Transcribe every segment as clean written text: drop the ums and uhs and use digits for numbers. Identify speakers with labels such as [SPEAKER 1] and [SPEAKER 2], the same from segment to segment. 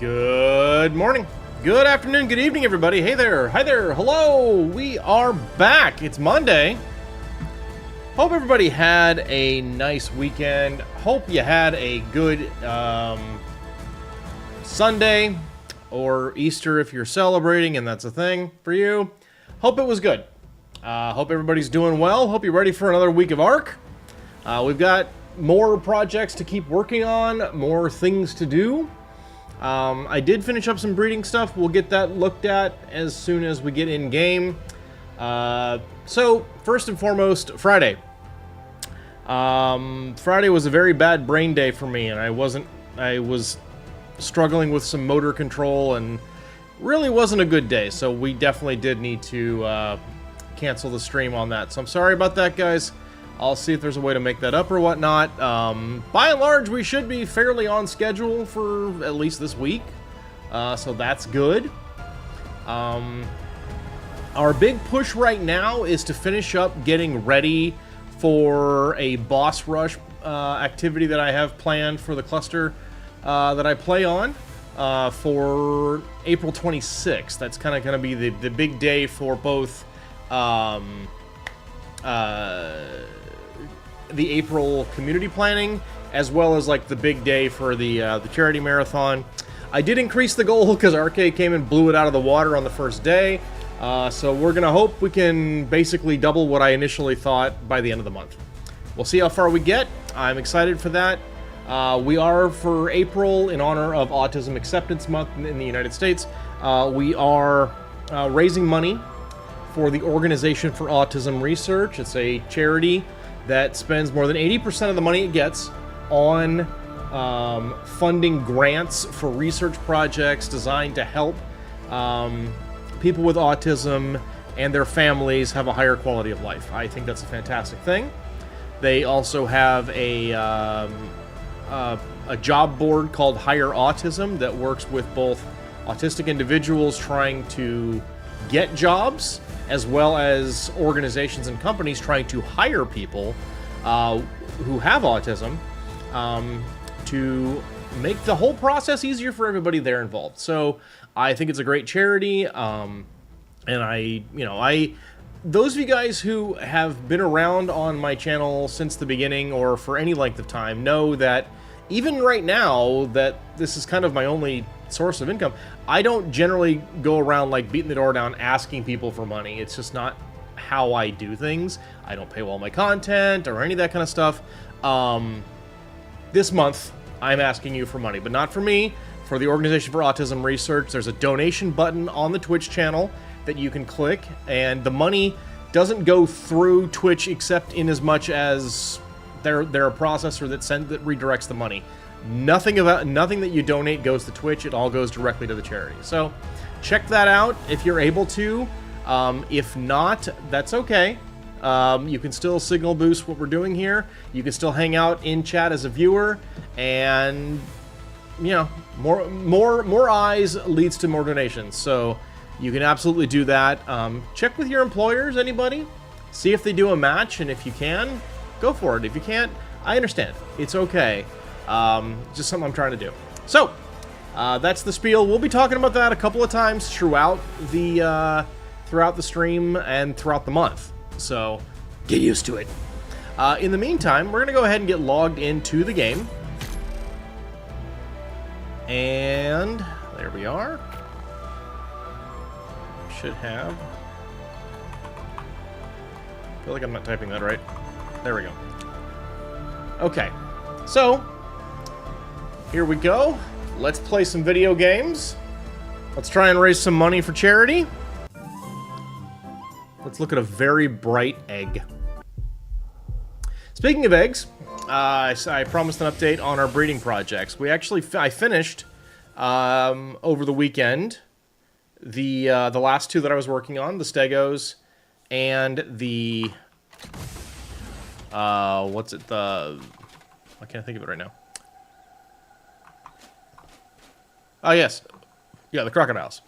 [SPEAKER 1] Good morning, good afternoon, good evening, everybody. Hey there, hi there, hello. We are back. It's Monday. Hope everybody had a nice weekend. Hope you had a good Sunday or Easter if you're celebrating and that's a thing for you. Hope it was good. Hope everybody's doing well. Hope you're ready for another week of ARK. We've got more projects to keep working on, more things to do. I did finish up some breeding stuff. We'll get that looked at as soon as we get in game. So, first and foremost, Friday. Friday was a very bad brain day for me, and I was struggling with some motor control, and really wasn't a good day, so we definitely did need to cancel the stream on that. So I'm sorry about that, guys. I'll see if there's a way to make that up or whatnot. By and large, we should be fairly on schedule for at least this week, so that's good. Our big push right now is to finish up getting ready for a boss rush activity that I have planned for the cluster that I play on for April 26th. That's kind of going to be the big day for both the April community planning, as well as like the big day for the charity marathon. I did increase the goal because Arcade came and blew it out of the water on the first day. So we're gonna hope we can basically double what I initially thought by the end of the month. We'll see how far we get. I'm excited for that. We are, for April, in honor of Autism Acceptance Month in the United States, we are raising money for the Organization for Autism Research. It's a charity that spends more than 80% of the money it gets on funding grants for research projects designed to help people with autism and their families have a higher quality of life. I think that's a fantastic thing. They also have a job board called Higher Autism that works with both autistic individuals trying to get jobs, as well as organizations and companies trying to hire people who have autism to make the whole process easier for everybody there involved. So I think it's a great charity, and those of you guys who have been around on my channel since the beginning or for any length of time know that even right now that this is kind of my only source of income, I don't generally go around like beating the door down asking people for money. It's just not how I do things. I don't pay all my content or any of that kind of stuff. This month I'm asking you for money, but not for me, for the Organization for Autism Research. There's a donation button on the Twitch channel that you can click, and the money doesn't go through Twitch except in as much as they're a processor that redirects the money. Nothing that you donate goes to Twitch. It all goes directly to the charity. So check that out if you're able to. If not, that's okay. You can still signal boost what we're doing here. You can still hang out in chat as a viewer, and you know, more eyes leads to more donations. So you can absolutely do that. Check with your employers, anybody. See if they do a match, and if you can, go for it. If you can't, I understand. It's okay. Just something I'm trying to do. So, that's the spiel. We'll be talking about that a couple of times throughout the stream and throughout the month. So, get used to it. In the meantime, we're going to go ahead and get logged into the game. And there we are. Should have. I feel like I'm not typing that right. There we go. Okay. So, here we go. Let's play some video games. Let's try and raise some money for charity. Let's look at a very bright egg. Speaking of eggs, I promised an update on our breeding projects. I finished over the weekend the last two that I was working on, the Stegos and the I can't think of it right now. Oh, yes. Yeah, the crocodiles.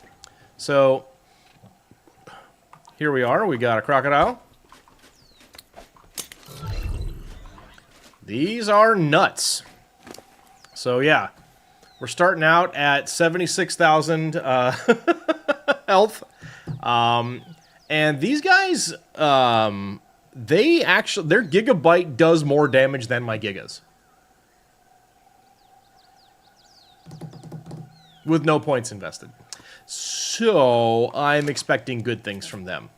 [SPEAKER 1] So, here we are. We got a crocodile. These are nuts. So, yeah. We're starting out at 76,000 health. And these guys, they actually, their Gigabyte does more damage than my Gigas. With no points invested. So, I'm expecting good things from them.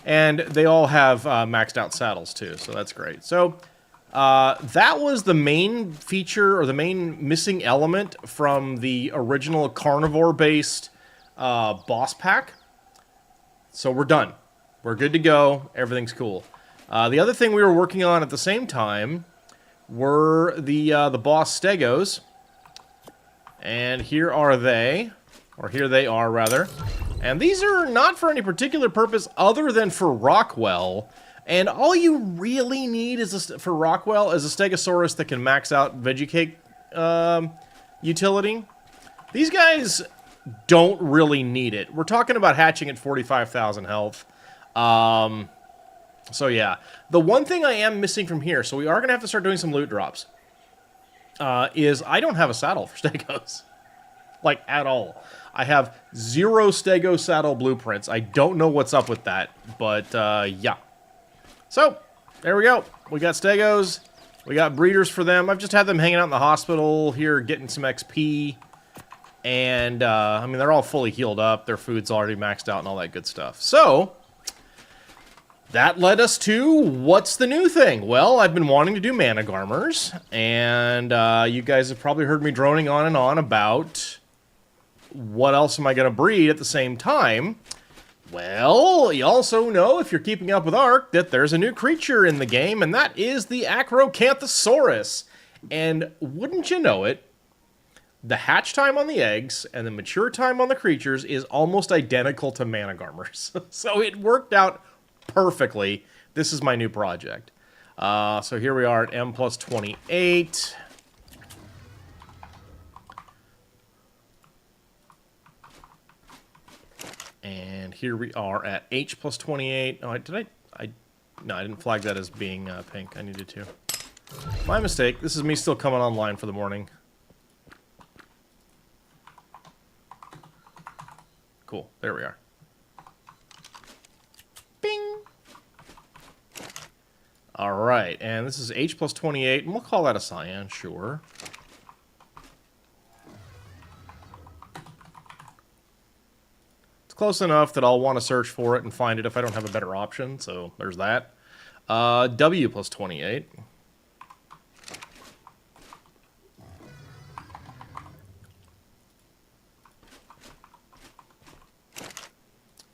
[SPEAKER 1] And they all have maxed out saddles, too, so that's great. So, that was the main feature, or the main missing element from the original carnivore-based boss pack. So we're done. We're good to go. Everything's cool. The other thing we were working on at the same time were the boss stegos. And here are they. Or here they are, rather. And these are not for any particular purpose other than for Rockwell. And all you really need is for Rockwell is a Stegosaurus that can max out Veggie Cake utility. These guys don't really need it. We're talking about hatching at 45,000 health. So yeah. The one thing I am missing from here, so we are going to have to start doing some loot drops, is I don't have a saddle for Stegos. Like, at all. I have 0 Stego saddle blueprints. I don't know what's up with that, but yeah. So, there we go. We got Stegos. We got breeders for them. I've just had them hanging out in the hospital here, getting some XP. And, I mean, they're all fully healed up. Their food's already maxed out and all that good stuff. So, that led us to, what's the new thing? Well, I've been wanting to do Mana Garmers. And you guys have probably heard me droning on and on about what else am I going to breed at the same time. Well, you also know, if you're keeping up with Ark, that there's a new creature in the game, and that is the Acrocanthosaurus. And wouldn't you know it, the hatch time on the eggs and the mature time on the creatures is almost identical to Mana Garmers. So it worked out perfectly. This is my new project. So here we are at M plus 28. And here we are at H plus 28. Oh, no, I didn't flag that as being pink. I needed to. My mistake. This is me still coming online for the morning. Cool. There we are. Bing! Alright, and this is H plus 28, and we'll call that a cyan, sure. It's close enough that I'll want to search for it and find it if I don't have a better option, so there's that. W plus 28.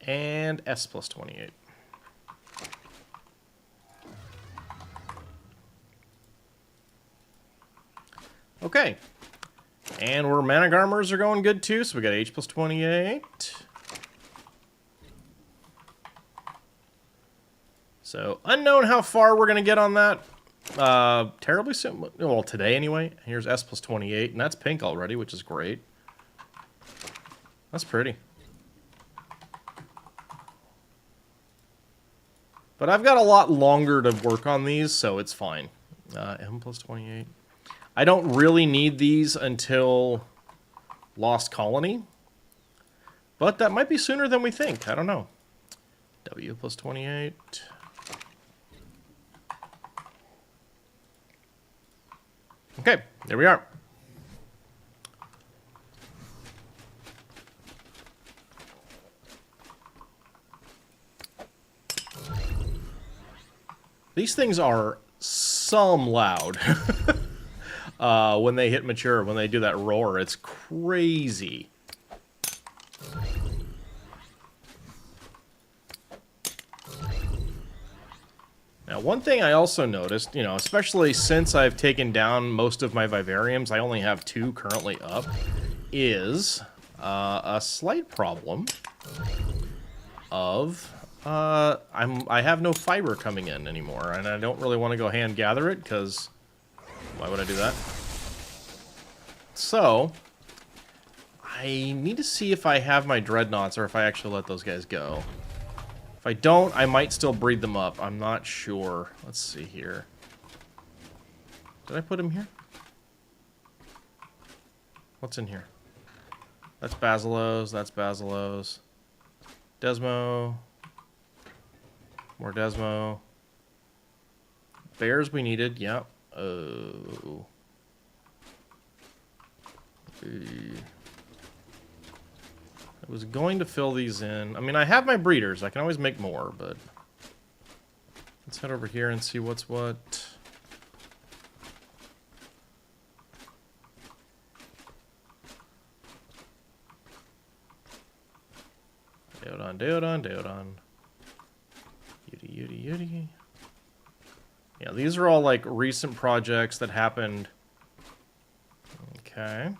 [SPEAKER 1] And S plus 28. Okay. And our Mana Garmers are going good too, so we got H plus 28. So, unknown how far we're going to get on that. Terribly soon. Well, today anyway. Here's S plus 28, and that's pink already, which is great. That's pretty. But I've got a lot longer to work on these, so it's fine. M plus 28. I don't really need these until Lost Colony. But that might be sooner than we think. I don't know. W plus 28. Okay, there we are. These things are some loud when they hit mature, when they do that roar. It's crazy. Now, one thing I also noticed, you know, especially since I've taken down most of my vivariums, I only have 2 currently up, is a slight problem of... I have no fiber coming in anymore, and I don't really want to go hand gather it, because why would I do that? So, I need to see if I have my dreadnoughts, or if I actually let those guys go. If I don't, I might still breed them up. I'm not sure. Let's see here. Did I put him here? What's in here? That's Basilos. That's Basilos. Desmo. More Desmo. Bears we needed. Yep. Oh. I was going to fill these in. I mean, I have my breeders. I can always make more, but... Let's head over here and see what's what. Deodon, Deodon, Deodon. Yudi, Yudi, Yudi. Yeah, these are all, like, recent projects that happened. Okay.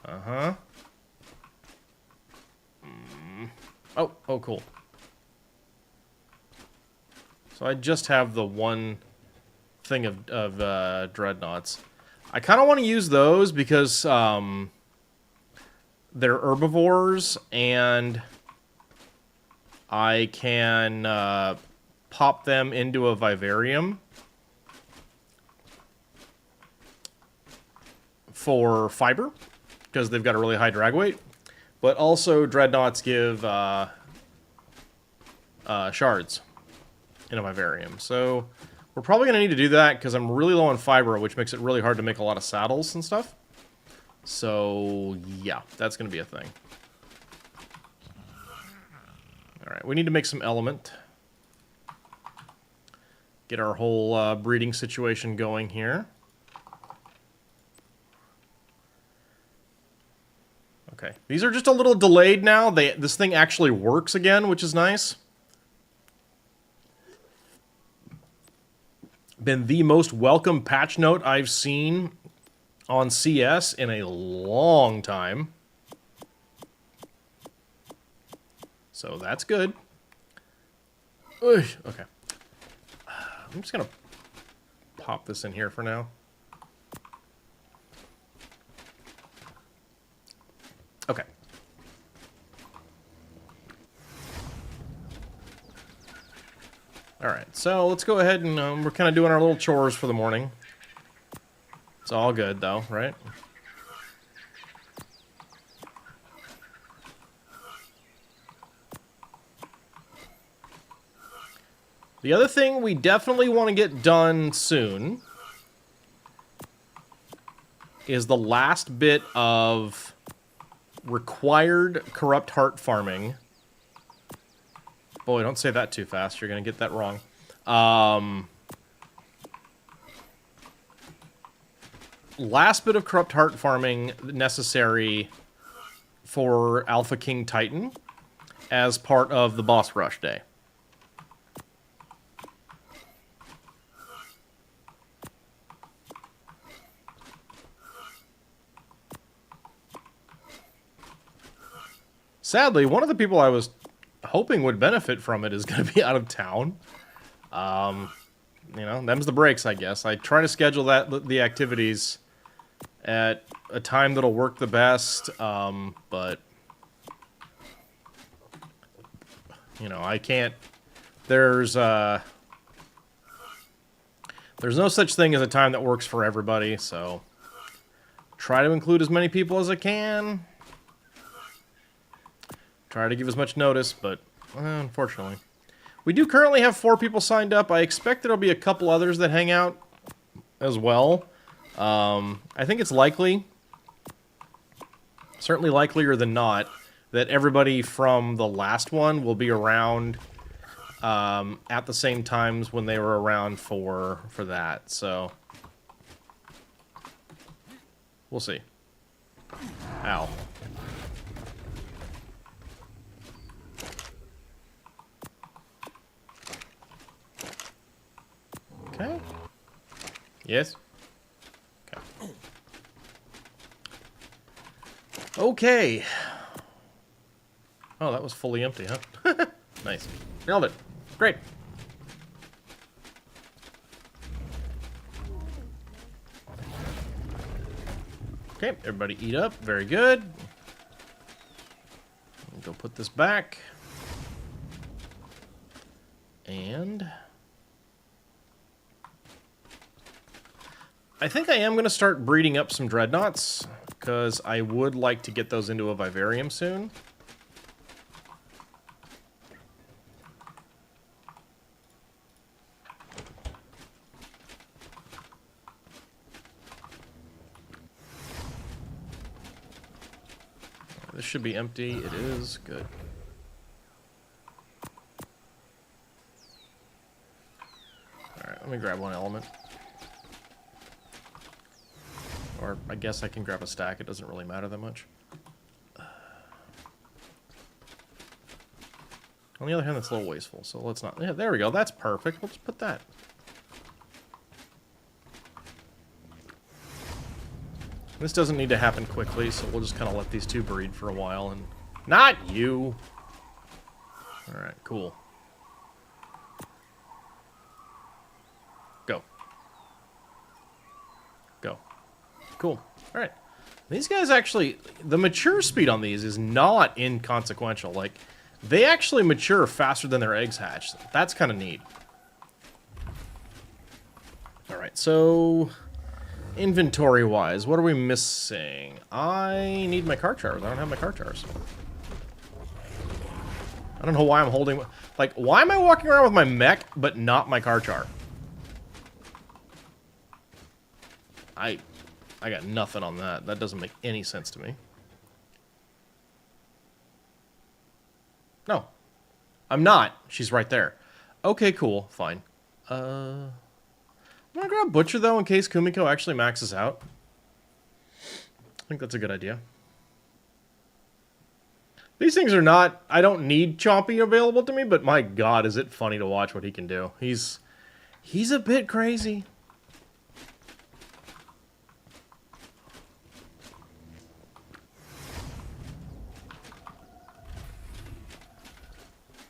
[SPEAKER 1] Uh-huh. Oh, cool. So I just have the one thing of dreadnoughts. I kind of want to use those because they're herbivores, and I can pop them into a vivarium for fiber, because they've got a really high drag weight. But also, dreadnoughts give shards in a vivarium. So we're probably going to need to do that, because I'm really low on fiber, which makes it really hard to make a lot of saddles and stuff. So, yeah, that's going to be a thing. Alright, we need to make some element. Get our whole breeding situation going here. Okay, these are just a little delayed now. This thing actually works again, which is nice. Been the most welcome patch note I've seen on CS in a long time. So that's good. Ugh, okay. I'm just gonna pop this in here for now. Okay. Alright, so let's go ahead and we're kind of doing our little chores for the morning. It's all good, though, right? The other thing we definitely want to get done soon is the last bit of required corrupt heart farming. Boy, don't say that too fast. You're going to get that wrong. Last bit of corrupt heart farming necessary for Alpha King Titan as part of the boss rush day. Sadly, one of the people I was hoping would benefit from it is going to be out of town. You know, them's the breaks, I guess. I try to schedule the activities at a time that'll work the best, but you know, I can't. There's no such thing as a time that works for everybody, so try to include as many people as I can. Try to give as much notice, but unfortunately. We do currently have 4 people signed up. I expect there'll be a couple others that hang out as well. I think it's likely, certainly likelier than not, that everybody from the last one will be around at the same times when they were around for that. So, we'll see. Ow. Okay. Yes? Okay. Okay. Oh, that was fully empty, huh? Nice. Nailed it. Great. Okay, everybody eat up. Very good. Go put this back. And I think I am going to start breeding up some dreadnoughts, because I would like to get those into a vivarium soon. This should be empty. It is. Good. Alright, let me grab one element. Or I guess I can grab a stack. It doesn't really matter that much. On the other hand, that's a little wasteful, so let's not... Yeah, there we go. That's perfect. We'll just put that. This doesn't need to happen quickly, so we'll just kind of let these two breed for a while and... Not you! Alright, cool. Go. Go. Cool. Alright. These guys actually... The mature speed on these is not inconsequential. Like, they actually mature faster than their eggs hatch. That's kind of neat. Alright, so... Inventory-wise, what are we missing? I need my Carchars. I don't have my Carchars. I don't know why I'm holding... Like, why am I walking around with my mech, but not my Carchar? I got nothing on that. That doesn't make any sense to me. No. I'm not. She's right there. Okay, cool. Fine. I'm gonna grab Butcher, though, in case Kumiko actually maxes out. I think that's a good idea. These things are not... I don't need Chompy available to me, but my god, is it funny to watch what he can do. He's a bit crazy.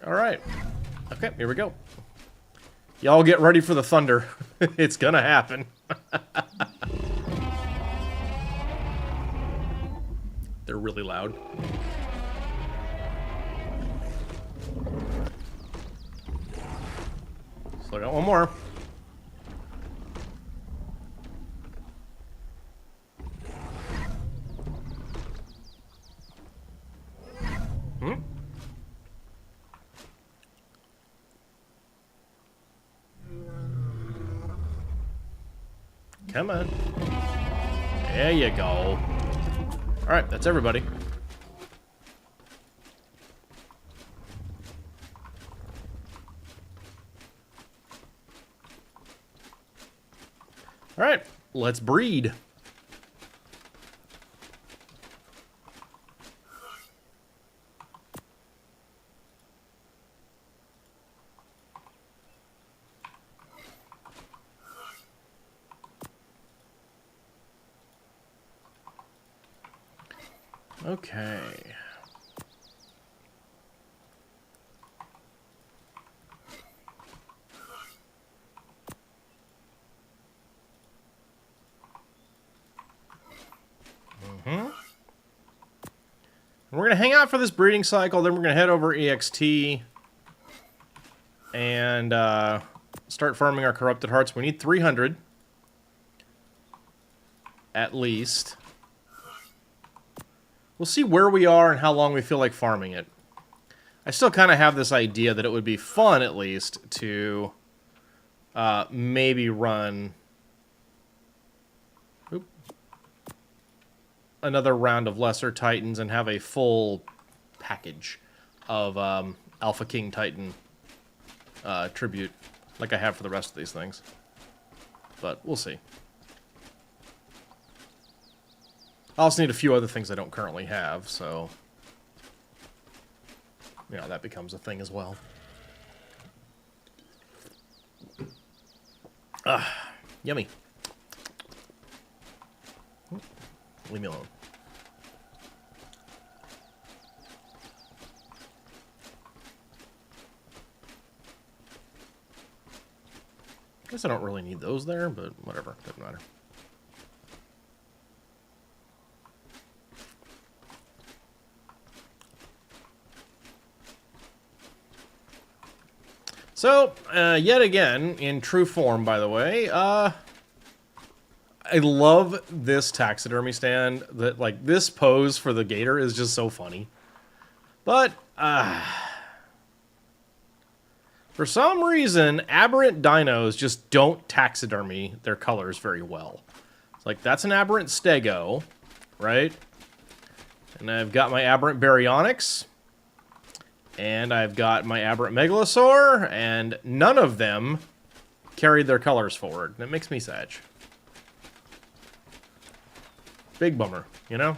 [SPEAKER 1] Alright. Okay, here we go. Y'all get ready for the thunder. It's gonna happen. They're really loud. So I got one more. Come on. There you go. Alright, that's everybody. Alright, let's breed. Okay. We're going to hang out for this breeding cycle, then we're going to head over EXT and start farming our Corrupted Hearts. We need 300 at least. We'll see where we are and how long we feel like farming it. I still kind of have this idea that it would be fun, at least, to maybe run another round of Lesser Titans and have a full package of Alpha King Titan tribute, like I have for the rest of these things. But we'll see. I also need a few other things I don't currently have, so... yeah, that becomes a thing as well. Ah, yummy. Leave me alone. Guess I don't really need those there, but whatever, doesn't matter. So, yet again, in true form, by the way, I love this taxidermy stand. That like this pose for the gator is just so funny. But for some reason, aberrant dinos just don't taxidermy their colors very well. It's like that's an aberrant stego, right? And I've got my aberrant baryonyx. And I've got my aberrant megalosaur, and none of them carried their colors forward. That makes me sad. Big bummer, you know?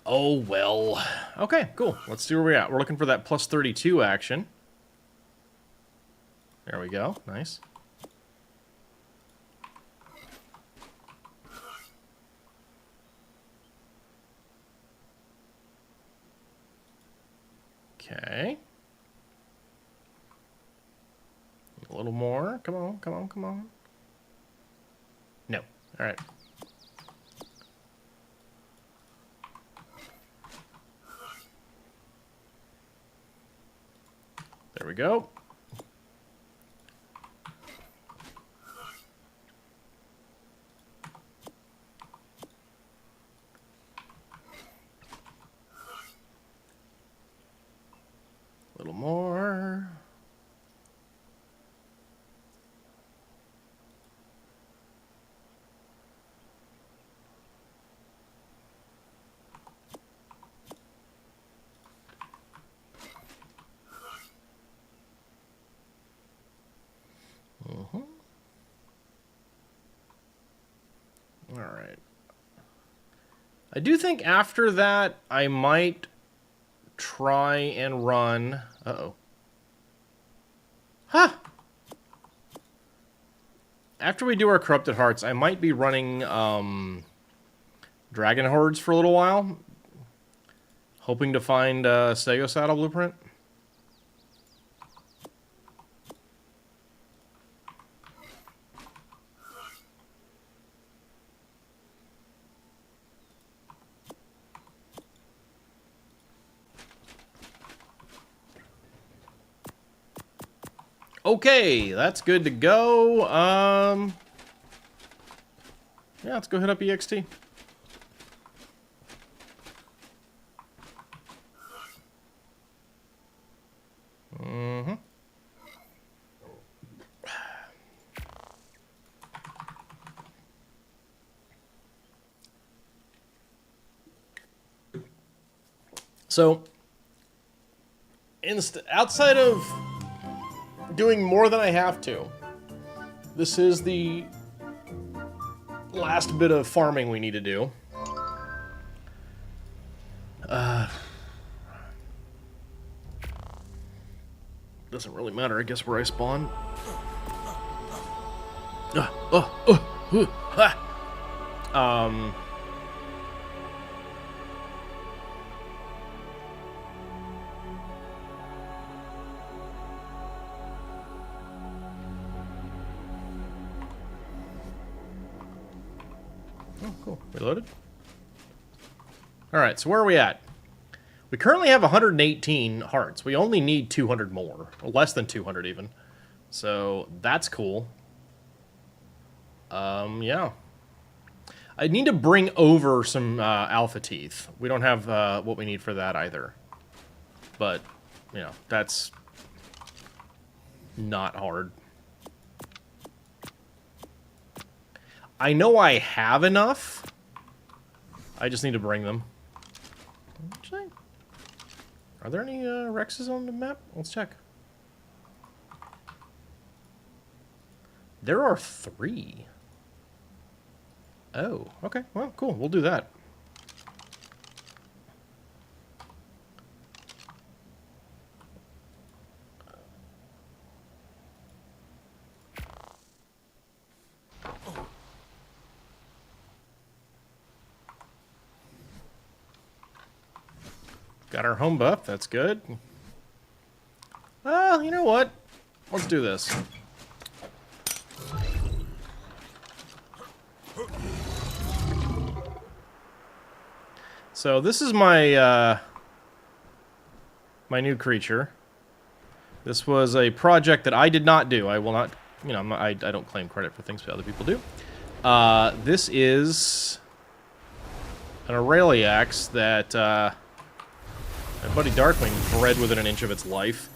[SPEAKER 1] Oh, well. Okay, cool. Let's see where we're at. We're looking for that plus 32 action. There we go. Nice. Okay. A little more. Come on, come on, come on. No. All right. There we go. A little more. All right. I do think after that, I might try and run... Uh-oh. Huh! After we do our Corrupted Hearts, I might be running Dragon Hordes for a little while. Hoping to find a Stego Saddle Blueprint. Okay, that's good to go. Yeah, let's go hit up EXT. So, outside of doing more than I have to, this is the last bit of farming we need to do. Doesn't really matter, I guess, where I spawn. Oh, cool. Reloaded. Alright, so where are we at? We currently have 118 hearts. We only need 200 more. Or less than 200 even. So, that's cool. Yeah. I need to bring over some alpha teeth. We don't have what we need for that either. But, you know, that's not hard. I know I have enough. I just need to bring them. Actually, are there any Rexes on the map? Let's check. There are 3. Oh, okay. Well, cool. We'll do that. Got our home buff. That's good. Well, you know what? Let's do this. So this is my my new creature. This was a project that I did not do. I will not you know, I don't claim credit for things that other people do. This is an Aureliax that my buddy Darkwing bred within an inch of its life.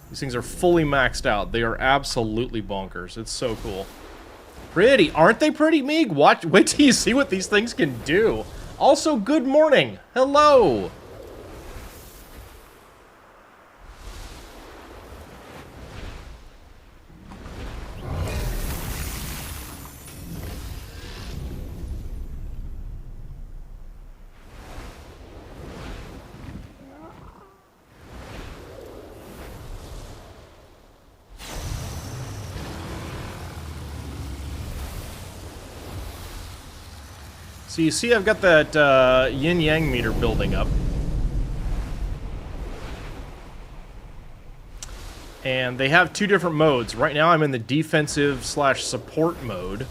[SPEAKER 1] These things are fully maxed out. They are absolutely bonkers. It's so cool. Pretty. Aren't they pretty, Meeg? Wait till you see what these things can do. Also, good morning. Hello. So you see I've got that yin-yang meter building up. And they have two different modes. Right now I'm in the defensive/support mode.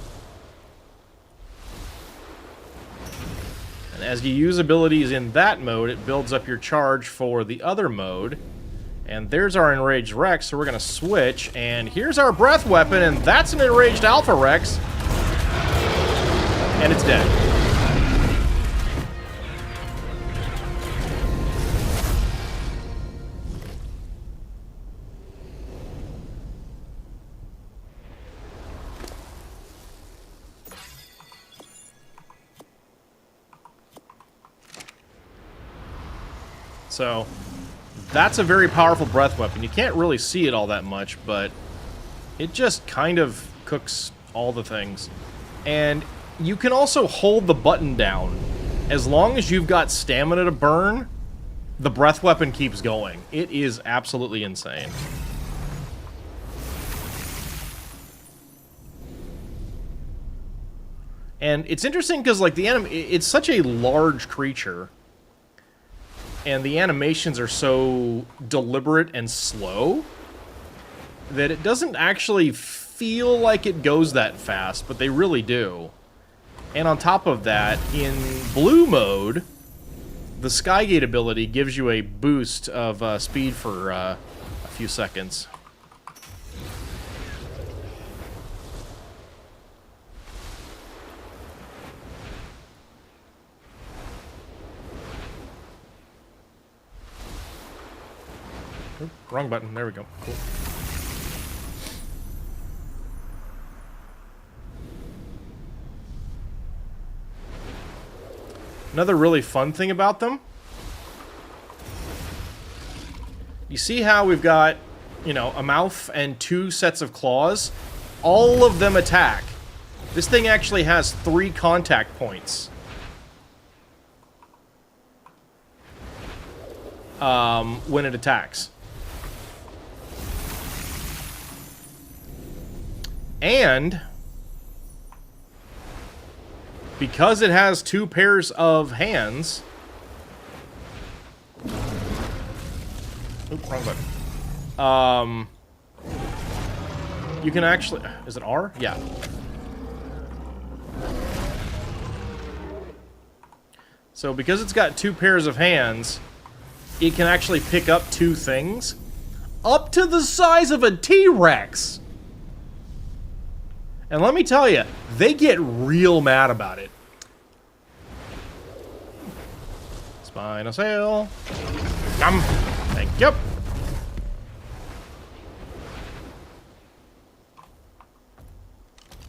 [SPEAKER 1] And as you use abilities in that mode, it builds up your charge for the other mode. And there's our Enraged Rex, so we're going to switch. And here's our breath weapon, and that's an Enraged Alpha Rex. And it's dead. So, that's a very powerful breath weapon. You can't really see it all that much, but it just kind of cooks all the things. And you can also hold the button down. As long as you've got stamina to burn, the breath weapon keeps going. It is absolutely insane. And it's interesting because, like, it's such a large creature. And the animations are so deliberate and slow that it doesn't actually feel like it goes that fast, but they really do. And on top of that, in blue mode, the Skygate ability gives you a boost of speed for a few seconds. Oop, wrong button. There we go. Cool. Another really fun thing about them, you see how we've got, you know, a mouth and two sets of claws? All of them attack. This thing actually has 3 contact points. When it attacks. And because it has 2 pairs of hands... Oop, wrong button. You can actually... Is it R? Yeah. So because it's got 2 pairs of hands, it can actually pick up 2 things. Up to the size of a T-Rex! And let me tell you, they get real mad about it. Spinosail. Thank you.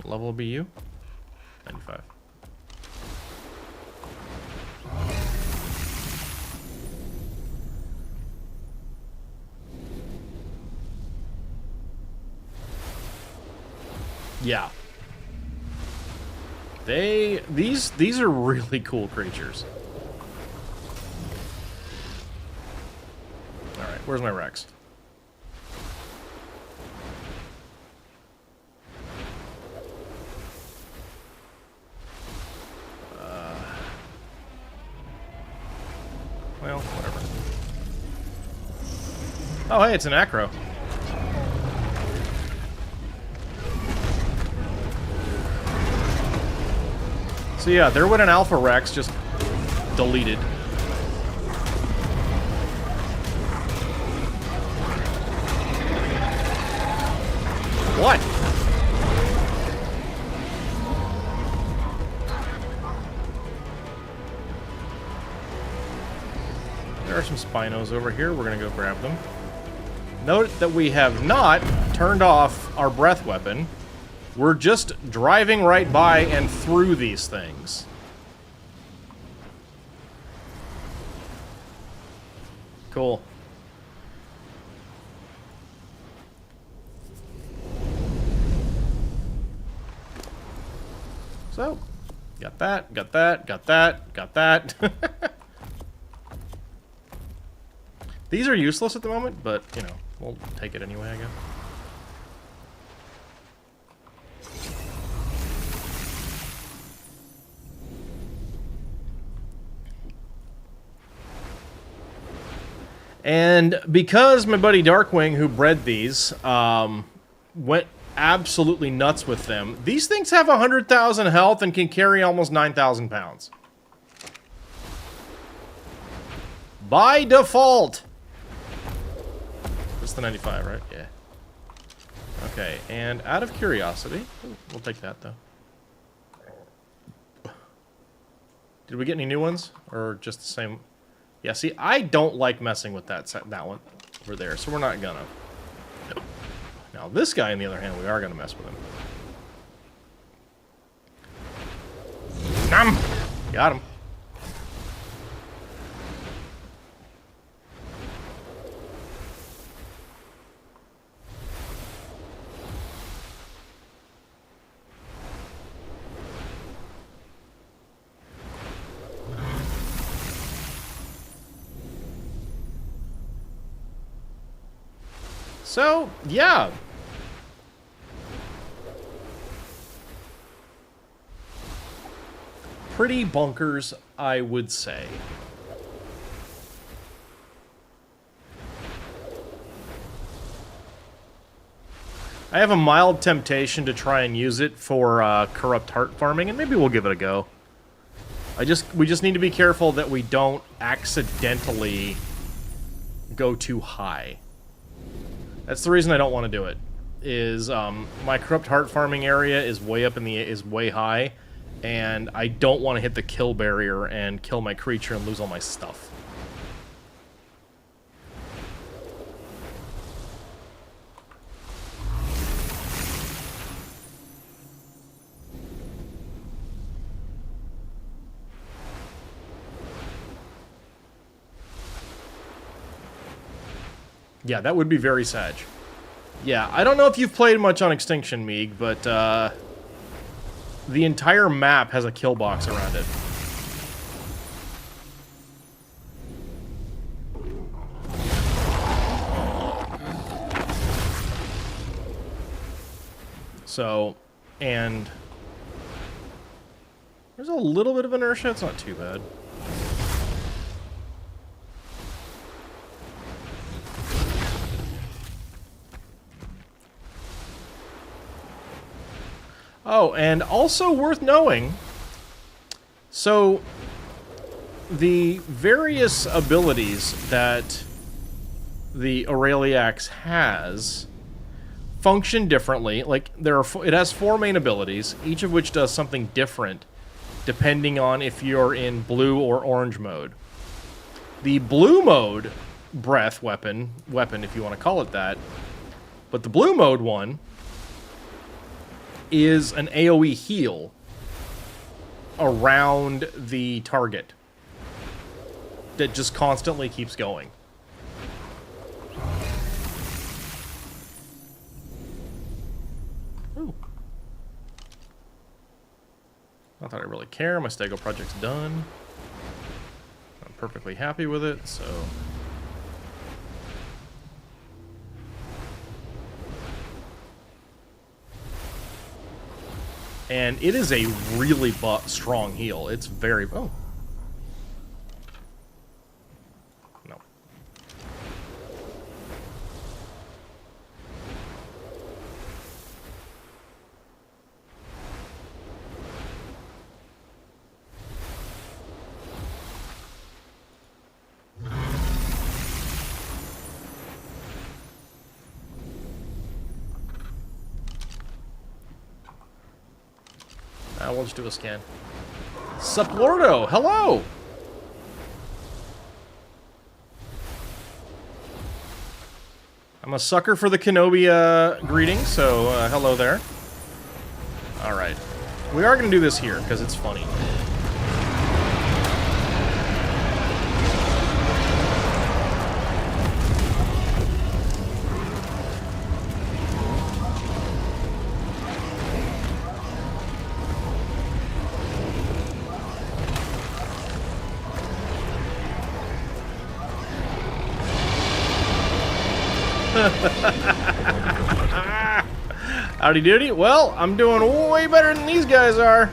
[SPEAKER 1] What level will be you? 95. Yeah. These are really cool creatures. Alright, where's my Rex? Well, whatever. Oh, hey, it's an acro. So yeah, there went an Alpha Rex, just deleted. What? are some Spinos over here. We're going to go grab them. Note that we have not turned off our breath weapon. We're just driving right by and through these things. Cool. So, got that, got that, got that, got that. These are useless at the moment, but, you know, we'll take it anyway, I guess. And because my buddy Darkwing, who bred these, went absolutely nuts with them, these things have 100,000 health and can carry almost 9,000 pounds. By default! That's the 95, right? Yeah. Okay, and out of curiosity... Ooh, we'll take that, though. Did we get any new ones? Or just the same... Yeah, see, I don't like messing with that one over there, so we're not gonna. Now, this guy, on the other hand, we are gonna mess with him. Nom! Got him. So, yeah. Pretty bonkers, I would say. I have a mild temptation to try and use it for corrupt heart farming, and maybe we'll give it a go. We just need to be careful that we don't accidentally go too high. That's the reason I don't want to do it. Is my corrupt heart farming area is way up in the way high, and I don't want to hit the kill barrier and kill my creature and lose all my stuff. Yeah, that would be very sad. Yeah, I don't know if you've played much on Extinction, Meeg, but the entire map has a kill box around it. So, and there's a little bit of inertia, it's not too bad. Oh, and also worth knowing, so the various abilities that the Aureliax has function differently. Like, it has 4 main abilities, each of which does something different depending on if you're in blue or orange mode. The blue mode breath weapon, if you want to call it that, but the blue mode one is an AoE heal around the target that just constantly keeps going. Ooh. Not that I really care. My Stego project's done. I'm perfectly happy with it, so... And it is a really strong heal. It's very... Oh. No. We'll just do a scan. Suplordo, hello! I'm a sucker for the Kenobi greeting, so hello there. Alright. We are going to do this here, because it's funny. Howdy doody. Well, I'm doing way better than these guys are.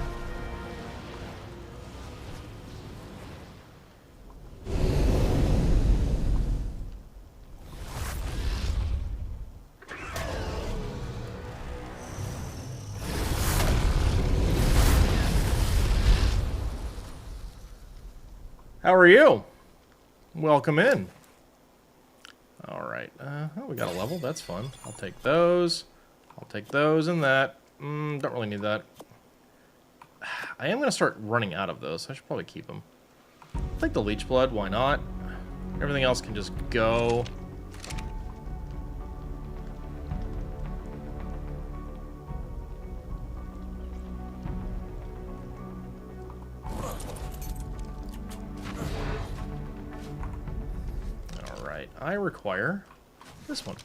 [SPEAKER 1] How are you? Welcome in. Alright, oh, we got a level, that's fun. I'll take those. I'll take those and that. Don't really need that. I am going to start running out of those, so I should probably keep them. I'll take the leech blood, why not? Everything else can just go. Alright, I require this one.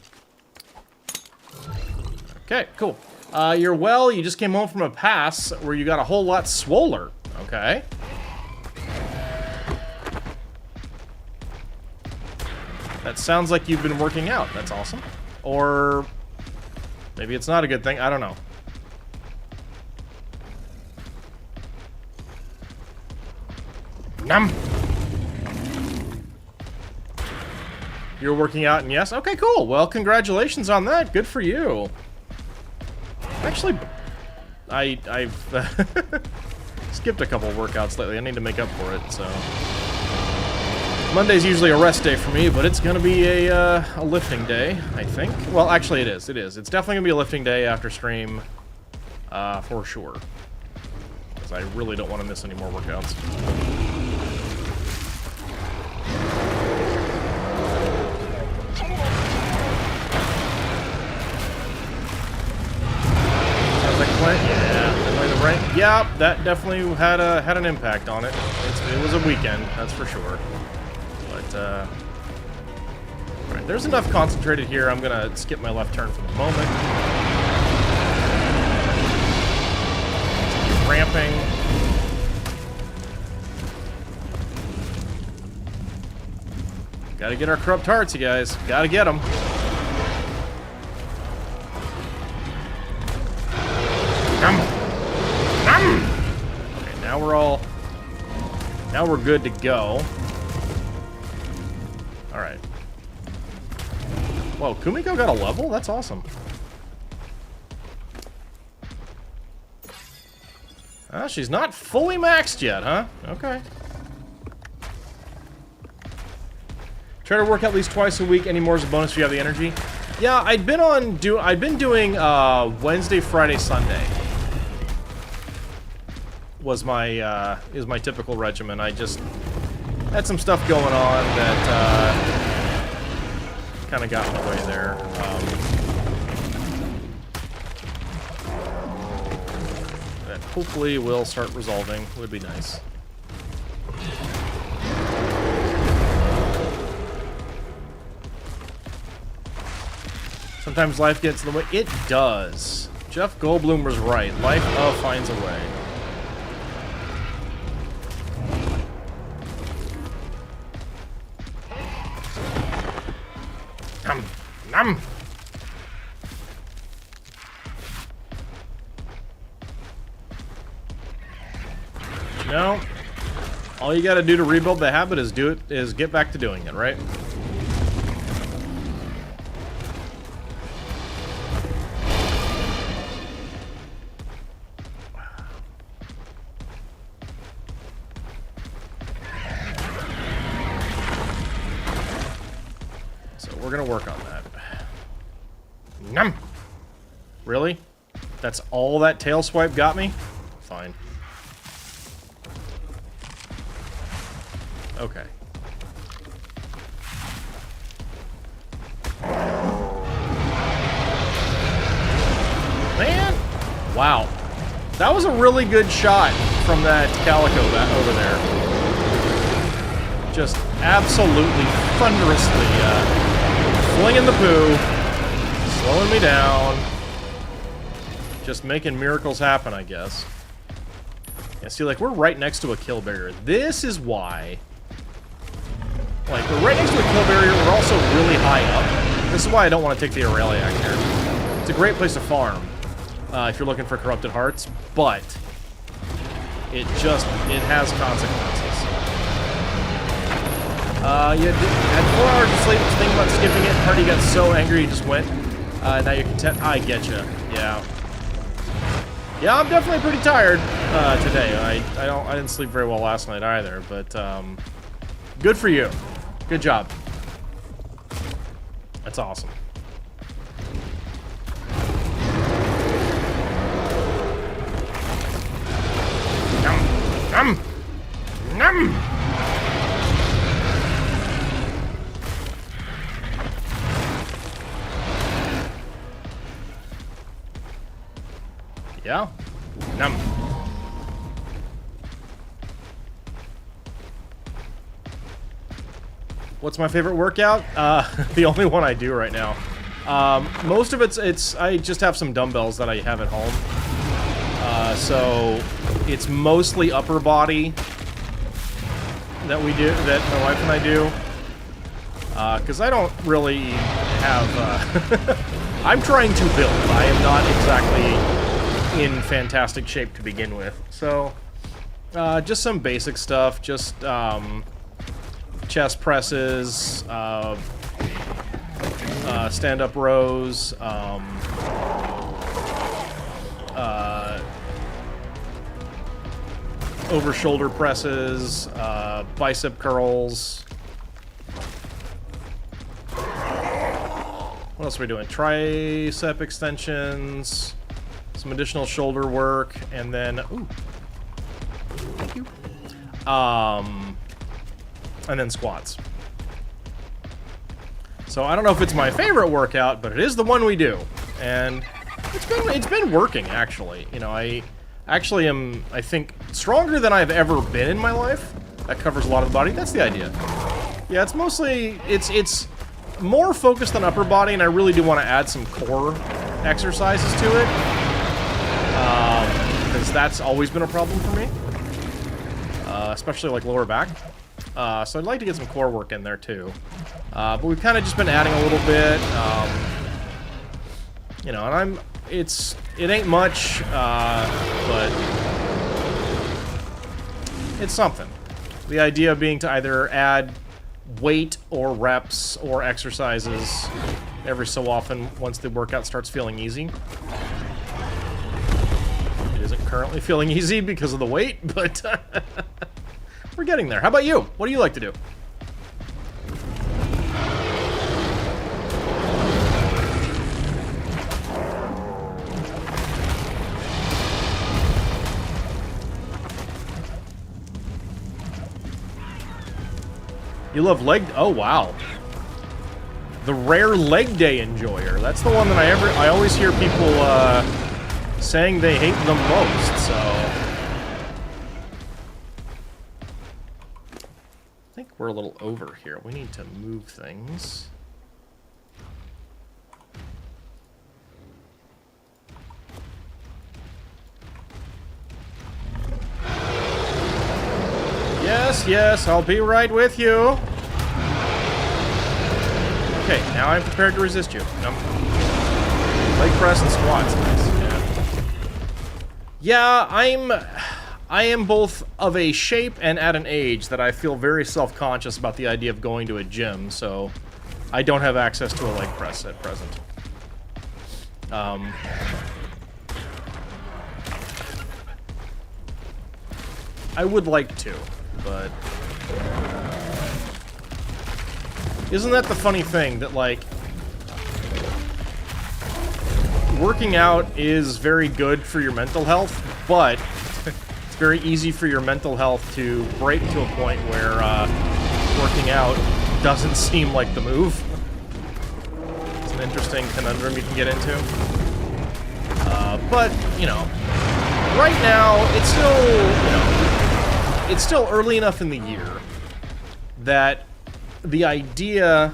[SPEAKER 1] Okay, cool. You're well, you just came home from a pass where you got a whole lot swoller. Okay. That sounds like you've been working out. That's awesome. Or maybe it's not a good thing. I don't know. Nom. You're working out, and yes? Okay, cool. Well, congratulations on that. Good for you. Actually, I've skipped a couple workouts lately. I need to make up for it, so... Monday's usually a rest day for me, but it's gonna be a lifting day, I think. Well, actually it is. It is. It's definitely gonna be a lifting day after stream, for sure. Because I really don't want to miss any more workouts. Yeah, that definitely had an impact on it. It was a weekend, that's for sure. But alright, there's enough concentrated here. I'm gonna skip my left turn for the moment. Keep ramping. Gotta get our corrupt hearts, you guys. Gotta get them. Okay, now we're good to go. Alright. Whoa, Kumiko got a level? That's awesome. She's not fully maxed yet, huh? Okay. Try to work out at least twice a week. Any more as a bonus if you have the energy. Yeah, I'd been doing Wednesday, Friday, Sunday. Was my typical regimen. I just had some stuff going on that kind of got in the way there. That hopefully will start resolving. Would be nice. Sometimes life gets in the way. It does. Jeff Goldblum was right. Life finds a way. Nom. No. All you gotta do to rebuild the habit is get back to doing it, right? So we're gonna work on that. Nom. Really? That's all that tail swipe got me? Fine. Okay. Man! Wow. That was a really good shot from that Calico over there. Just absolutely thunderously flinging the poo, slowing me down, just making miracles happen, I guess. Yeah, see, like, we're right next to a kill barrier. This is why. Like, we're right next to a kill barrier, we're also really high up. This is why I don't want to take the Aureliac here. It's a great place to farm, if you're looking for corrupted hearts, but it has consequences. You had 4 hours of sleep, was thinking about skipping it. Party got so angry you just went. Now you're content. I getcha. Yeah. Yeah, I'm definitely pretty tired today. I didn't sleep very well last night either, but good for you. Good job. That's awesome. Nom. Nom. Yeah. Nom. What's my favorite workout? The only one I do right now. Most of it's I just have some dumbbells that I have at home. So it's mostly upper body that we do, that my wife and I do. Because I don't really have... I'm trying to build. I am not exactly in fantastic shape to begin with. So, just some basic stuff. Just, chest presses, stand-up rows, over-shoulder presses, bicep curls. What else are we doing? Tricep extensions, some additional shoulder work, and then... Ooh. Thank you. And then squats. So I don't know if it's my favorite workout, but it is the one we do. And it's been working, actually. You know, I actually am, I think, stronger than I've ever been in my life. That covers a lot of the body. That's the idea. Yeah, it's mostly, it's more focused on upper body, and I really do want to add some core exercises to it. Because that's always been a problem for me. Especially like lower back. So I'd like to get some core work in there too. But we've kind of just been adding a little bit. You know, and it ain't much, but it's something. The idea being to either add weight or reps or exercises every so often once the workout starts feeling easy. It isn't currently feeling easy because of the weight, but we're getting there. How about you? What do you like to do? You love leg... Oh, wow. The rare leg day enjoyer. That's the one that I always hear people saying they hate the most, so... I think we're a little over here. We need to move things. Yes, yes, I'll be right with you. Okay, now I'm prepared to resist you. Leg press and squats, nice. Yeah, I am both of a shape and at an age that I feel very self-conscious about the idea of going to a gym, so I don't have access to a leg press at present. I would like to, but... Isn't that the funny thing, that, like, working out is very good for your mental health, but it's very easy for your mental health to break to a point where working out doesn't seem like the move. It's an interesting conundrum you can get into. But, you know, right now, it's still, you know, it's still early enough in the year that the idea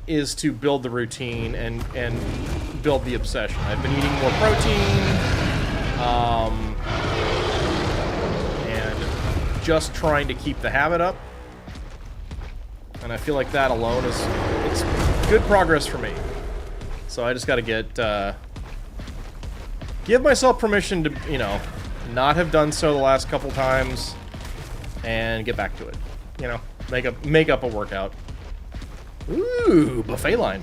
[SPEAKER 1] is to build the routine and build the obsession. I've been eating more protein, and just trying to keep the habit up. And I feel like that alone it's good progress for me. So I just got to give myself permission to, you know, not have done so the last couple times and get back to it. You know, make up a workout. Ooh, buffet line.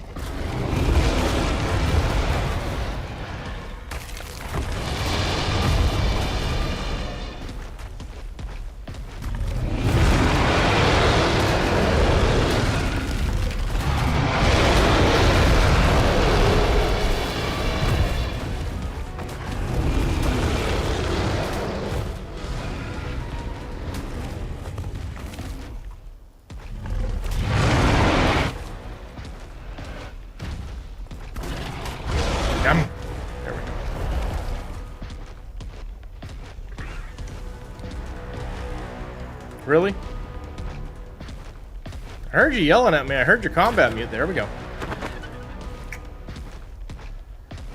[SPEAKER 1] There we go. Really? I heard you yelling at me. I heard your combat mute. There we go.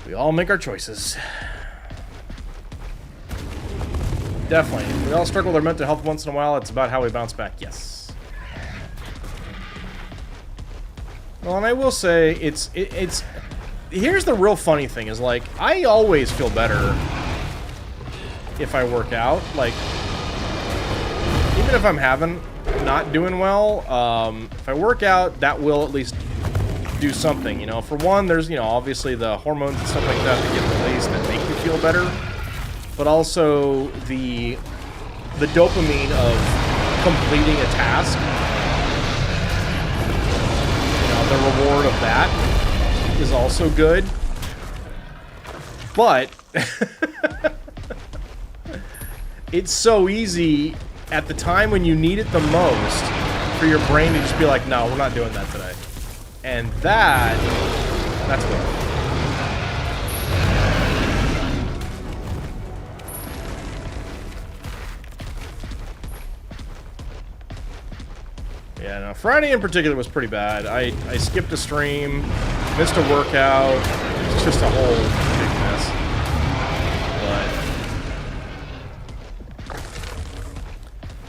[SPEAKER 1] We all make our choices. Definitely. We all struggle with our mental health once in a while. It's about how we bounce back. Yes. Well, and I will say, it's here's the real funny thing is, like, I always feel better if I work out. Like, even if I'm not doing well, if I work out, that will at least do something, you know. For one, there's, you know, obviously the hormones and stuff like that that get released that make you feel better, but also the dopamine of completing a task, you know, the reward of that is also good. But it's so easy at the time when you need it the most for your brain to just be like, no, we're not doing that today. And that's good. Yeah, no, Friday in particular was pretty bad. I skipped a stream, missed a workout. It's just a whole big mess. But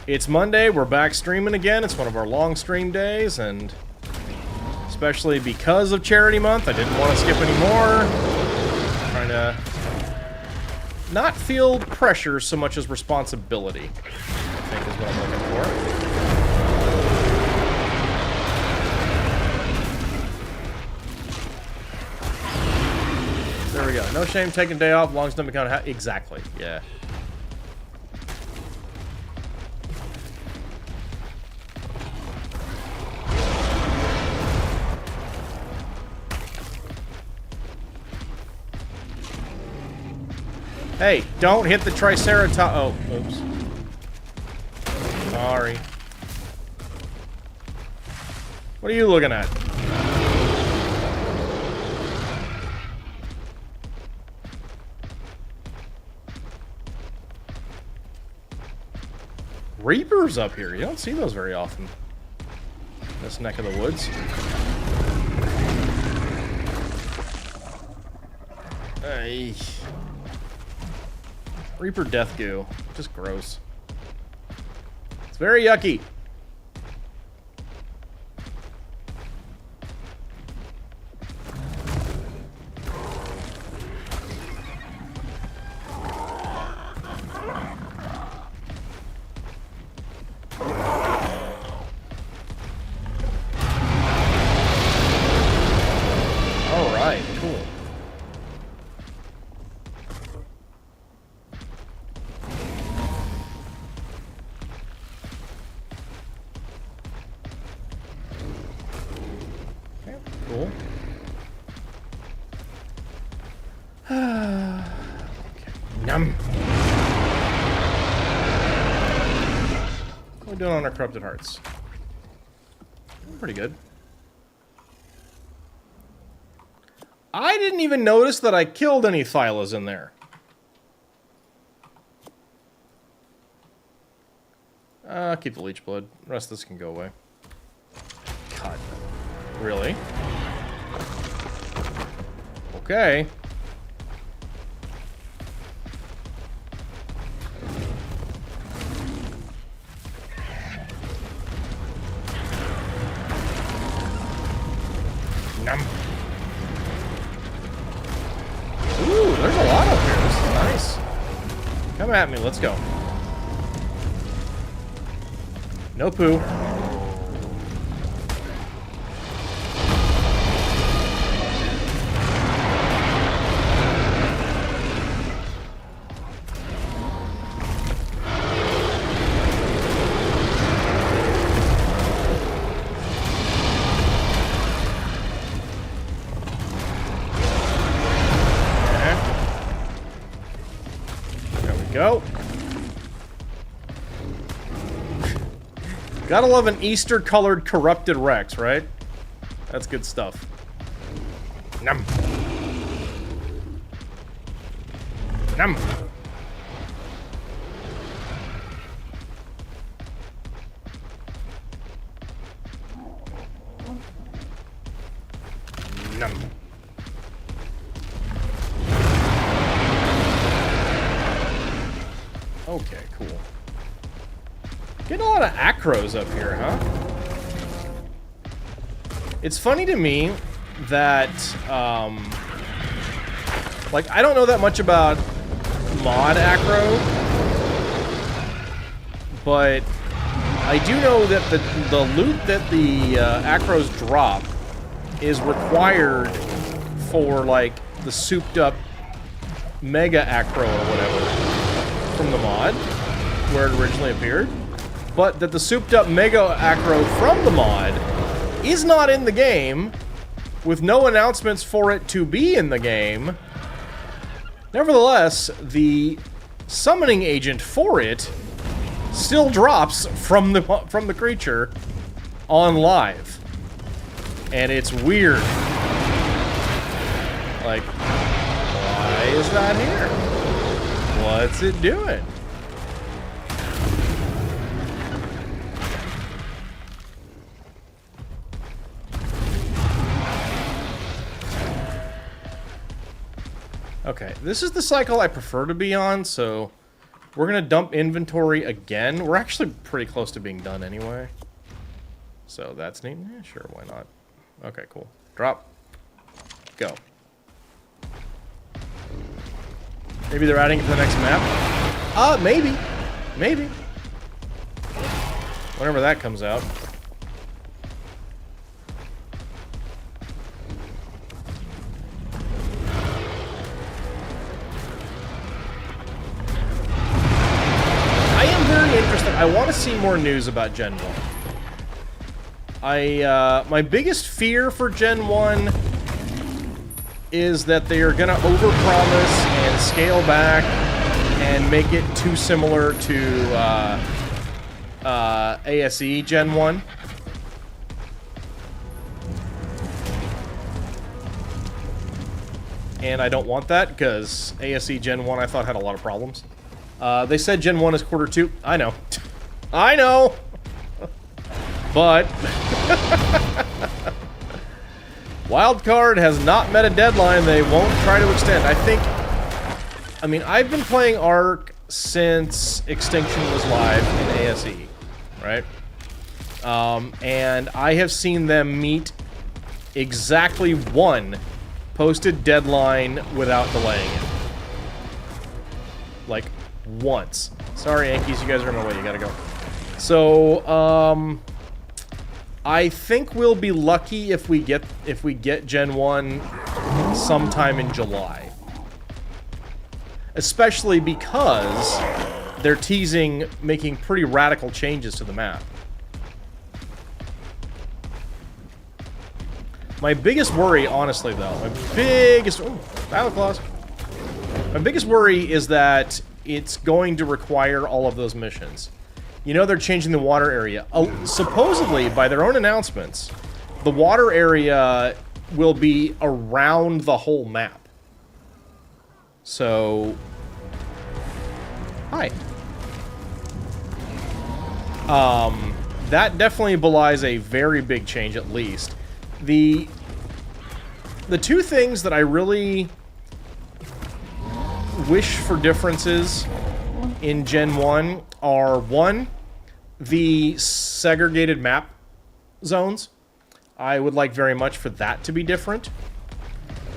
[SPEAKER 1] it's Monday. We're back streaming again. It's one of our long stream days, and especially because of Charity Month, I didn't want to skip anymore. Trying to not feel pressure so much as responsibility, I think is what I'm looking for. There we go. No shame taking a day off, as long as don't become exactly. Yeah. Hey, don't hit the Triceratops. Oh, oops. Sorry. What are you looking at? Reapers up here. You don't see those very often. This neck of the woods. Hey. Reaper death goo. Just gross. It's very yucky. Cool. Okay. Num. What are we doing on our corrupted hearts? Pretty good. I didn't even notice that I killed any Thylas in there. Keep the leech blood. The rest of this can go away. God. Really? Okay. Nom. Ooh, there's a lot up here. This is nice. Come at me. Let's go. No poo. Go. Gotta love an Easter-colored corrupted Rex, right? That's good stuff. Num. Num. Num. Okay, cool. Getting a lot of acros up here, huh? It's funny to me that, like, I don't know that much about mod acro, but I do know that the loot that the acros drop is required for, like, the souped-up mega acro or whatever from the mod, where it originally appeared, but that the souped-up mega acro from the mod is not in the game, with no announcements for it to be in the game. Nevertheless, the summoning agent for it still drops from the creature on live, and it's weird. Like, why is that here? What's it doing? Okay, this is the cycle I prefer to be on, so we're gonna dump inventory again. We're actually pretty close to being done anyway. So that's neat. Yeah, sure, why not? Okay, cool. Drop. Go. Maybe they're adding it to the next map? Maybe. Maybe. Whenever that comes out. I am very interested. I want to see more news about Gen 1. My biggest fear for Gen 1 is that they are going to overpromise and scale back and make it too similar to ASE Gen 1. And I don't want that, because ASE Gen 1 I thought had a lot of problems. They said Gen 1 is quarter 2. I know. I know! But... Wildcard has not met a deadline. They won't try to extend. I mean, I've been playing Ark since Extinction was live in ASE, right? And I have seen them meet exactly one posted deadline without delaying it. Like, once. Sorry, Yankees, you guys are in my way. You gotta go. So, I think we'll be lucky if we get Gen 1 sometime in July. Especially because they're teasing making pretty radical changes to the map. My biggest worry, honestly, though, Battle Claws. My biggest worry is that it's going to require all of those missions. You know they're changing the water area. Supposedly, by their own announcements, the water area will be around the whole map. So... Hi. That definitely belies a very big change, at least. The two things that I really wish for differences in Gen 1 are, one, the segregated map zones. I would like very much for that to be different.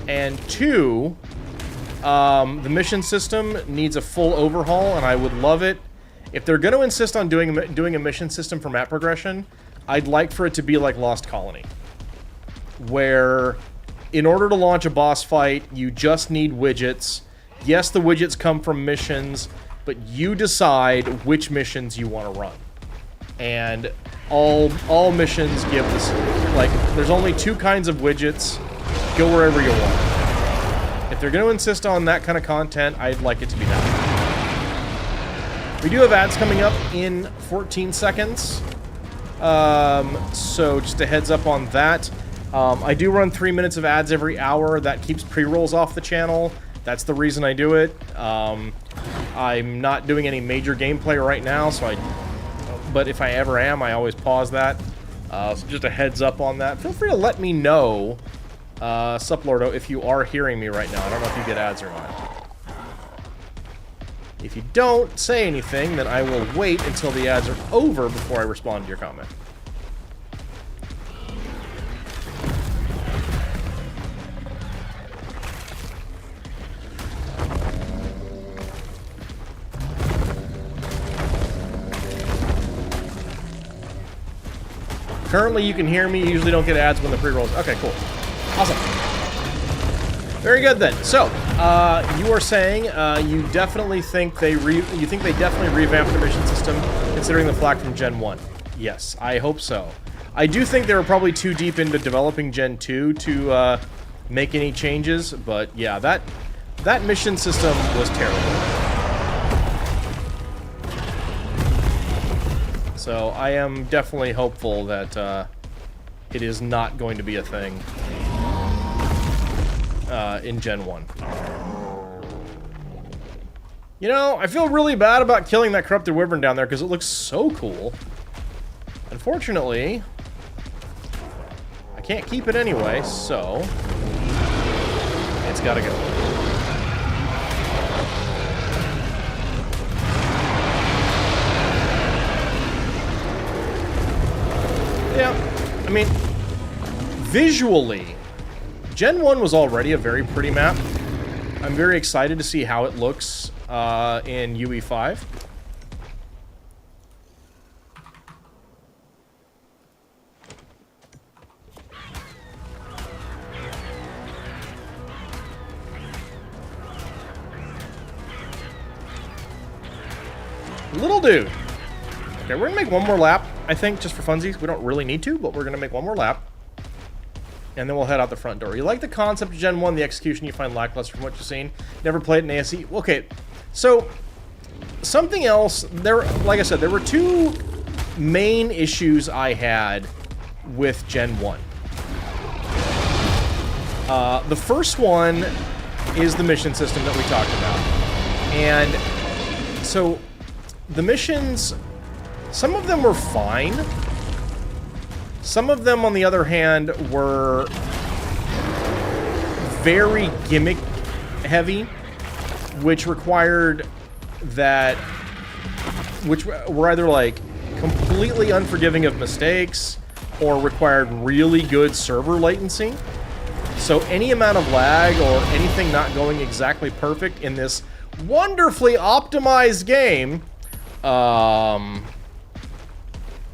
[SPEAKER 1] And two, the mission system needs a full overhaul, and I would love it. If they're going to insist on doing a mission system for map progression, I'd like for it to be like Lost Colony, where in order to launch a boss fight, you just need widgets. Yes, the widgets come from missions, but you decide which missions you want to run. And all missions give this, like, there's only 2 kinds of widgets. Go wherever you want. If they're going to insist on that kind of content, I'd like it to be that. We do have ads coming up in 14 seconds. So just a heads up on that. I do run 3 minutes of ads every hour. That keeps pre-rolls off the channel. That's the reason I do it. I'm not doing any major gameplay right now, but if I ever am, I always pause that. So just a heads up on that. Feel free to let me know, Suplordo, if you are hearing me right now. I don't know if you get ads or not. If you don't say anything, then I will wait until the ads are over before I respond to your comment. Currently, you can hear me. You usually don't get ads when the pre-rolls. Okay, cool. Awesome. Very good then. So, you are saying you definitely think they definitely revamped the mission system, considering the flack from Gen 1. Yes, I hope so. I do think they were probably too deep into developing Gen 2 to make any changes, but yeah, that mission system was terrible. So I am definitely hopeful that it is not going to be a thing in Gen 1. You know, I feel really bad about killing that corrupted wyvern down there because it looks so cool. Unfortunately, I can't keep it anyway, so it's gotta go. Yeah, I mean, visually, Gen 1 was already a very pretty map. I'm very excited to see how it looks in UE5. Little dude. Okay, we're gonna make one more lap, I think, just for funsies. We don't really need to, but we're gonna make one more lap. And then we'll head out the front door. You like the concept of Gen 1, the execution you find lackluster from what you've seen. Never played in ASE. Okay, so something else, like I said, there were 2 main issues I had with Gen 1. The first one is the mission system that we talked about. And so the missions, some of them were fine. Some of them, on the other hand, were very gimmick heavy, which required that, which were either like completely unforgiving of mistakes or required really good server latency. So any amount of lag or anything not going exactly perfect in this wonderfully optimized game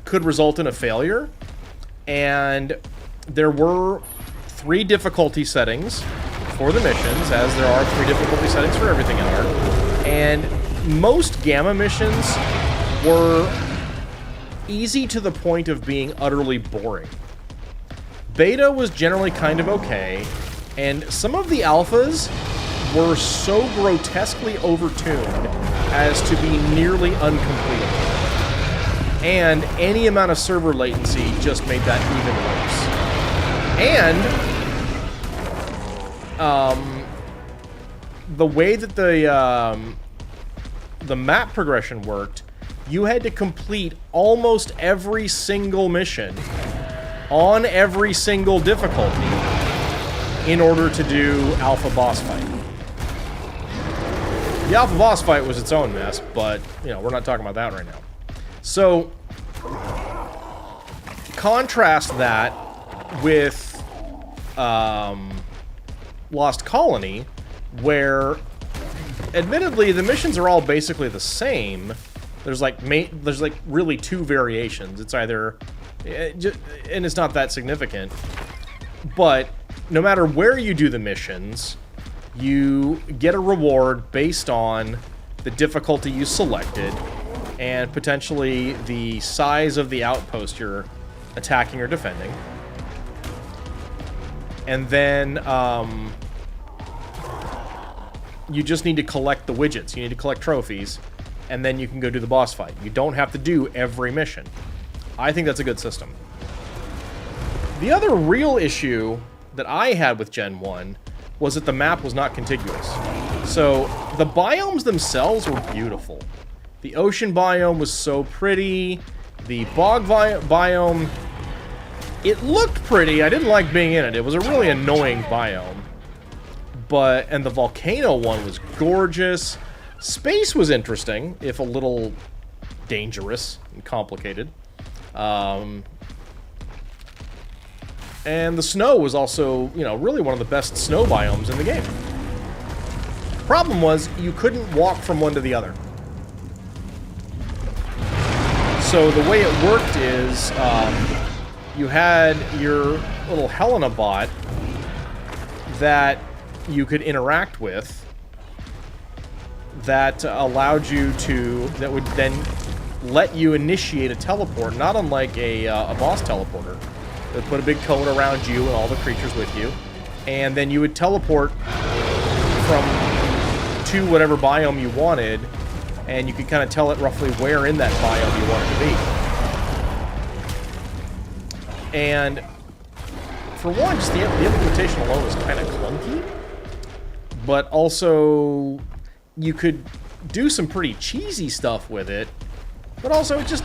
[SPEAKER 1] could result in a failure. And there were 3 difficulty settings for the missions, as there are 3 difficulty settings for everything in ARK. And most Gamma missions were easy to the point of being utterly boring. Beta was generally kind of okay, and some of the alphas were so grotesquely overtuned as to be nearly uncompletable. And any amount of server latency just made that even worse. And the way that the map progression worked you had to complete almost every single mission on every single difficulty in order to do Alpha Boss Fight. The Alpha Boss Fight was its own mess, but, you know, we're not talking about that right now. So, contrast that with Lost Colony, where, admittedly, the missions are all basically the same. There's like really two variations. It's either, and it's not that significant, but no matter where you do the missions, you get a reward based on the difficulty you selected and potentially the size of the outpost you're attacking or defending. And then you just need to collect the widgets. You need to collect trophies, and then you can go do the boss fight. You don't have to do every mission. I think that's a good system. The other real issue that I had with Gen 1 was that the map was not contiguous. So, the biomes themselves were beautiful. The ocean biome was so pretty. The bog biome, it looked pretty. I didn't like being in it. It was a really annoying biome. And the volcano one was gorgeous. Space was interesting, if a little dangerous and complicated. And the snow was also, you know, really one of the best snow biomes in the game. Problem was, you couldn't walk from one to the other. So the way it worked is, you had your little Helena bot that you could interact with that allowed you to, that would then let you initiate a teleport, not unlike a boss teleporter. It would put a big cone around you and all the creatures with you, and then you would teleport to whatever biome you wanted, and you could kind of tell it roughly where in that biome you wanted to be. And for one, just the implementation alone was kind of clunky, but also you could do some pretty cheesy stuff with it, but also it just,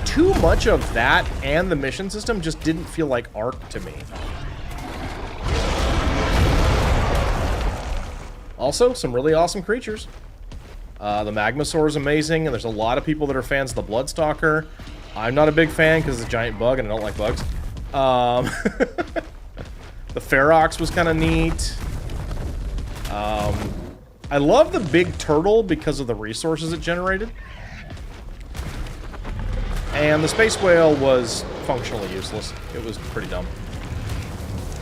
[SPEAKER 1] too much of that and the mission system just didn't feel like Ark to me. Also, some really awesome creatures. The Magmasaur is amazing, and there's a lot of people that are fans of the Bloodstalker. I'm not a big fan because it's a giant bug and I don't like bugs. The Ferox was kind of neat. I love the big turtle because of the resources it generated. And the Space Whale was functionally useless. It was pretty dumb.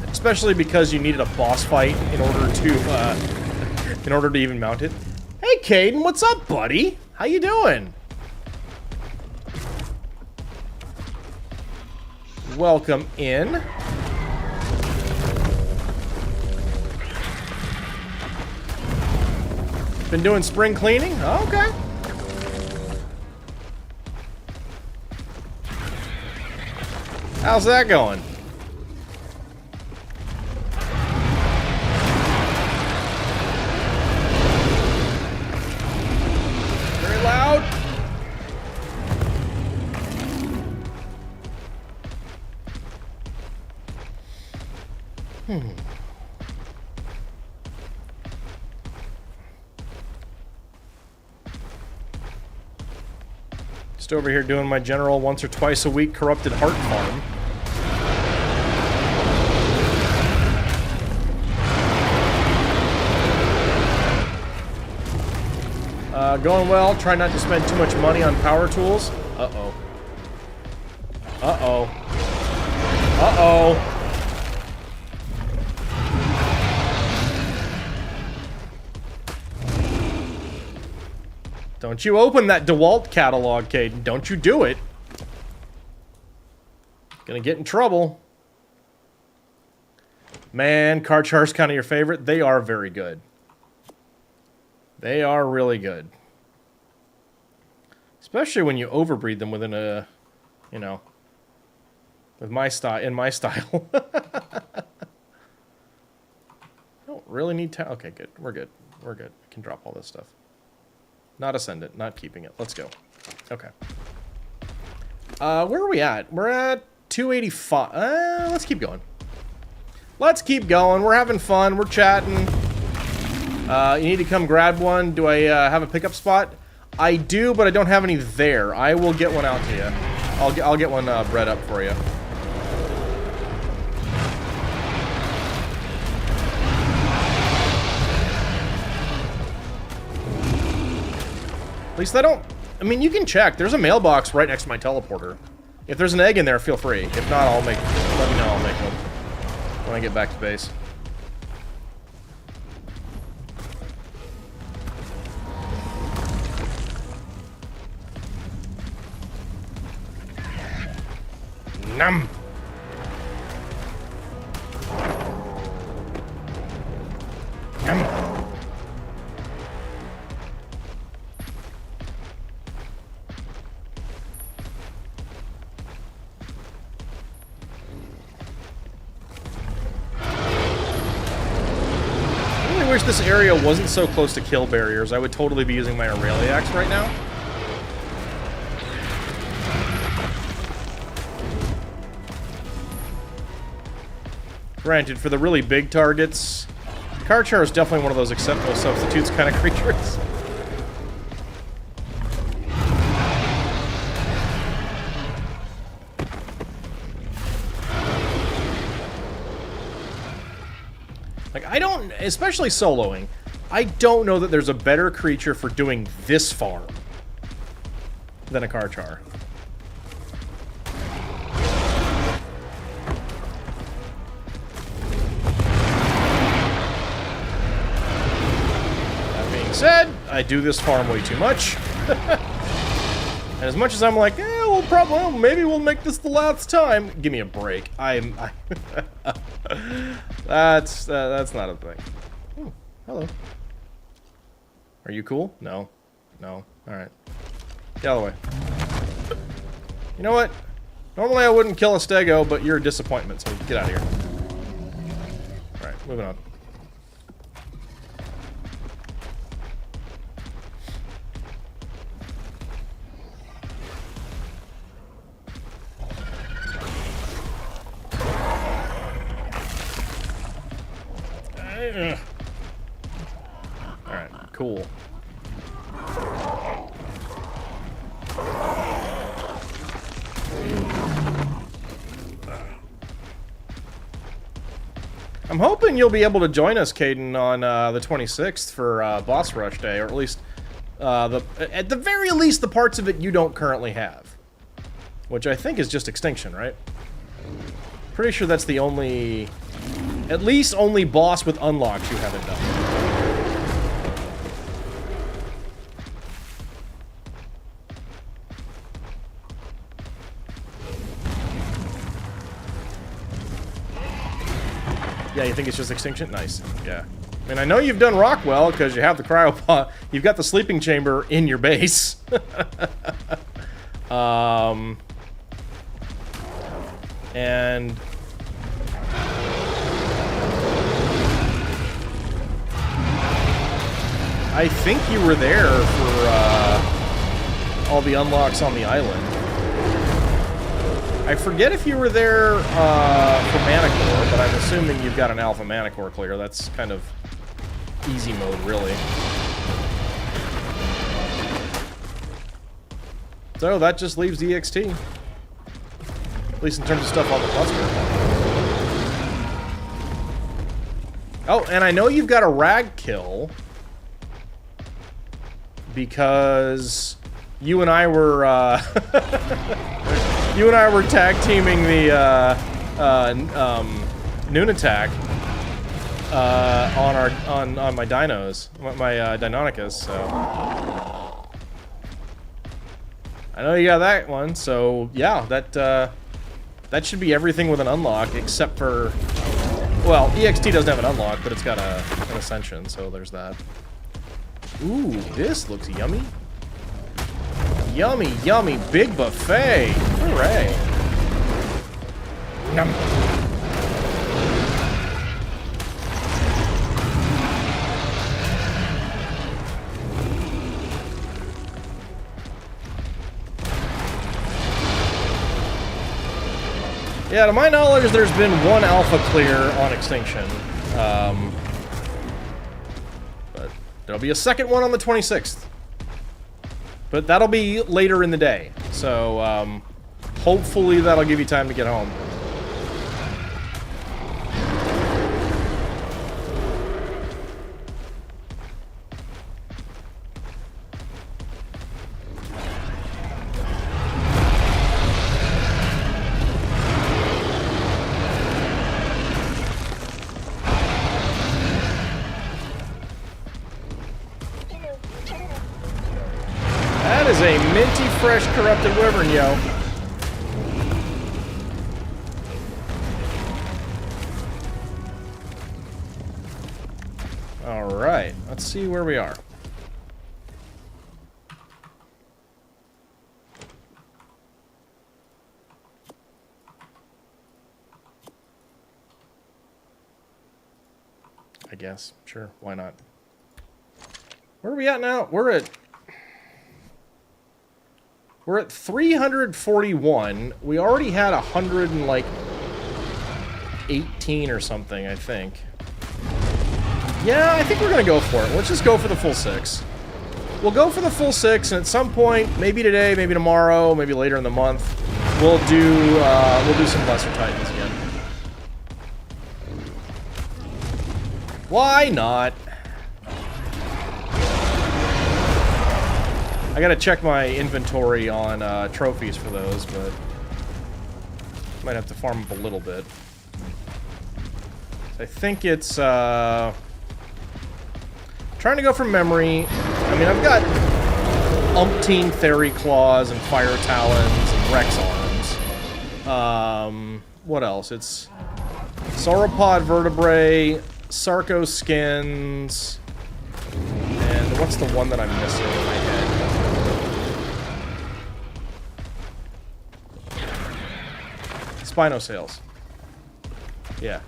[SPEAKER 1] Especially because you needed a boss fight in order to even mount it. Hey, Caden, what's up, buddy? How you doing? Welcome in. Been doing spring cleaning? Oh, okay. How's that going? Very loud. Just over here doing my general once or twice a week corrupted heart farm. Going well. Try not to spend too much money on power tools. Uh-oh. Uh-oh. Uh-oh. Don't you open that DeWalt catalog, Caden. Don't you do it. Gonna get in trouble. Man, Karchar's kind of your favorite. They are very good. They are really good. Especially when you overbreed them within a, you know, with my style, in my style. Don't really need to. Okay, good. We're good. We're good. We can drop all this stuff. Not Ascendant, not keeping it. Let's go. Okay. Where are we at? We're at 285. Let's keep going. Let's keep going. We're having fun. We're chatting. You need to come grab one. Do I have a pickup spot? I do, but I don't have any there. I will get one out to you. I'll get one bred up for you. At least I don't... I mean, you can check. There's a mailbox right next to my teleporter. If there's an egg in there, feel free. If not, I'll make... Let me know, I'll make one. When I get back to base. Num! Num! I wish this area wasn't so close to kill barriers. I would totally be using my Aureliax right now. Granted, for the really big targets, Karchar is definitely one of those acceptable substitutes kind of creatures. Like, I don't, especially soloing, I don't know that there's a better creature for doing this farm than a Karchar. That being said, I do this farm way too much. And as much as I'm like, we'll probably, well, maybe we'll make this the last time. Give me a break. That's not a thing. Oh, hello. Are you cool? No. No. Alright. Get out of the way. You know what? Normally I wouldn't kill a Stego, but you're a disappointment, so get out of here. Alright, moving on. Alright, cool. I'm hoping you'll be able to join us, Caden, on the 26th for Boss Rush Day, or at least at the very least the parts of it you don't currently have, which I think is just Extinction, right? Pretty sure that's the only, at least only boss with unlocks you haven't done. Yeah, you think it's just Extinction? Nice. Yeah. I mean, I know you've done Rockwell because you have the cryopod. You've got the sleeping chamber in your base. And I think you were there for all the unlocks on the island. I forget if you were there for Manicore, but I'm assuming you've got an Alpha Manicore clear. That's kind of easy mode, really. So that just leaves EXT. At least in terms of stuff on the cluster. Oh, and I know you've got a rag kill because you and I were you and I were tag teaming the noon attack on my dinos, my Deinonychus. So I know you got that one. So yeah, that should be everything with an unlock except for, well, EXT doesn't have an unlock, but it's got an ascension. So there's that. Ooh, this looks yummy. Yummy, yummy, big buffet. Hooray. Yum. Yeah, to my knowledge, there's been one alpha clear on Extinction. But there'll be a second one on the 26th. But that'll be later in the day. So, hopefully that'll give you time to get home. That is a minty fresh corrupted wyvern, yo. Alright, let's see where we are. I guess. Sure, why not? Where are we at now? We're at 341. We already had 118 or something, I think. Yeah, I think we're gonna go for it. Let's just go for the full 6. We'll go for the full 6, and at some point, maybe today, maybe tomorrow, maybe later in the month, we'll do some Lesser Titans again. Why not? I gotta check my inventory on trophies for those, but might have to farm up a little bit. So I think it's trying to go from memory. I mean, I've got umpteen Theory Claws and Fire Talons and Rex Arms. What else? It's Sauropod Vertebrae, Sarco Skins, and what's the one that I'm missing in my head? Spinosaurs. Yeah.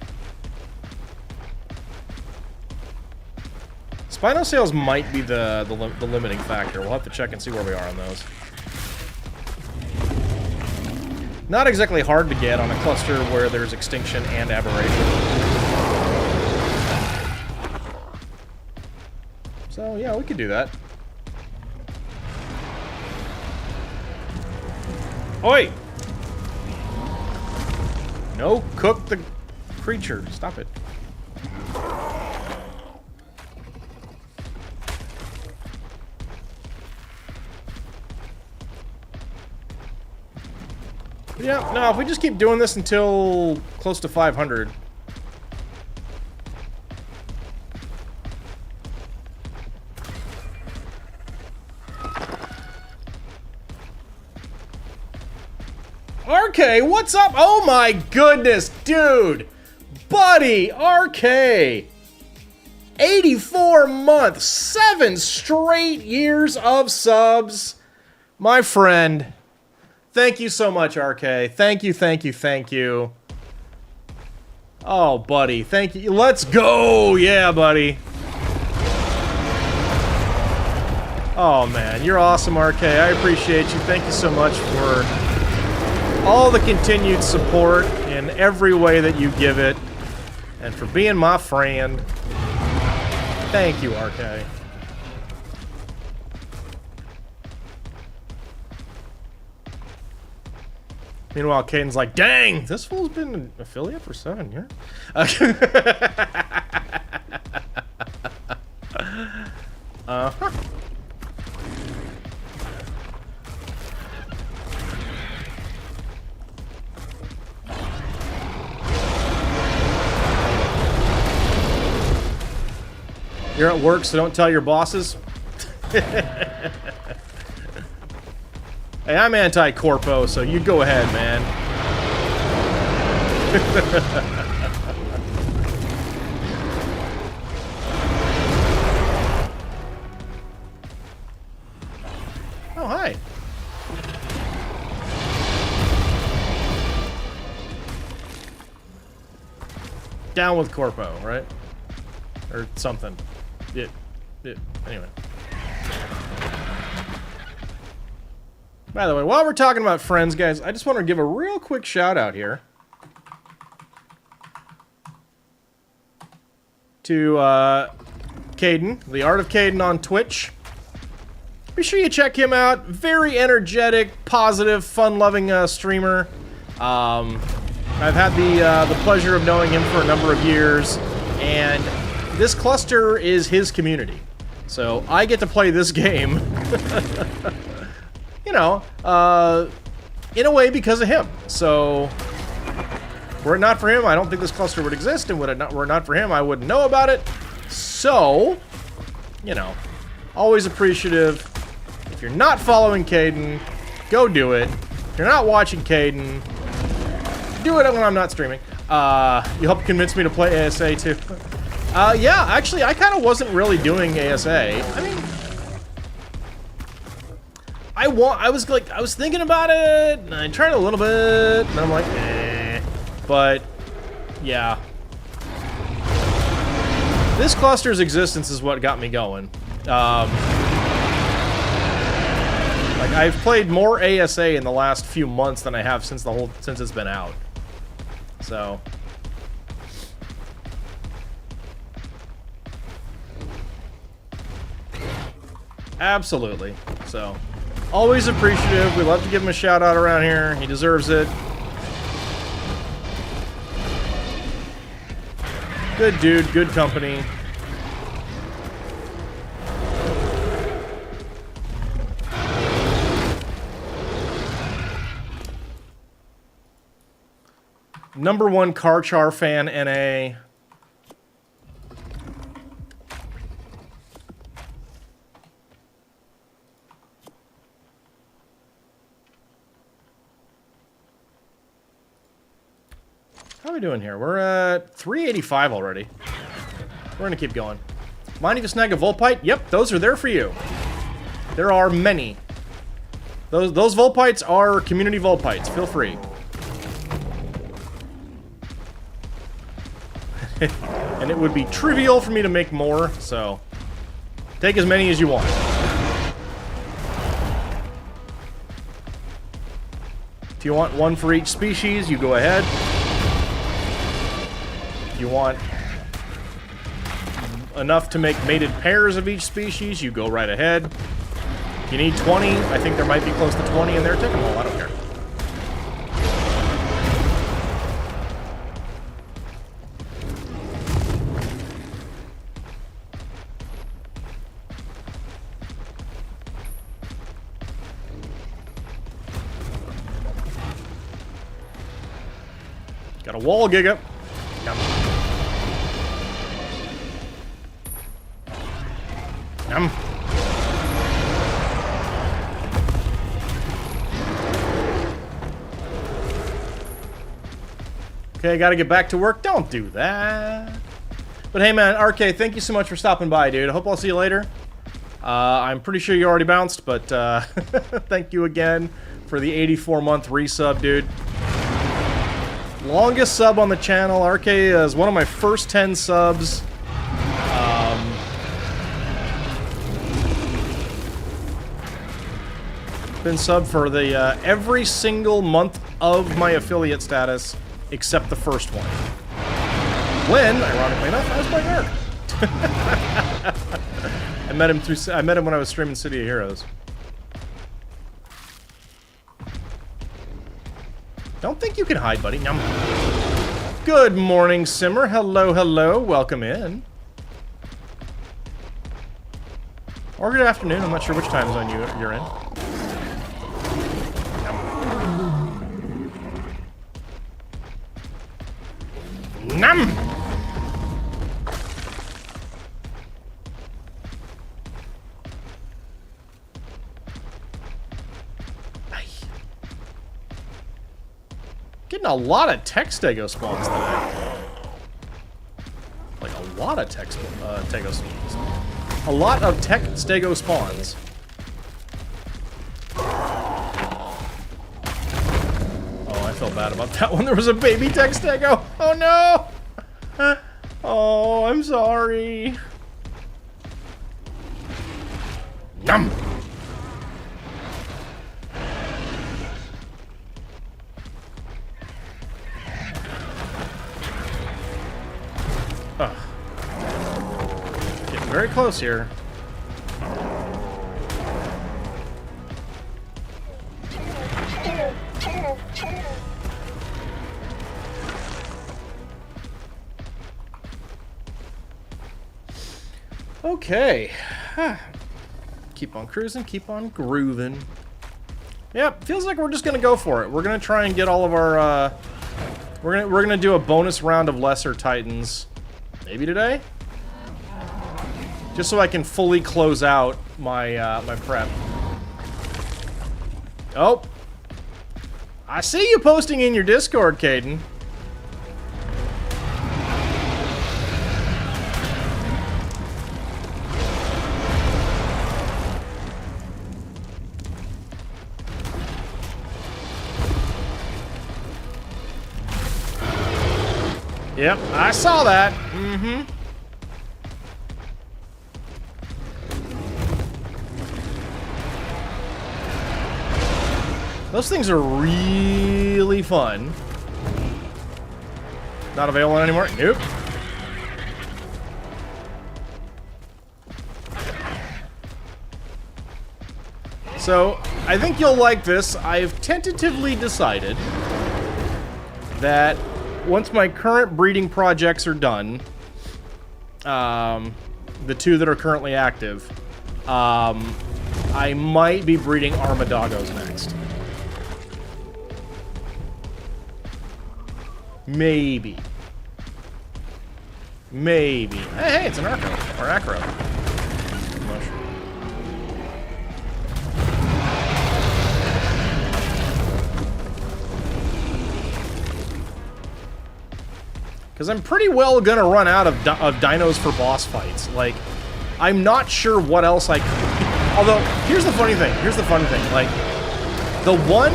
[SPEAKER 1] Spinosaurs might be the limiting factor. We'll have to check and see where we are on those. Not exactly hard to get on a cluster where there's Extinction and Aberration. So, yeah, we could do that. Oi! No, cook the creature. Stop it. Yeah, no, if we just keep doing this until close to 500. RK, what's up? Oh my goodness, dude! Buddy, RK! 84 months, 7 straight years of subs. My friend. Thank you so much, RK. Thank you, thank you, thank you. Oh, buddy, thank you. Let's go! Yeah, buddy. Oh, man, you're awesome, RK. I appreciate you. Thank you so much for all the continued support in every way that you give it, and for being my friend. Thank you, RK. Meanwhile, Caden's like, dang, this fool's been an affiliate for 7 years. Uh-huh. You're at work, so don't tell your bosses. Hey, I'm anti-corpo, so you go ahead, man. Oh, hi. Down with corpo, right? Or something. Anyway. By the way, while we're talking about friends, guys, I just want to give a real quick shout out here. to Caden, The Art of Caden on Twitch. Be sure you check him out. Very energetic, positive, fun-loving streamer. I've had the pleasure of knowing him for a number of years, and this cluster is his community. So I get to play this game, you know, in a way because of him. So were it not for him, I don't think this cluster would exist, and were it not for him, I wouldn't know about it. So, you know, always appreciative. If you're not following Caden, go do it. If you're not watching Caden, do it when I'm not streaming. You helped convince me to play ASA too. Yeah, actually, I kind of wasn't really doing ASA. I mean, I was thinking about it, and I tried a little bit, and then I'm like, eh. But, yeah. This cluster's existence is what got me going. Like, I've played more ASA in the last few months than I have since it's been out. So. Absolutely. So, always appreciative. We love to give him a shout out around here. He deserves it. Good dude, good company. #1 Karchar fan, NA. How are we doing here? We're at 385 already. We're gonna keep going. Mind if you snag a Volpite? Yep, those are there for you. There are many. Those Volpites are community Volpites. Feel free. And it would be trivial for me to make more, so take as many as you want. If you want one for each species, you go ahead. If you want enough to make mated pairs of each species, you go right ahead. If you need 20, I think there might be close to 20 in there. Take them all, I don't care. Got a wall, Giga. Yum. Yum. Okay, gotta get back to work. Don't do that. But hey, man, RK, thank you so much for stopping by, dude. I hope I'll see you later. I'm pretty sure you already bounced, but thank you again for the 84-month resub, dude. Longest sub on the channel. RK is one of my first 10 subs. Been subbed for the every single month of my affiliate status, except the first one. When, ironically enough, I was playing Ark. I met him when I was streaming City of Heroes. Don't think you can hide, buddy. Yum. Good morning, Simmer. Hello, hello. Welcome in. Or good afternoon. I'm not sure which time zone you're in. Yum. Nom! Getting a lot of tech stego spawns today. Like a lot of tech stego spawns. A lot of tech stego spawns. Oh, I felt bad about that one. There was a baby tech stego. Oh no! Oh, I'm sorry. Yum! close here. Okay. Keep on cruising, keep on grooving. Yep, feels like we're just gonna go for it. We're gonna try and get all of our, we're gonna do a bonus round of Lesser Titans. Maybe today? Just so I can fully close out my, my prep. Oh! I see you posting in your Discord, Caden. Yep, I saw that. Mm-hmm. Those things are really fun. Not available anymore? Nope. So, I think you'll like this. I've tentatively decided that once my current breeding projects are done, the two that are currently active, I might be breeding Armadagos next. Maybe. Maybe. Hey, it's an Arco. Or Acro. Because I'm pretty well gonna run out of dinos for boss fights. Like, I'm not sure what else I could... Although, here's the funny thing. Here's the fun thing. Like, the one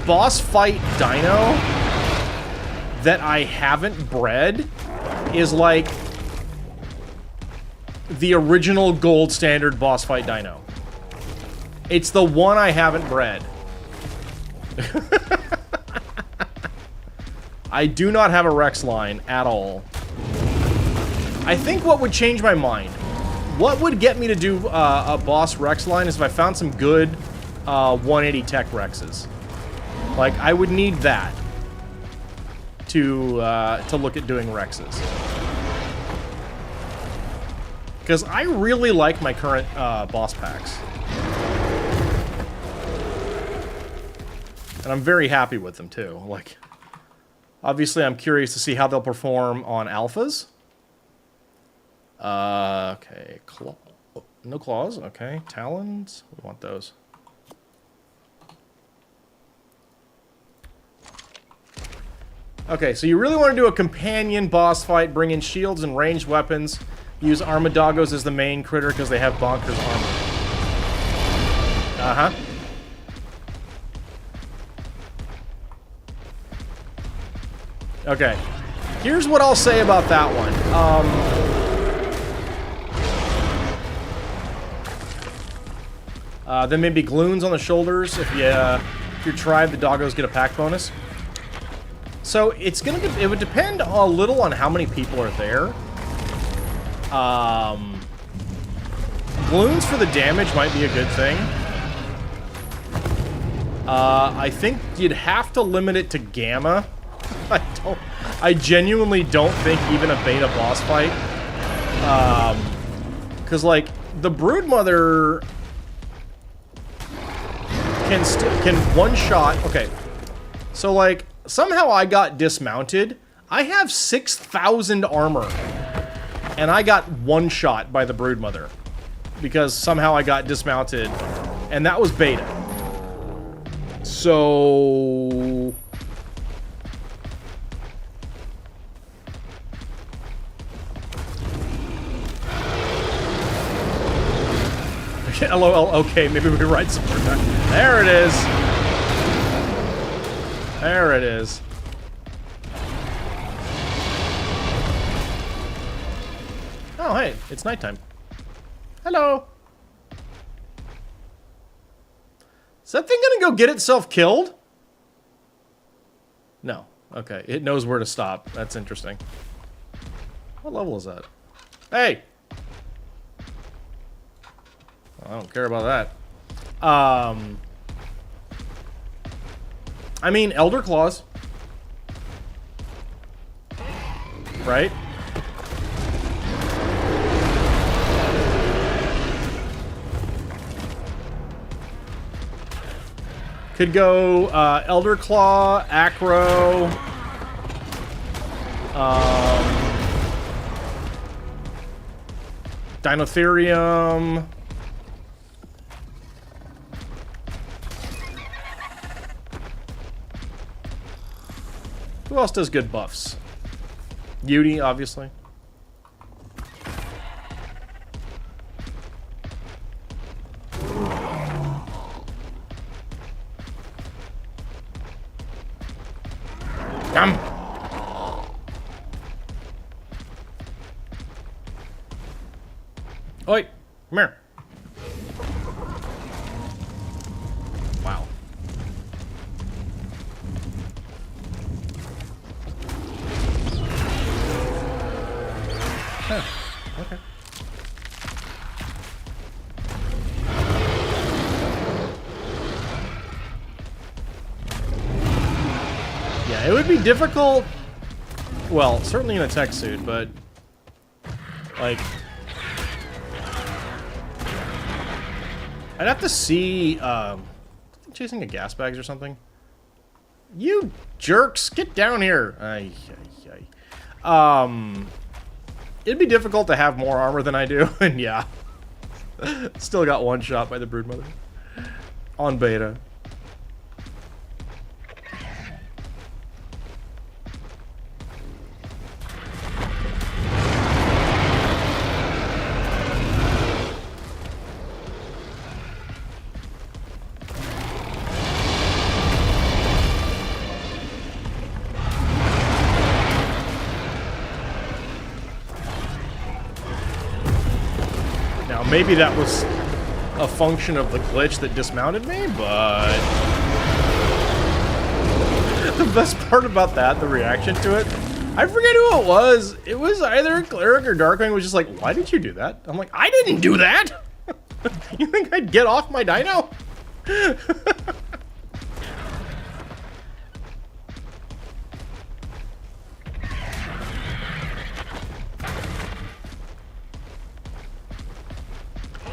[SPEAKER 1] boss fight dino that I haven't bred is, like, the original gold standard boss fight dino. It's the one I haven't bred. I do not have a Rex line at all. I think what would change my mind, what would get me to do a boss Rex line is if I found some good 180 tech Rexes. Like, I would need that to look at doing Rexes. Because I really like my current boss packs. And I'm very happy with them, too. Like... Obviously, I'm curious to see how they'll perform on alphas. Okay. No claws. Okay. Talons. We want those. Okay, so you really want to do a companion boss fight, bring in shields and ranged weapons. Use Armadagos as the main critter because they have bonkers armor. Uh-huh. Okay, here's what I'll say about that one. Then maybe Gloons on the shoulders if your tribe, the doggos, get a pack bonus. So it's gonna it would depend a little on how many people are there. Gloons for the damage might be a good thing. I think you'd have to limit it to Gamma. I genuinely don't think even a beta boss fight. Because, like, the Broodmother can one-shot... Okay, so, like, somehow I got dismounted. I have 6,000 armor. And I got one-shot by the Broodmother. Because somehow I got dismounted. And that was beta. So... LOL, okay, maybe we can write some more time. There it is. There it is. Oh, hey, it's nighttime. Hello. Is that thing gonna go get itself killed? No. Okay, it knows where to stop. That's interesting. What level is that? Hey! I don't care about that. I mean, Elder Claws. Right? Could go Elder Claw, Acro, Dinotherium. Who else does good buffs? Yudi, obviously. Come. Oi, come here. Wow. Huh. Okay. Yeah, it would be difficult. Well, certainly in a tech suit, but like I'd have to see chasing a gas bags or something. You jerks, get down here. Ay, ay, ay. It'd be difficult to have more armor than I do, and yeah. Still got one shot by the Broodmother. On beta. Maybe that was a function of the glitch that dismounted me, but the best part about that, the reaction to it, I forget who it was. It was either Cleric or Darkwing was just like, why did you do that? I'm like, I didn't do that! You think I'd get off my dino?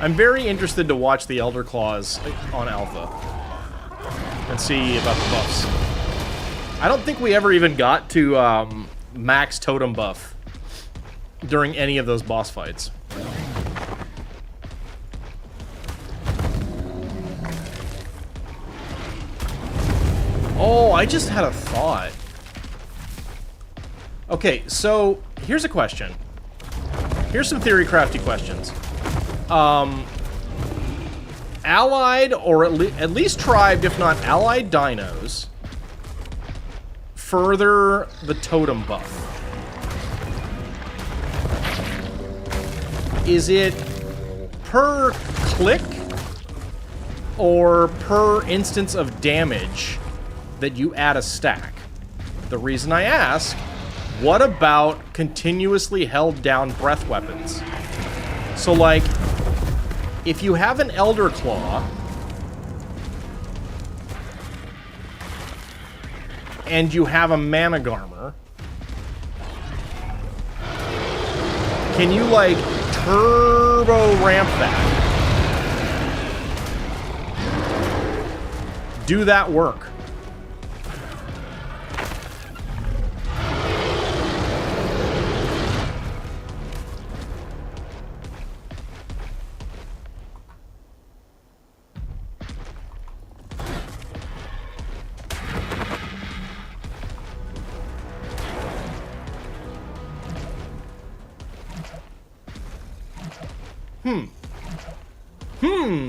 [SPEAKER 1] I'm very interested to watch the Elder Claws on Alpha and see about the buffs. I don't think we ever even got to max totem buff during any of those boss fights. Oh, I just had a thought. Okay, so here's a question. Here's some theory crafty questions. Allied, or at least tribed, if not allied dinos, further the totem buff. Is it per click or per instance of damage that you add a stack? The reason I ask, what about continuously held down breath weapons? So, like, if you have an Elder Claw and you have a Managarmr, can you, like, turbo ramp that? Do that work?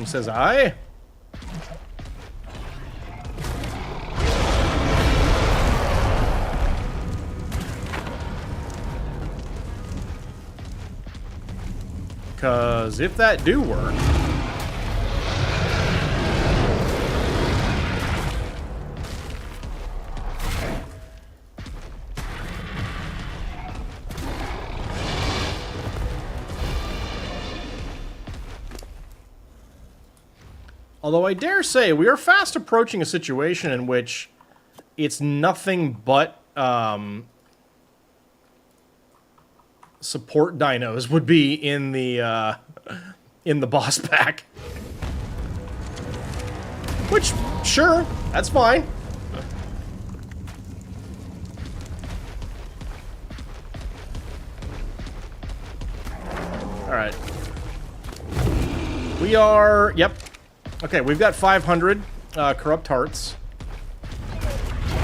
[SPEAKER 1] Says I. Because if that do work... Although I dare say, we are fast approaching a situation in which it's nothing but support dinos would be in the boss pack. Which, sure, that's fine. Alright. We are... Yep. Okay, we've got 500 corrupt hearts.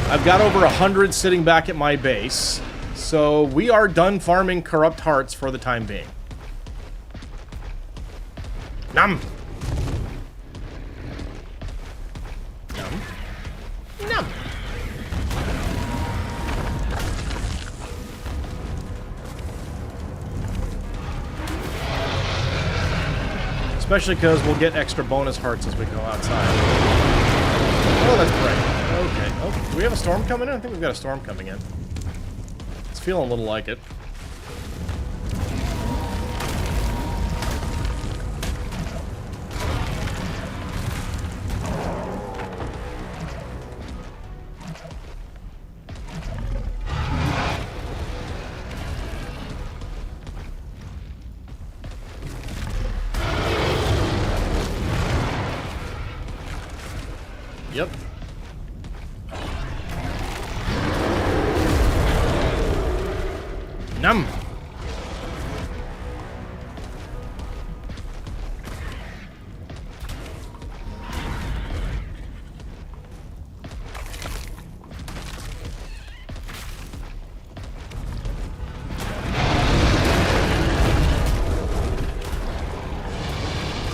[SPEAKER 1] I've got over 100 sitting back at my base. So we are done farming corrupt hearts for the time being. Nom! Nom. Nom! Especially because we'll get extra bonus hearts as we go outside. Oh, that's great. Okay. Oh, do we have a storm coming in? I think we've got a storm coming in. It's feeling a little like it. Yep. Num.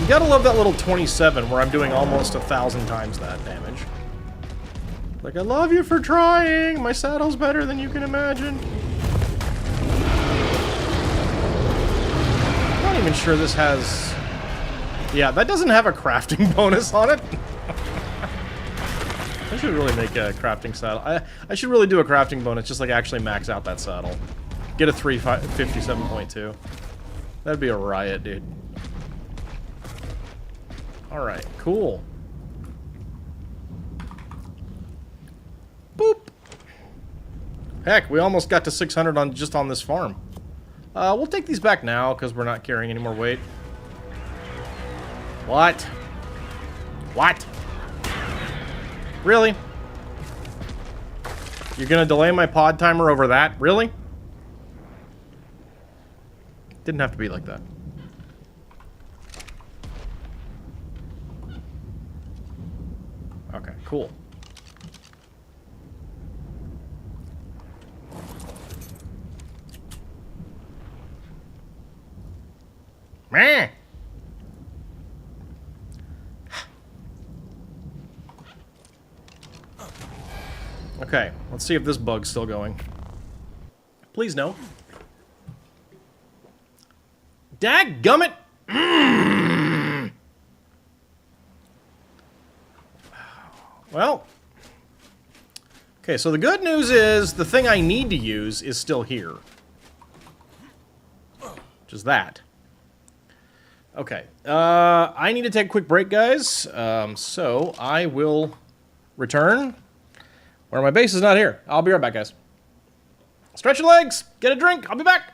[SPEAKER 1] You gotta love that little 27 where I'm doing almost 1,000 times that damage. Like, I love you for trying! My saddle's better than you can imagine. I'm not even sure this has... Yeah, that doesn't have a crafting bonus on it. I should really make a crafting saddle. I should really do a crafting bonus, just like actually max out that saddle. Get a 357.2. That'd be a riot, dude. Alright, cool. Boop! Heck, we almost got to 600 on just on this farm. We'll take these back now, because we're not carrying any more weight. What? What? Really? You're gonna delay my pod timer over that? Really? Didn't have to be like that. Okay, cool. Meh. Okay, let's see if this bug's still going. Please no. Dadgummit! Well. Okay, so the good news is the thing I need to use is still here. Which is that. Okay, I need to take a quick break, guys. So I will return where my base is not here. I'll be right back, guys. Stretch your legs, get a drink, I'll be back.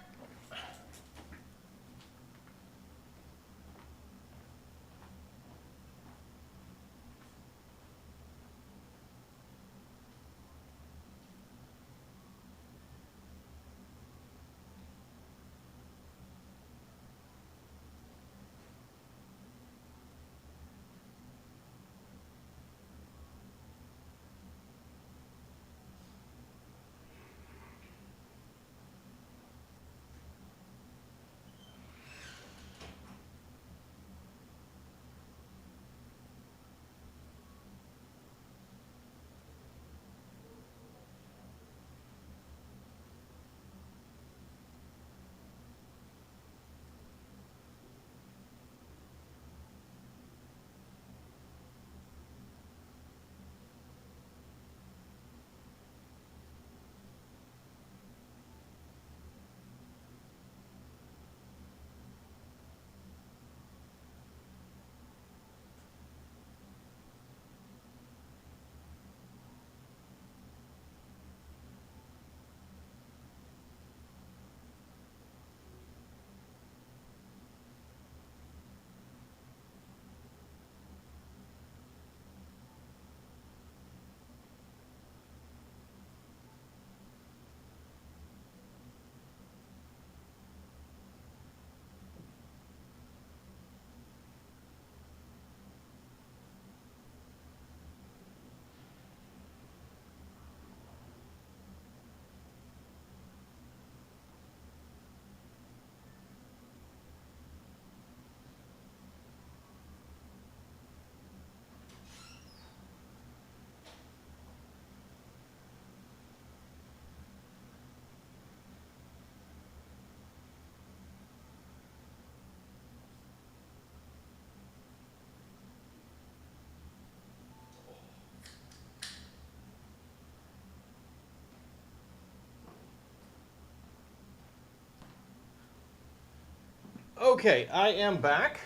[SPEAKER 1] Okay, I am back.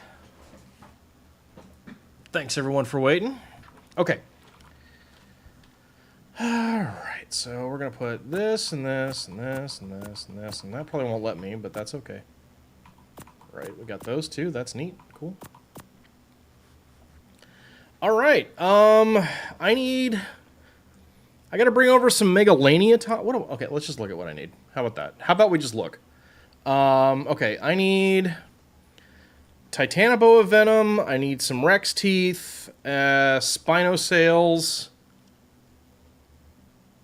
[SPEAKER 1] Thanks everyone for waiting. Okay. Alright, so we're going to put this and this and this and this and this, and that probably won't let me, but that's okay. Right, we got those two. That's neat. Cool. Alright, I got to bring over some Megalania. Okay, let's just look at what I need. How about that? How about we just look? Okay, I need Titanoboa Venom. I need some Rex Teeth, Spinosails,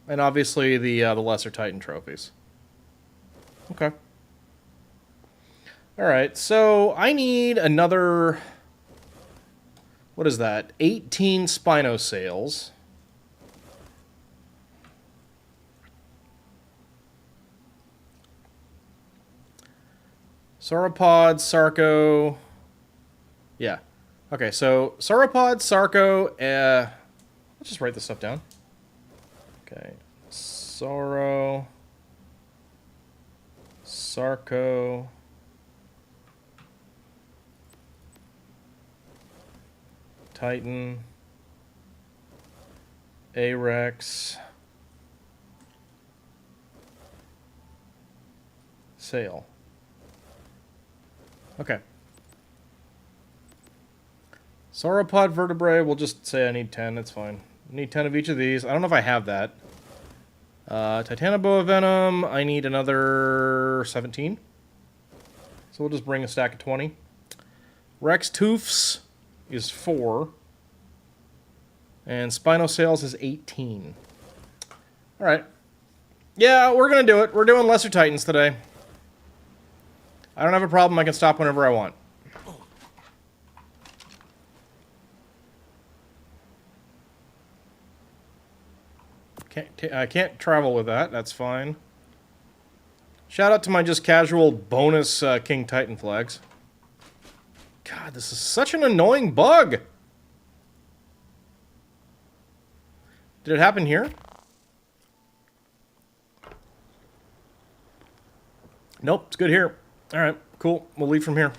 [SPEAKER 1] and obviously the Lesser Titan trophies. Okay. Alright, so I need another... What is that? 18 Spinosails. Sauropod, Sarco... Yeah. Okay, so Sauropod, Sarco, let's just write this stuff down. Okay. Sarco, Titan, Arex, Sail. Okay. Sauropod vertebrae, we'll just say I need 10, that's fine. I need 10 of each of these. I don't know if I have that. Titanoboa Venom, I need another 17. So we'll just bring a stack of 20. Rex Toofs is 4. And Spinosails is 18. Alright. Yeah, we're going to do it. We're doing Lesser Titans today. I don't have a problem. I can stop whenever I want. I can't travel with that. That's fine. Shout out to my just casual bonus King Titan flags. God, this is such an annoying bug. Did it happen here? Nope, it's good here. Alright, cool. We'll leave from here.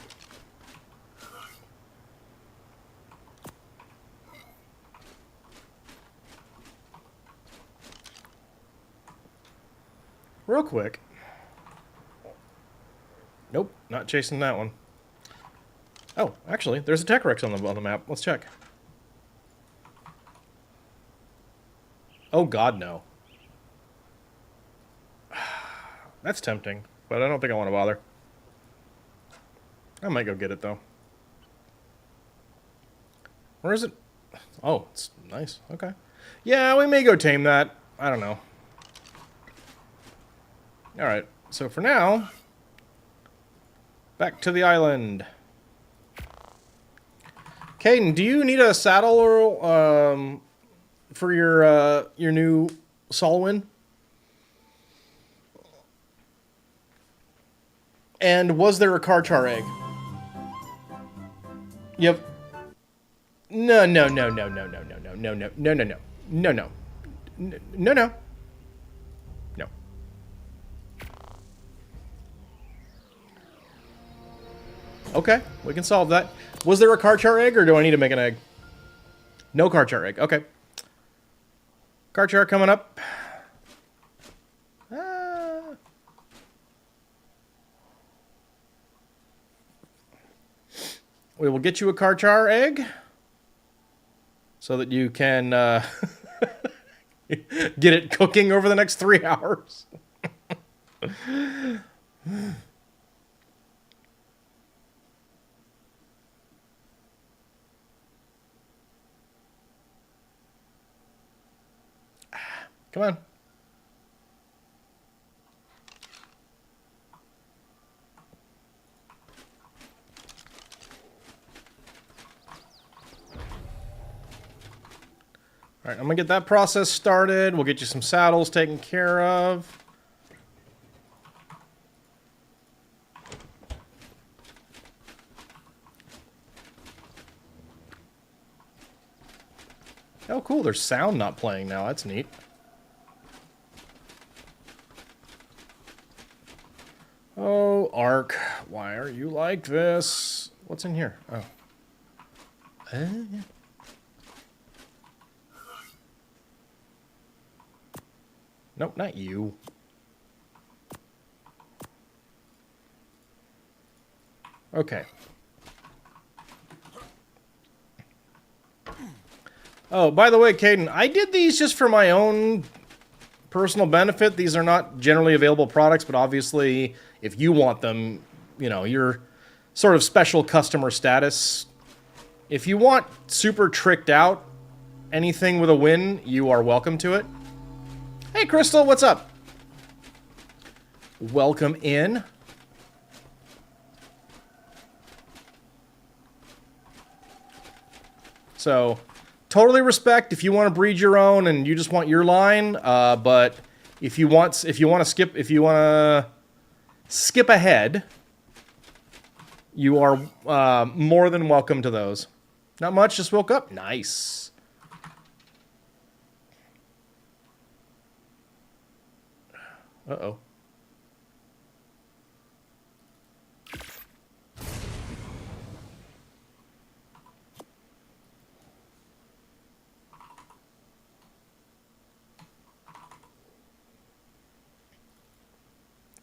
[SPEAKER 1] Real quick. Nope, not chasing that one. Oh, actually, there's a Tech Rex on the map. Let's check. Oh god, no. That's tempting, but I don't think I want to bother. I might go get it, though. Where is it? Oh, it's nice. Okay. Yeah, we may go tame that. I don't know. Alright, so for now, back to the island. Caden, do you need a saddle or for your new Solwyn? And was there a Karchar egg? Yep. No. Okay, we can solve that. Was there a Karchar egg, or do I need to make an egg? No Karchar egg. Okay. Karchar coming up. We will get you a Karchar egg so that you can get it cooking over the next 3 hours. Come on. All right, I'm gonna get that process started. We'll get you some saddles taken care of. Oh, cool. There's sound not playing now. That's neat. Oh, Ark. Why are you like this? What's in here? Oh. Nope, not you. Okay. Oh, by the way, Caden, I did these just for my own personal benefit. These are not generally available products, but obviously, if you want them, you know, you're sort of special customer status. If you want super tricked out anything with a win, you are welcome to it. Hey, Crystal, what's up? Welcome in. So, totally respect if you want to breed your own and you just want your line. But if you want to skip ahead, you are more than welcome to those. Not much. Just woke up. Nice. Uh-oh.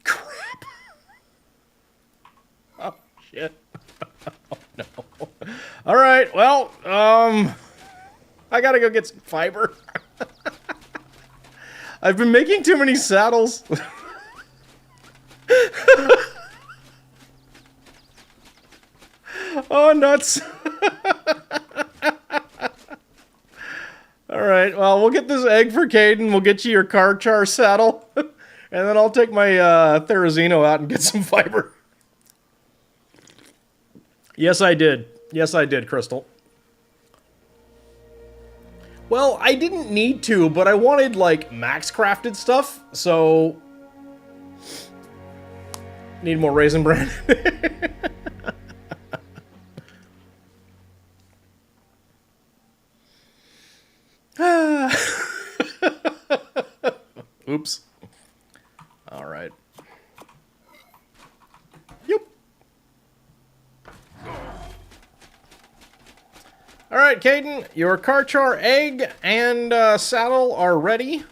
[SPEAKER 1] Crap. Oh, shit. Oh, no. All right. Well, I gotta go get some fiber. I've been making too many saddles. Oh, nuts. Alright, well, we'll get this egg for Caden. We'll get you your Karchar saddle. And then I'll take my Therizino out and get some fiber. Yes, I did. Yes, I did, Crystal. Well, I didn't need to, but I wanted, like, max-crafted stuff, so... Need more Raisin Bran. Oops. Alright. Yep. Alright, Caden, your Karchar egg and saddle are ready.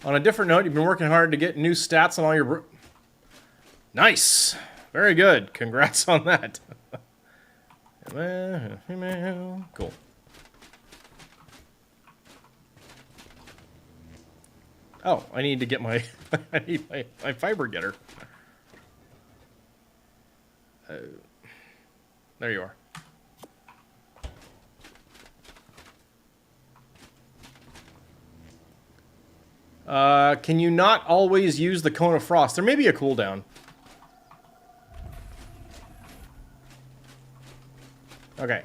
[SPEAKER 1] On a different note, you've been working hard to get new stats on all your... Nice! Very good. Congrats on that. Cool. Oh, I need to get my... I need my fiber getter. There you are. Can you not always use the Cone of Frost? There may be a cooldown. Okay.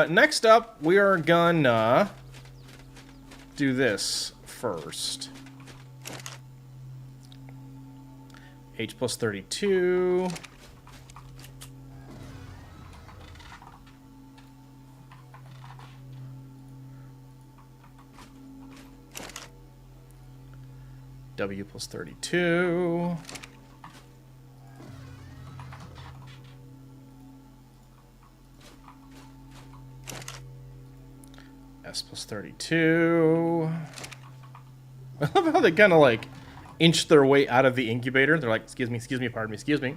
[SPEAKER 1] Next up, we are gonna do this first. H plus 32. W plus 32. S plus 32. I love how they kind of like inch their way out of the incubator. They're like, excuse me, pardon me, excuse me.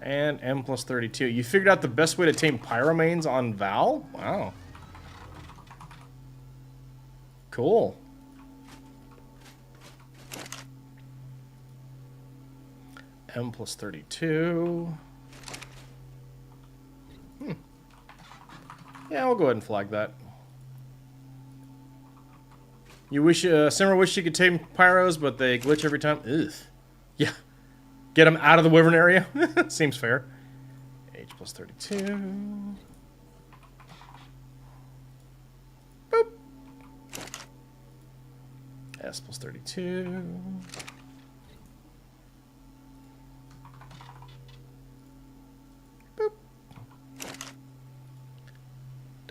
[SPEAKER 1] And M plus 32. You figured out the best way to tame pyromanes on Val? Wow. Cool. M plus 32. Yeah, I'll go ahead and flag that. You wish, Simmer wished you could tame pyros, but they glitch every time. Ugh. Yeah. Get them out of the wyvern area. Seems fair. H plus 32. Boop. S plus 32.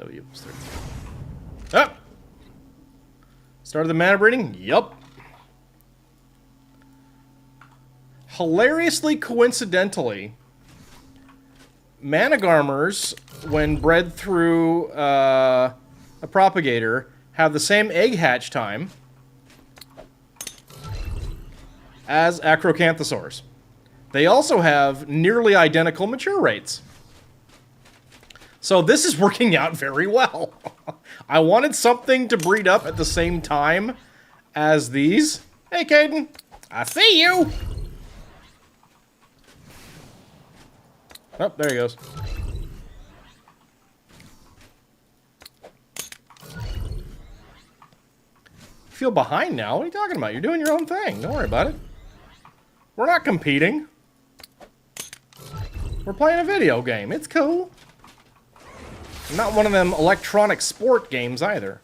[SPEAKER 1] W equals 33. Up! Started the mana breeding? Yup. Hilariously coincidentally, Managarmers, when bred through a propagator, have the same egg hatch time as Acrocanthosaurs. They also have nearly identical mature rates. So this is working out very well. I wanted something to breed up at the same time as these. Hey, Caden. I see you. Oh, there he goes. You feel behind now? What are you talking about? You're doing your own thing. Don't worry about it. We're not competing. We're playing a video game. It's cool. Not one of them electronic sport games either.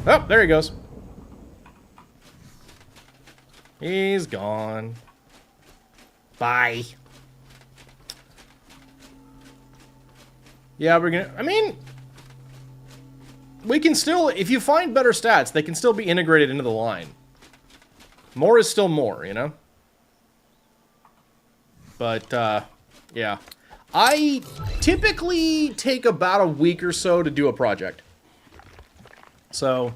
[SPEAKER 1] Oh, there he goes. He's gone. Bye. Yeah, we're gonna... I mean... We can still... If you find better stats, they can still be integrated into the line. More is still more, you know? But, yeah. I typically take about a week or so to do a project. So,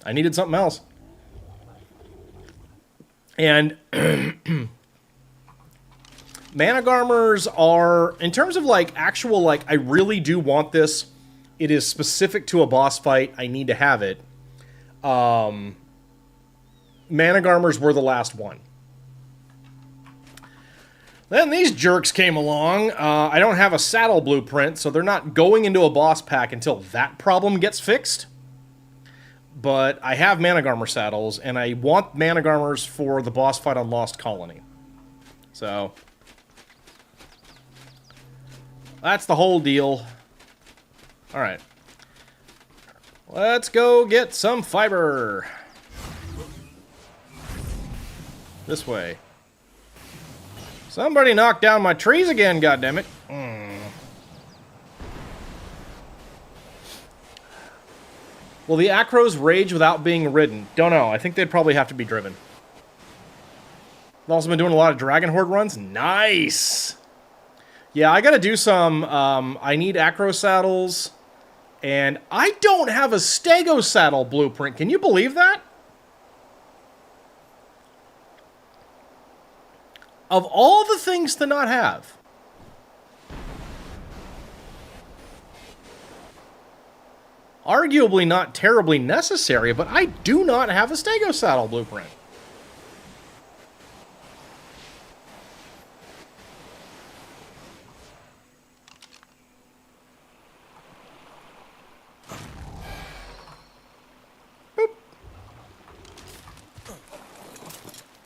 [SPEAKER 1] I needed something else. And... Managarmers are, in terms of, like, actual, like, I really do want this. It is specific to a boss fight. I need to have it. Managarmers were the last one. Then these jerks came along. I don't have a saddle blueprint, so they're not going into a boss pack until that problem gets fixed. But I have Managarmer saddles, and I want Managarmers for the boss fight on Lost Colony. So... that's the whole deal. Alright. Let's go get some fiber. This way. Somebody knocked down my trees again, goddammit. Will the Acros rage without being ridden? Don't know. I think they'd probably have to be driven. I've also been doing a lot of Dragon Horde runs. Nice! Yeah, I gotta do some, I need Acro saddles, and I don't have a Stego saddle blueprint. Can you believe that? Of all the things to not have. Arguably not terribly necessary, but I do not have a Stego saddle blueprint.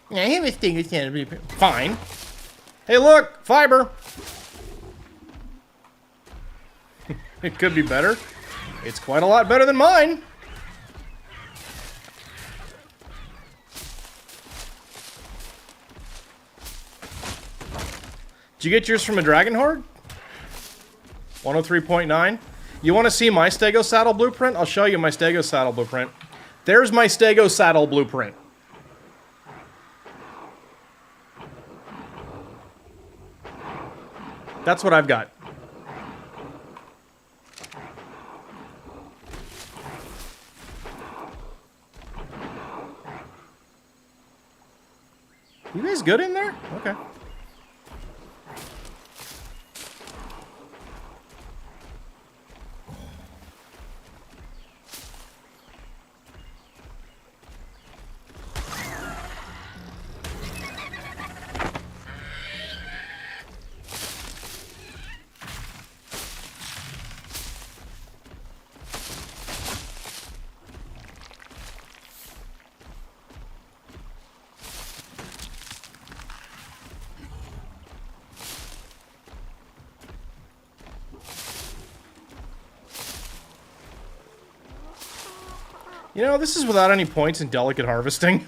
[SPEAKER 1] Yeah, I have a Stego saddle blueprint. Fine. Hey, look! Fiber! It could be better. It's quite a lot better than mine. Did you get yours from a Dragon Horde? 103.9? You want to see my Stego saddle blueprint? I'll show you my Stego saddle blueprint. There's my Stego saddle blueprint. That's what I've got. You guys good in there? Okay. You know, this is without any points in delicate harvesting.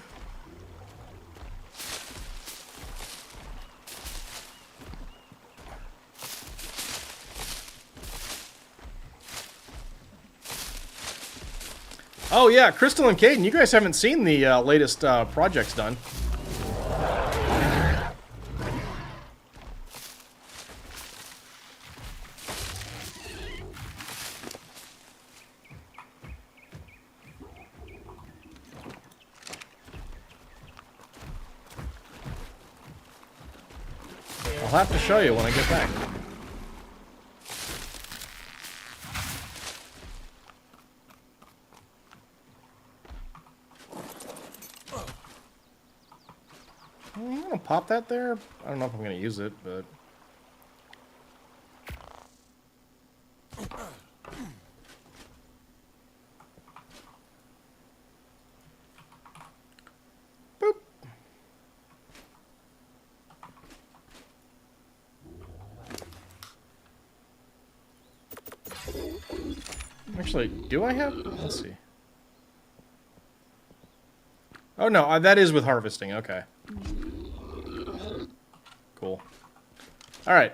[SPEAKER 1] Oh yeah, Crystal and Caden, you guys haven't seen the latest projects done. I'll have to show you when I get back. I'm gonna pop that there. I don't know if I'm gonna use it, but... Boop. Actually, do I have... Let's see. Oh, no, that is with harvesting. Okay. Cool. Alright.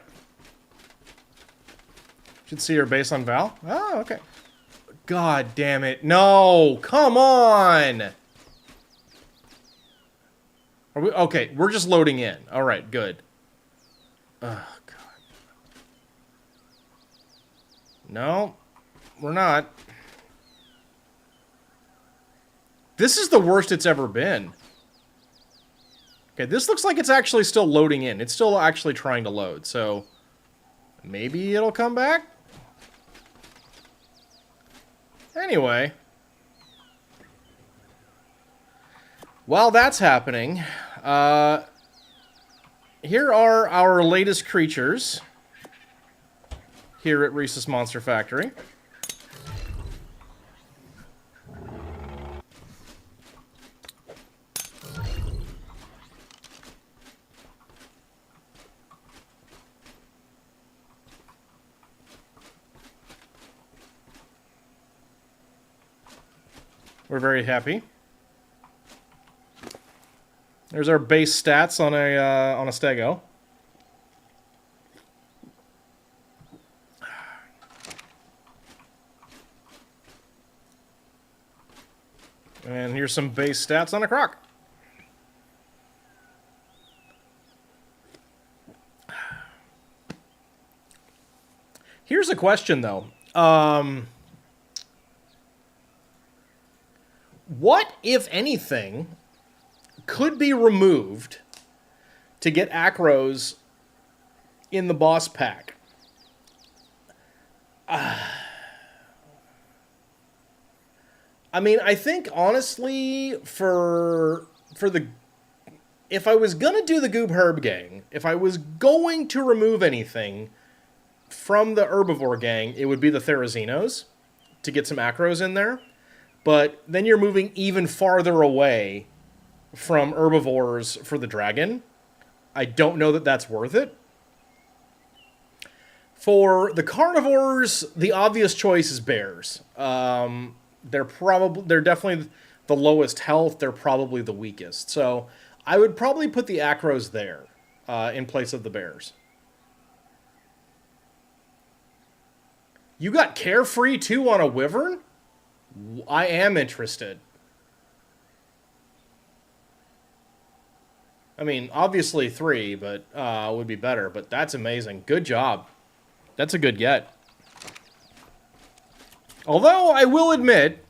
[SPEAKER 1] Should see your base on Val. Oh, okay. God damn it. No! Come on! Are we... Okay, we're just loading in. Alright, good. Oh, God. No, we're not. This is the worst it's ever been. Okay, this looks like it's actually still loading in. It's still actually trying to load, so... Maybe it'll come back? Anyway. While that's happening, here are our latest creatures here at Rhesus Monster Factory. We're very happy. There's our base stats on a Stego. And here's some base stats on a Croc. Here's a question, though. What, if anything, could be removed to get Acros in the boss pack? I mean, I think, honestly, for the... If I was going to do the Goob Herb Gang, if I was going to remove anything from the Herbivore Gang, it would be the Therazinos to get some Acros in there. But then you're moving even farther away from Herbivores for the Dragon. I don't know that that's worth it. For the Carnivores, the obvious choice is Bears. They're definitely the lowest health. They're probably the weakest. So I would probably put the Acros there in place of the Bears. You got Carefree too on a Wyvern? I am interested. I mean, obviously 3, but would be better. But that's amazing. Good job. That's a good get. Although, I will admit,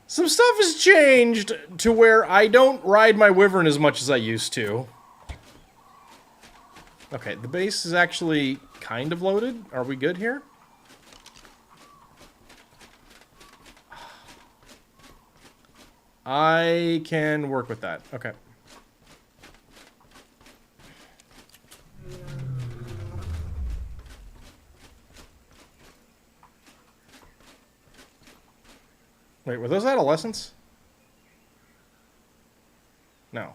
[SPEAKER 1] some stuff has changed to where I don't ride my Wyvern as much as I used to. Okay, the base is actually kind of loaded. Are we good here? I can work with that. Okay. Wait, were those adolescents? No.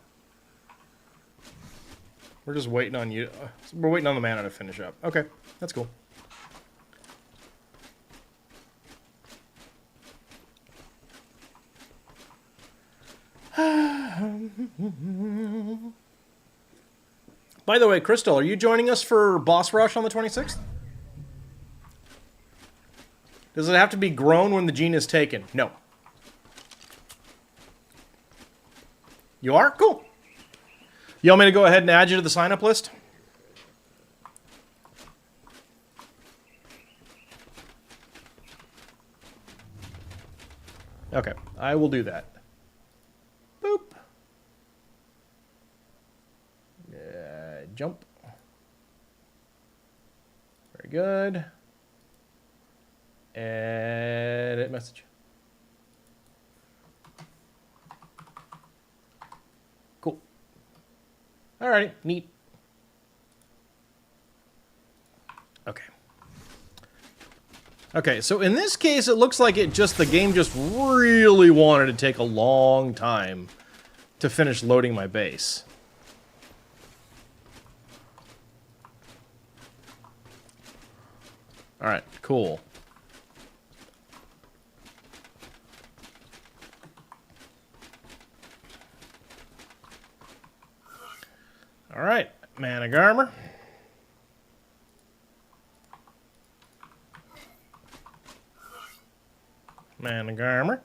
[SPEAKER 1] We're just waiting on you. We're waiting on the mana to finish up. Okay, that's cool. By the way, Crystal, are you joining us for Boss Rush on the 26th? Does it have to be grown when the gene is taken? No. You are? Cool. You want me to go ahead and add you to the sign-up list? Okay, I will do that. Boop. Jump. Very good. Edit message. Cool. Alrighty, neat. Okay. Okay, so in this case, it looks like the game just really wanted to take a long time to finish loading my base. Alright, cool. Alright, Managarmer. Managarmer.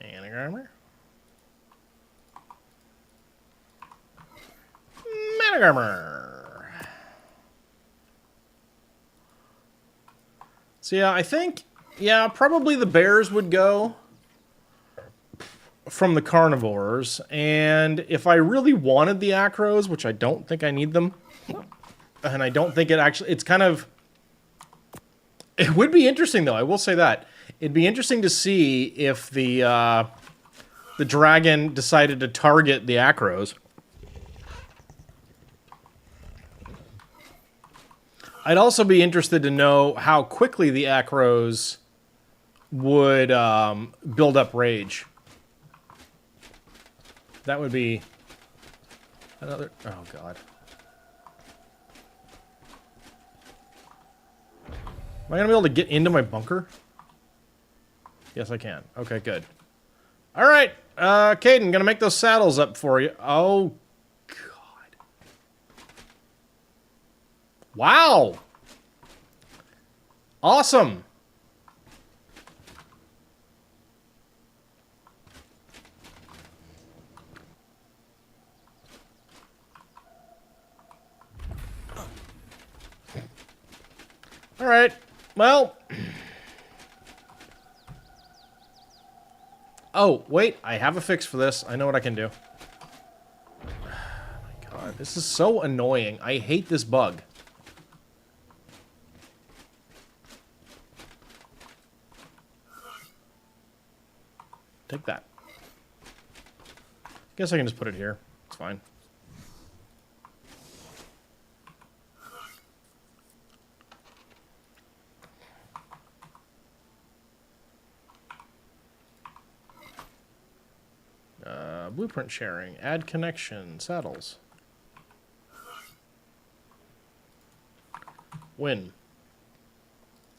[SPEAKER 1] Managarmer. Managarmer. So yeah, I think, yeah, probably the bears would go from the carnivores, and if I really wanted the acros, which I don't think I need them, and I don't think it's kind of, it would be interesting though, I will say that. It'd be interesting to see if the dragon decided to target the acros. I'd also be interested to know how quickly the acros would build up rage. That would be another... Oh, God. Am I going to be able to get into my bunker? Yes, I can. Okay, good. All right, Caden, going to make those saddles up for you. Oh, God. Wow. Awesome. All right, well. Oh, wait, I have a fix for this. I know what I can do. Oh my God, this is so annoying. I hate this bug. Take that. Guess I can just put it here. It's fine. Blueprint sharing. Add connection. Saddles. Win.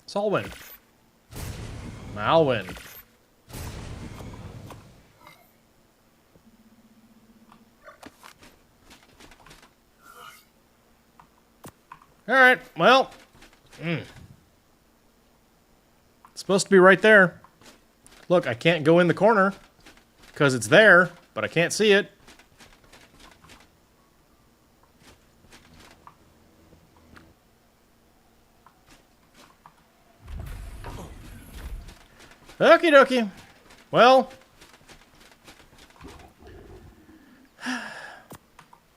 [SPEAKER 1] It's all win. I'll win. Alright, well. It's supposed to be right there. Look, I can't go in the corner because it's there, but I can't see it. Okie dokie. Well.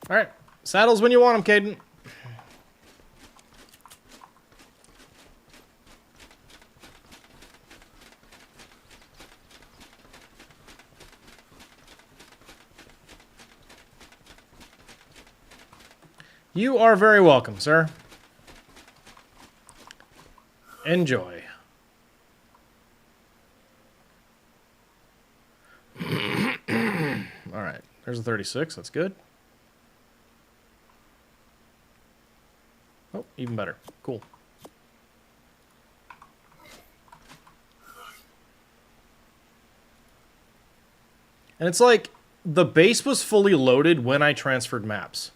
[SPEAKER 1] Alright. Saddles when you want them, Caden. You are very welcome, sir. Enjoy. All right, there's a 36. That's good. Oh, even better. Cool. And it's like the base was fully loaded when I transferred maps.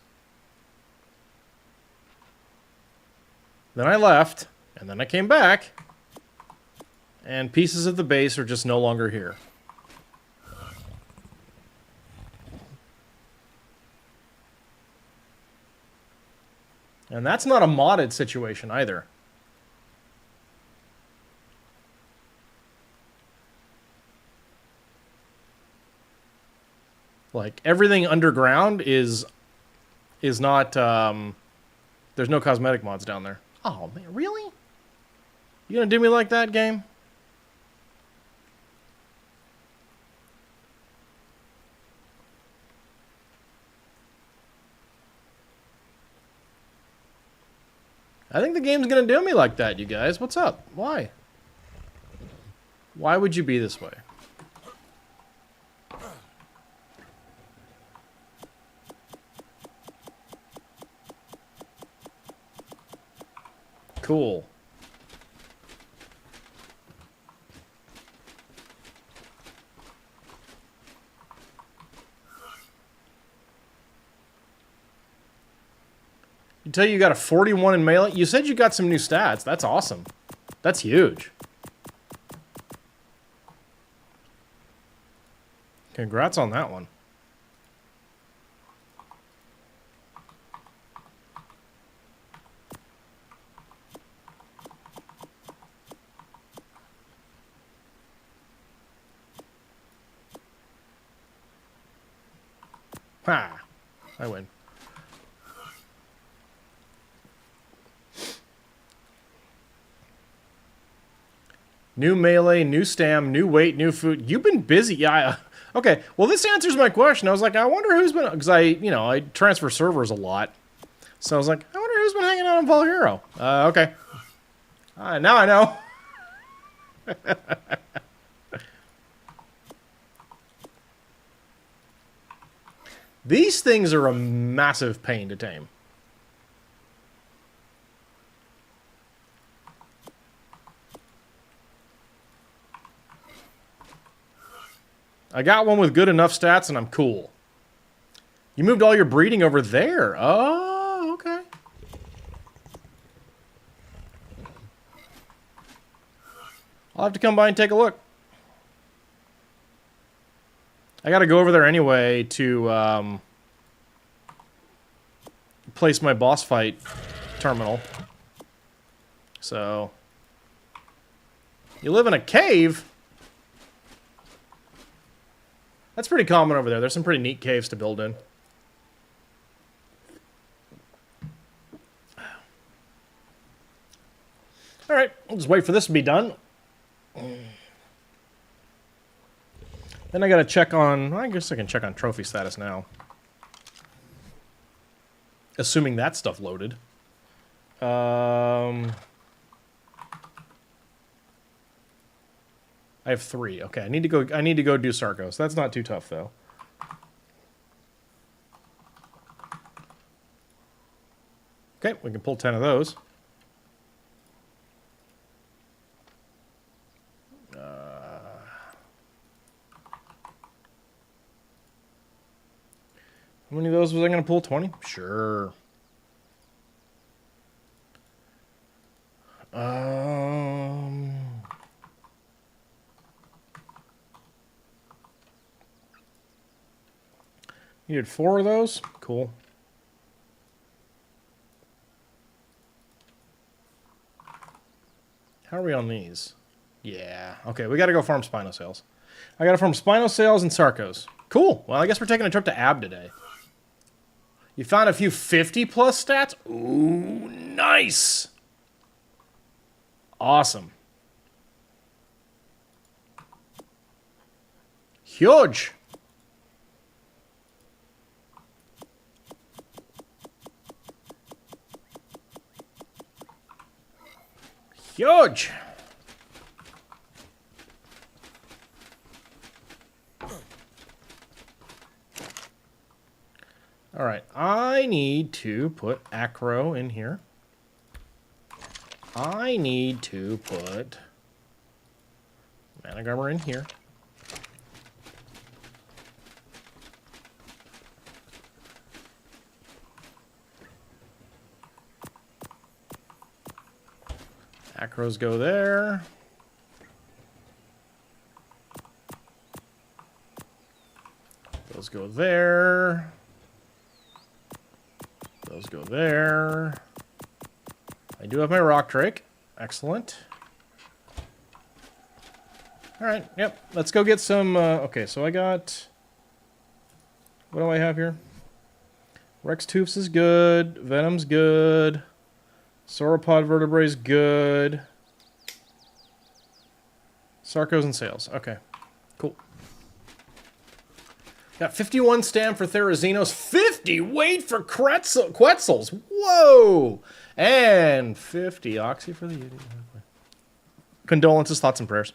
[SPEAKER 1] Then I left, and then I came back, and pieces of the base are just no longer here. And that's not a modded situation either. Like, everything underground is not, there's no cosmetic mods down there. Oh, man, really? You gonna do me like that, game? I think the game's gonna do me like that, you guys. What's up? Why? Why would you be this way? Cool. You tell you got a 41 in melee. You said you got some new stats. That's awesome. That's huge. Congrats on that one. Ha! I win. New melee, new stam, new weight, new food. You've been busy. Yeah. Okay. Well, this answers my question. I was like, I wonder who's been... Because I transfer servers a lot. So I was like, I wonder who's been hanging out on Vault Hero. Okay. Now I know. These things are a massive pain to tame. I got one with good enough stats and I'm cool. You moved all your breeding over there. Oh, okay. I'll have to come by and take a look. I gotta go over there anyway to place my boss fight terminal. So, you live in a cave? That's pretty common over there. There's some pretty neat caves to build in. Alright, I'll just wait for this to be done. Then I gotta check on... I guess I can check on trophy status now. Assuming that stuff loaded. I have 3. Okay, I need to go do Sarkos. That's not too tough though. Okay, we can pull 10 of those. How many of those was I going to pull? 20? Sure. You did 4 of those? Cool. How are we on these? Yeah. Okay, we got to go farm Spinosaurs. I got to farm Spinosaurs and Sarkos. Cool. Well, I guess we're taking a trip to Ab today. You found a few 50-plus stats? Ooh, nice. Awesome. Huge. Huge. All right, I need to put Acro in here. I need to put Managarmr in here. Macros go there. Those go there. Those go there. I do have my rock drake. Excellent. Alright, yep. Let's go get some... okay, so I got... What do I have here? Rex Tooths is good. Venom's good. Sauropod vertebrae is good. Sarcos and Sails. Okay, cool. Got 51 stam for Therazinos. 50 weight for Quetzals. Whoa! And 50 Oxy for the... Condolences, thoughts, and prayers.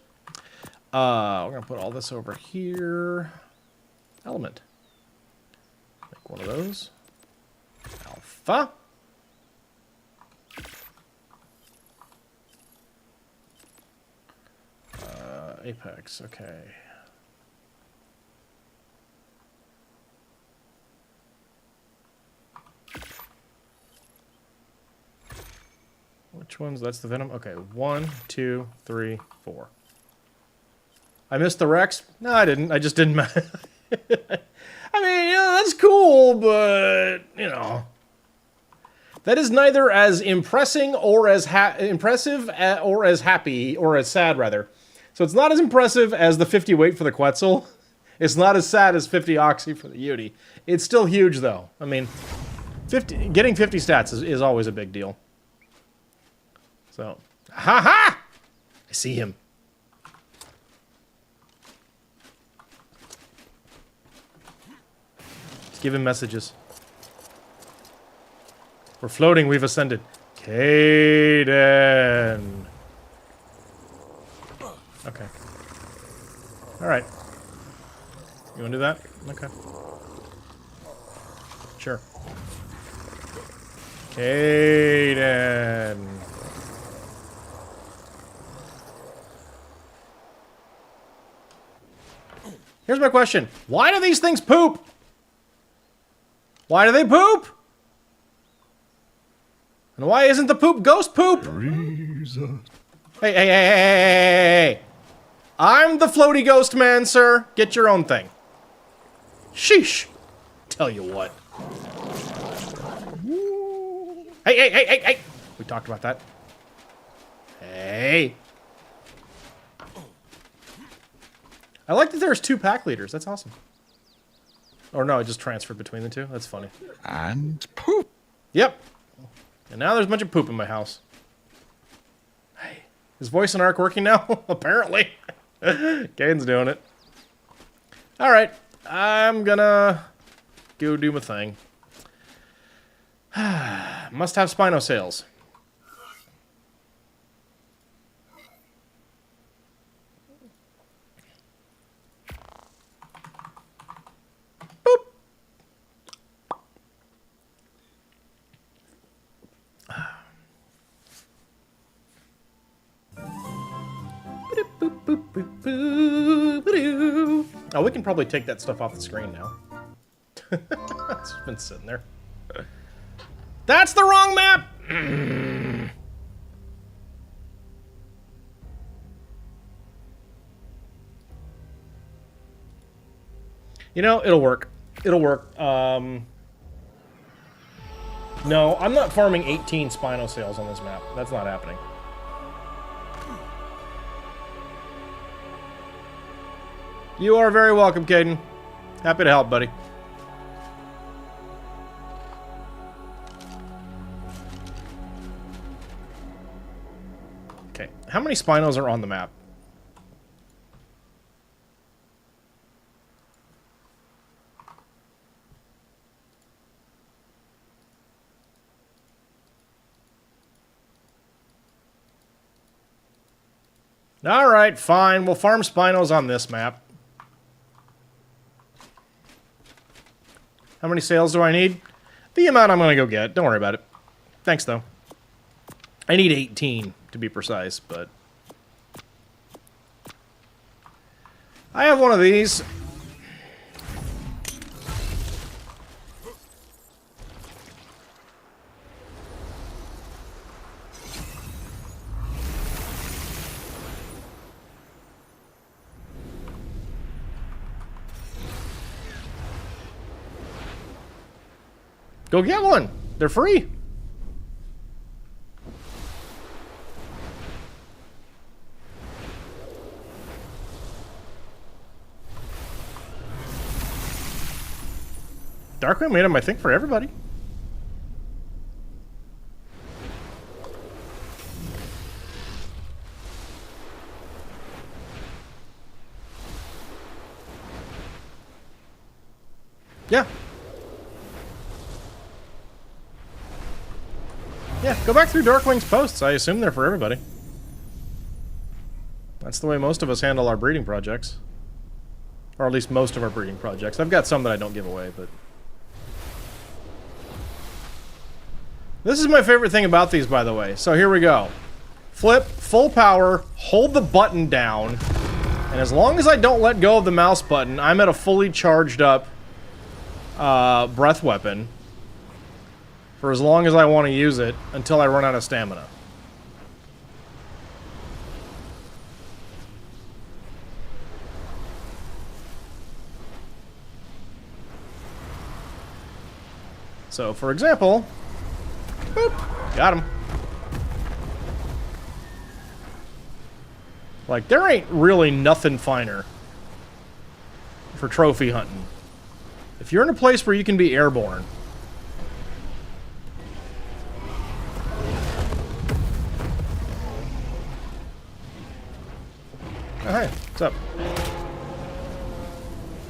[SPEAKER 1] We're going to put all this over here. Element. Make one of those. Alpha. Apex, okay. Which ones? That's the Venom? Okay, 1, 2, 3, 4. I missed the Rex? No, I didn't. I just didn't. I mean, yeah, that's cool, but, you know. That is neither as impressing or as impressive or as happy, or as sad, rather. So it's not as impressive as the 50 weight for the Quetzal. It's not as sad as 50 Oxy for the Yeti. It's still huge, though. I mean, getting 50 stats is always a big deal. So, ha-ha! I see him. Let's give him messages. We're floating, we've ascended. Kaden. Okay. Alright. You wanna do that? Okay. Sure. Kaden. Here's my question. Why do these things poop? Why do they poop? And why isn't the poop ghost poop? Hey, hey, hey, hey, hey, hey, hey. I'm the floaty ghost man, sir. Get your own thing. Sheesh. Tell you what. Hey, hey, hey, hey, hey. We talked about that. Hey. I like that there's 2 pack leaders. That's awesome. Or no, it just transferred between the 2. That's funny.
[SPEAKER 2] And poop.
[SPEAKER 1] Yep. And now there's a bunch of poop in my house. Hey. Is voice and arc working now? Apparently. Kane's doing it. Alright. I'm gonna go do my thing. Must have Spino sales. Boop. Oh, we can probably take that stuff off the screen now. It's been sitting there. That's the wrong map! You know, it'll work. It'll work. No, I'm not farming 18 Spino sales on this map. That's not happening. You are very welcome, Caden. Happy to help, buddy. Okay, how many Spinos are on the map? Alright, fine. We'll farm Spinos on this map. How many sales do I need? The amount I'm going to go get. Don't worry about it. Thanks, though. I need 18, to be precise, but... I have one of these. Go get one. They're free. Darkwing made them, I think, for everybody. Yeah. Yeah, go back through Darkwing's posts. I assume they're for everybody. That's the way most of us handle our breeding projects. Or at least most of our breeding projects. I've got some that I don't give away, but... This is my favorite thing about these, by the way. So here we go. Flip, full power, hold the button down, and as long as I don't let go of the mouse button, I'm at a fully charged up breath weapon for as long as I want to use it until I run out of stamina. So, for example... Boop. Got him. Like, there ain't really nothing finer for trophy hunting. If you're in a place where you can be airborne. Oh, hey, what's up?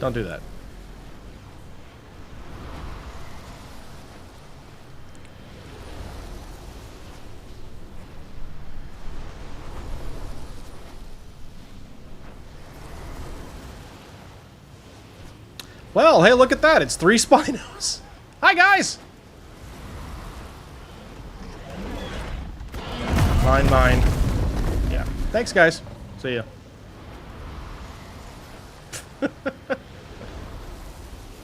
[SPEAKER 1] Don't do that. Well, hey, look at that. It's 3 Spinos. Hi, guys. Mine. Yeah. Thanks, guys. See ya.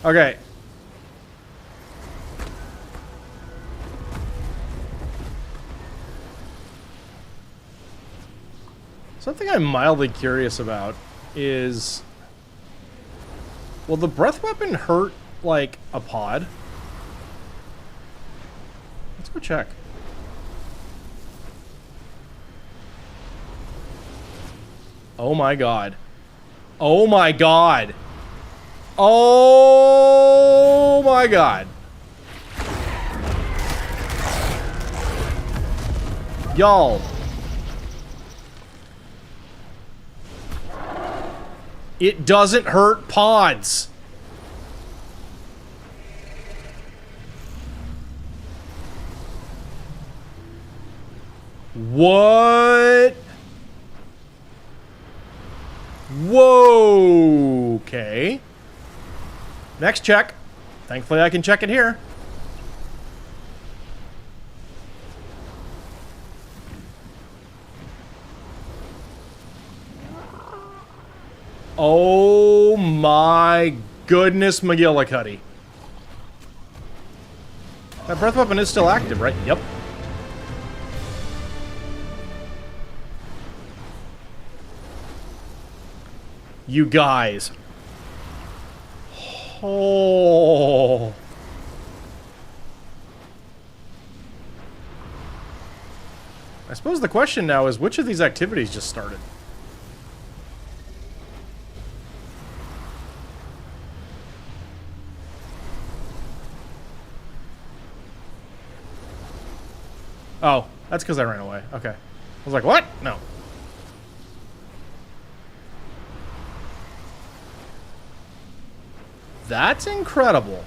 [SPEAKER 1] Okay. Something I'm mildly curious about is... Will the breath weapon hurt, like, a pod? Let's go check. Oh my god. Oh my god. Oh my god. Y'all. It doesn't hurt pods. What? Whoa. Okay. Next check. Thankfully, I can check it here. Oh my goodness, McGillicuddy. That breath weapon is still active, right? Yep. You guys. Oh. I suppose the question now is, which of these activities just started? Oh, that's because I ran away. Okay. I was like, what? No. That's incredible.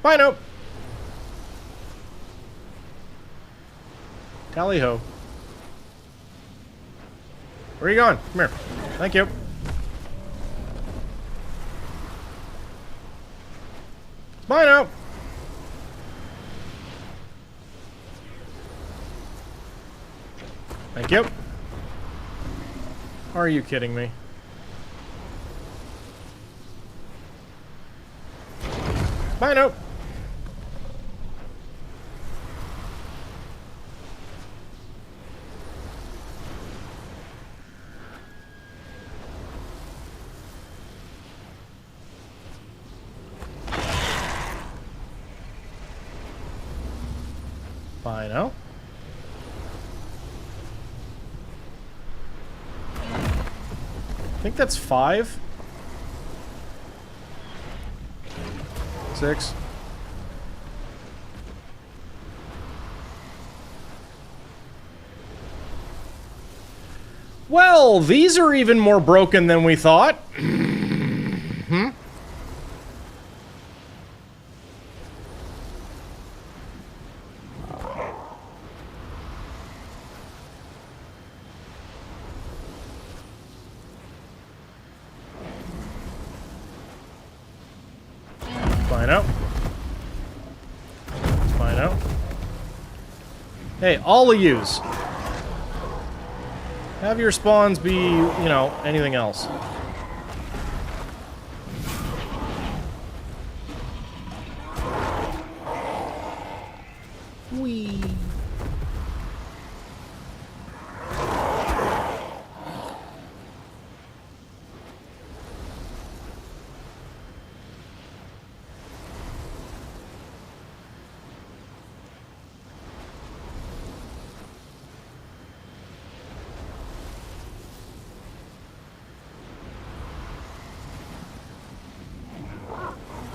[SPEAKER 1] Spino! Tally ho. Where are you going? Come here. Thank you. Bye now. Thank you. Are you kidding me? Bye now. Bye now. I think that's 5. 6. Well, these are even more broken than we thought. Find out. Let's find out. Hey, all of yous. Have your spawns be, you know, anything else. Whee.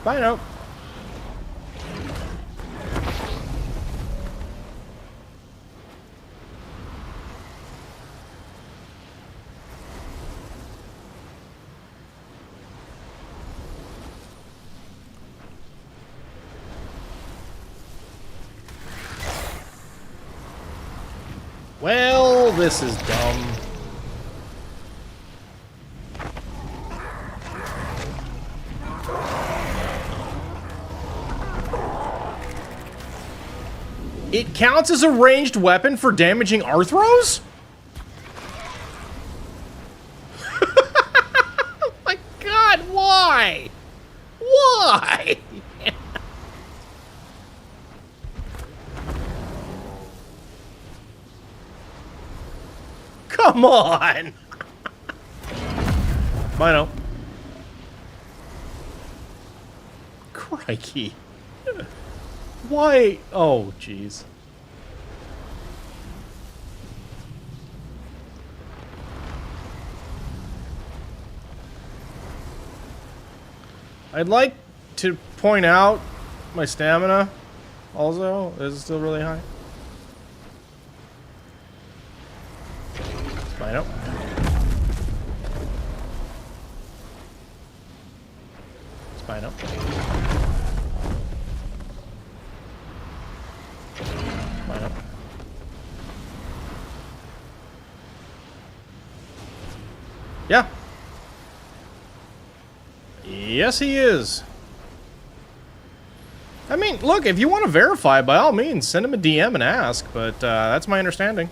[SPEAKER 1] Bye now. Well, this is dumb. It counts as a ranged weapon for damaging Arthros? Oh my god, why? Why? Come on! I know. Crikey. Why? Oh, jeez. I'd like to point out my stamina also. Is it still really high? Spino. Spino. Spino. Yeah. Yes, he is. I mean, look, if you want to verify, by all means, send him a DM and ask, but that's my understanding.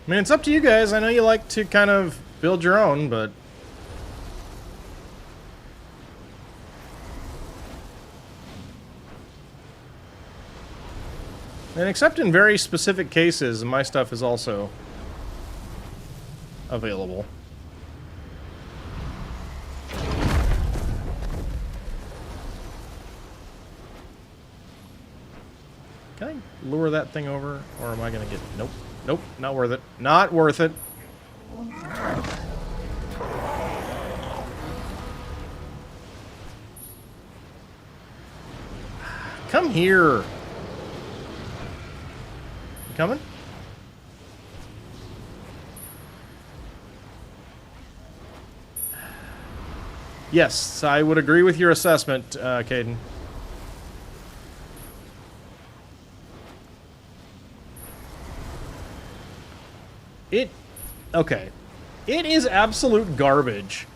[SPEAKER 1] I mean, it's up to you guys. I know you like to kind of build your own, but... And except in very specific cases, my stuff is also available. Can I lure that thing over, or am I gonna get... Nope. Nope, not worth it. Not worth it. Come here. You coming? Yes, I would agree with your assessment, Caden. Okay. It is absolute garbage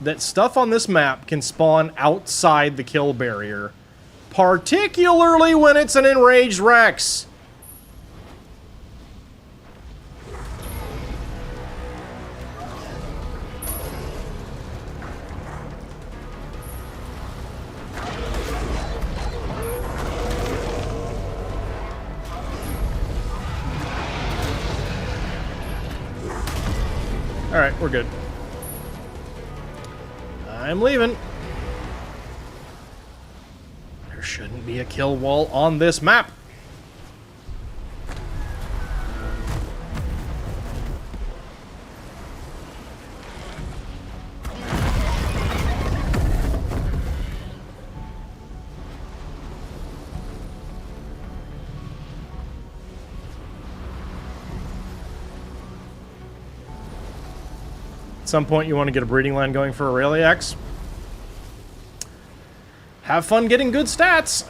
[SPEAKER 1] that stuff on this map can spawn outside the kill barrier, particularly when it's an enraged Rex. Alright, we're good. I'm leaving. There shouldn't be a kill wall on this map. At some point you want to get a breeding line going for Aurelia X. Have fun getting good stats.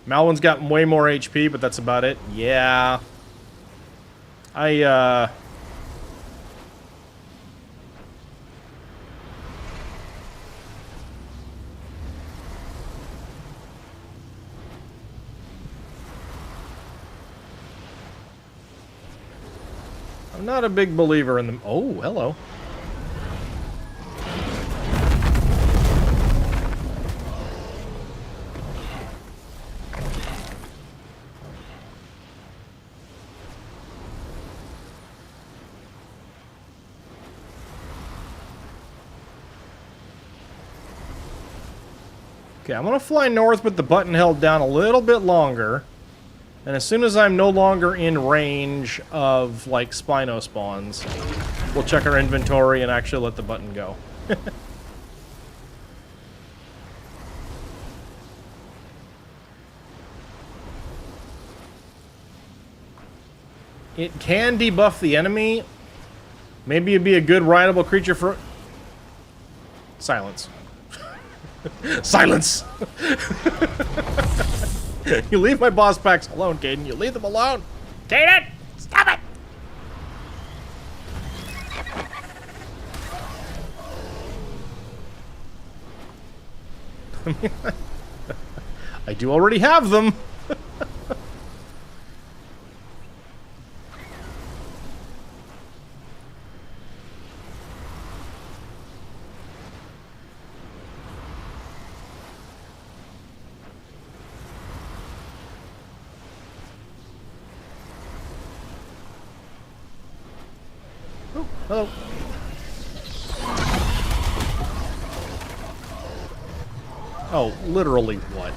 [SPEAKER 1] Malwyn's got way more HP, but that's about it. Yeah. I'm not a big believer in them. Oh, hello. Okay, I'm gonna fly north with the button held down a little bit longer. And as soon as I'm no longer in range of, like, Spino spawns, we'll check our inventory and actually let the button go. It can debuff the enemy. Maybe it'd be a good rideable creature for... Silence. Silence! You leave my boss packs alone, Caden. You leave them alone. Caden! Stop it! I do already have them. Oh, hello. Oh, literally what?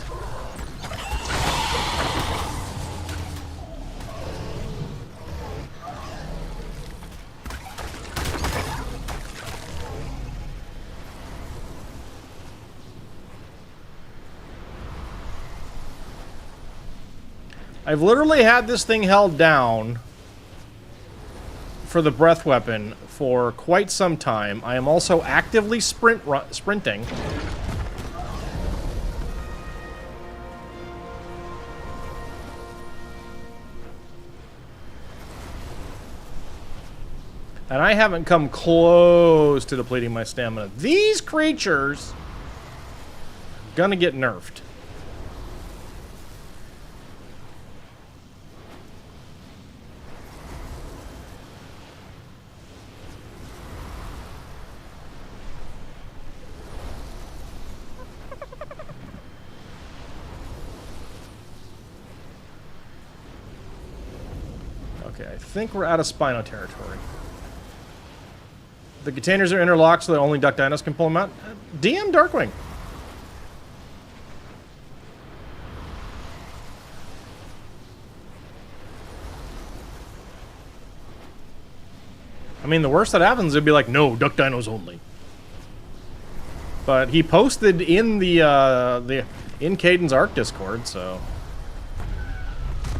[SPEAKER 1] I've literally had this thing held down for the breath weapon for quite some time. I am also actively sprinting. And I haven't come close to depleting my stamina. These creatures are gonna get nerfed. Okay, I think we're out of Spino territory. The containers are interlocked so that only Duck Dinos can pull them out. DM Darkwing. I mean, the worst that happens, it'd be like, no, Duck Dinos only. But he posted in the in Caden's Ark Discord, so...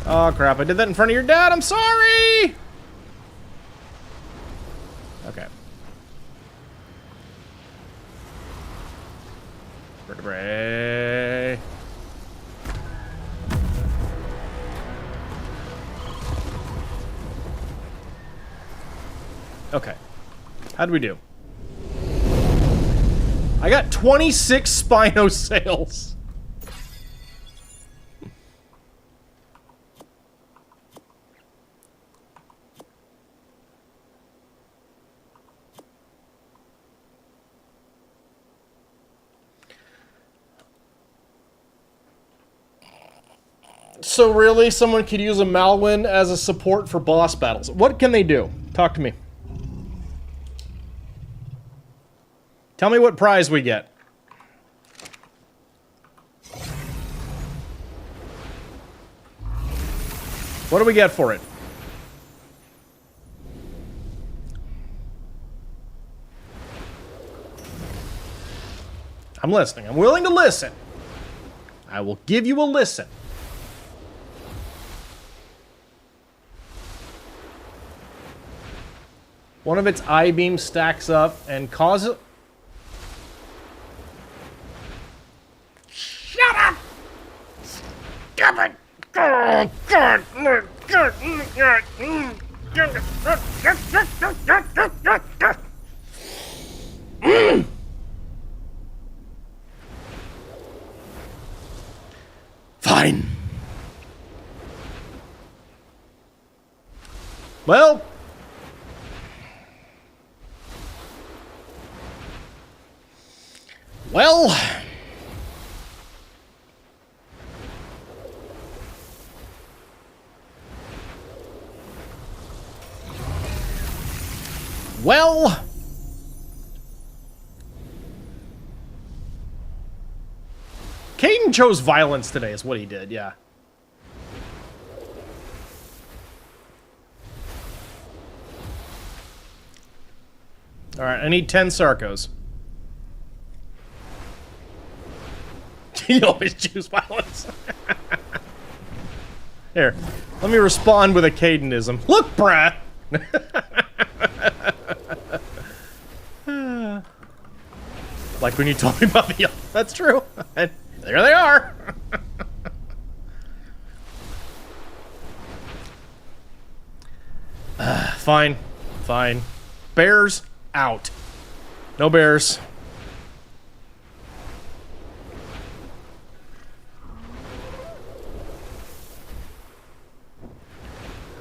[SPEAKER 1] Oh, crap, I did that in front of your dad, I'm sorry! Okay. Vertebrae... Okay. How'd we do? I got 26 Spino sales. So really, someone could use a Malwyn as a support for boss battles. What can they do? Talk to me. Tell me what prize we get. What do we get for it? I'm listening. I'm willing to listen. I will give you a listen. One of its I-beams stacks up and causes... Shut up! Stop it! Oh, God! Fine. Well... Well... Well... Caden chose violence today is what he did, yeah. Alright, I need 10 Sarcos. You always choose violence. Here, let me respond with a Cadenism. Look, brah! Like when you told me about the... That's true. And there they are. Fine. Fine. Bears out. No bears.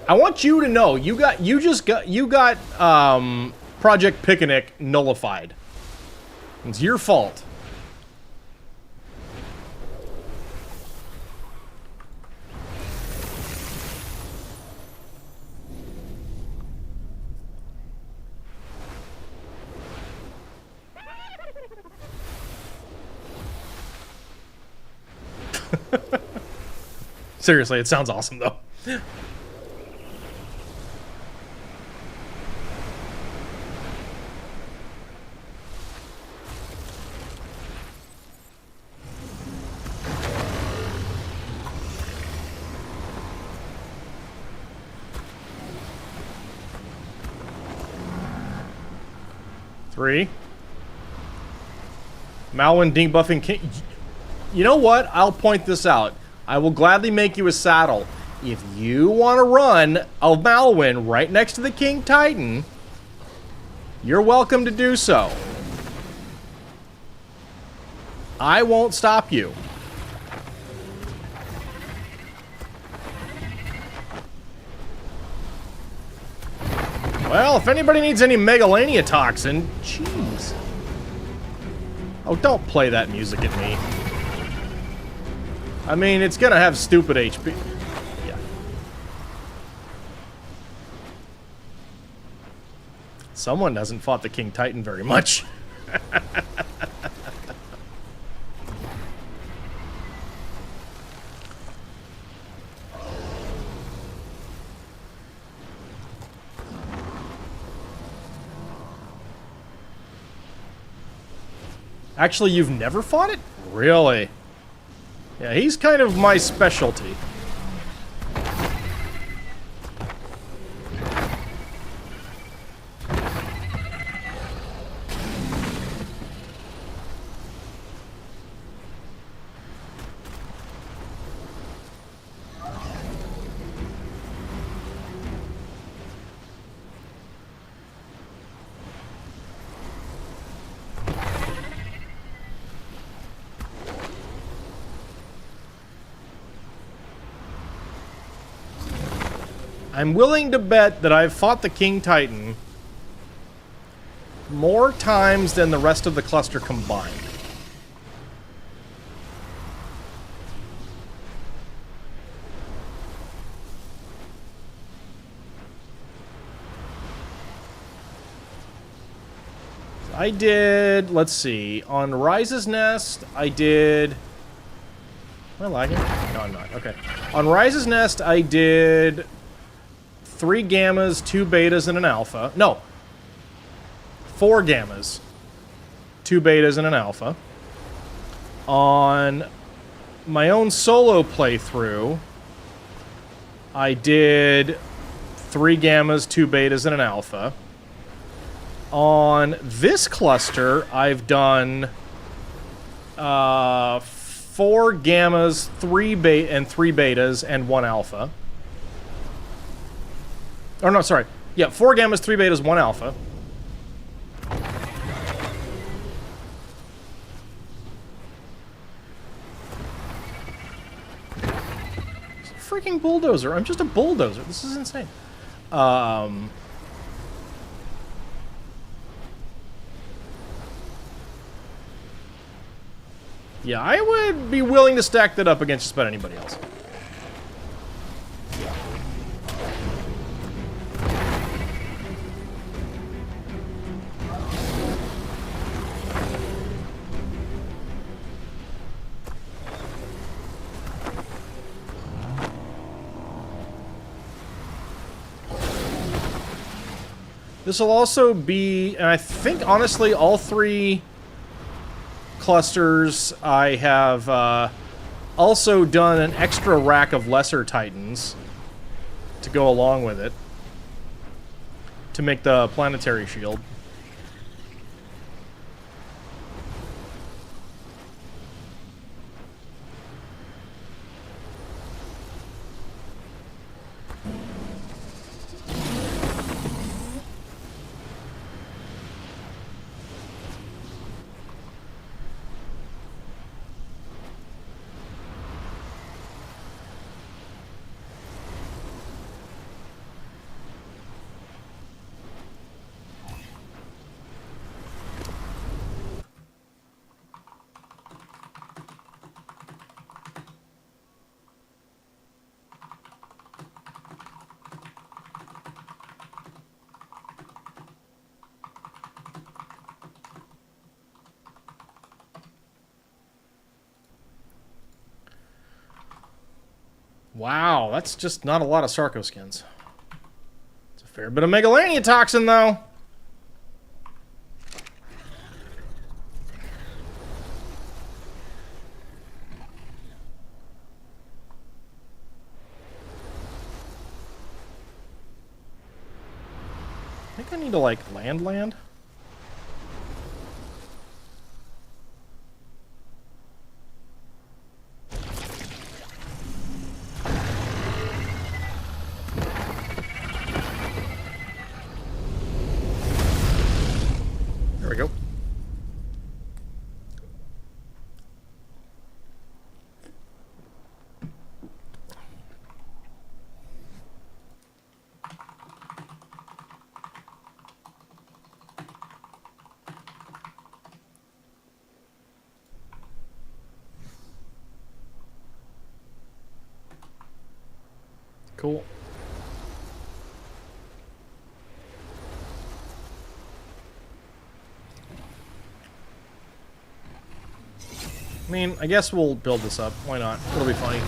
[SPEAKER 1] I want you to know you got Project Picnic nullified. It's your fault. Seriously, it sounds awesome though. Three. Malwyn debuffing King. You know what? I'll point this out. I will gladly make you a saddle. If you want to run a Malwyn right next to the King Titan, you're welcome to do so. I won't stop you. Well, if anybody needs any Megalania toxin, jeez. Oh, don't play that music at me. I mean, it's gonna have stupid HP. Yeah. Someone hasn't fought the King Titan very much. Actually, you've never fought it? Really? Yeah, he's kind of my specialty. I'm willing to bet that I've fought the King Titan more times than the rest of the cluster combined. I did, let's see, on Rise's Nest, I did... Am I lagging? No, I'm not. Okay. On Rise's Nest, I did 3 gammas, 2 betas, and an alpha. No. 4 gammas, 2 betas, and an alpha. On my own solo playthrough, I did 3 gammas, 2 betas, and an alpha. On this cluster, I've done 4 gammas, 3 betas, and 1 alpha. Oh, no, sorry. Yeah, 4 gammas, 3 betas, 1 alpha. It's a freaking bulldozer. I'm just a bulldozer. This is insane. Yeah, I would be willing to stack that up against just about anybody else. This will also be, and I think, honestly, all 3 clusters, I have also done an extra rack of lesser titans to go along with it to make the planetary shield. Wow, that's just not a lot of Sarco skins. It's a fair bit of Megalania toxin, though. I think I need to, like, land? There we go. Cool. I mean, I guess we'll build this up. Why not? It'll be funny.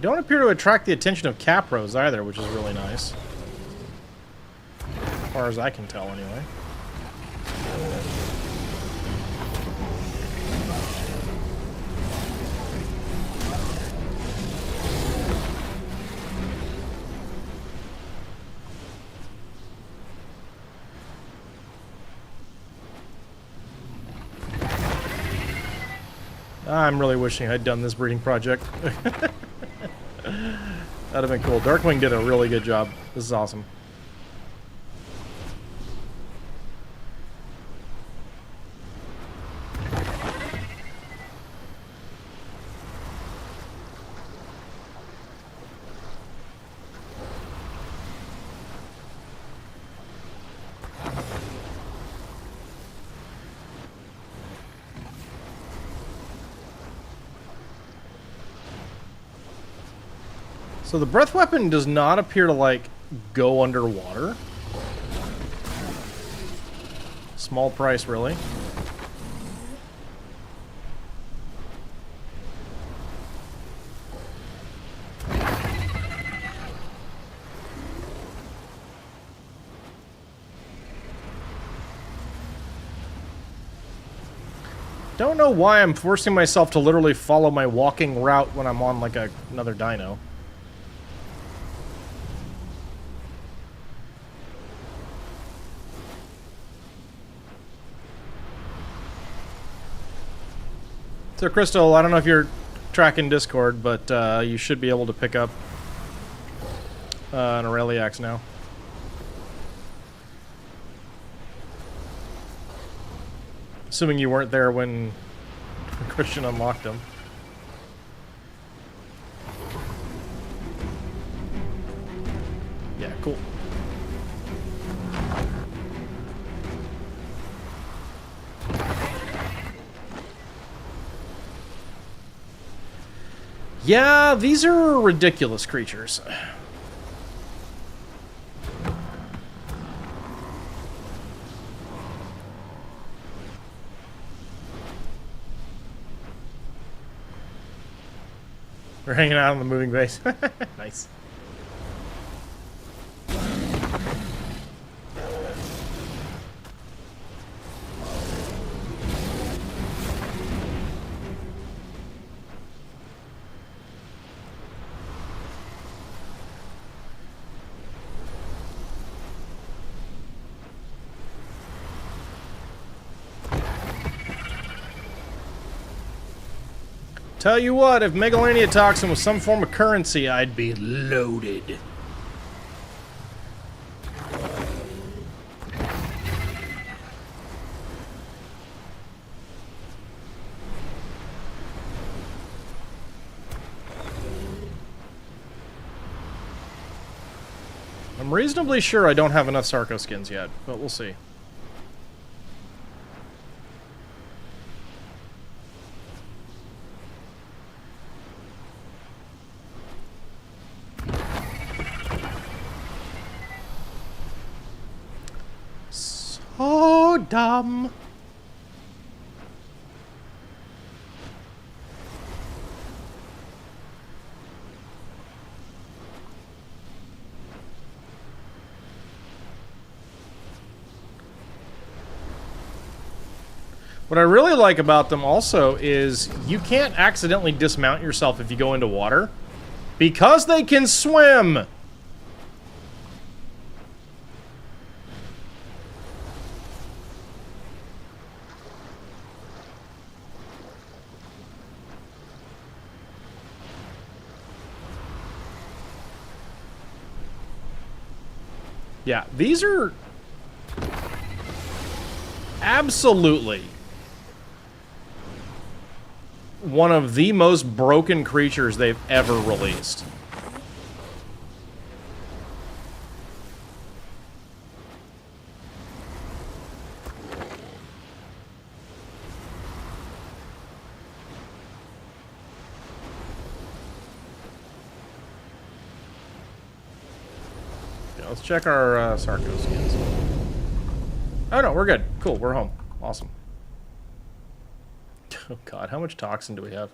[SPEAKER 1] They don't appear to attract the attention of capros either, which is really nice. As far as I can tell, anyway. I'm really wishing I'd done this breeding project. That'd have been cool. Darkwing did a really good job. This is awesome. So the breath weapon does not appear to, like, go underwater. Small price, really. Don't know why I'm forcing myself to literally follow my walking route when I'm on, like, another dino. So, Crystal, I don't know if you're tracking Discord, but you should be able to pick up an Aureliax now. Assuming you weren't there when Christian unlocked them. Yeah, cool. Yeah, these are ridiculous creatures. They're hanging out on the moving base. Nice. Tell you what, if Megalania Toxin was some form of currency, I'd be loaded. I'm reasonably sure I don't have enough Sarco skins yet, but we'll see. So dumb. What I really like about them also is you can't accidentally dismount yourself if you go into water because they can swim. Yeah, these are absolutely one of the most broken creatures they've ever released. Let's check our Sarco skins. Oh no, we're good. Cool, we're home. Awesome. Oh god, how much toxin do we have?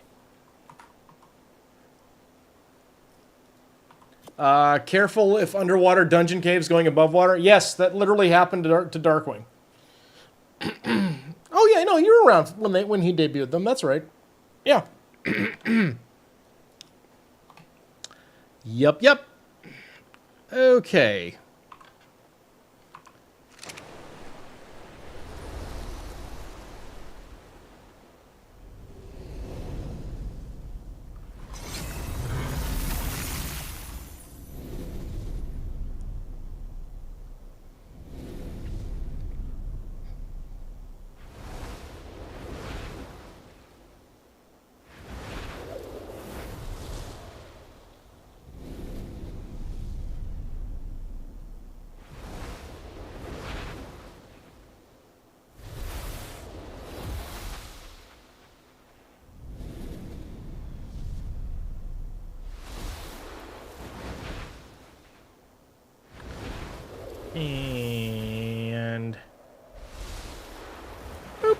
[SPEAKER 1] Careful if underwater dungeon caves going above water. Yes, that literally happened to Darkwing. Oh yeah, no, you were around when he debuted them. That's right. Yeah. Yep. Okay. And boop.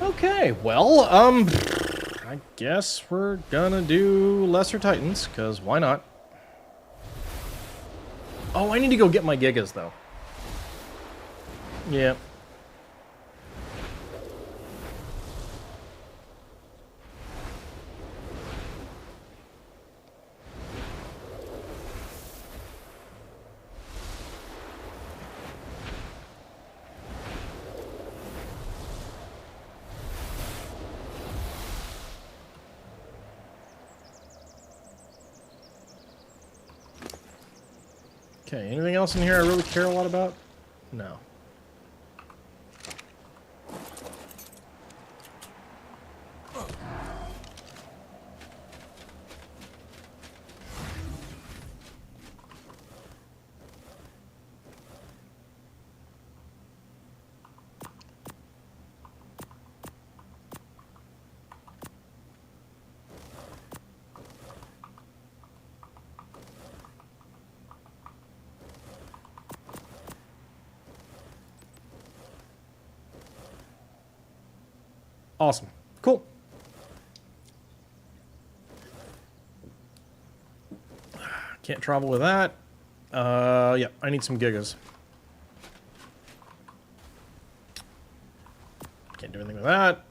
[SPEAKER 1] Okay, well, I guess we're gonna do Lesser Titans, because why not? Oh, I need to go get my Gigas, though. Yeah. Okay, anything else in here I really care a lot about? No. Awesome. Cool. Can't travel with that. Yeah, I need some Gigas. Can't do anything with that.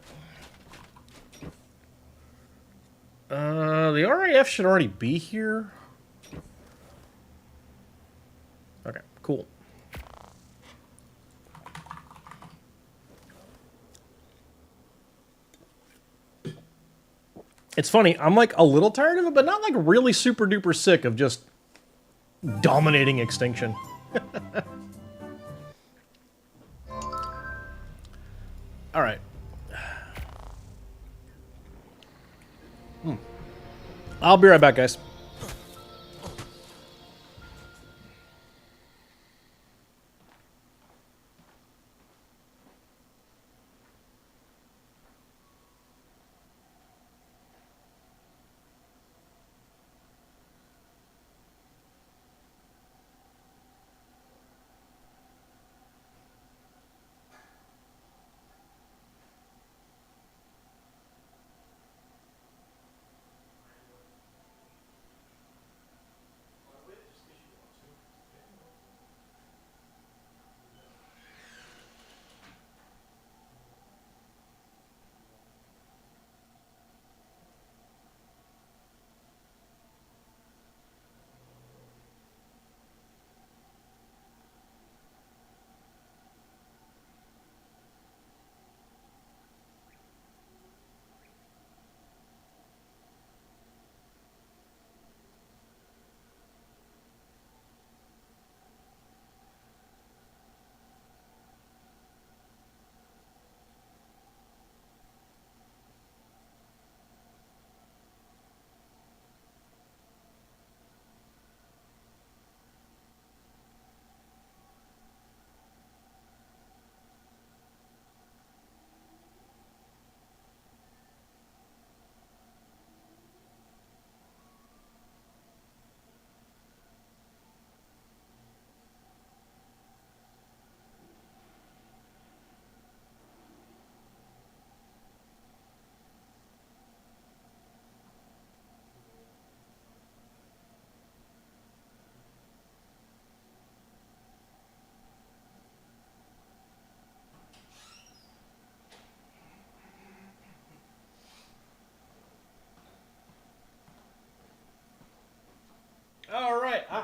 [SPEAKER 1] The RAF should already be here. Okay, cool. It's funny, I'm like a little tired of it, but not like really super duper sick of just dominating Extinction. Alright. I'll be right back, guys.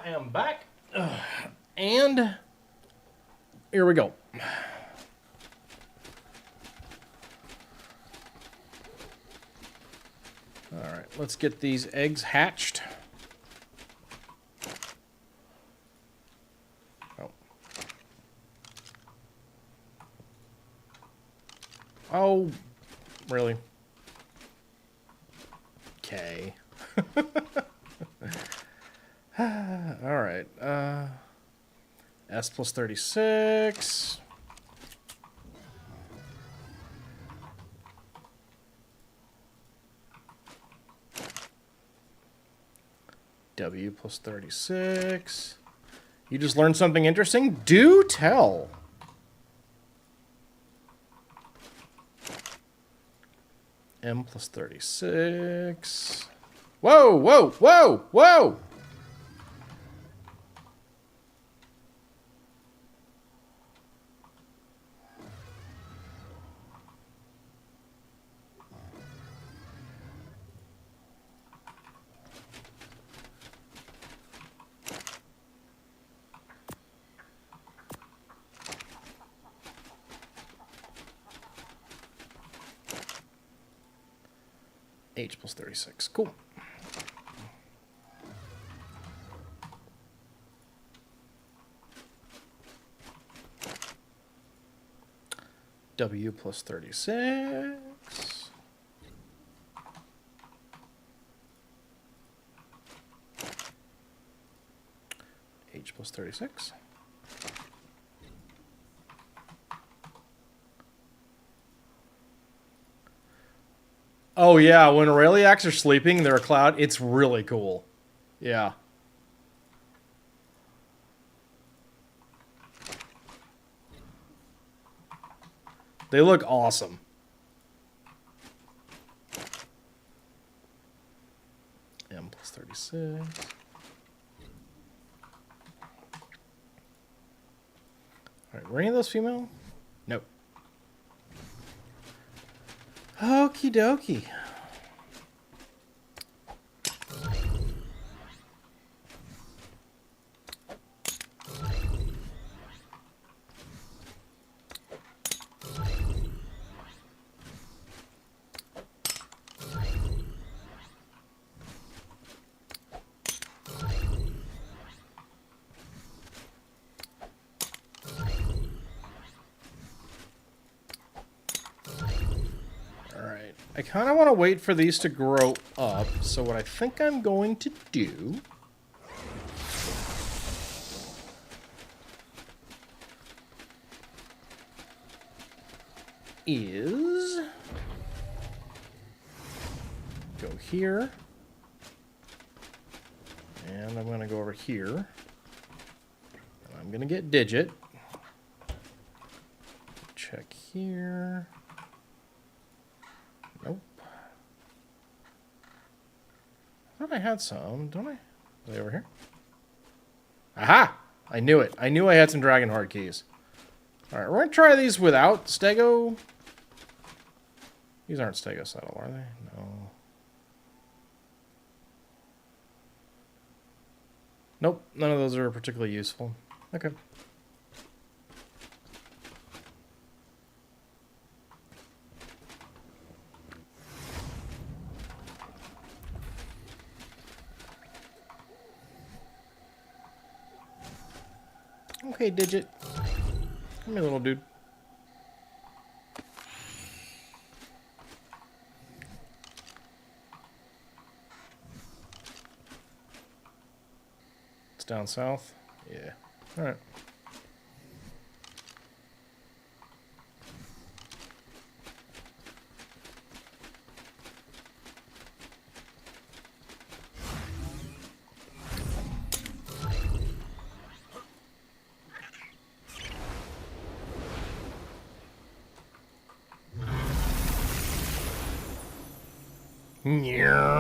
[SPEAKER 1] I am back. And here we go. All right, let's get these eggs hatched. Oh. Oh, really? Okay. All right. S plus 36. W plus 36. You just learned something interesting? Do tell. M plus 36. Whoa, whoa, whoa, whoa! H plus 36. Cool. W plus 36. H plus 36. Oh yeah, when Aureliacs are sleeping, they're a cloud. It's really cool. Yeah. They look awesome. M plus 36. Alright, were any of those female? Nope. Okie dokie. I kind of want to wait for these to grow up, so what I think I'm going to do is go here, and I'm going to go over here, and I'm going to get Digit, check here. Nope. I thought I had some, don't I? Are they over here? Aha! I knew it. I knew I had some Dragonheart keys. Alright, we're going to try these without Stego. These aren't Stego Saddle, are they? No. Nope, none of those are particularly useful. Okay. Okay, Digit. Come here, little dude. It's down south? Yeah. Alright. Yeah.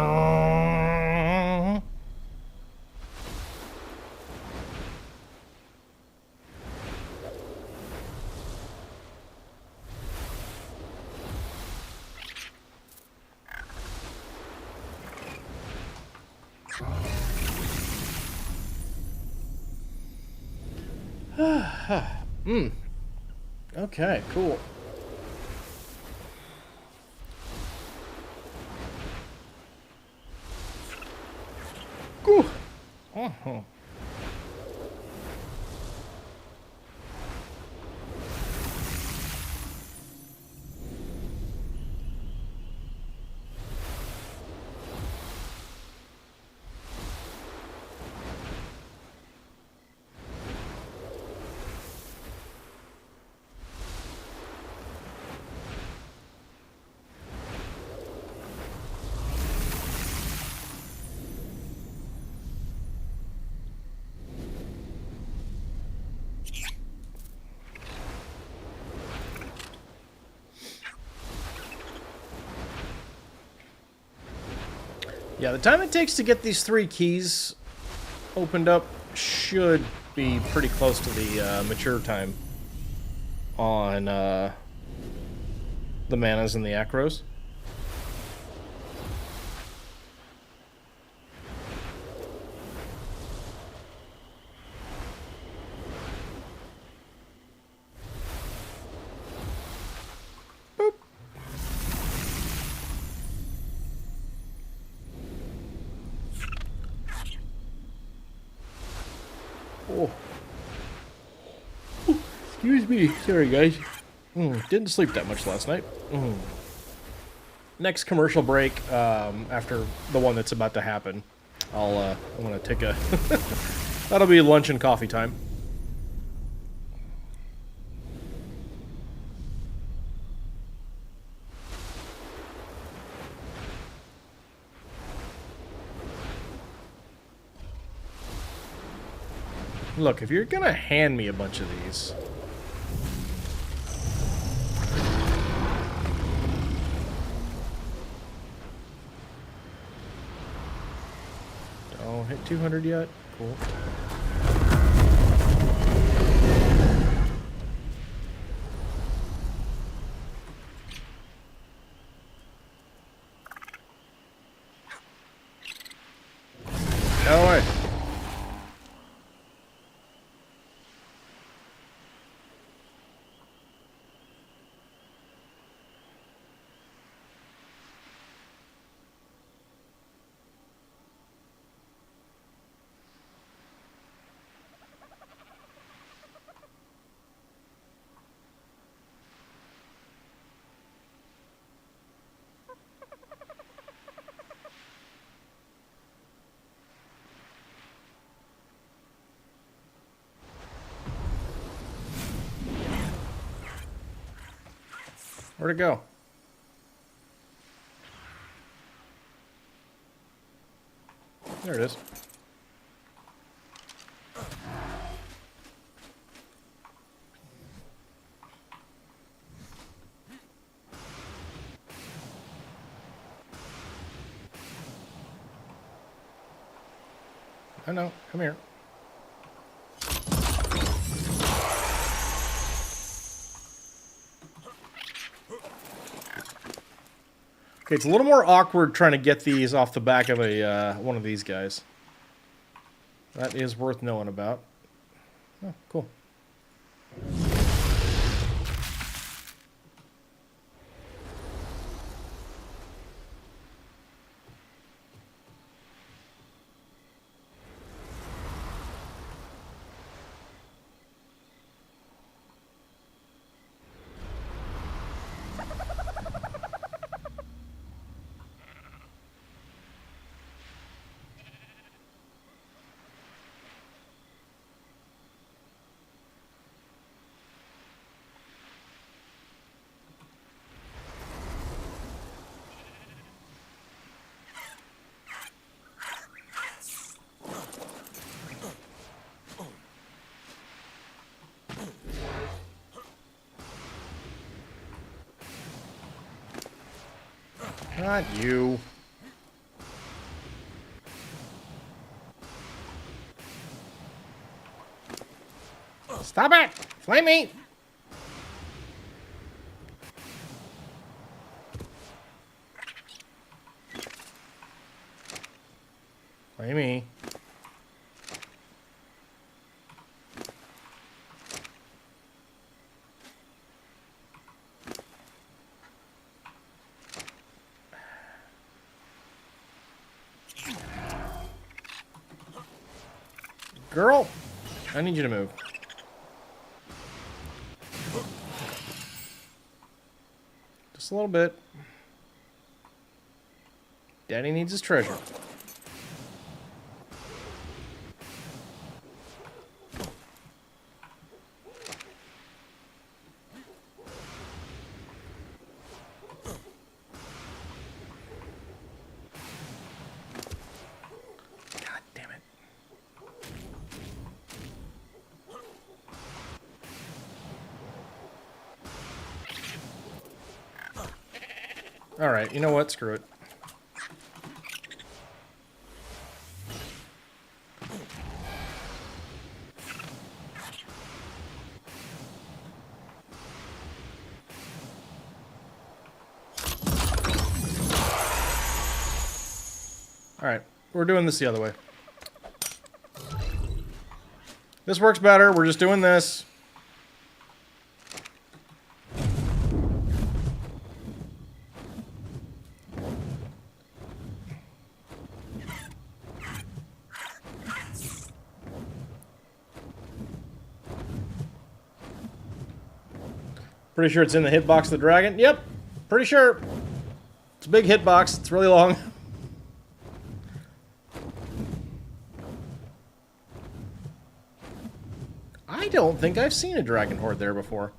[SPEAKER 1] Okay, cool. Cool. Uh-huh. Yeah, the time it takes to get these 3 keys opened up should be pretty close to the mature time on the manas and the acros. Boop. Oh. Excuse me. Sorry, guys. Didn't sleep that much last night. Next commercial break, after the one that's about to happen, I'm gonna take a... That'll be lunch and coffee time. Look, if you're gonna hand me a bunch of these... Don't hit 200 yet. Cool. No way. Where'd it go? There it is. I know. Come here. Okay, it's a little more awkward trying to get these off the back of a one of these guys. That is worth knowing about. Oh, cool. Not you. Stop it! Flame me! Flame me. Girl, I need you to move. Just a little bit. Daddy needs his treasure. God damn it. Alright, you know what? Screw it. Alright, we're doing this the other way. This works better, we're just doing this. Pretty sure it's in the hitbox of the dragon. Yep, pretty sure. It's a big hitbox, it's really long. I don't think I've seen a dragon horde there before.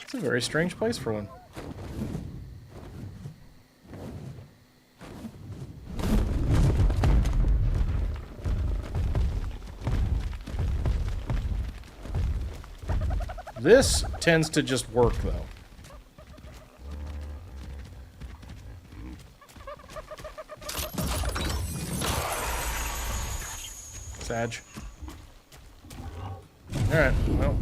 [SPEAKER 1] It's a very strange place for one. This tends to just work, though. Sag. Alright, well.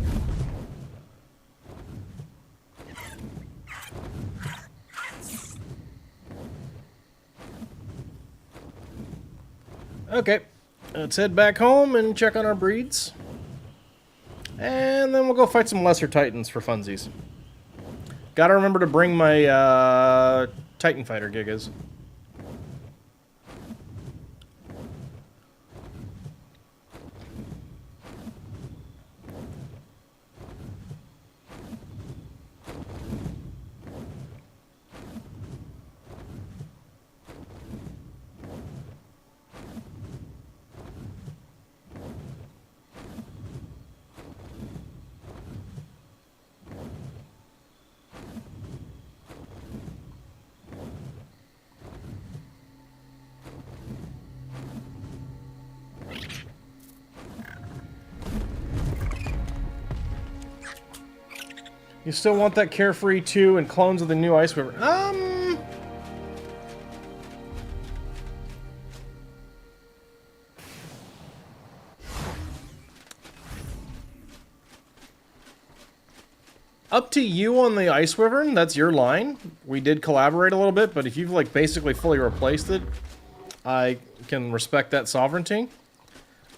[SPEAKER 1] Okay, let's head back home and check on our breeds. And then we'll go fight some lesser titans for funsies. Gotta remember to bring my Titan Fighter Gigas. You still want that Carefree 2 and clones of the new Ice Wyvern? Up to you on the Ice Wyvern. That's your line. We did collaborate a little bit, but if you've like basically fully replaced it, I can respect that sovereignty.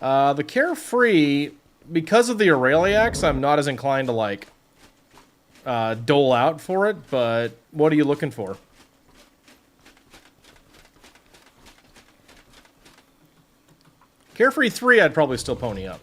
[SPEAKER 1] The Carefree, because of the Aureliacs, I'm not as inclined to like dole out for it, but what are you looking for? Carefree 3, I'd probably still pony up.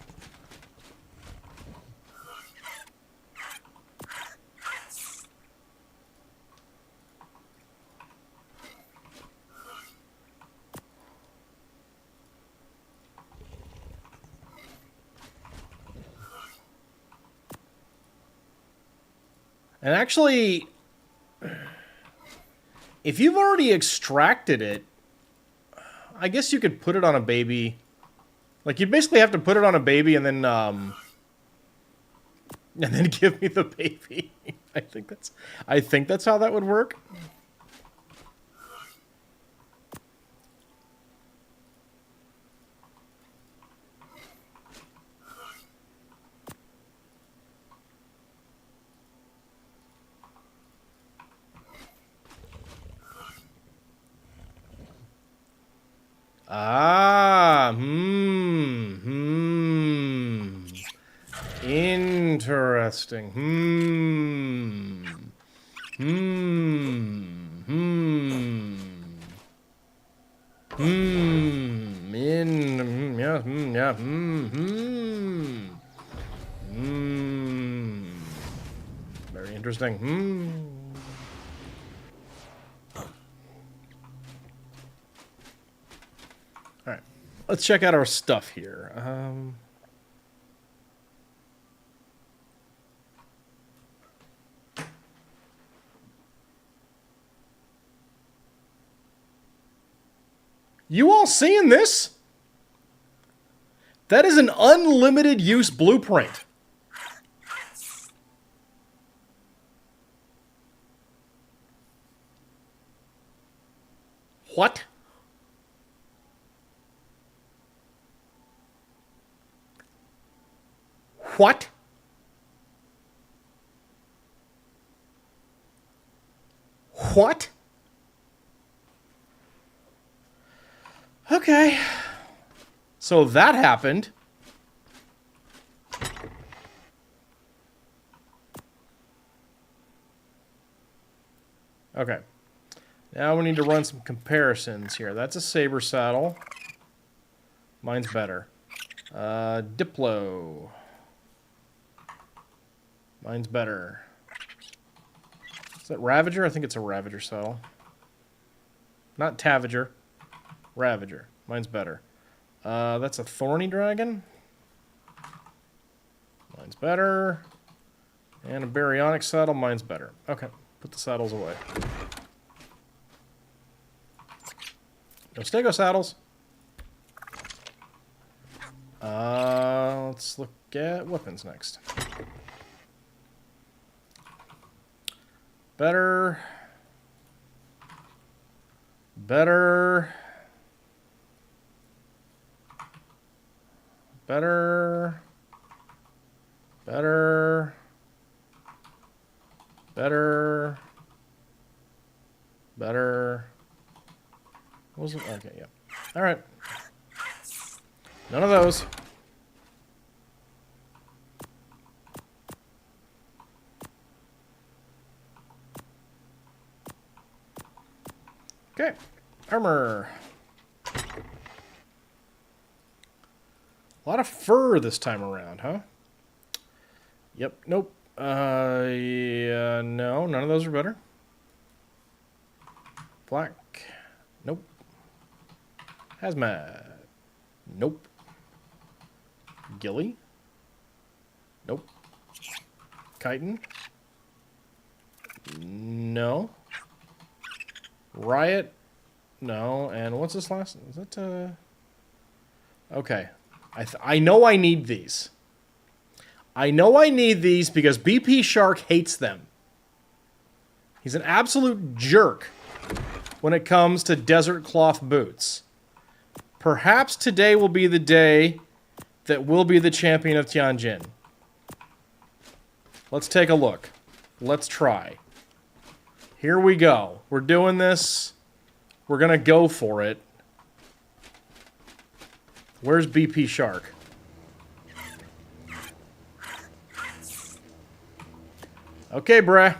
[SPEAKER 1] And actually, if you've already extracted it, I guess you could put it on a baby. Like, you'd basically have to put it on a baby and then And then give me the baby. I think that's how that would work. Ah, interesting. Very interesting. All right, let's check out our stuff here. You all seeing this? That is an unlimited use blueprint. What? What? What? Okay. So that happened. Okay. Now we need to run some comparisons here. That's a saber saddle. Mine's better. Diplo. Mine's better. Is that Ravager? I think it's a Ravager saddle. Not Tavager. Ravager. Mine's better. That's a Thorny Dragon. Mine's better. And a Baryonic saddle. Mine's better. Okay. Put the saddles away. No Stego saddles. Let's look at weapons next. Better. Better. Better. Better. Better. Better. What was it? Okay, yeah. All right. None of those. Okay. Armor. A lot of fur this time around, huh? Yep. Nope. Yeah, no. None of those are better. Black. Nope. Hazmat. Nope. Gilly. Nope. Chitin. No. Riot. No. And what's this last? Is that okay. I know I need these. I know I need these because BP Shark hates them. He's an absolute jerk when it comes to desert cloth boots. Perhaps today will be the day that we'll be the champion of Tianjin. Let's take a look. Let's try. Here we go. We're doing this. We're going to go for it. Where's BP Shark? Okay, bruh.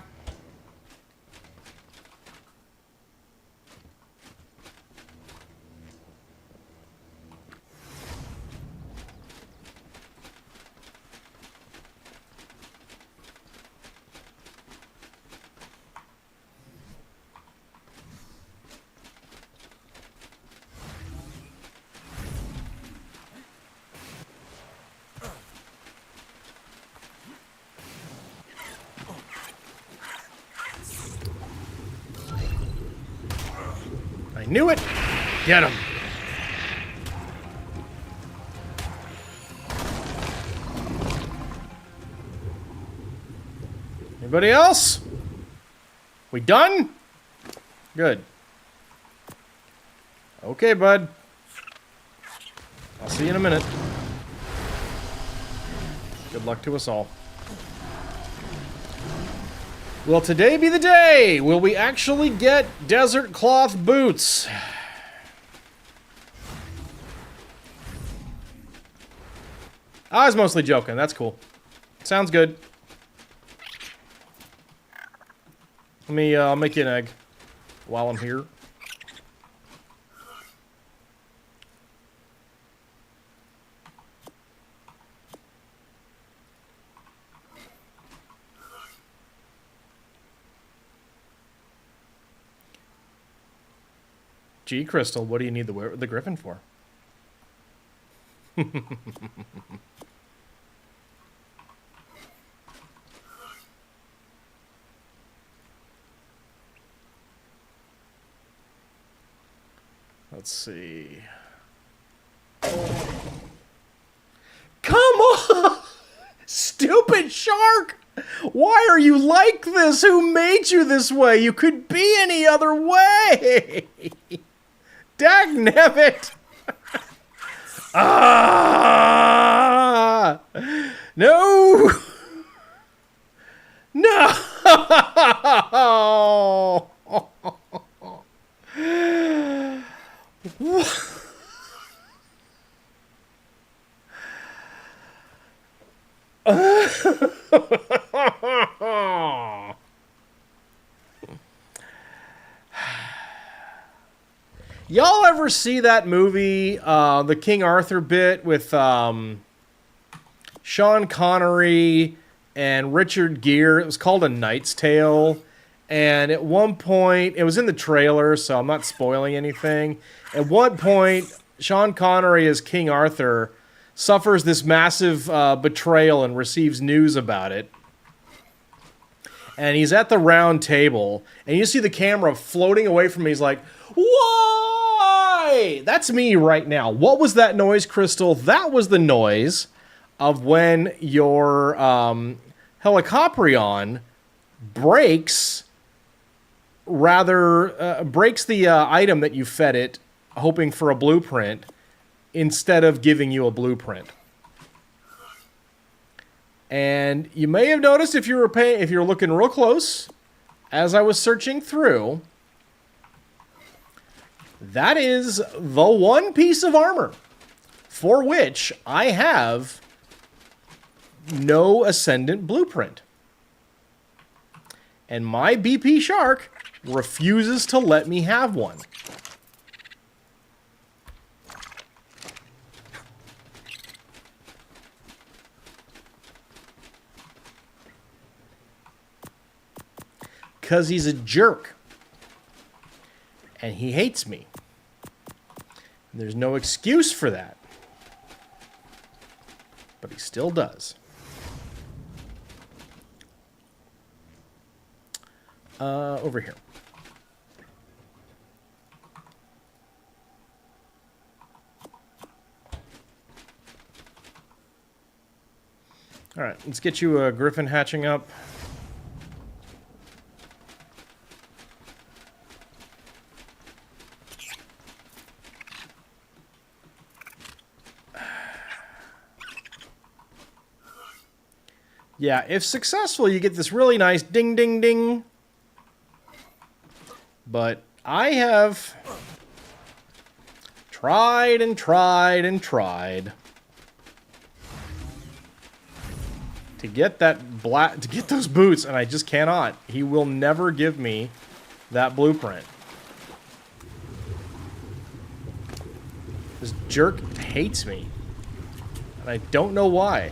[SPEAKER 1] I knew it! Get him! Everybody else? We done? Good. Okay, bud. I'll see you in a minute. Good luck to us all. Will today be the day? Will we actually get desert cloth boots? I was mostly joking. That's cool. Sounds good. Let me, I'll make you an egg while I'm here. Gee, Crystal, what do you need the griffin for? Let's see. Come on! Stupid shark! Why are you like this? Who made you this way? You could be any other way! Dagnabbit! Ah! No! No! Y'all ever see that movie, the King Arthur bit with Sean Connery and Richard Gere? It was called A Knight's Tale. And at one point, it was in the trailer, so I'm not spoiling anything. At one point, Sean Connery as King Arthur suffers this massive betrayal and receives news about it. And he's at the round table, and you see the camera floating away from me. He's like, "Why?" That's me right now. What was that noise, Crystal? That was the noise of when your Helicoprion breaks the item that you fed it, hoping for a blueprint, instead of giving you a blueprint. And you may have noticed if you're looking real close, as I was searching through, that is the one piece of armor for which I have no Ascendant blueprint. And my BP Shark refuses to let me have one. Because he's a jerk. And he hates me. And there's no excuse for that. But he still does. Over here. All right, let's get you a griffin hatching up. Yeah, if successful, you get this really nice ding, ding, ding. But I have tried and tried and tried to get those boots, and I just cannot. He will never give me that blueprint. This jerk hates me, and I don't know why.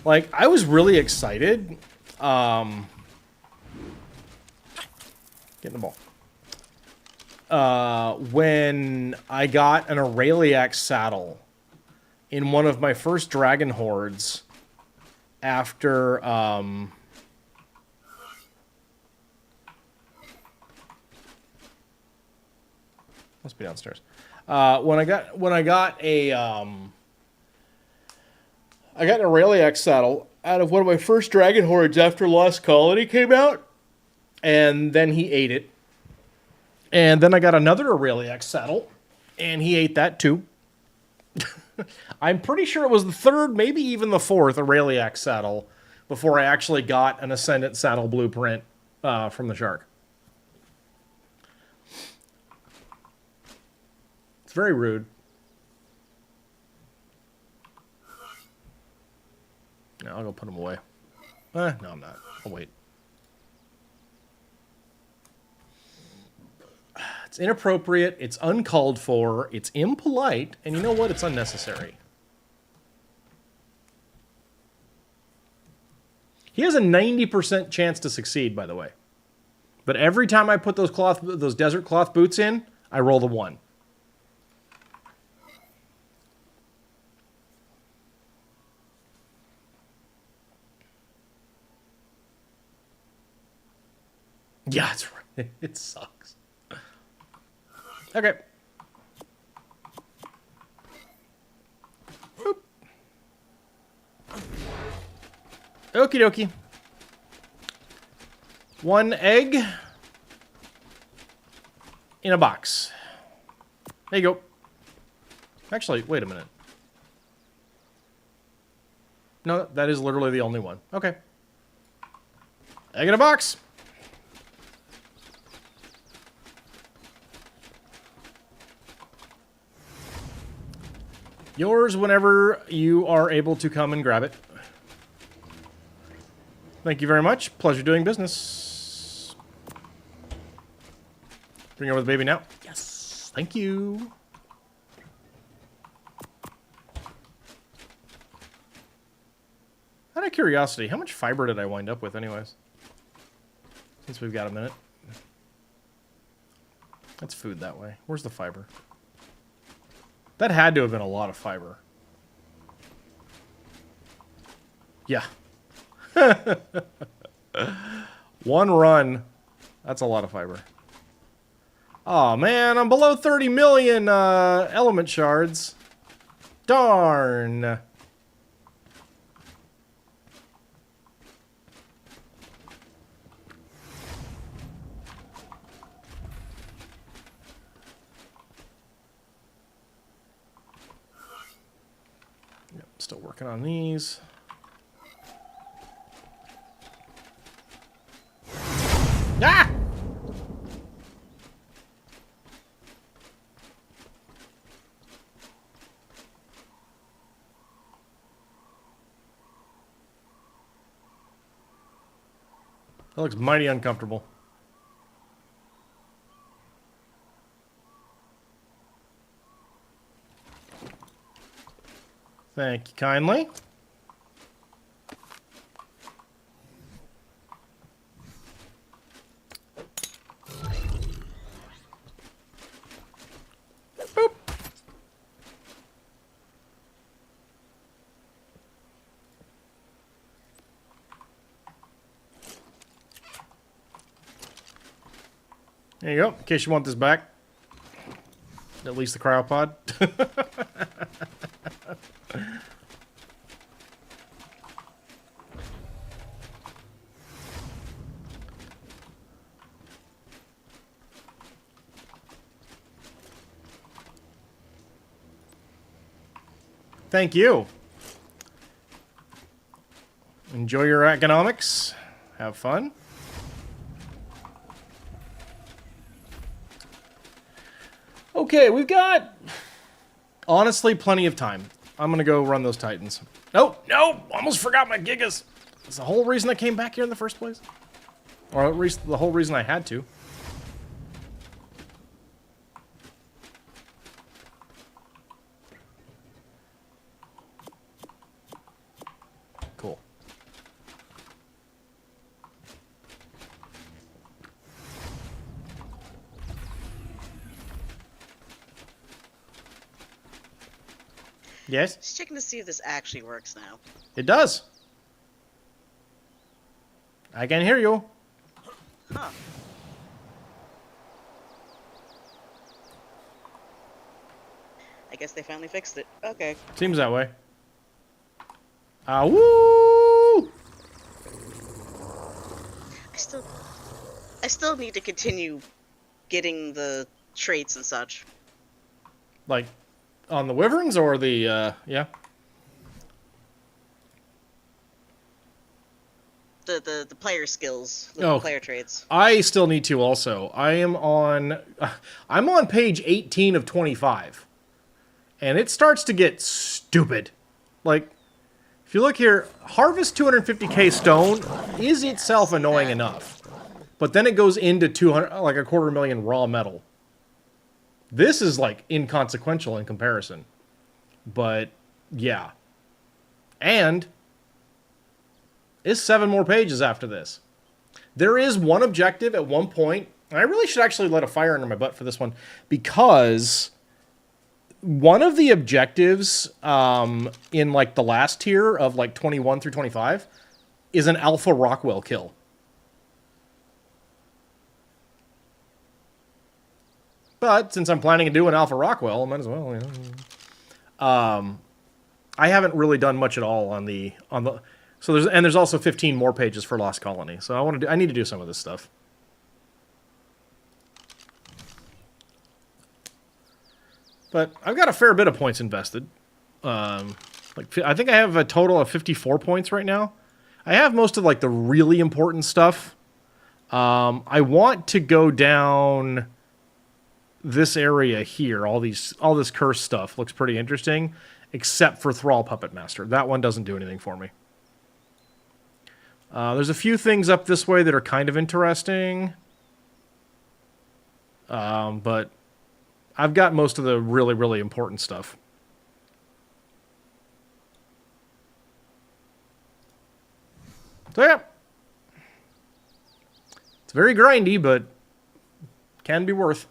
[SPEAKER 1] Like, I was really excited. Get in the ball. When I got an Aureliac saddle in one of my first Dragon Hordes after, Must be downstairs. When I got I got an Aureliac saddle out of one of my first Dragon Hordes after Lost Colony came out, and then he ate it. And then I got another Aureliac saddle, and he ate that too. I'm pretty sure it was the third, maybe even the fourth Aureliac saddle before I actually got an Ascendant saddle blueprint from the Shark. It's very rude. No, I'll go put them away. No, I'm not. I'll wait. It's inappropriate, it's uncalled for, it's impolite, and you know what? It's unnecessary. He has a 90% chance to succeed, by the way. But every time I put those desert cloth boots in, I roll the 1. Yeah, that's right. It sucks. Okay. Boop. Okie dokie. 1 egg in a box. There you go. Actually, wait a minute. No, that is literally the only one. Okay. Egg in a box. Yours whenever you are able to come and grab it. Thank you very much. Pleasure doing business. Bring over the baby now. Yes. Thank you. Out of curiosity, how much fiber did I wind up with anyways? Since we've got a minute. That's food that way. Where's the fiber? That had to have been a lot of fiber. Yeah. 1 run. That's a lot of fiber. Oh man, I'm below 30 million element shards. Darn. Still working on these. Ah! That looks mighty uncomfortable. Thank you kindly. Boop. There you go, in case you want this back. At least the cryopod. Thank you. Enjoy your economics. Have fun. Okay, we've got, honestly, plenty of time. I'm going to go run those Titans. Oh, no! Almost forgot my Gigas. That's the whole reason I came back here in the first place. Or at least the whole reason I had to. Cool. Yes?
[SPEAKER 2] Just checking to see if this actually works now.
[SPEAKER 1] It does. I can hear you.
[SPEAKER 2] Huh. I guess they finally fixed it. Okay.
[SPEAKER 1] Seems that way. Woo!
[SPEAKER 2] I still need to continue getting the traits and such.
[SPEAKER 1] Like, on the wyverns or the, yeah?
[SPEAKER 2] The player skills, the player traits.
[SPEAKER 1] I still need to also. I'm on page 18 of 25. And it starts to get stupid. Like, if you look here, harvest 250k stone is itself annoying enough. But then it goes into 200, like a 250,000 raw metal. This is like inconsequential in comparison. But yeah. And is 7 more pages after this. There is one objective at one point, and I really should actually let a fire under my butt for this one, because one of the objectives in like the last tier of like 21 through 25 is an Alpha Rockwell kill. But since I'm planning to do an Alpha Rockwell, I might as well. You know. I haven't really done much at all on the. So there's also 15 more pages for Lost Colony. So I need to do some of this stuff. But I've got a fair bit of points invested. I think I have a total of 54 points right now. I have most of like the really important stuff. I want to go down this area here. All this curse stuff looks pretty interesting, except for Thrall Puppet Master. That one doesn't do anything for me. There's a few things up this way that are kind of interesting. But I've got most of the really, really important stuff. So yeah. It's very grindy, but can be worth.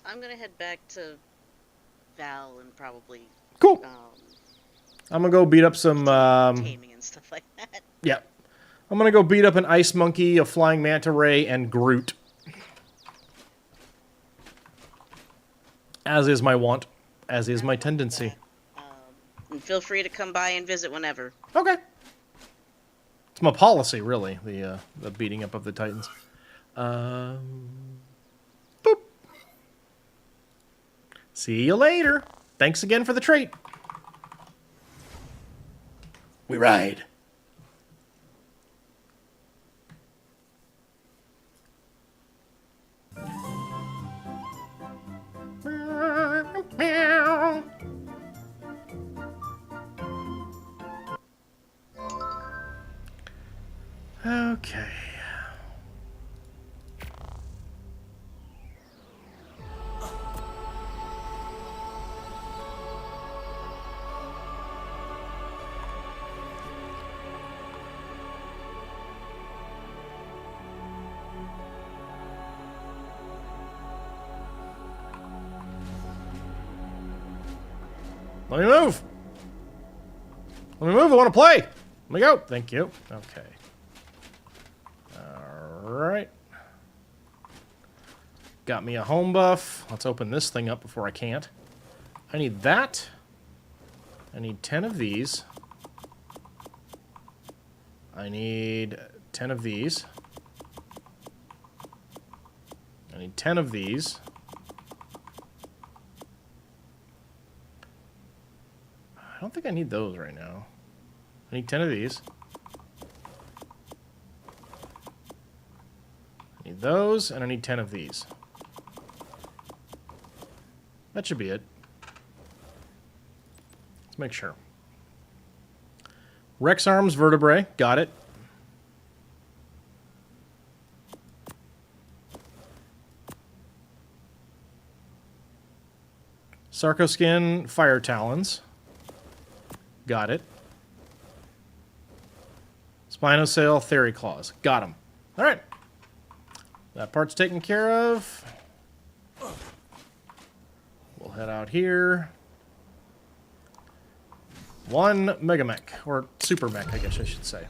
[SPEAKER 2] I'm gonna head back to Val and probably...
[SPEAKER 1] Cool. I'm gonna go beat up some...
[SPEAKER 2] taming and stuff like that.
[SPEAKER 1] Yeah. I'm gonna go beat up an ice monkey, a flying manta ray, and Groot. As is my wont. As is my tendency.
[SPEAKER 2] And feel free to come by and visit whenever.
[SPEAKER 1] Okay. It's my policy, really, the beating up of the Titans. Boop. See you later. Thanks again for the trait. We ride. Okay. Let me move. Let me move. I want to play. Let me go. Thank you. Okay. Alright. Got me a home buff. Let's open this thing up before I can't. I need that. I need 10 of these. I need 10 of these. I need 10 of these. I don't think I need those right now. I need 10 of these. I need those, and I need 10 of these. That should be it. Let's make sure. Rex Arms Vertebrae, got it. Sarcoskin Fire Talons. Got it. Spinosail Theory Claws. Got them. All right. That part's taken care of. We'll head out here. One Mega Mech, or Super Mech, I guess I should say.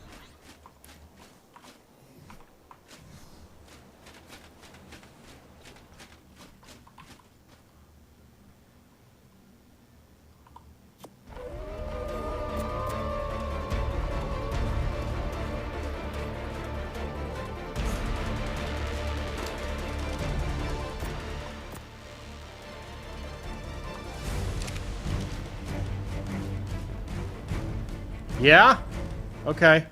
[SPEAKER 1] Yeah? Okay.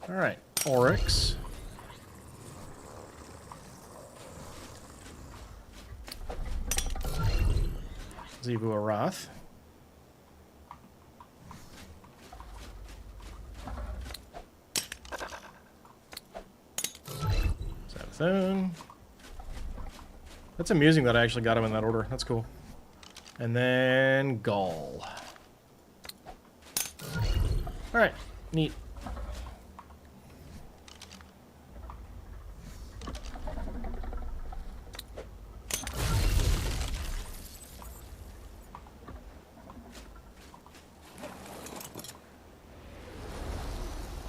[SPEAKER 1] Alright. Oryx. Zebu Arath. Savathun. That's amusing that I actually got him in that order. That's cool. And then Gaul. Alright, neat.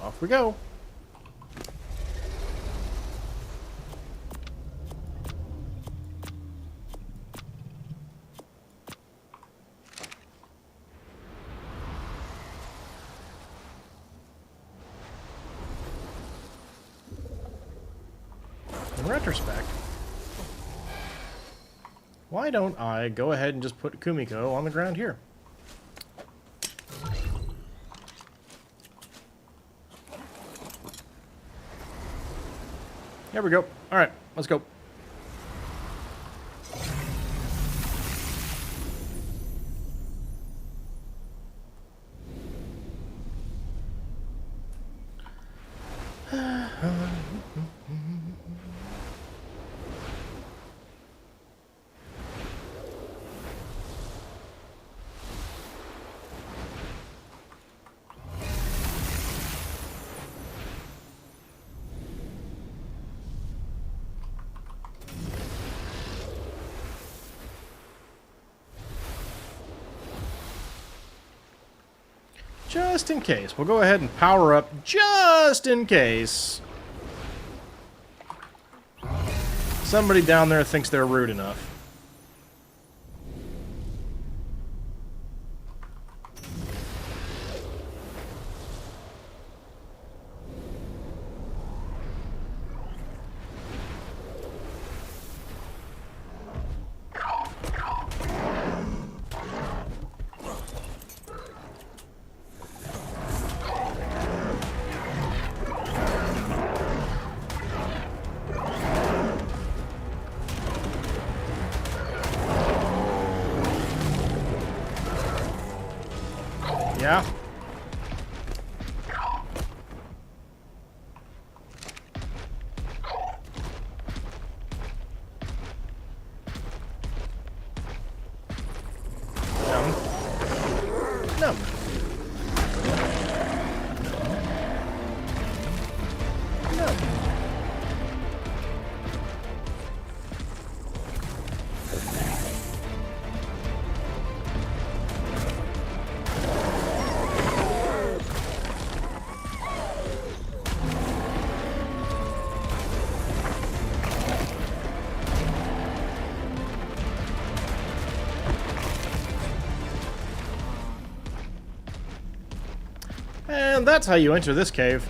[SPEAKER 1] Off we go. In retrospect, why don't I go ahead and just put Kumiko on the ground here? There we go. Alright, let's go. Just in case. We'll go ahead and power up just in case somebody down there thinks they're rude enough. Yeah. Numb. Numb. Numb. And that's how you enter this cave.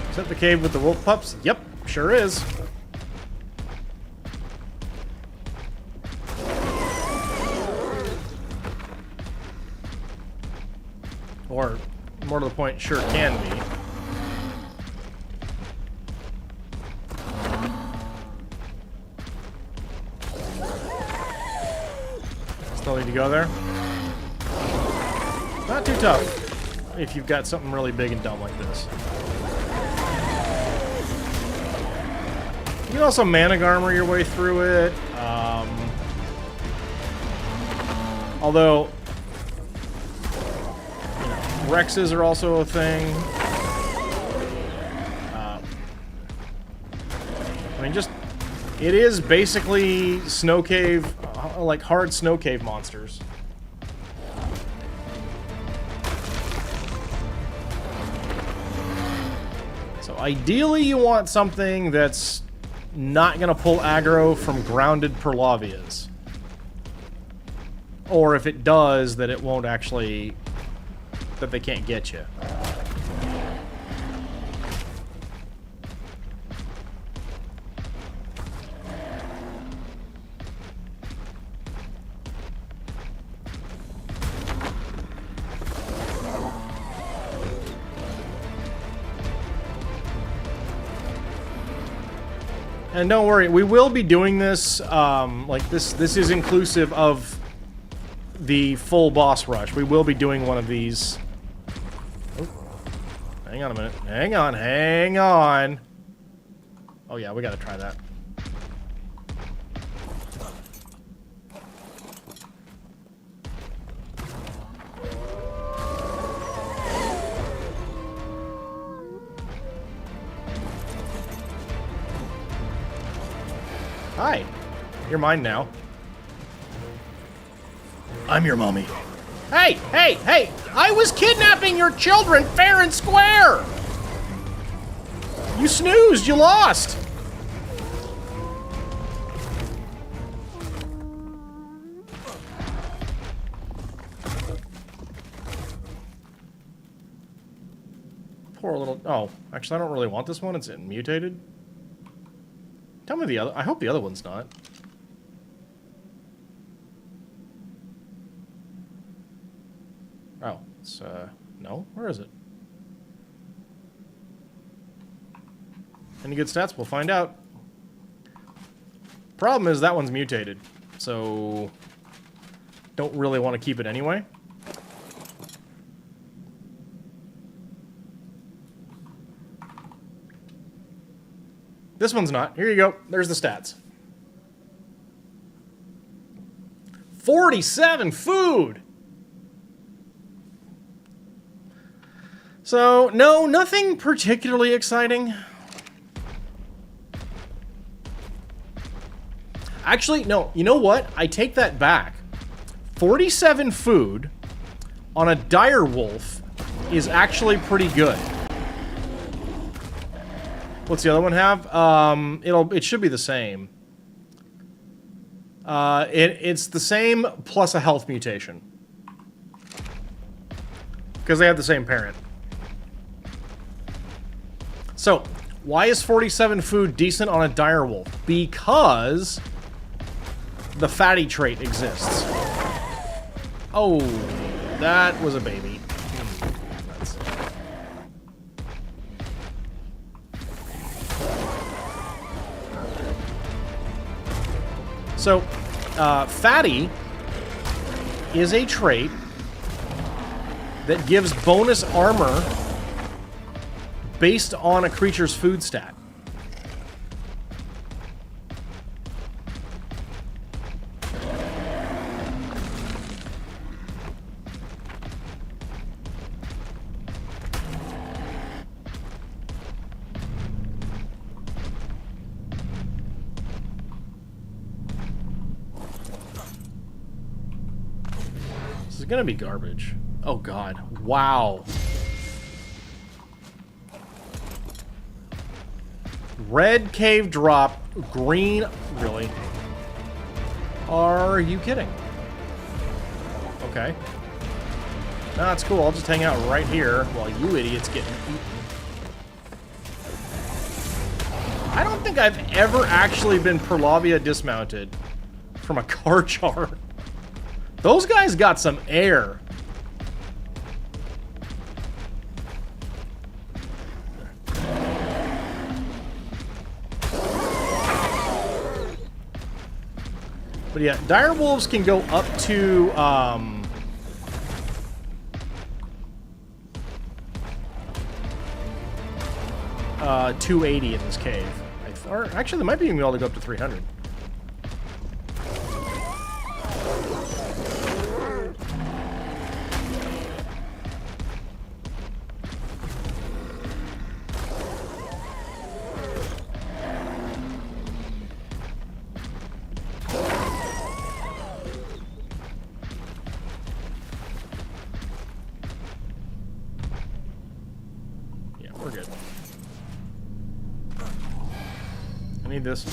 [SPEAKER 1] Is that the cave with the wolf pups? Yep, sure is. Or, more to the point, sure can be. Still need to go there? Not too tough, if you've got something really big and dumb like this. You can also Mana Armor your way through it. Although, Rexes are also a thing. I mean, just... It is basically snow cave, like hard snow cave monsters. So ideally you want something that's not gonna pull aggro from grounded Purlavias. Or if it does, that it won't actually... that they can't get you. And don't worry, we will be doing this, like, this is inclusive of the full boss rush. We will be doing one of these. Oh, hang on a minute. Hang on. Oh yeah, we gotta try that. Hi. You're mine now. I'm your mommy. Hey! I was kidnapping your children fair and square! You snoozed, you lost! Poor little... Oh, actually I don't really want this one. It's mutated. Tell me the other... I hope the other one's not. Oh, it's, no? Where is it? Any good stats? We'll find out. Problem is, that one's mutated. So... don't really want to keep it anyway. This one's not. Here you go. There's the stats. 47 food! So, no, nothing particularly exciting. Actually, no, you know what? I take that back. 47 food on a dire wolf is actually pretty good. What's the other one have? It should be the same. It's the same plus a health mutation. Because they have the same parent. So, why is 47 food decent on a direwolf? Because the fatty trait exists. Oh, that was a baby. So, fatty is a trait that gives bonus armor based on a creature's food stat. This is gonna be garbage. Oh god. Wow. Red cave drop, green... Really? Are you kidding? Okay. No, that's cool. I'll just hang out right here while you idiots get eaten. I don't think I've ever actually been Purlavia dismounted from a Carchar. Those guys got some air. But yeah, dire wolves can go up to 280 in this cave. Or actually, they might be even able to go up to 300. I need this.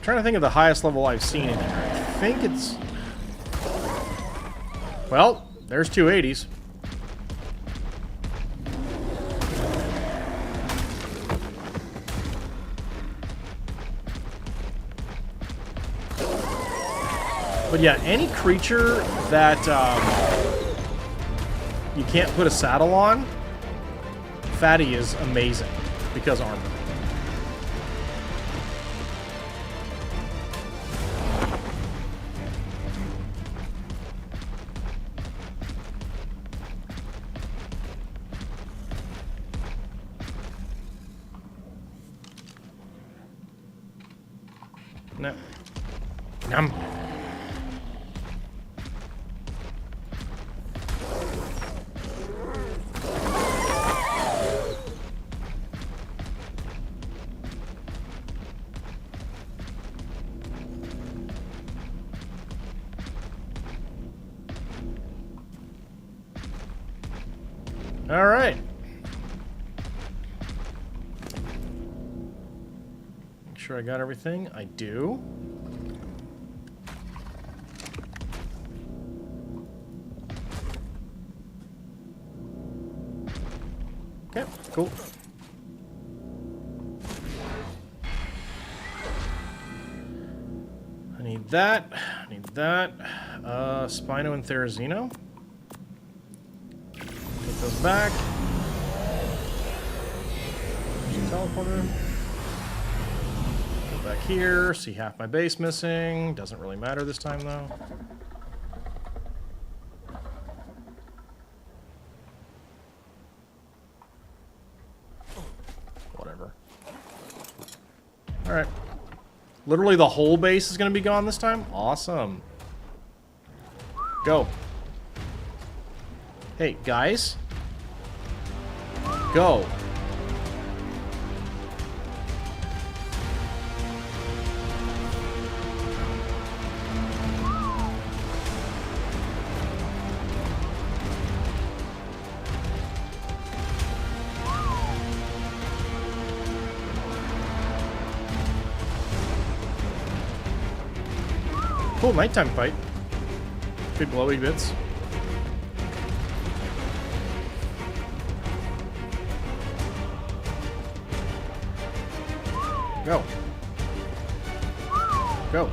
[SPEAKER 1] Trying to think of the highest level I've seen in here. I think it's... Well, there's 280s. But yeah, any creature that you can't put a saddle on, Fatty is amazing because armor. No. Yum. All right. Make sure I got everything. I do. Okay, cool. I need that. I need that. Spino and Therizino. Put those back. There's a teleporter. Go back here. See half my base missing. Doesn't really matter this time, though. Whatever. Alright. Literally the whole base is going to be gone this time? Awesome. Go. Hey, guys. Go. Cool nighttime fight. Big glowy bits. Go. Go.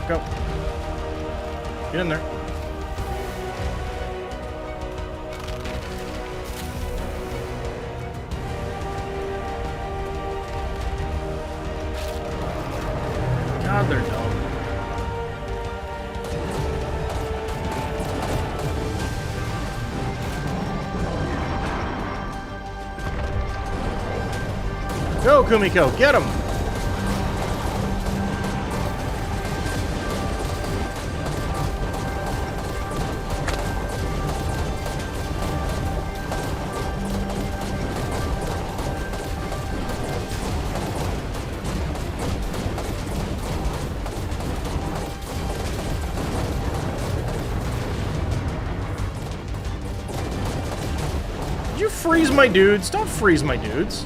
[SPEAKER 1] Go. Get in there. God, they're dumb. Go, Kumiko, get him! Did you freeze my dudes? Don't freeze my dudes.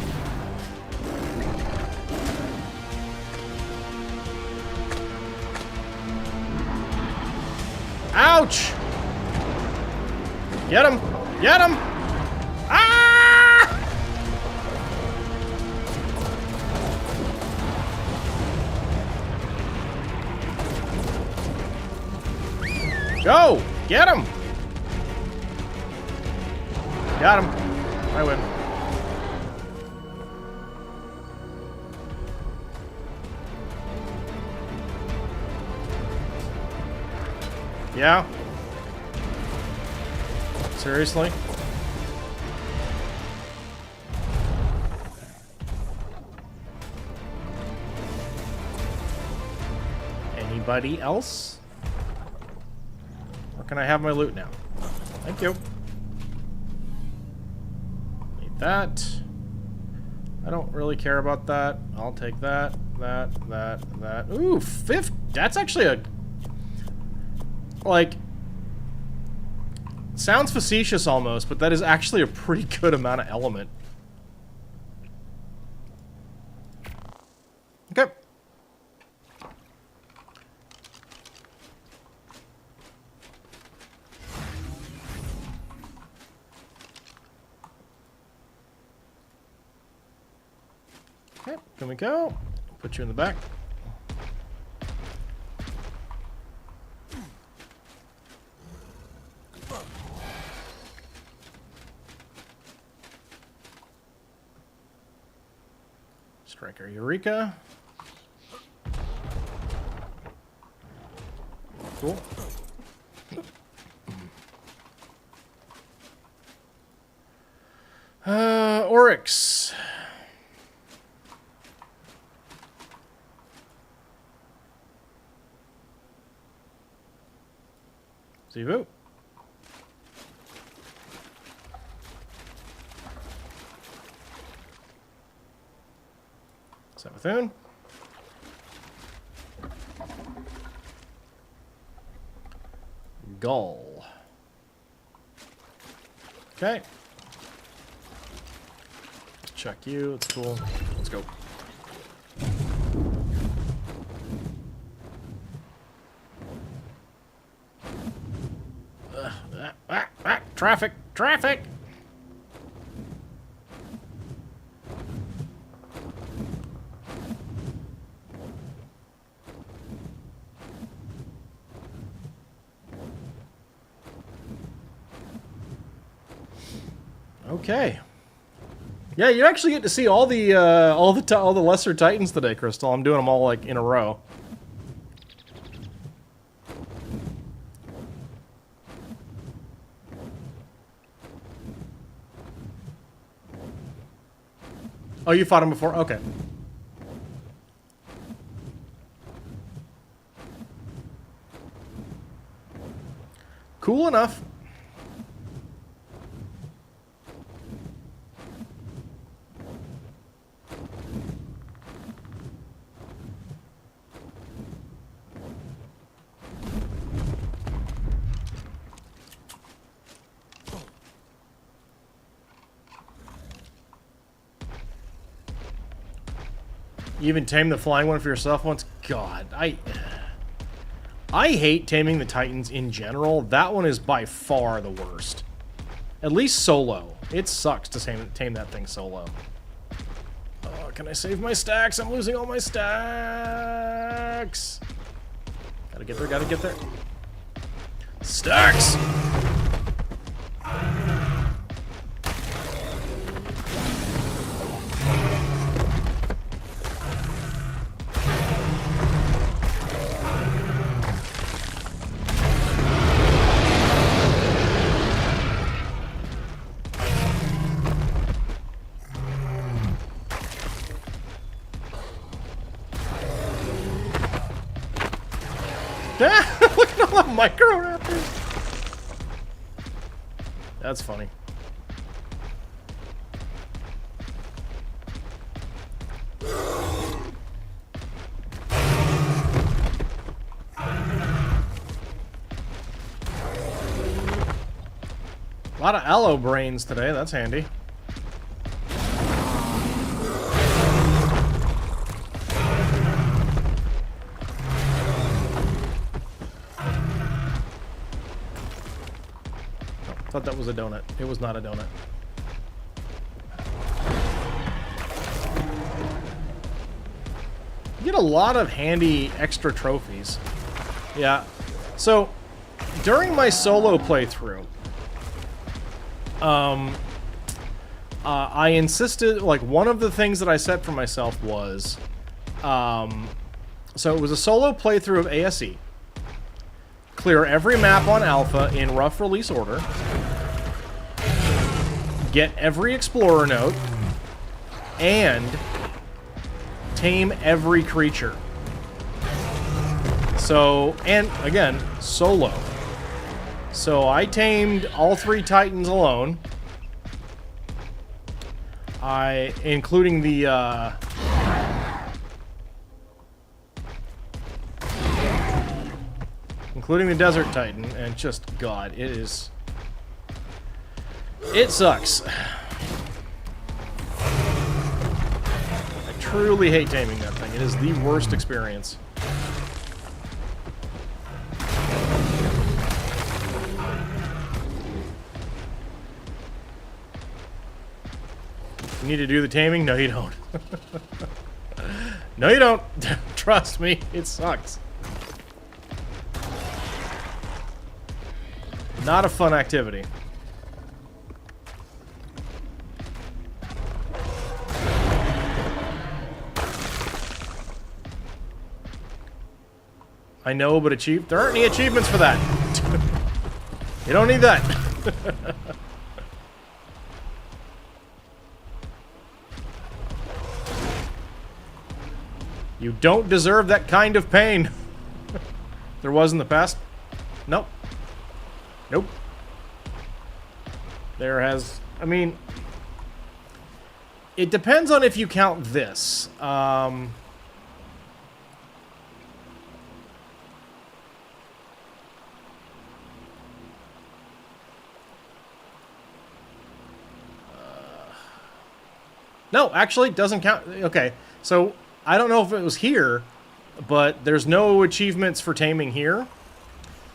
[SPEAKER 1] Ouch! Get him! Get him! Ah! Go! Get him! Got him. I win. Yeah? Seriously? And Anybody else? Or can I have my loot now? Thank you. Need that. I don't really care about that. I'll take that, that. Ooh, 50. That's actually a... Like... Sounds facetious almost, but that is actually a pretty good amount of element. Okay. Okay, can we go? Put you in the back. Striker Eureka. Cool. Oryx. Zivu. Savathun. Gull. Okay. Check you. It's cool. Let's go. Traffic! Traffic! Okay. Yeah, you actually get to see all the lesser titans today, Crystal. I'm doing them all like in a row. Oh, you fought him before? Okay. Cool enough. You even tame the flying one for yourself once? God, I hate taming the Titans in general. That one is by far the worst. At least solo. It sucks to tame that thing solo. Oh, can I save my stacks? I'm losing all my stacks. Gotta get there, gotta get there. Stacks! Look at all the micro raptors. That's funny. A lot of aloe brains today, that's handy. Thought that was a donut. It was not a donut. You get a lot of handy extra trophies. Yeah. So, during my solo playthrough, I insisted, like, one of the things that I set for myself was, so it was a solo playthrough of ASE. Clear every map on Alpha in rough release order. Get every Explorer note. And tame every creature. So, and again, solo. So I tamed all 3 Titans alone. Including the, including the Desert Titan, and just, God, it sucks. I truly hate taming that thing. It is the worst experience. You need to do the taming? No, you don't. No, you don't. Trust me, it sucks. Not a fun activity. I know, but there aren't any achievements for that. You don't need that. You don't deserve that kind of pain. There was in the past? Nope. Nope. There has... I mean... It depends on if you count this. No, actually, it doesn't count. Okay, so... I don't know if it was here, but there's no achievements for taming here.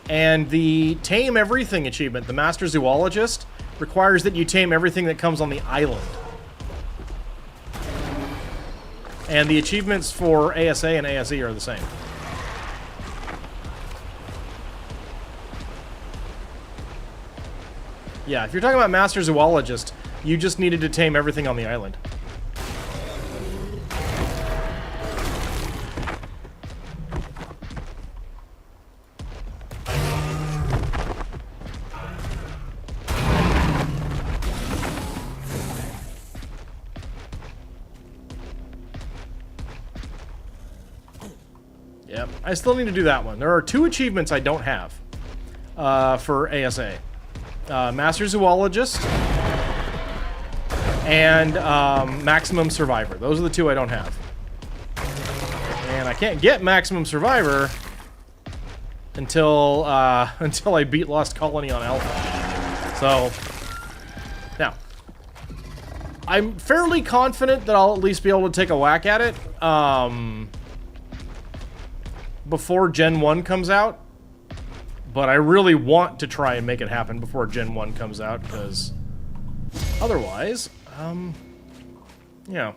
[SPEAKER 1] And the Tame Everything achievement, the Master Zoologist, requires that you tame everything that comes on the island. And the achievements for ASA and ASE are the same. Yeah, if you're talking about Master Zoologist, you just needed to tame everything on the island. Yep, I still need to do that one. There are 2 achievements I don't have for ASA. Master Zoologist and Maximum Survivor. Those are the 2 I don't have. And I can't get Maximum Survivor until until I beat Lost Colony on Alpha. So, now, I'm fairly confident that I'll at least be able to take a whack at it. Before Gen 1 comes out, but I really want to try and make it happen before Gen 1 comes out, because otherwise, you know.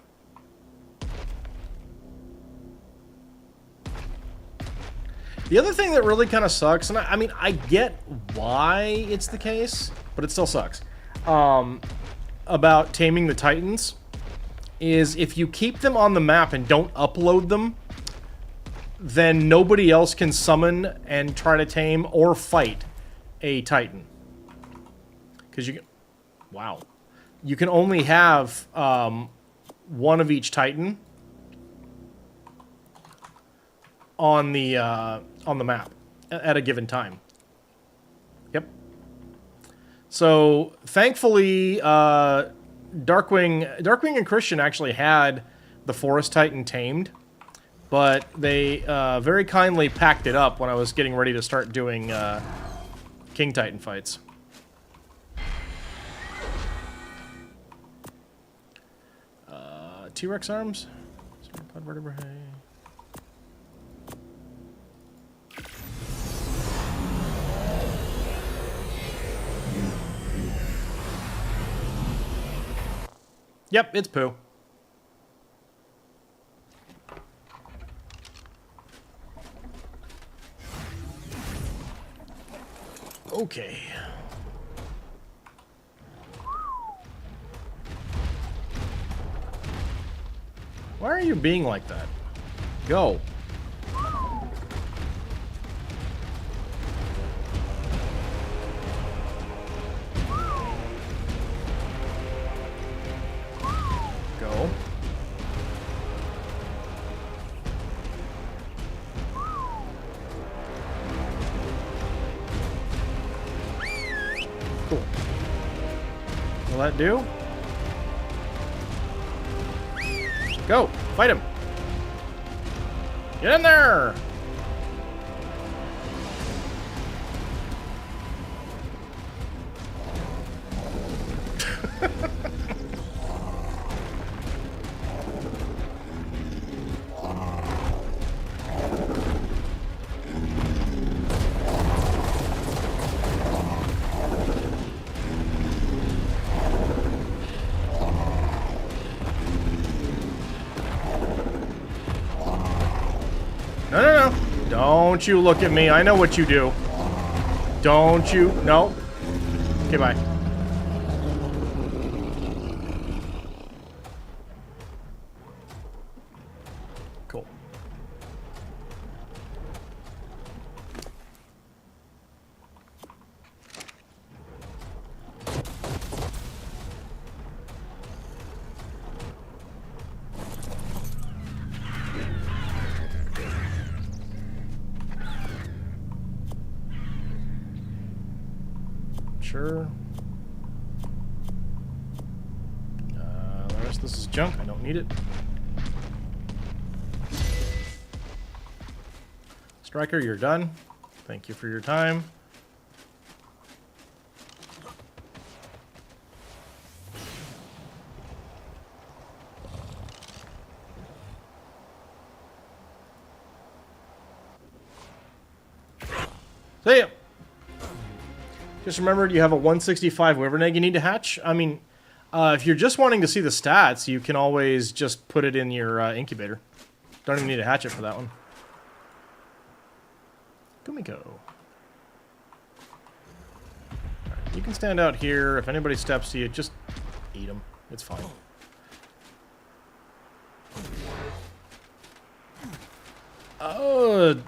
[SPEAKER 1] The other thing that really kind of sucks, and I mean, I get why it's the case, but it still sucks, about taming the Titans, is if you keep them on the map and don't upload them, then nobody else can summon and try to tame or fight a Titan. Because you can... Wow. You can only have one of each Titan on the map at a given time. Yep. So, thankfully, Darkwing and Christian actually had the Forest Titan tamed. But they very kindly packed it up when I was getting ready to start doing King Titan fights. T-Rex arms? Pod vertebrae. Yep, it's poo. Okay. Why are you being like that? Go. Go. Will that do? Go! Fight him! Get in there! No, no, no. Don't you look at me. I know what you do. Don't you? No. Okay, bye. Cool. Sure. The rest of this is junk. I don't need it. Striker, you're done. Thank you for your time. See ya. Just remembered you have a 165 wyvern egg you need to hatch. I mean, if you're just wanting to see the stats, you can always just put it in your incubator. Don't even need to hatch it for that one. Gumiko. Right, you can stand out here. If anybody steps to you, just eat them. It's fine.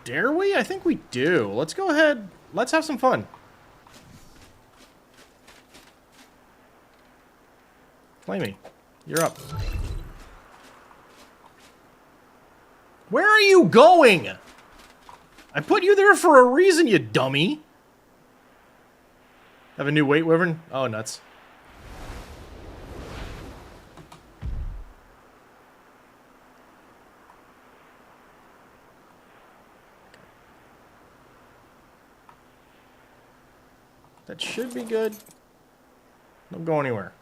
[SPEAKER 1] Dare we? I think we do. Let's go ahead. Let's have some fun. Flamey, you're up. Where are you going? I put you there for a reason, you dummy. Have a new weight wyvern? Oh, nuts. That should be good. Don't go anywhere.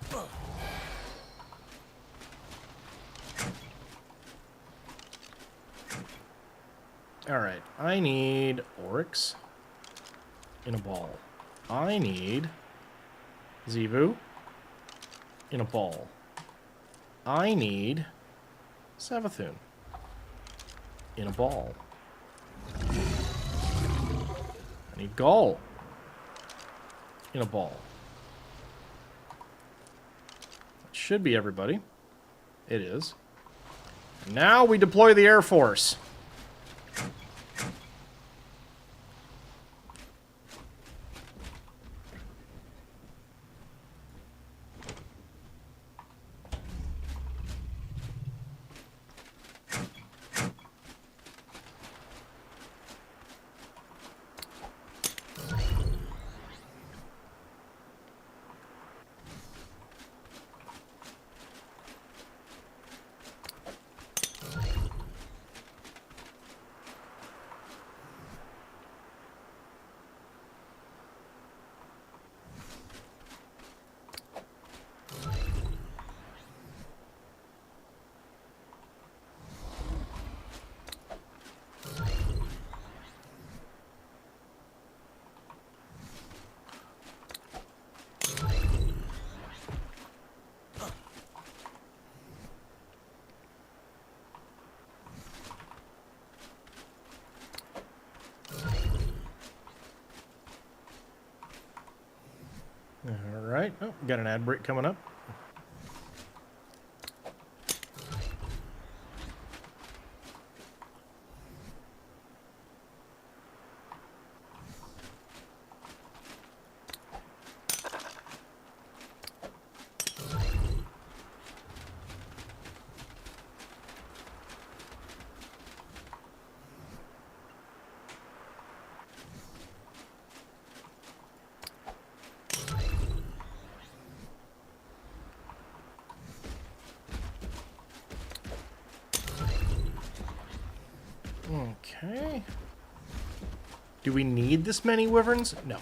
[SPEAKER 1] Alright, I need Oryx in a ball. I need Zebu in a ball. I need Savathun in a ball. I need Gaul in a ball. That should be everybody. It is. Now we deploy the Air Force. Alright, oh, got an ad break coming up. Okay. Do we need this many wyverns? No.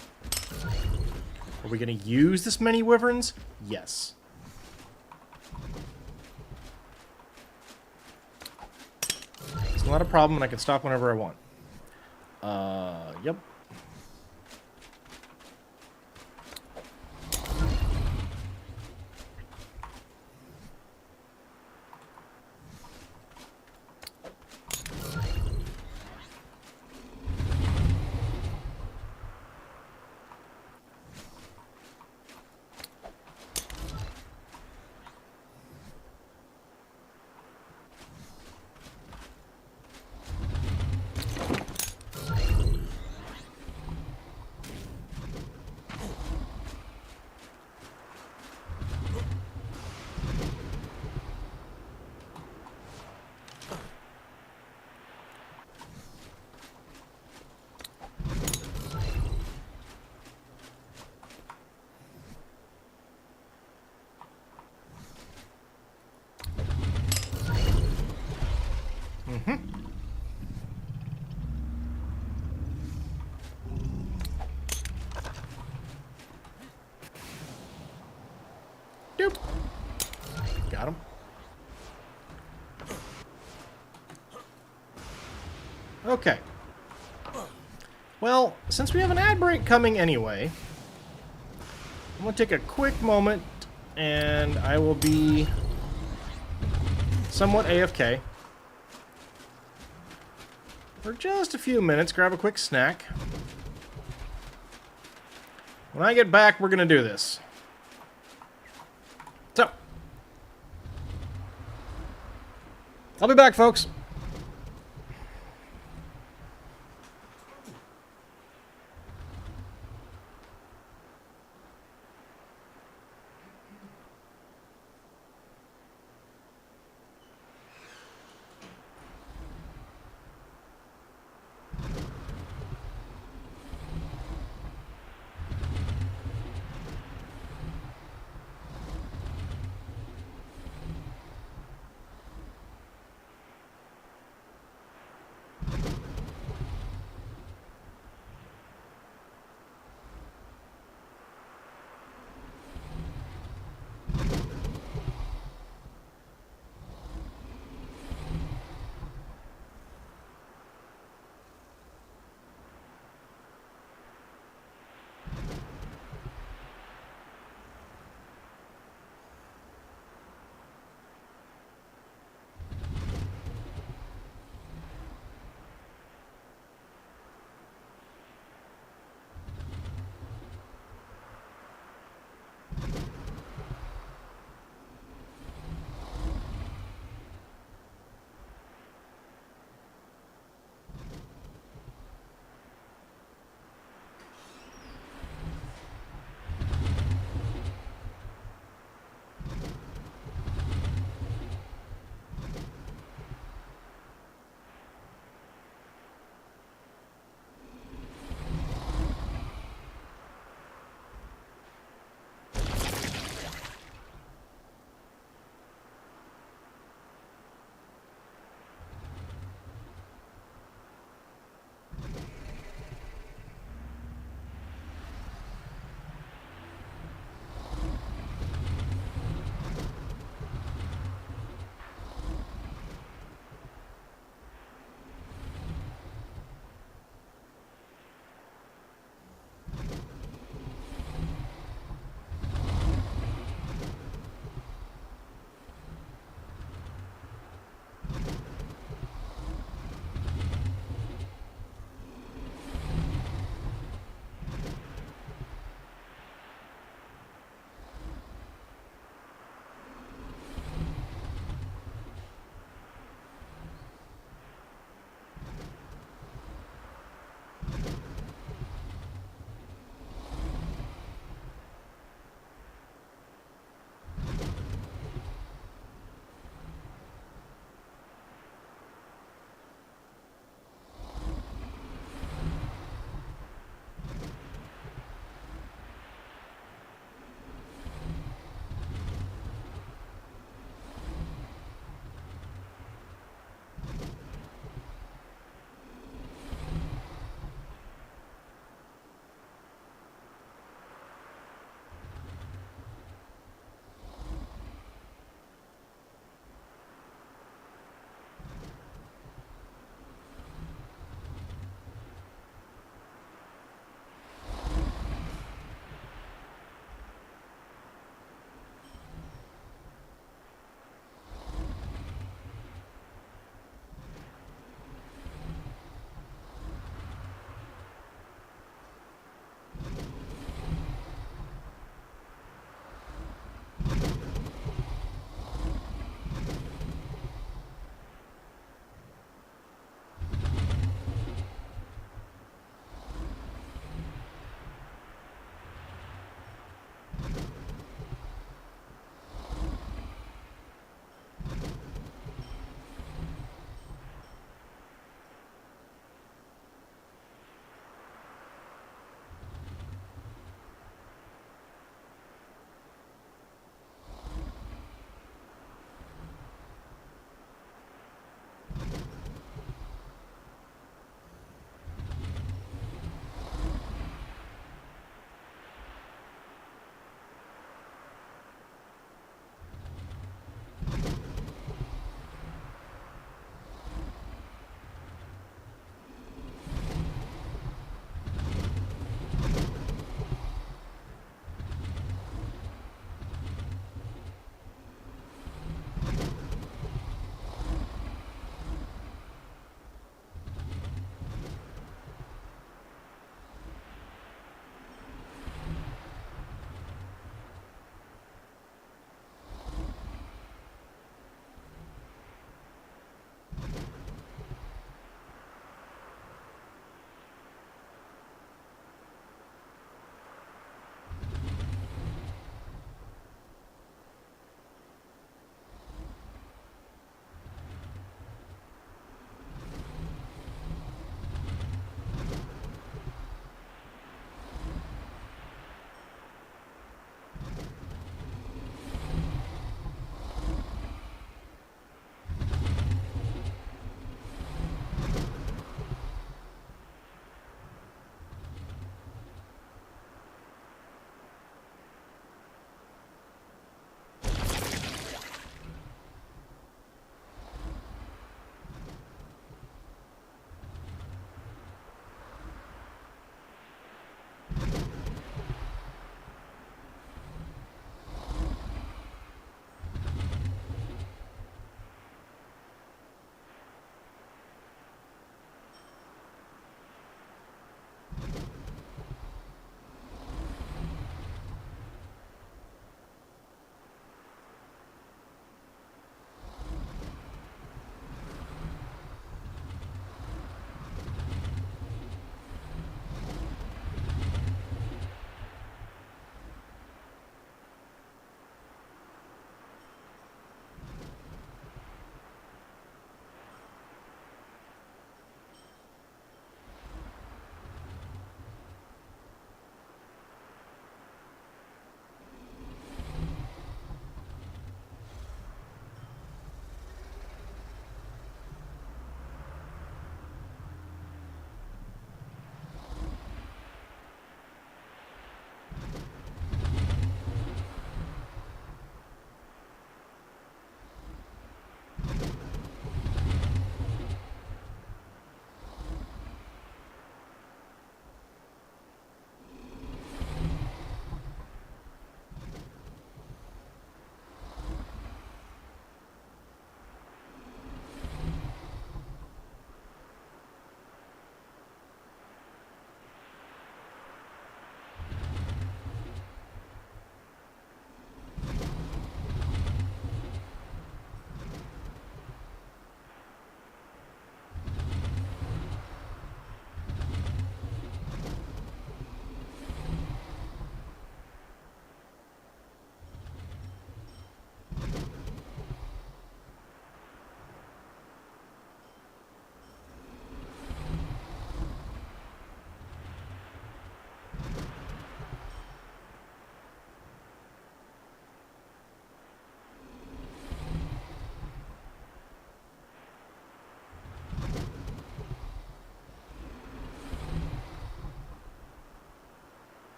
[SPEAKER 1] Are we going to use this many wyverns? Yes. It's not a problem, and I can stop whenever I want. Yep. Doop. Got him. Okay. Well, since we have an ad break coming anyway, I'm going to take a quick moment and I will be somewhat AFK for just a few minutes, grab a quick snack. When I get back, we're going to do this. So, I'll be back, folks.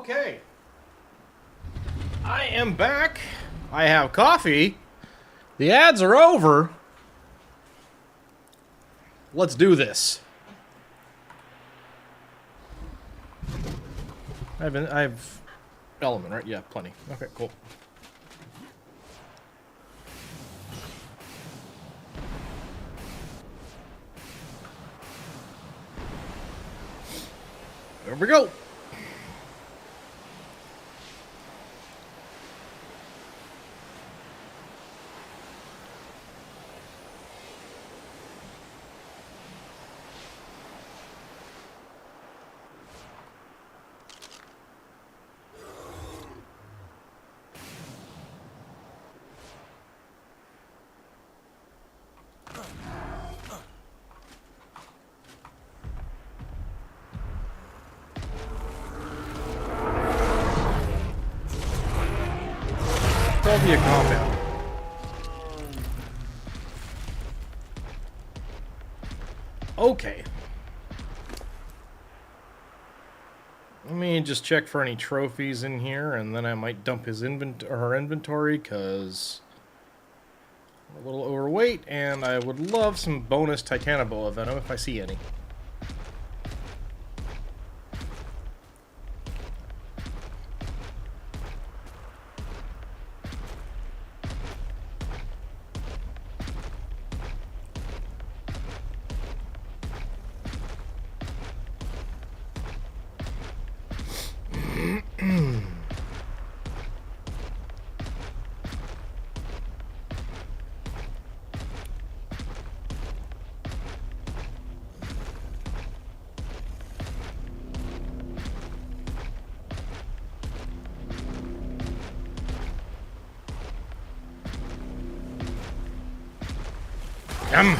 [SPEAKER 1] Okay. I am back. I have coffee. The ads are over. Let's do this. I've element, right? Yeah, plenty. Okay, cool. There we go. Soviet compound. Okay. Let me just check for any trophies in here, and then I might dump his her inventory, because I'm a little overweight, and I would love some bonus Titanoboa Venom if I see any. Yum.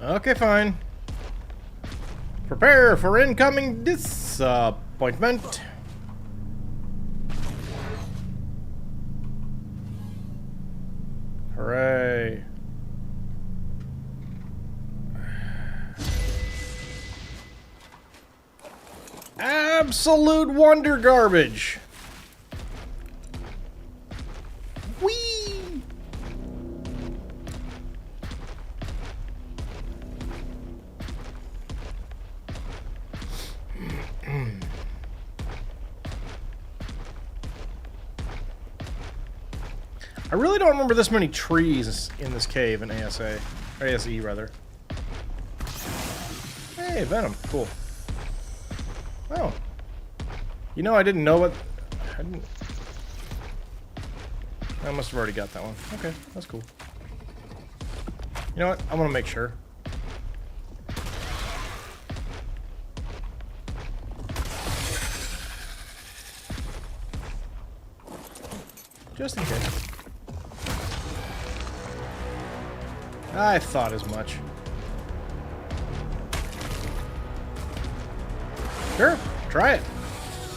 [SPEAKER 1] Okay, fine. Prepare for incoming disappointment. Hooray. Absolute wonder garbage. Whee! I really don't remember this many trees in this cave in ASA. Or ASE, rather. Hey, Venom. Cool. Oh. You know, I didn't know what... I must have already got that one. Okay, that's cool. You know what? I want to make sure. Just in case. I thought as much. Sure, try it.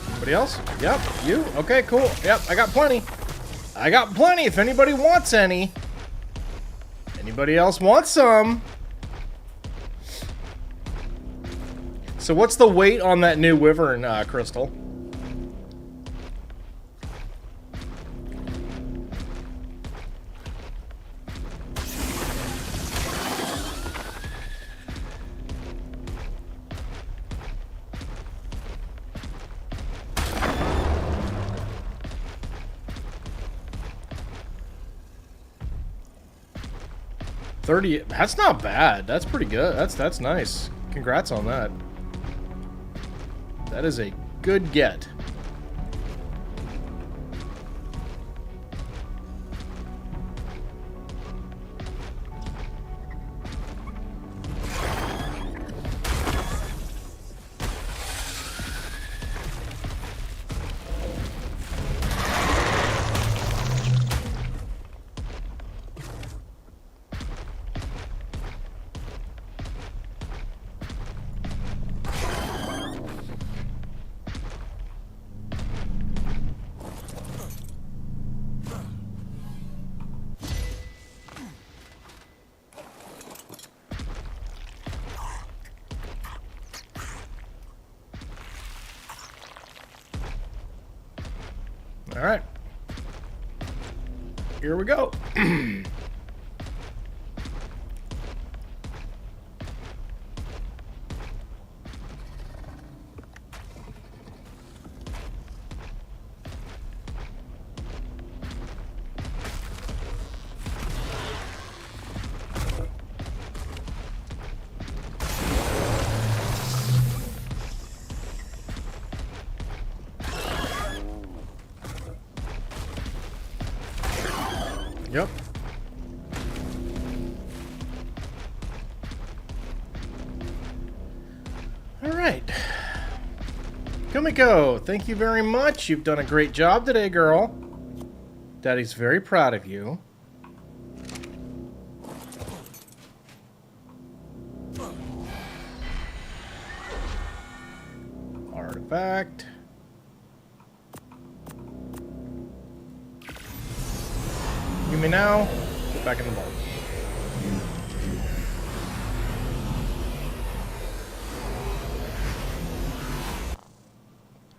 [SPEAKER 1] Anybody else? Yep, you? Okay, cool. Yep, I got plenty. I got plenty if anybody wants any. Anybody else want some? So what's the weight on that new Wyvern crystal? That's not bad. That's pretty good. That's nice. Congrats on that. That is a good get. All right. Here we go. Yep. All right. Kumiko, thank you very much. You've done a great job today, girl. Daddy's very proud of you. Artifact. You may now get back in the boat.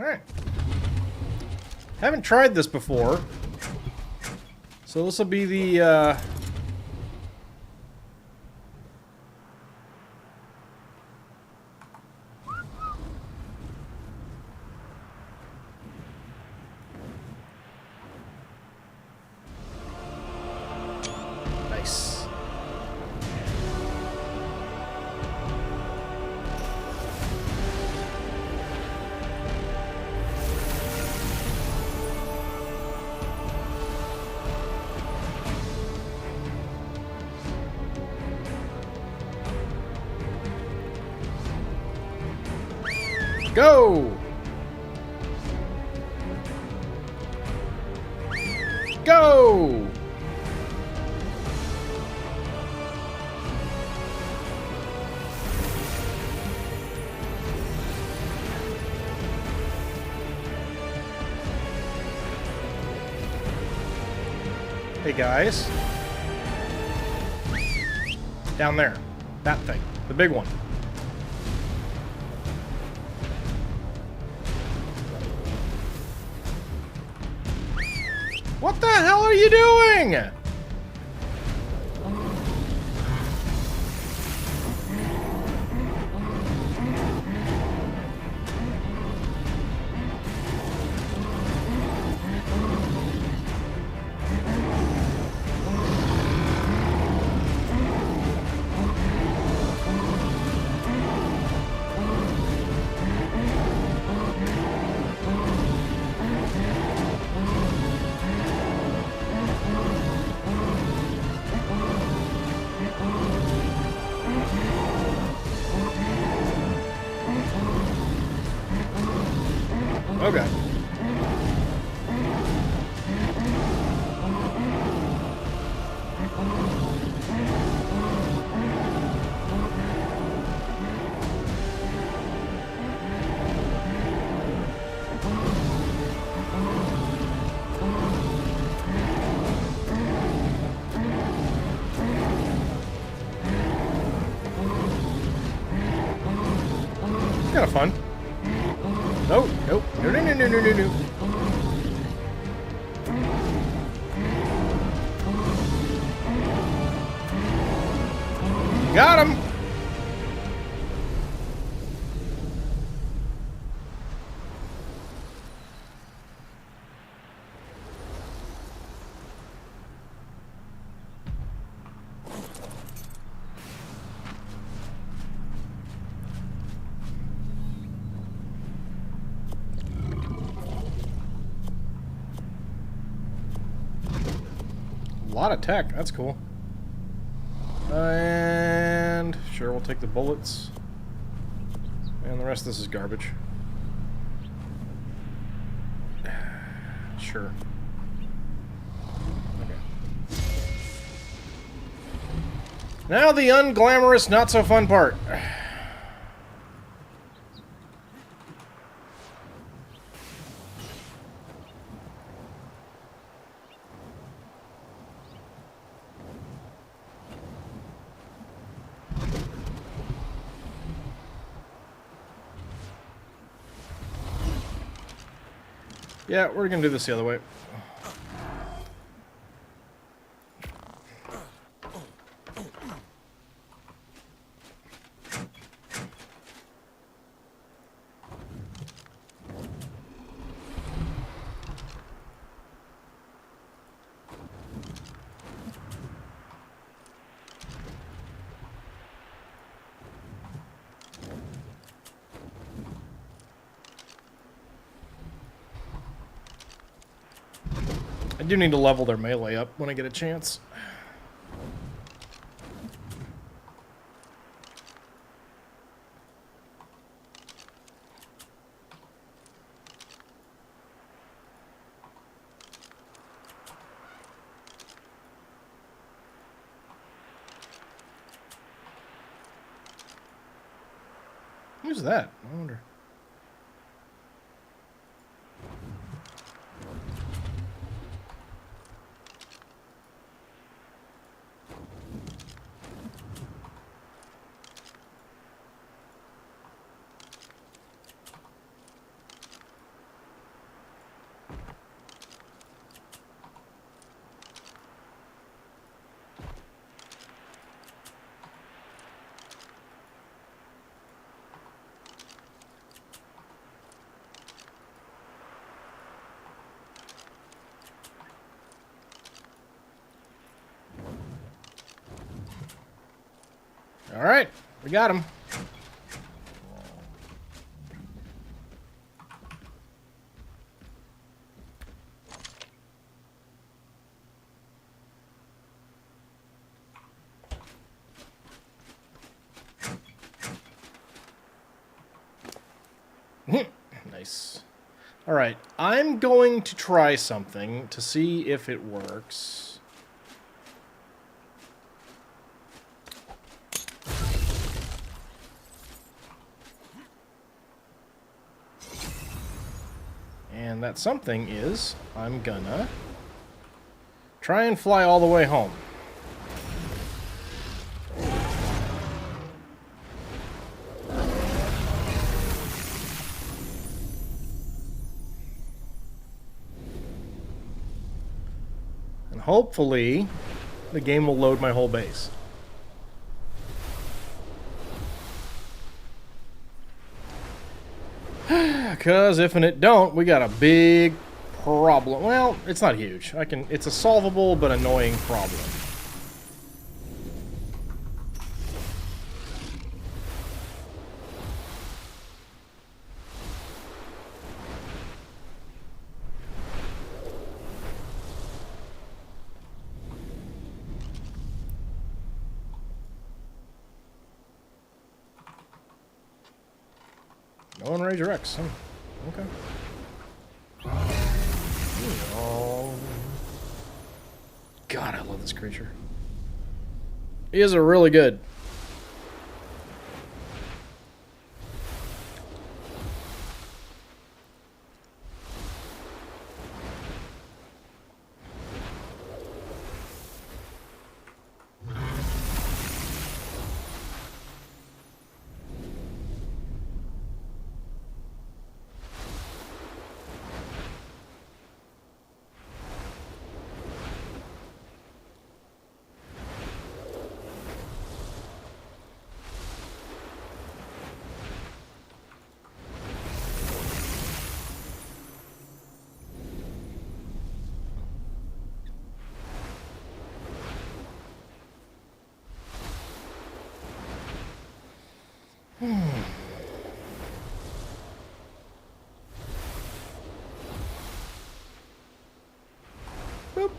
[SPEAKER 1] Alright. Haven't tried this before. So this will be the, Nice. Go! Go! Hey guys. Down there. That thing. The big one. What the hell are you doing? Okay. It's kind of fun. No, nope. No, no, no, no, no, no, no. Got him! A lot of tech. That's cool. And sure, we'll take the bullets. And the rest of this is garbage. Sure. Okay. Now the unglamorous, not so fun part. Yeah, we're gonna do this the other way. I do need to level their melee up when I get a chance. Who's that? I wonder. All right, we got him. Nice. All right, I'm going to try something to see if it works. And that something is, I'm gonna try and fly all the way home. And hopefully, the game will load my whole base. Because if it don't, we got a big problem. Well, it's not huge. It's a solvable but annoying problem. No Enrager X. Okay. Oh. God, I love this creature. He is a really good. Boop.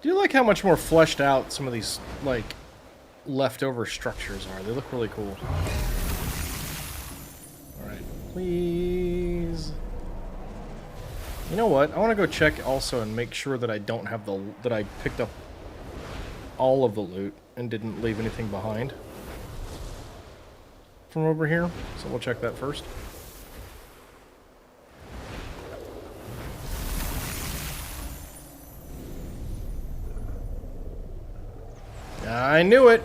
[SPEAKER 1] Do you like how much more fleshed out some of these, like, leftover structures are? They look really cool. Alright, please. You know what? I want to go check also and make sure that I don't have that I picked up all of the loot and didn't leave anything behind from over here. So we'll check that first. I knew it.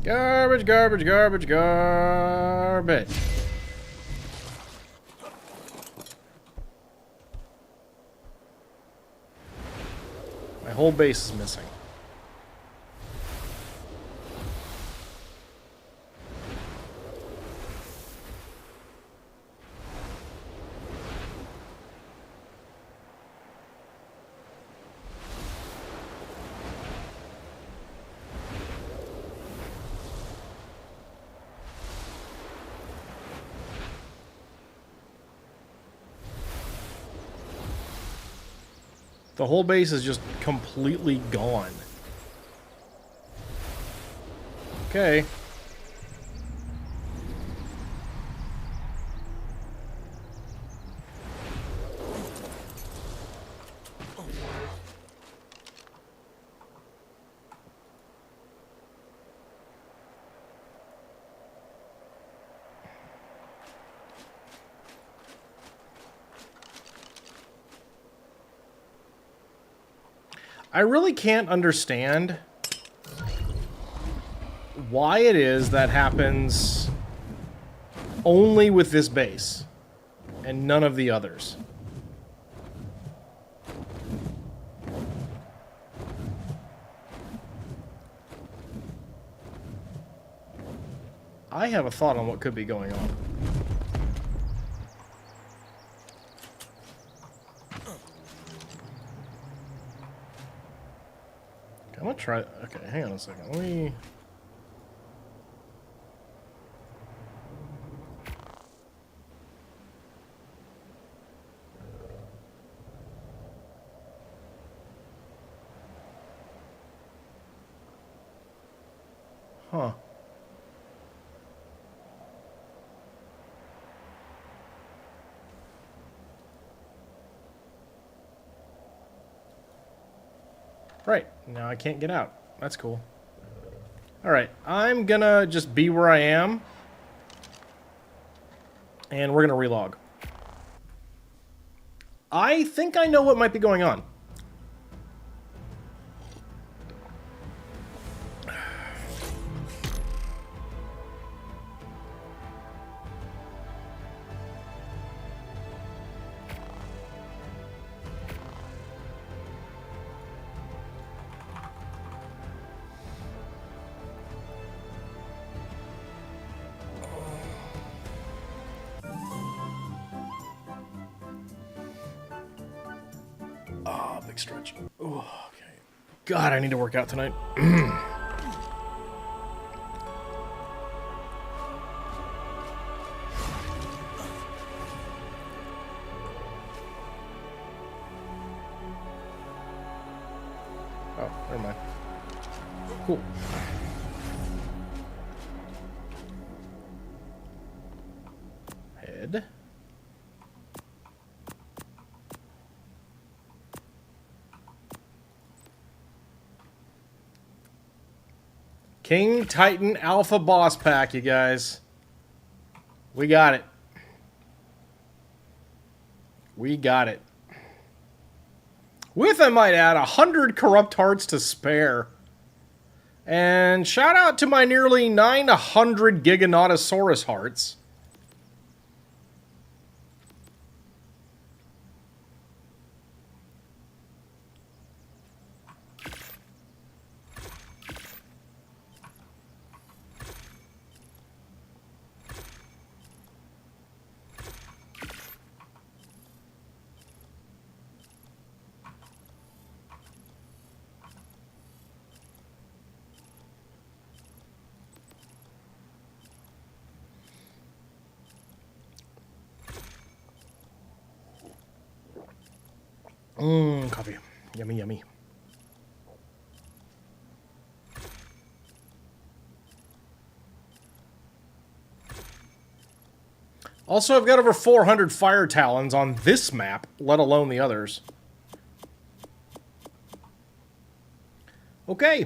[SPEAKER 1] Garbage, garbage, garbage, garbage. My whole base is missing. The whole base is just completely gone. Okay. I really can't understand why it is that happens only with this base and none of the others. I have a thought on what could be going on. I'm gonna try. Okay, hang on a second. Let me. Huh. Right, now I can't get out. That's cool. Alright, I'm gonna just be where I am. And we're gonna relog. I think I know what might be going on. Oh, big stretch. Oh, okay. God, I need to work out tonight. Oh, never mind. Cool. Head. King Titan Alpha Boss Pack, you guys. We got it. We got it. With, I might add, 100 corrupt hearts to spare. And shout out to my nearly 900 Giganotosaurus hearts. Coffee. Yummy, yummy. Also, I've got over 400 Fire Talons on this map, let alone the others. Okay.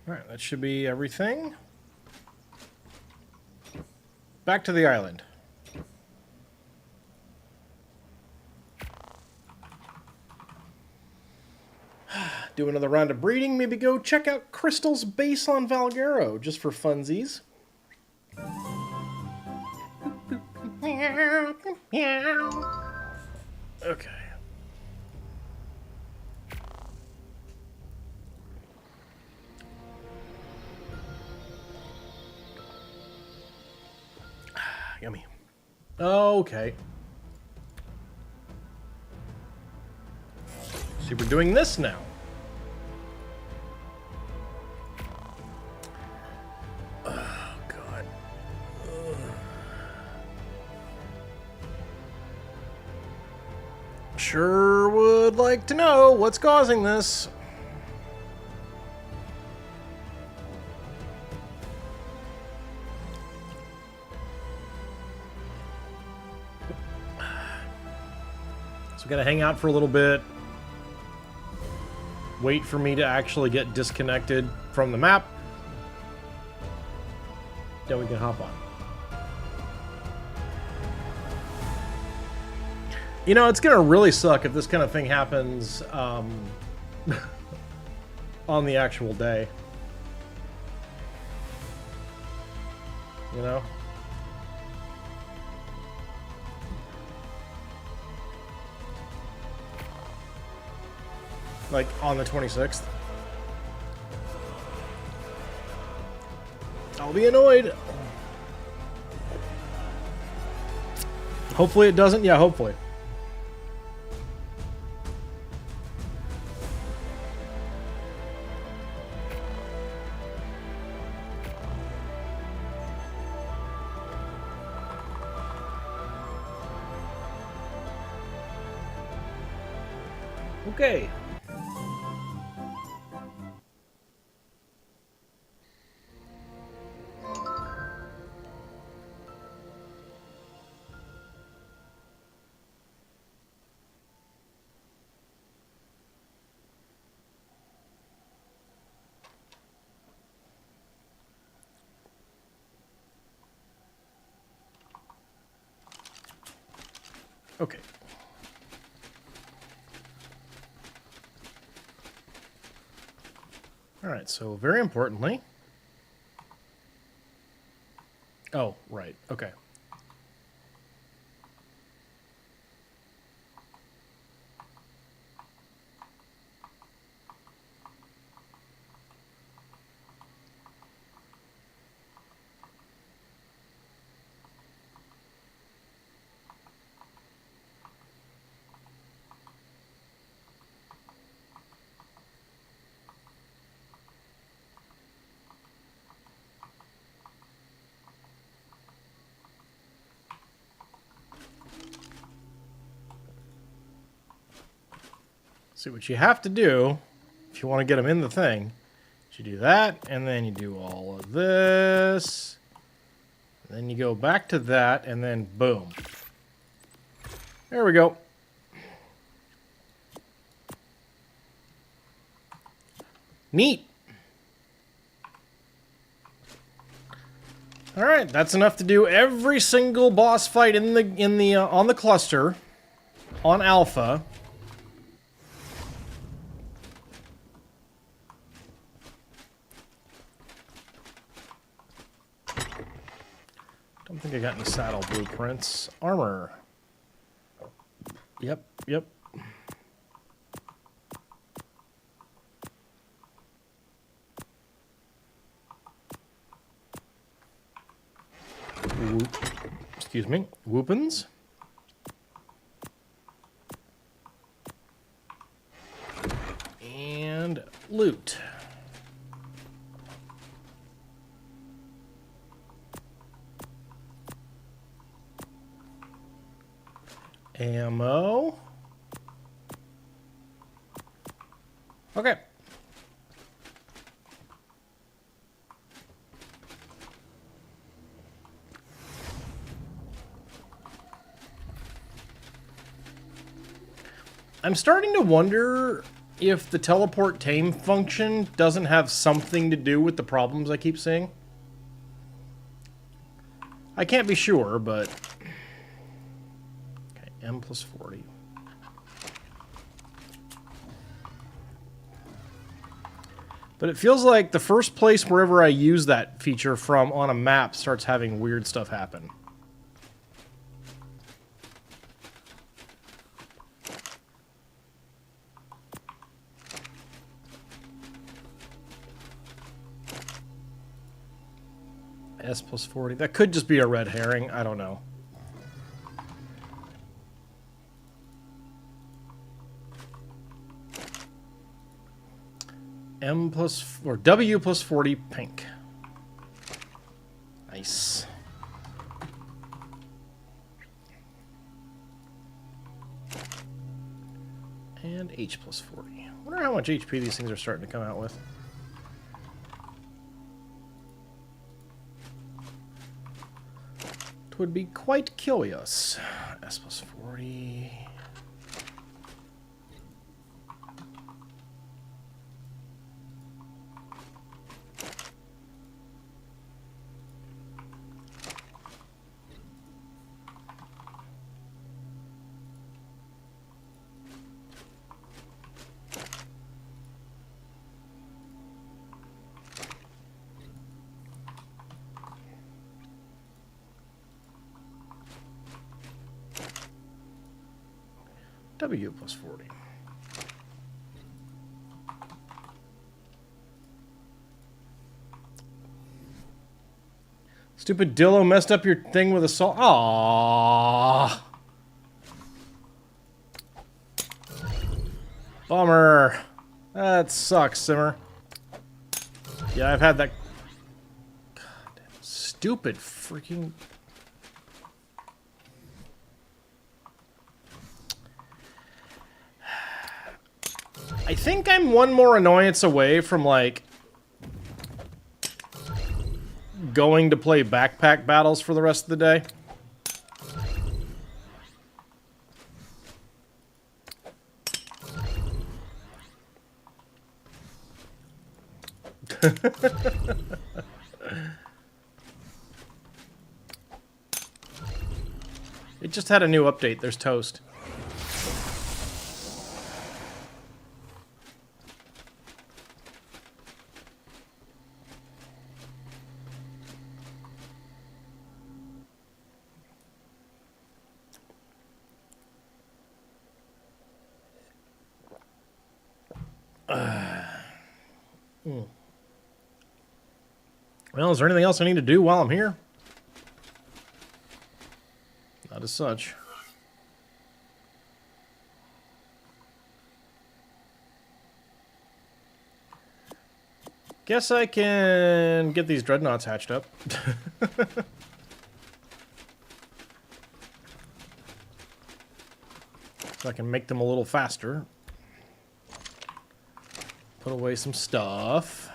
[SPEAKER 1] All right, that should be everything. Back to the island. Do another round of breeding, maybe go check out Crystal's base on Valguero, just for funsies. Okay. Yummy. Okay. See, we're doing this now. Oh, God. Sure would like to know what's causing this. So we gotta hang out for a little bit. Wait for me to actually get disconnected from the map. Then we can hop on. You know, it's gonna really suck if this kind of thing happens on the actual day. You know? Like, on the 26th. I'll be annoyed. Hopefully it doesn't. Yeah, hopefully. Okay. Okay. All right, so very importantly. Oh, right. Okay. See, what you have to do, if you want to get them in the thing, is you do that, and then you do all of this. Then you go back to that, and then boom. There we go. Neat. All right, that's enough to do every single boss fight on the cluster on Alpha. Don't think I got any saddle blueprints. Armor. Yep, yep. Excuse me. Whoopins. And loot. Ammo. Okay. I'm starting to wonder if the teleport tame function doesn't have something to do with the problems I keep seeing. I can't be sure, but... Okay, M plus 40. But it feels like the first place wherever I use that feature from on a map starts having weird stuff happen. S plus 40. That could just be a red herring. I don't know. M plus... or W plus 40 pink. Nice. And H plus 40. I wonder how much HP these things are starting to come out with. It would be quite curious. S plus 40. W plus 40. Stupid Dillo messed up your thing with a salt. Aww. Bummer. That sucks, Simmer. Yeah, I've had that. God damn, stupid freaking. I think I'm one more annoyance away from, like, going to play backpack battles for the rest of the day. It just had a new update. There's toast. Well, is there anything else I need to do while I'm here? Not as such. Guess I can get these dreadnoughts hatched up. So I can make them a little faster. Put away some stuff.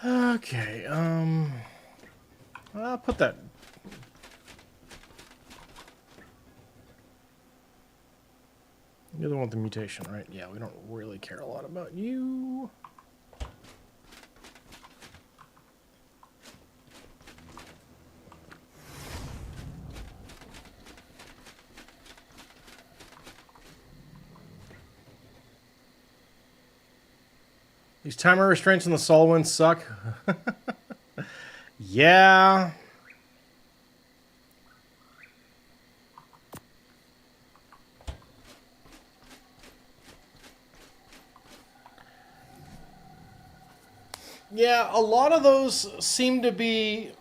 [SPEAKER 1] Okay, I'll put that. You're the one with the mutation, right? Yeah, we don't really care a lot about you. These timer restraints in the Solwyn suck. Yeah. Yeah, a lot of those seem to be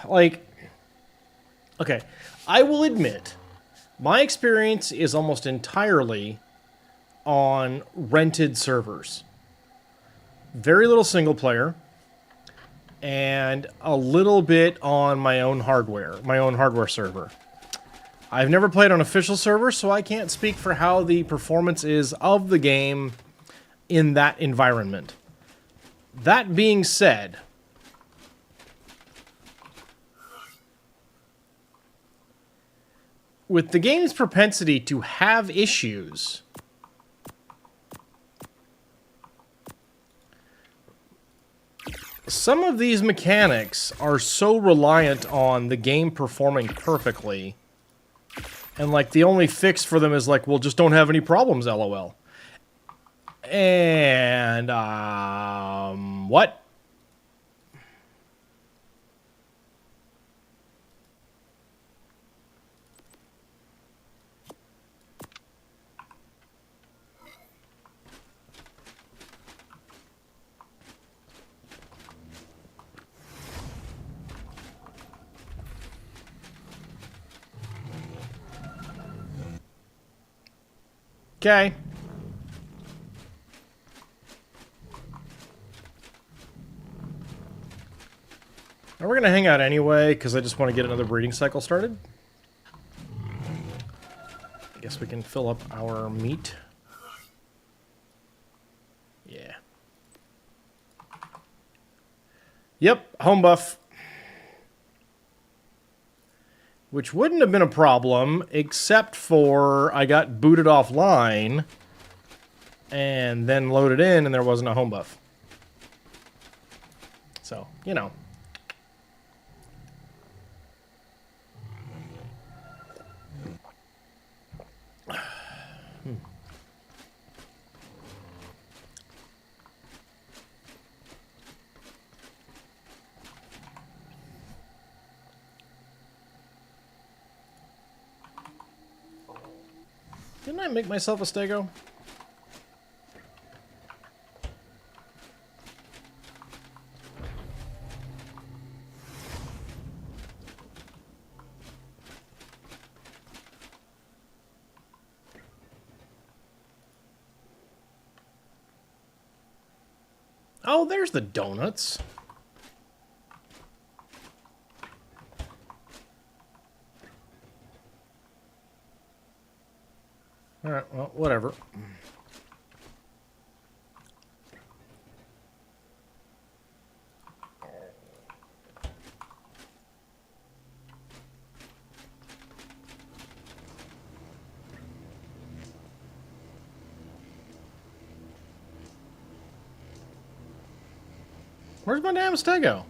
[SPEAKER 1] like Okay, I will admit, my experience is almost entirely on rented servers. Very little single player, and a little bit on my own hardware server. I've never played on official servers, so I can't speak for how the performance is of the game in that environment. That being said, with the game's propensity to have issues, some of these mechanics are so reliant on the game performing perfectly, and like the only fix for them is like, well, just don't have any problems, lol. And, what? Okay. Now we're gonna hang out anyway, because I just want to get another breeding cycle started. I guess we can fill up our meat. Yeah. Yep, home buff. Which wouldn't have been a problem, except for I got booted offline and then loaded in and there wasn't a home buff. So, you know. Didn't I make myself a stego? Oh, there's the donuts. Alright, well, whatever. Where's my damn stego?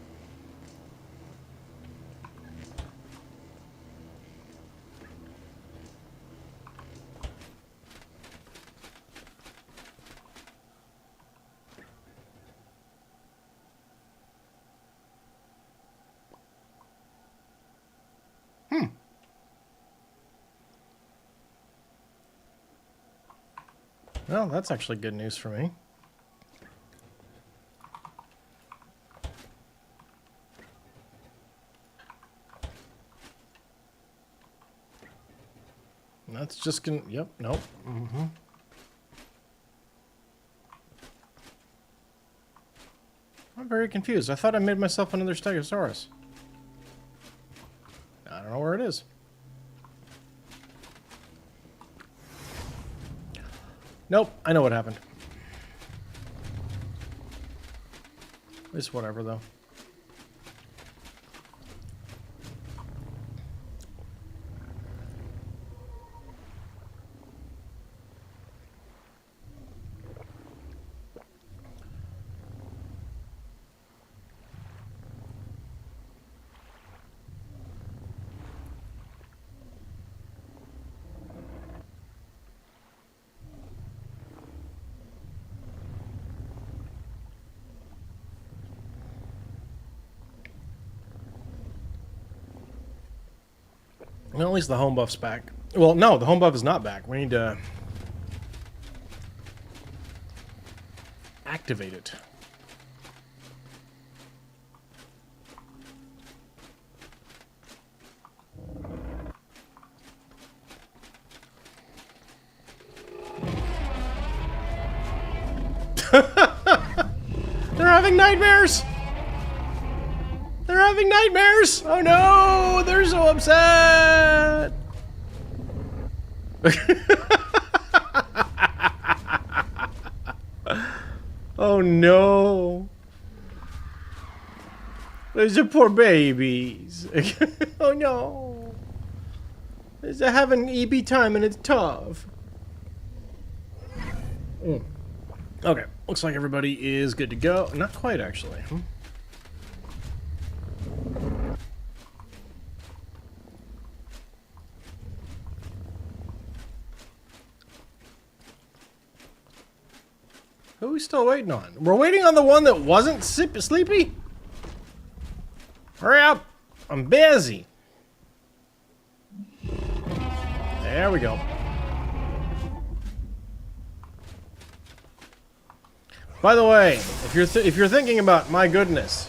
[SPEAKER 1] Well, that's actually good news for me. That's just gonna... Yep, nope. Mm-hmm. I'm very confused. I thought I made myself another Stegosaurus. I don't know where it is. Nope, I know what happened. It's whatever, though. Well, at least the home buff's back. Well, no, the home buff is not back. We need to activate it. having nightmares! They're having nightmares! Oh no! They're so upset! Oh no! There's the poor babies. Oh no! They're having EB time and it's tough. Okay, looks like everybody is good to go. Not quite, actually. Who are we still waiting on? We're waiting on the one that wasn't sleepy? Hurry up! I'm busy. There we go. By the way, if you're thinking about, my goodness,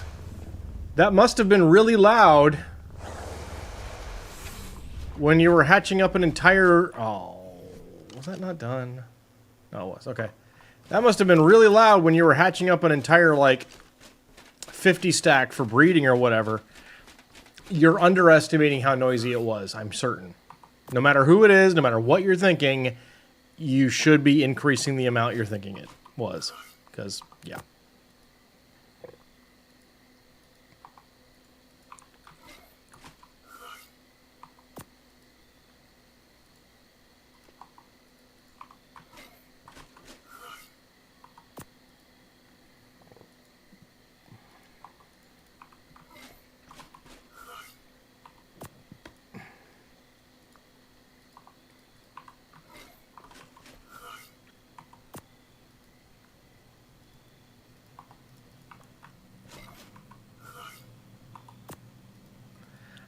[SPEAKER 1] that must have been really loud when you were hatching up an entire... Oh, was that not done? No, it was. Okay. That must have been really loud when you were hatching up an entire, like, 50 stack for breeding or whatever. You're underestimating how noisy it was, I'm certain. No matter who it is, no matter what you're thinking, you should be increasing the amount you're thinking it was. Because, yeah.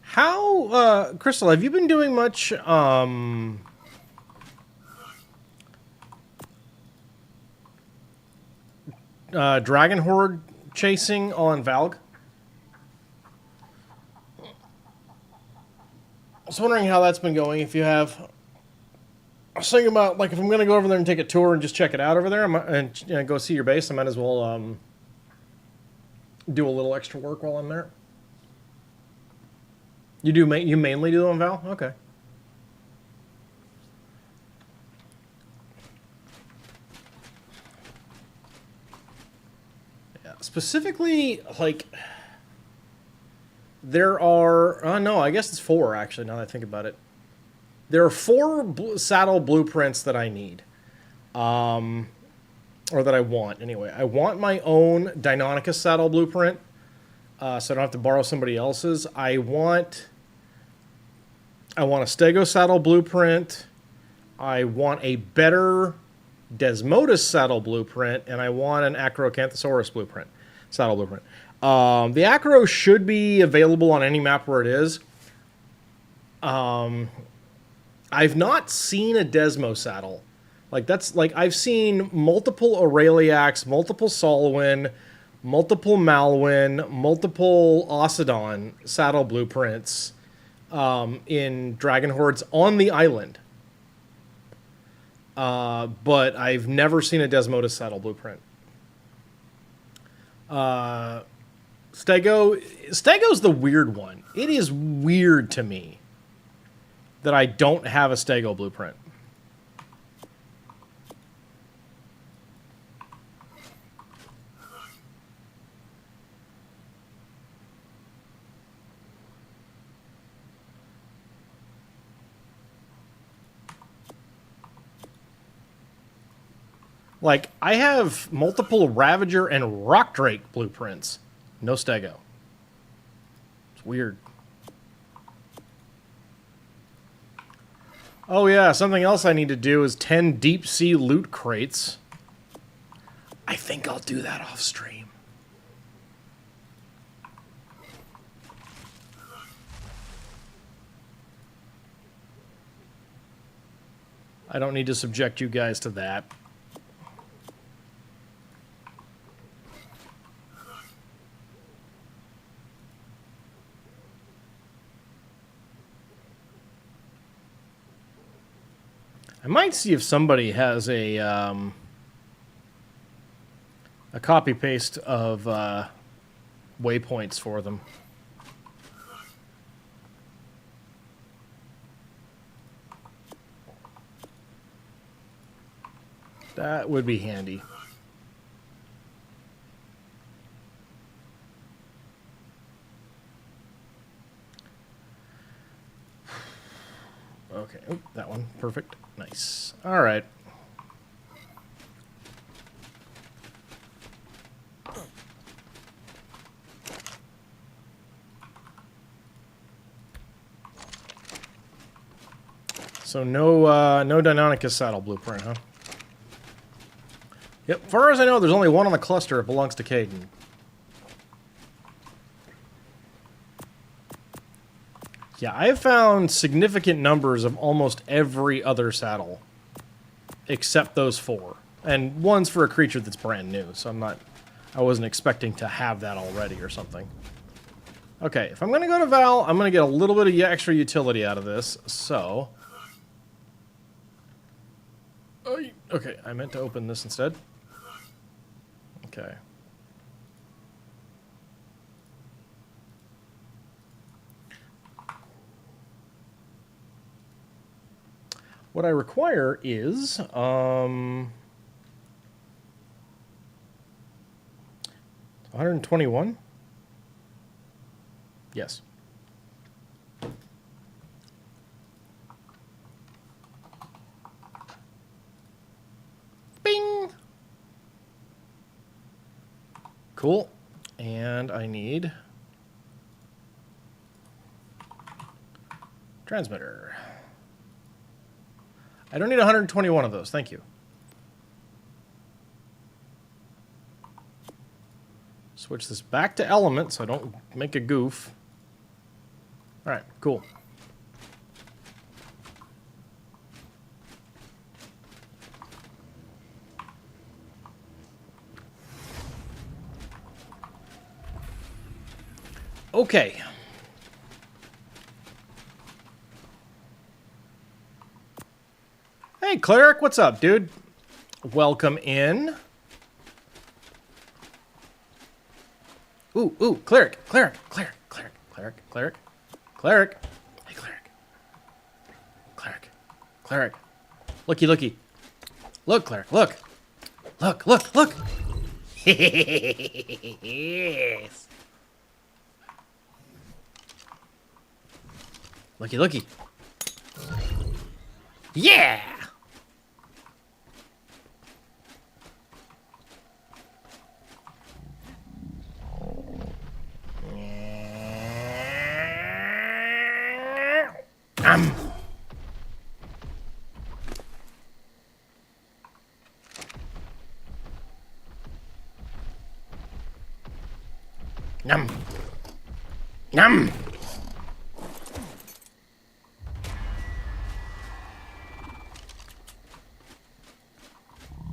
[SPEAKER 1] How, Crystal, have you been doing much, Dragon Horde chasing on Valg? I was wondering how that's been going, if you have. I was thinking about, like, if I'm going to go over there and take a tour and just check it out over there, and go see your base, I might as well, do a little extra work while I'm there. You mainly do it on Val? Okay. Yeah, specifically, like, there are... no, I guess it's 4, actually, now that I think about it. There are 4 saddle blueprints that I need. Or that I want, anyway. I want my own Deinonychus saddle blueprint, so I don't have to borrow somebody else's. I want a Stego saddle blueprint. I want a better Desmodus saddle blueprint, and I want an Acrocanthosaurus blueprint, saddle blueprint. The Acro should be available on any map where it is. I've not seen a Desmo saddle. I've seen multiple Aureliacs, multiple Solwyn, multiple Malwyn, multiple Ossodon saddle blueprints in Dragon Hordes on the island. But I've never seen a Desmodus saddle blueprint. Stego's the weird one. It is weird to me that I don't have a Stego blueprint. Like, I have multiple Ravager and Rock Drake blueprints. No Stego. It's weird. Oh yeah, something else I need to do is 10 deep sea loot crates. I think I'll do that off stream. I don't need to subject you guys to that. I might see if somebody has a a copy paste of waypoints for them. That would be handy. Okay, oop, that one. Perfect. Nice. All right. So no Deinonychus saddle blueprint, huh? Yep, far as I know, there's only one on the cluster. It belongs to Caden. Yeah, I have found significant numbers of almost every other saddle, except those 4, and one's for a creature that's brand new. So I wasn't expecting to have that already or something. Okay, if I'm gonna go to Val, I'm gonna get a little bit of extra utility out of this. So, okay, I meant to open this instead. Okay. What I require is, 121? Yes. Bing! Cool. And I need transmitter. I don't need 121 of those, thank you. Switch this back to element so I don't make a goof. Alright, cool. Okay. Hey, Cleric, what's up, dude? Welcome in. Ooh, Cleric. Hey, Cleric. Looky. Look, Cleric, look. Look. Yes. Looky. Yeah! Nom.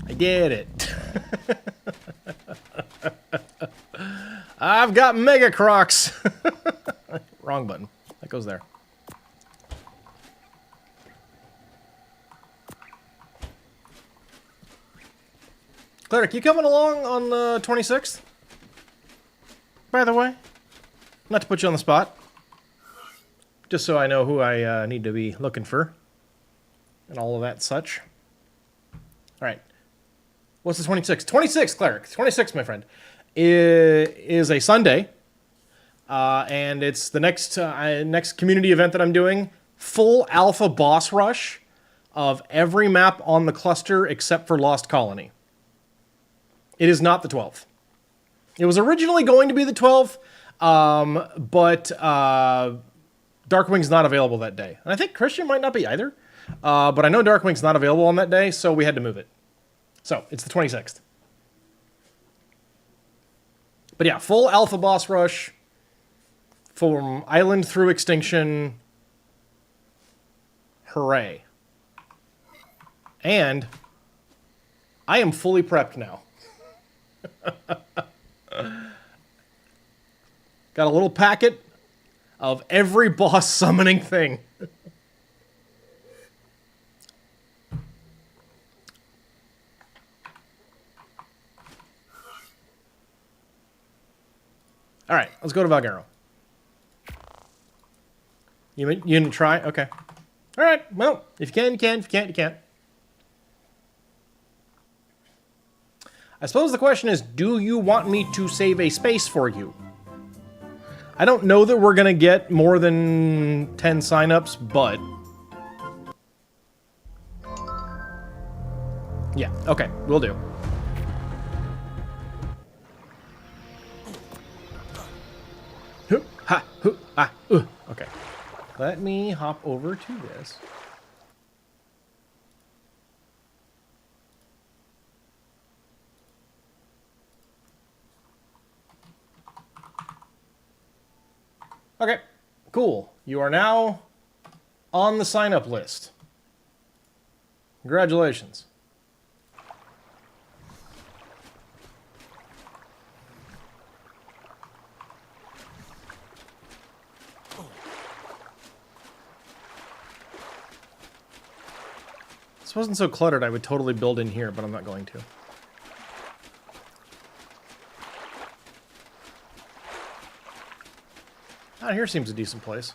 [SPEAKER 1] I did it. I've got Mega Crocs. Wrong button. That goes there. Cleric, you coming along on the 26th? By the way, not to put you on the spot, just so I know who I need to be looking for, and all of that such. All right. What's the 26th? 26th, Cleric. 26th, my friend, is a Sunday, and it's the next community event that I'm doing. Full alpha boss rush of every map on the cluster except for Lost Colony. It is not the 12th. It was originally going to be the 12th, but Darkwing's not available that day. And I think Christian might not be either, but I know Darkwing's not available on that day, so we had to move it. So, it's the 26th. But yeah, full alpha boss rush from Island through Extinction. Hooray. And I am fully prepped now. Got a little packet of every boss summoning thing. All right, let's go to Valguero. You didn't try? Okay. All right, well, if you can, you can. If you can't, you can't. I suppose the question is, do you want me to save a space for you? I don't know that we're going to get more than 10 signups, but... yeah, okay, we'll do. Okay. Let me hop over to this. Okay, cool. You are now on the sign-up list. Congratulations. If this wasn't so cluttered, I would totally build in here, but I'm not going to. Out here seems a decent place.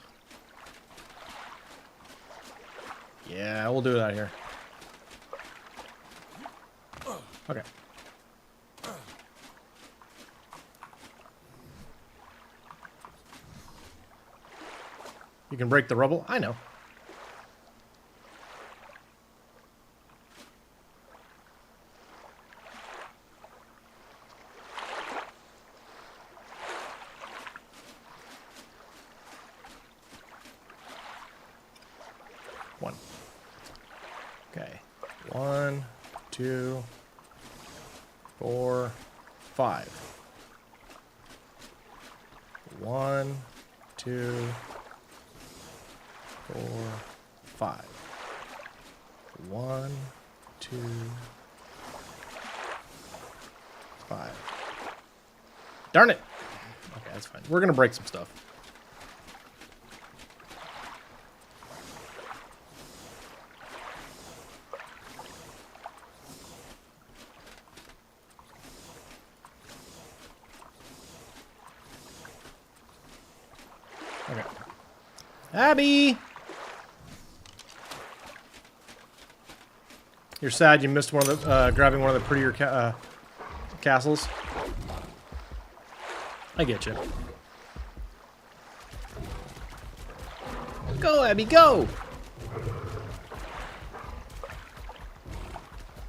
[SPEAKER 1] Yeah, we'll do it out here. Okay. You can break the rubble? I know. One. Okay. 1, 2, 4, 5. 1, 2, 4, 5. 1, 2, 5. Darn it! Okay, that's fine. We're gonna break some stuff. Okay. Abby! You're sad you missed one of the, grabbing one of the prettier castles. I get you. Go, Abby, go!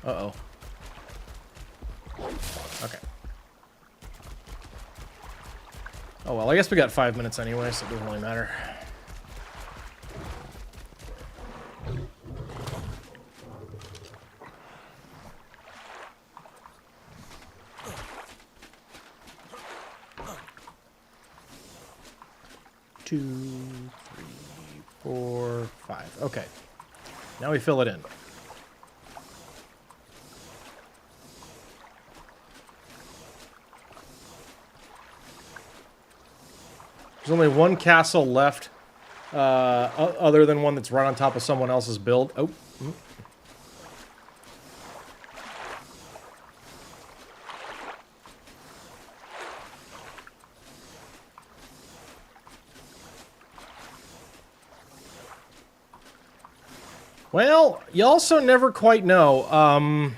[SPEAKER 1] Uh-oh. Okay. Oh, well, I guess we got 5 minutes anyway, so it doesn't really matter. Two, 3, 4, 5. Okay. Now we fill it in. There's only one castle left, other than one that's right on top of someone else's build. Oh. Well, you also never quite know.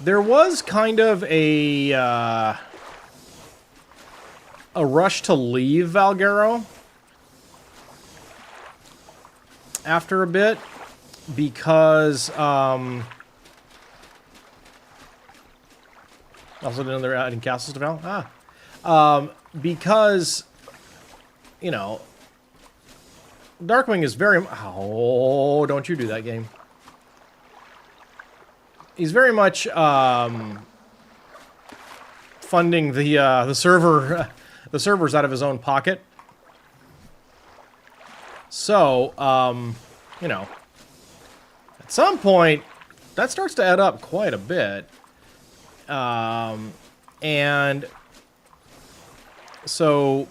[SPEAKER 1] There was kind of a rush to leave Valguero after a bit because also they're adding castles to Val. Because, you know, Darkwing is very... oh, don't you do that, game. He's very much funding the server, the servers out of his own pocket. So, you know, at some point, that starts to add up quite a bit. And so,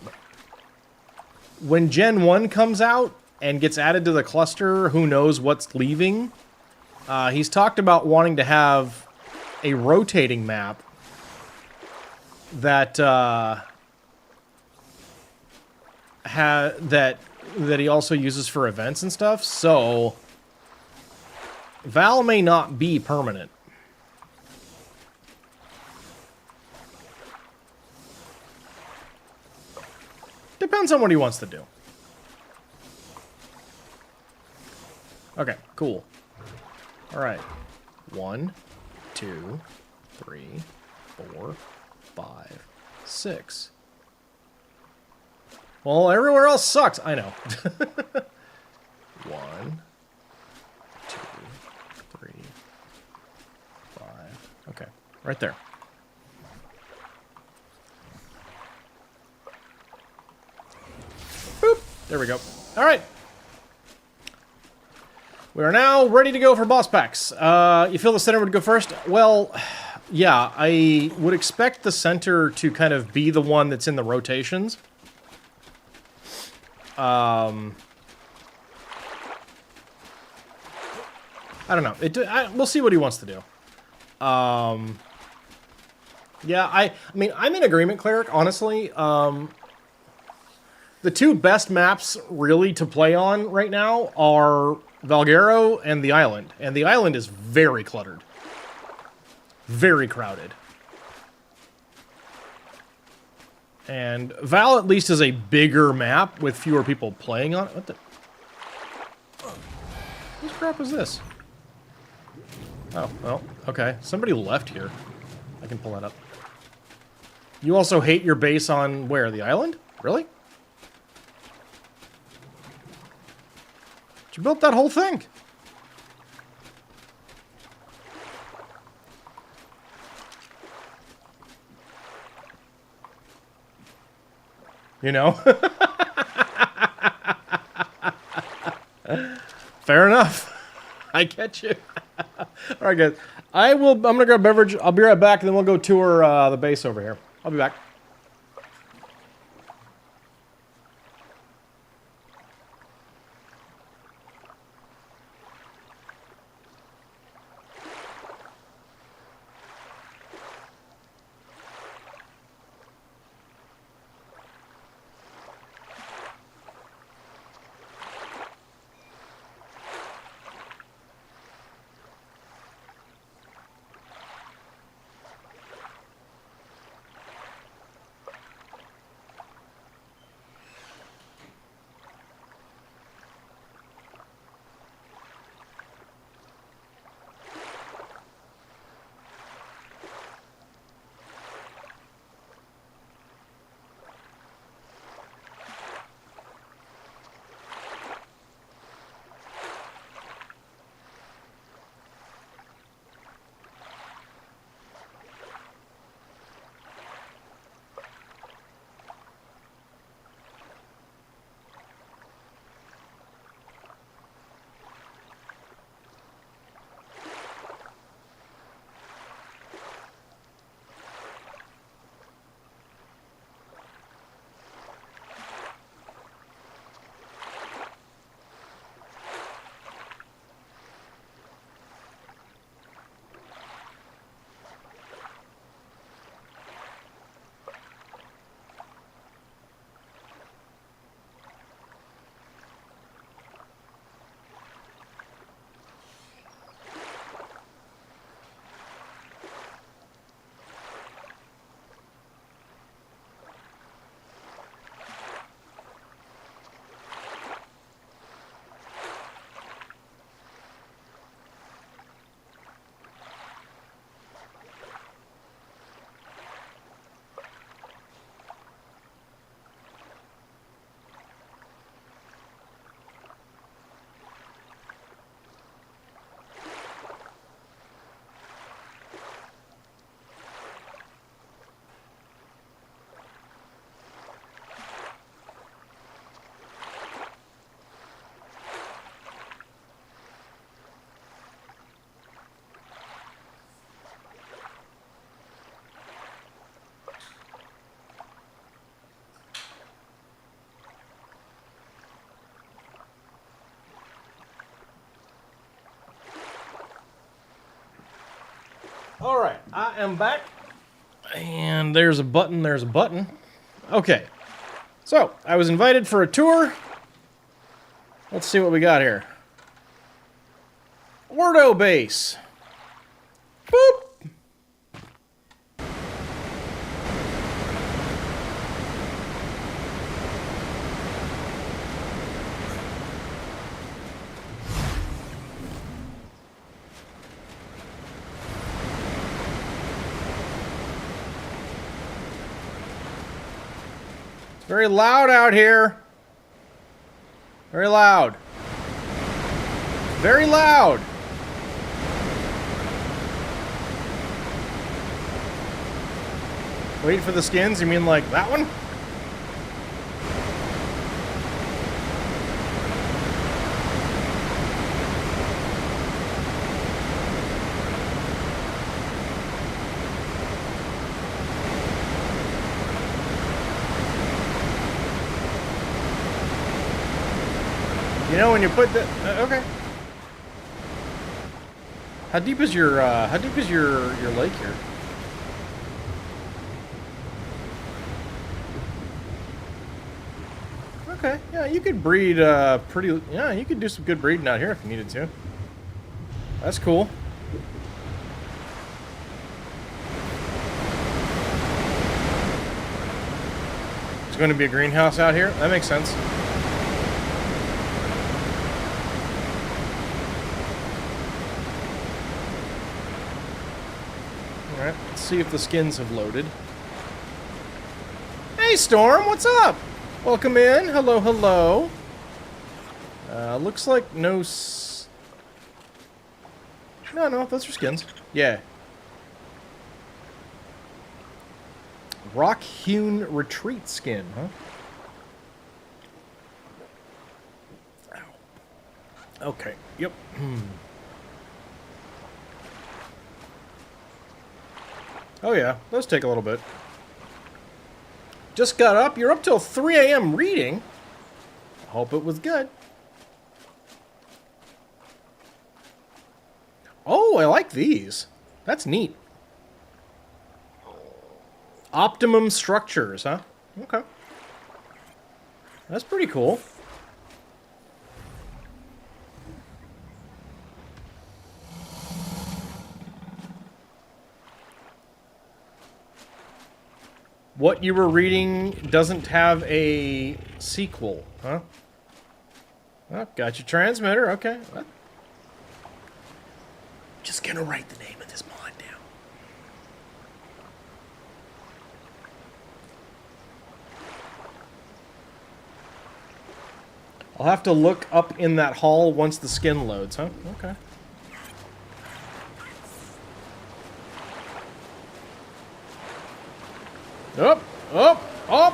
[SPEAKER 1] when Gen 1 comes out and gets added to the cluster, who knows what's leaving? He's talked about wanting to have a rotating map that that he also uses for events and stuff. So Val may not be permanent. Depends on what he wants to do. Okay, cool. All right. 1, 2, 3, 4, 5, 6. Well, everywhere else sucks. I know. 1, 2, 3, 5. Okay, right there. Boop. There we go. All right. We are now ready to go for boss packs. You feel the center would go first? Well, yeah, I would expect the center to kind of be the one that's in the rotations. I don't know. We'll see what he wants to do. Yeah, I mean, I'm in agreement, Cleric, honestly. The two best maps, really, to play on right now are Valguero and the Island. And the Island is very cluttered. Very crowded. And Val, at least, is a bigger map with fewer people playing on it. What the... What crap is this? Oh, well, okay. Somebody left here. I can pull that up. You also hate your base on where? The Island? Really? You built that whole thing. You know? Fair enough. I get you. All right, guys. I'm gonna grab a beverage. I'll be right back, and then we'll go tour the base over here. I'll be back. All right, I am back. And there's a button, there's a button. Okay. So, I was invited for a tour. Let's see what we got here. Ordo base. Boop. Very loud out here. Very loud. Very loud. Wait for the skins? You mean like that one? You know when you put the okay. How deep is your lake here? Okay, yeah, you could breed pretty. Yeah, you could do some good breeding out here if you needed to. That's cool. There's going to be a greenhouse out here. That makes sense. All right, let's see if the skins have loaded. Hey, Storm, what's up? Welcome in. Hello, hello. Looks like no No, those are skins. Yeah. Rock-hewn retreat skin, huh? Ow. Okay, yep. Oh yeah, those take a little bit. Just got up. You're up till 3 a.m. reading. Hope it was good. Oh, I like these. That's neat. Optimum structures, huh? Okay. That's pretty cool. What you were reading doesn't have a sequel, huh? Oh, got your transmitter, okay. What? Just gonna write the name of this mod down. I'll have to look up in that hall once the skin loads, huh? Okay. Up, up, up!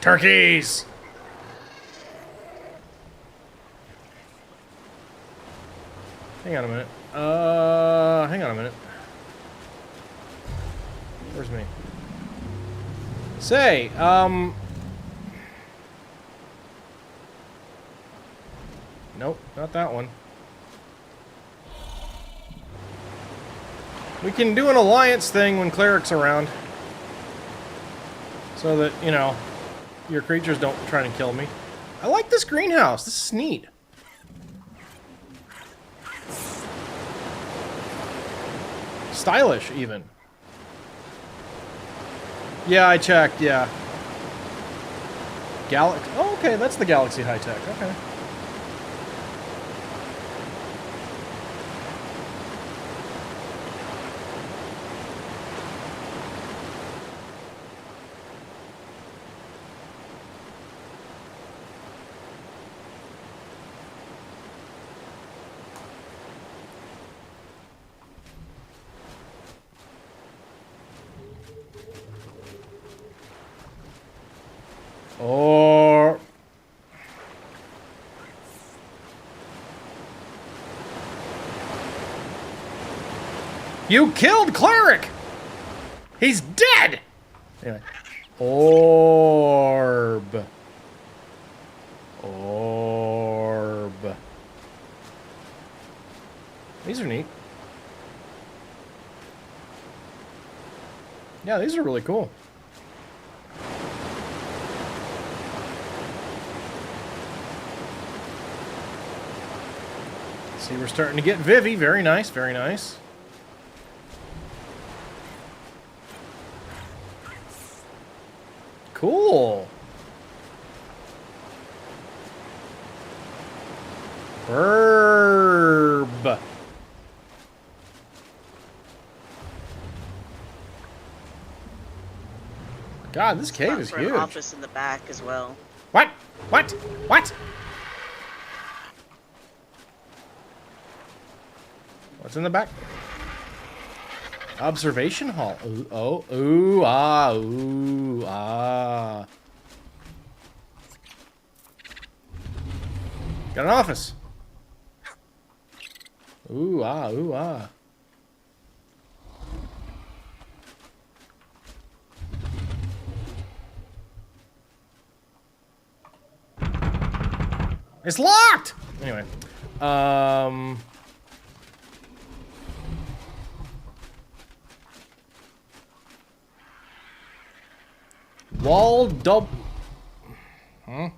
[SPEAKER 1] Turkeys! Hang on a minute. Hang on a minute. Where's me? Say, nope, not that one. We can do an alliance thing when cleric's around. So that, you know, your creatures don't try and kill me. I like this greenhouse. This is neat. Stylish, even. Yeah, I checked, yeah. Galaxy. Oh, okay, that's the Galaxy High Tech. Okay. Or... You killed Cleric! He's dead! Anyway. Orb. Orb. These are neat. Yeah, these are really cool. See, we're starting to get Vivi. Very nice, very nice. Cool. Herb. God, this cave is
[SPEAKER 2] For
[SPEAKER 1] huge.
[SPEAKER 2] an office in the back as well.
[SPEAKER 1] What? What? What? What's in the back? Observation hall. Ooh, oh, ooh, ah, ooh, ah. Got an office. Ooh, ah, ooh, ah. It's locked! Anyway. Wall dub... Huh?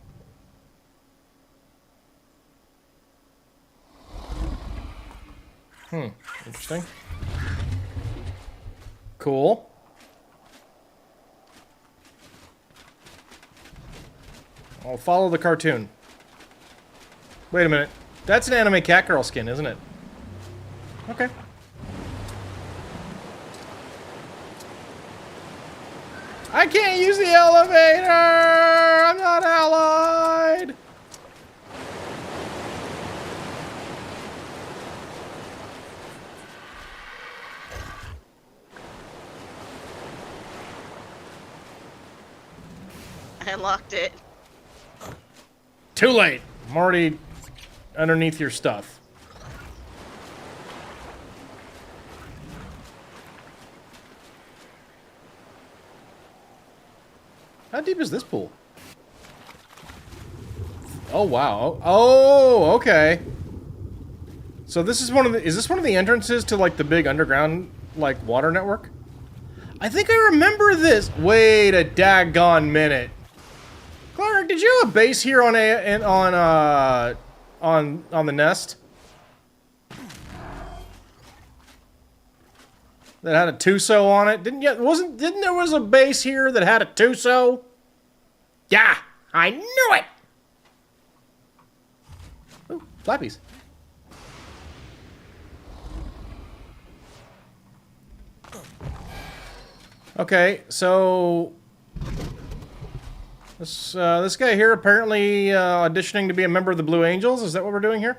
[SPEAKER 1] Interesting. Cool. I'll follow the cartoon. Wait a minute. That's an anime Catgirl skin, isn't it? Okay. I can't use the elevator! I'm not allied!
[SPEAKER 2] I unlocked it.
[SPEAKER 1] Too late. I'm already underneath your stuff. How deep is this pool? Oh, wow. Oh, okay. So this is is this one of the entrances to, like, the big underground, like, water network? I think I remember this. Wait a daggone minute. Clark, did you have a base here on the nest? That had a Tuso on it? Didn't there was a base here that had a Tuso? Yeah, I knew it! Ooh, flappies. Okay, so this guy here apparently auditioning to be a member of the Blue Angels. Is that what we're doing here?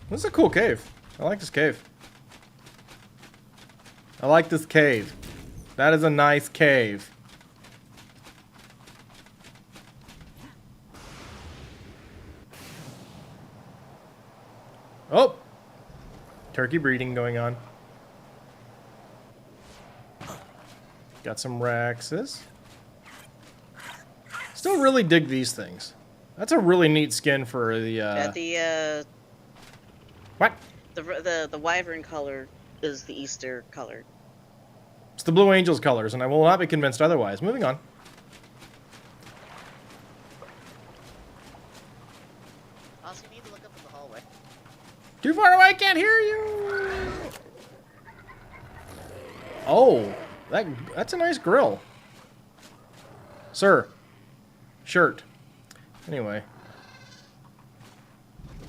[SPEAKER 1] This is a cool cave. I like this cave. I like this cave. That is a nice cave. Oh! Turkey breeding going on. Got some Raxes. Still really dig these things. That's a really neat skin for the,
[SPEAKER 2] Yeah,
[SPEAKER 1] What?
[SPEAKER 2] the wyvern color is the Easter color.
[SPEAKER 1] It's the Blue Angels colors, and I will not be convinced otherwise. Moving on.
[SPEAKER 2] Also, you need to look up in the hallway.
[SPEAKER 1] Too far away, can't hear you! Oh, that's a nice grill. Sir. Shirt. Anyway.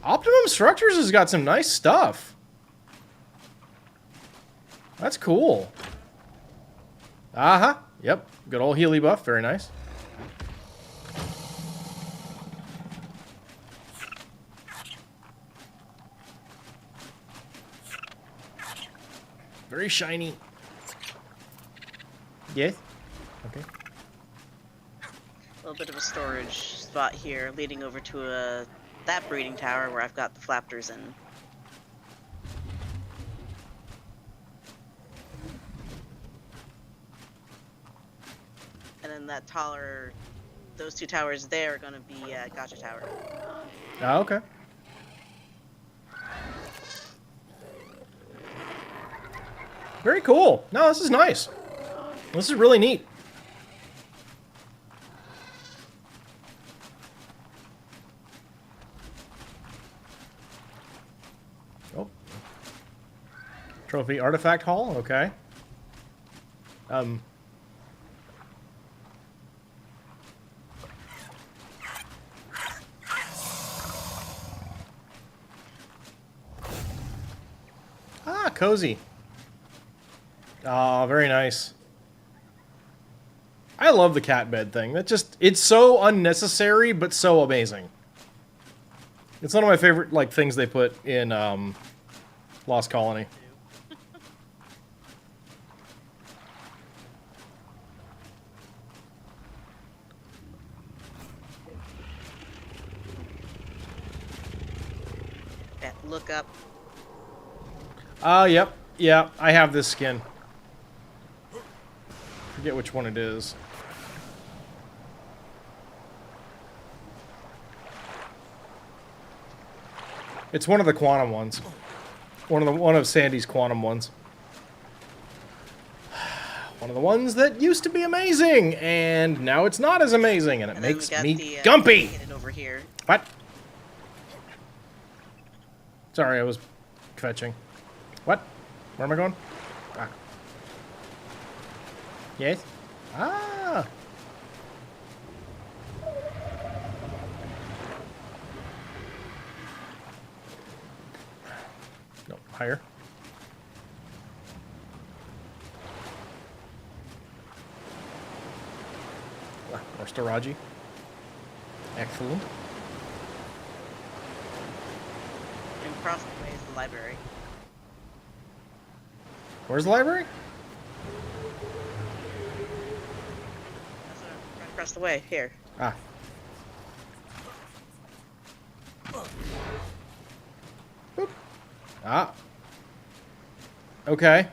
[SPEAKER 1] Optimum Structures has got some nice stuff. That's cool. Uh-huh. Yep. Good old Healy buff. Very nice. Very shiny. Yes? Okay.
[SPEAKER 2] A little bit of a storage spot here, leading over to that breeding tower where I've got the flaptors in. And then that taller, those two towers there are going to be Gotcha Tower.
[SPEAKER 1] Ah, okay. Very cool. No, this is nice. This is really neat. Oh. Trophy artifact hall, okay. Ah, cozy. Oh, very nice. I love the cat bed thing. It's so unnecessary, but so amazing. It's one of my favorite, like, things they put in, Lost Colony.
[SPEAKER 2] Yeah, look up.
[SPEAKER 1] Yep. Yeah, I have this skin. Forget which one it is. It's one of the quantum ones. One of Sandy's quantum ones. One of the ones that used to be amazing, and now it's not as amazing, and it makes me gumpy.
[SPEAKER 2] Over here.
[SPEAKER 1] What? Sorry, I was fetching. What? Where am I going? Ah. Yes? Ah! No, higher. Ah, more Storaji. Excellent.
[SPEAKER 2] And across the way is the library.
[SPEAKER 1] Where's the library?
[SPEAKER 2] That's right across the way. Here.
[SPEAKER 1] Ah. Boop. Ah. Okay.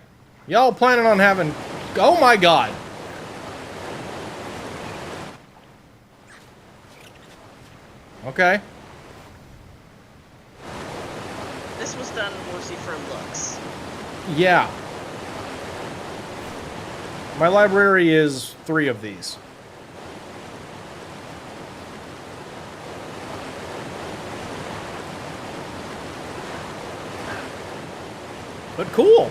[SPEAKER 1] Y'all planning on having... Oh my god! Okay.
[SPEAKER 2] This was done mostly for looks.
[SPEAKER 1] Yeah. My library is 3 of these. But cool.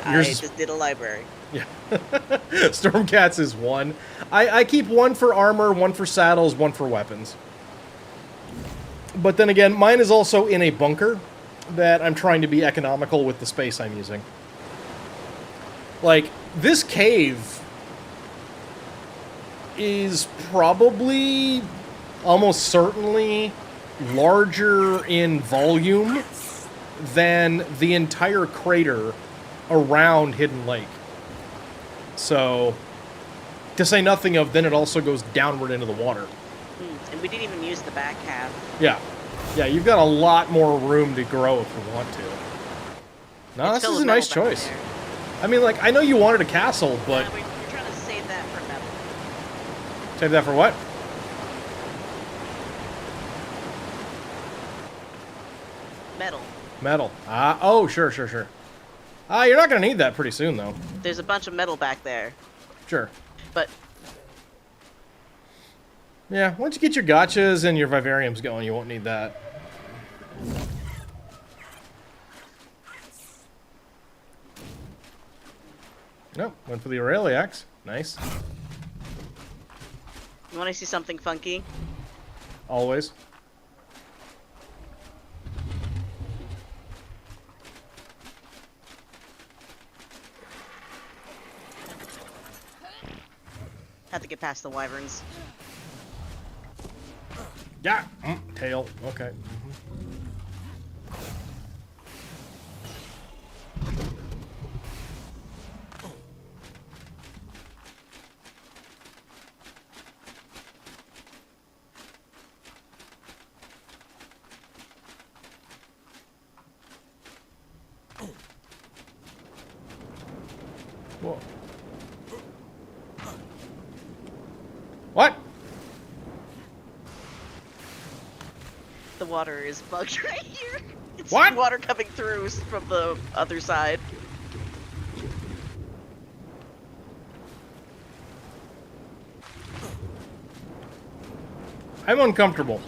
[SPEAKER 1] Yours
[SPEAKER 2] I
[SPEAKER 1] is-
[SPEAKER 2] just did a library.
[SPEAKER 1] Yeah. Stormcats is 1. I keep 1 for armor, 1 for saddles, 1 for weapons. But then again, mine is also in a bunker that I'm trying to be economical with the space I'm using. Like, this cave is probably, almost certainly, larger in volume than the entire crater around Hidden Lake. So, to say nothing of, then it also goes downward into the water.
[SPEAKER 2] And we didn't even use the back half.
[SPEAKER 1] Yeah. Yeah, you've got a lot more room to grow if you want to. No,
[SPEAKER 2] It's
[SPEAKER 1] this
[SPEAKER 2] filled
[SPEAKER 1] is a
[SPEAKER 2] with
[SPEAKER 1] nice
[SPEAKER 2] metal back
[SPEAKER 1] choice.
[SPEAKER 2] there.
[SPEAKER 1] I mean, like, I know you wanted a castle, but...
[SPEAKER 2] We're trying to save that for metal.
[SPEAKER 1] Save that for what?
[SPEAKER 2] Metal.
[SPEAKER 1] Metal. Ah, oh, sure. You're not going to need that pretty soon, though.
[SPEAKER 2] There's a bunch of metal back there.
[SPEAKER 1] Sure.
[SPEAKER 2] But
[SPEAKER 1] Yeah, once you get your gotchas and your vivariums going, you won't need that. Nope, went for the Aureliax. Nice.
[SPEAKER 2] you want to see something funky?
[SPEAKER 1] Always.
[SPEAKER 2] Have to get past the wyverns.
[SPEAKER 1] Yeah. Tail. Okay. Whoa. What?
[SPEAKER 2] The water is bugged right here. It's
[SPEAKER 1] What?
[SPEAKER 2] water coming through from the other side.
[SPEAKER 1] I'm uncomfortable.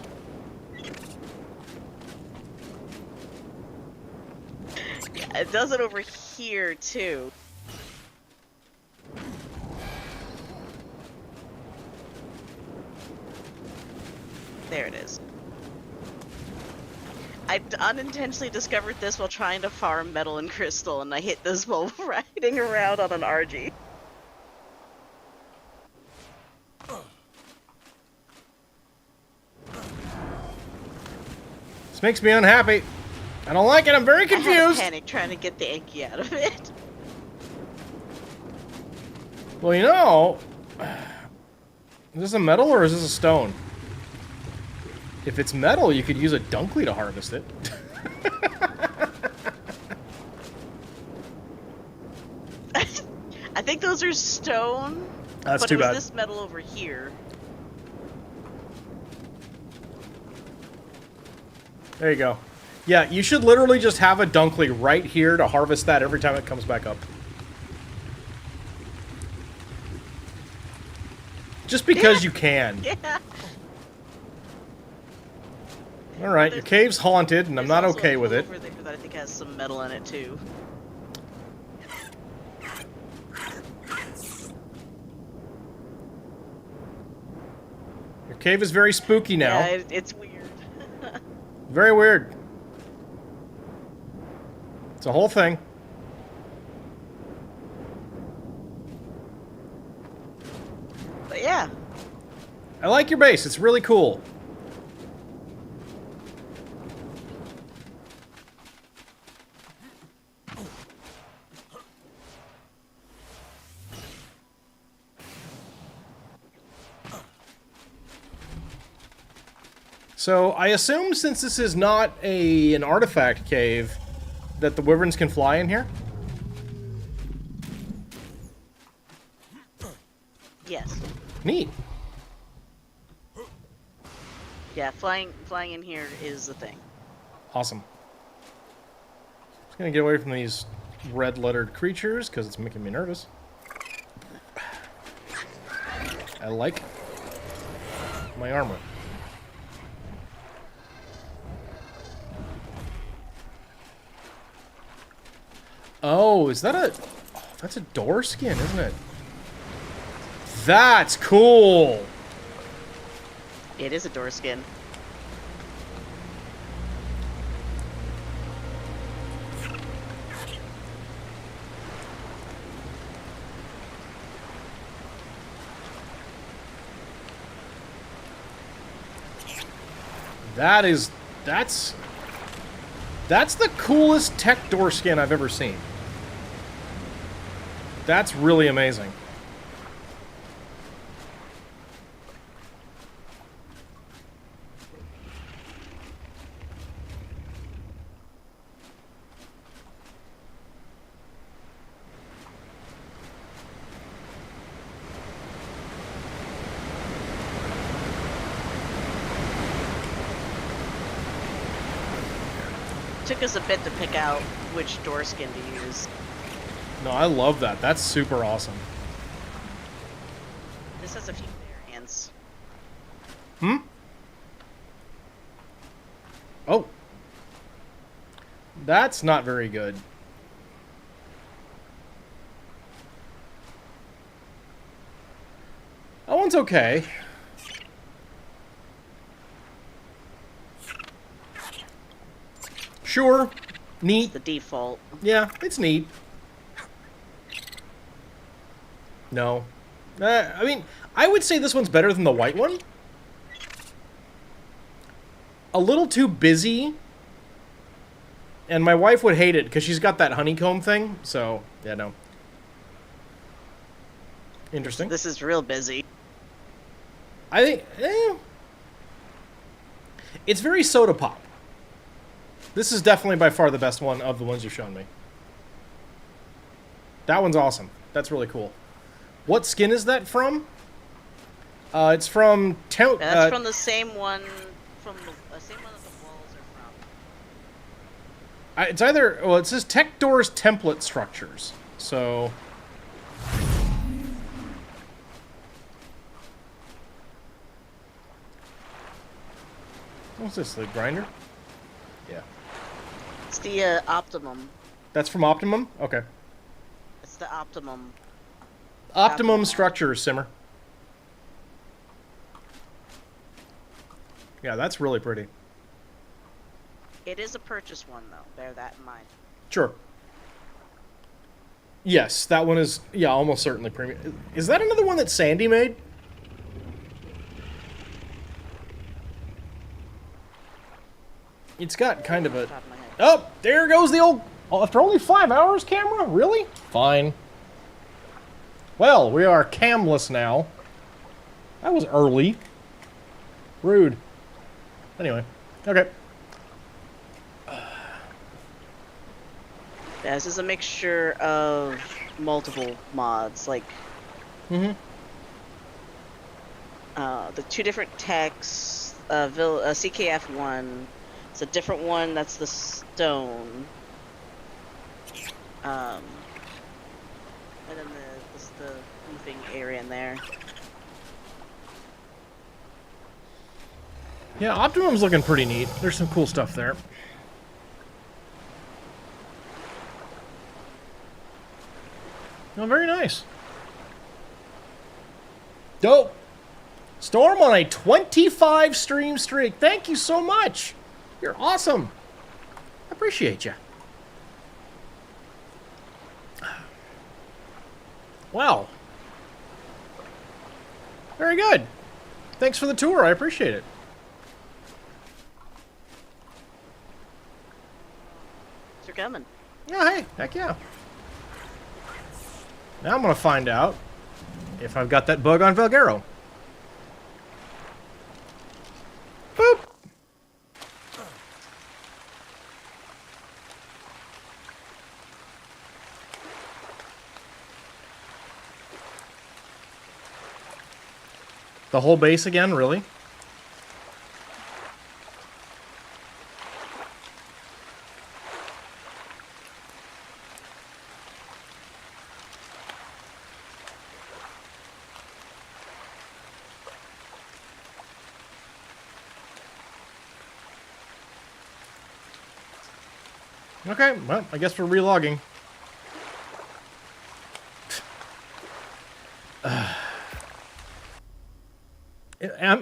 [SPEAKER 2] Yeah, it does it over here too. There it is. I unintentionally discovered this while trying to farm metal and crystal, and I hit this while riding around on an RG.
[SPEAKER 1] This makes me unhappy. I don't like it. I'm very
[SPEAKER 2] I had a
[SPEAKER 1] confused.
[SPEAKER 2] panic trying to get the Anki out of it.
[SPEAKER 1] Well, you know, is this a metal or is this a stone? If it's metal, you could use a Dunkley to harvest it.
[SPEAKER 2] I think those are stone.
[SPEAKER 1] That's
[SPEAKER 2] but
[SPEAKER 1] too
[SPEAKER 2] it was
[SPEAKER 1] bad.
[SPEAKER 2] this metal over here.
[SPEAKER 1] There you go. Yeah, you should literally just have a Dunkley right here to harvest that every time it comes back up. Just because you can.
[SPEAKER 2] Yeah.
[SPEAKER 1] Alright, your cave's haunted, and I'm not
[SPEAKER 2] There's also
[SPEAKER 1] okay
[SPEAKER 2] a
[SPEAKER 1] with
[SPEAKER 2] pool
[SPEAKER 1] it.
[SPEAKER 2] over there that I think has some metal in it too.
[SPEAKER 1] Your cave is very spooky now.
[SPEAKER 2] Yeah, it's weird.
[SPEAKER 1] Very weird. It's a whole thing.
[SPEAKER 2] But yeah.
[SPEAKER 1] I like your base. It's really cool. So, I assume since this is not an artifact cave, that the wyverns can fly in here?
[SPEAKER 2] Yes.
[SPEAKER 1] Neat.
[SPEAKER 2] Yeah, flying in here is the thing.
[SPEAKER 1] Awesome. Just gonna get away from these red-lettered creatures, because it's making me nervous. I like my armor. Oh, is that a... Oh, that's a door skin, isn't it? That's cool!
[SPEAKER 2] It is a door skin.
[SPEAKER 1] That's the coolest tech door skin I've ever seen. That's really amazing.
[SPEAKER 2] Took us a bit to pick out which door skin to use.
[SPEAKER 1] No, I love that. That's super awesome.
[SPEAKER 2] This has a few variants.
[SPEAKER 1] Hmm? Oh. That's not very good. That one's okay. Sure. Neat.
[SPEAKER 2] The default.
[SPEAKER 1] Yeah, it's neat. No. I mean, I would say this one's better than the white one. A little too busy. And my wife would hate it because she's got that honeycomb thing. So, yeah, no. Interesting.
[SPEAKER 2] This is real busy.
[SPEAKER 1] I think... it's very soda pop. This is definitely by far the best one of the ones you've shown me. That one's awesome. That's really cool. What skin is that from? It's from...
[SPEAKER 2] That's from the same one. From the same one that the walls are from.
[SPEAKER 1] It's either... Well, it says Tech Doors Template Structures. So... What's this, the grinder? Yeah.
[SPEAKER 2] It's the Optimum.
[SPEAKER 1] That's from Optimum? Okay.
[SPEAKER 2] It's the Optimum.
[SPEAKER 1] Optimum Structures, Simmer. Yeah, that's really pretty.
[SPEAKER 2] It is a purchase one, though. Bear that in mind.
[SPEAKER 1] Sure. Yes, that one is, yeah, almost certainly premium. Is that another one that Sandy made? It's got kind of a...
[SPEAKER 2] Top of my head.
[SPEAKER 1] Oh, there goes the old... Oh, after only 5 hours, camera? Really? Fine. Well, we are camless now. That was early. Rude. Anyway. Okay.
[SPEAKER 2] Yeah, this is a mixture of multiple mods, like
[SPEAKER 1] Mm-hmm.
[SPEAKER 2] the 2 different techs, CKF1. It's a different one that's the stone. And then the roofing area in there.
[SPEAKER 1] Yeah, Optimum's looking pretty neat. There's some cool stuff there. Oh, very nice. Dope. Storm on a 25 stream streak. Thank you so much. You're awesome. I appreciate you. Wow. Very good. Thanks for the tour. I appreciate it.
[SPEAKER 2] Thanks for coming.
[SPEAKER 1] Yeah, hey, heck yeah. Now I'm gonna find out if I've got that bug on Valguero. Boop. The whole base again, really? Okay, well, I guess we're relogging.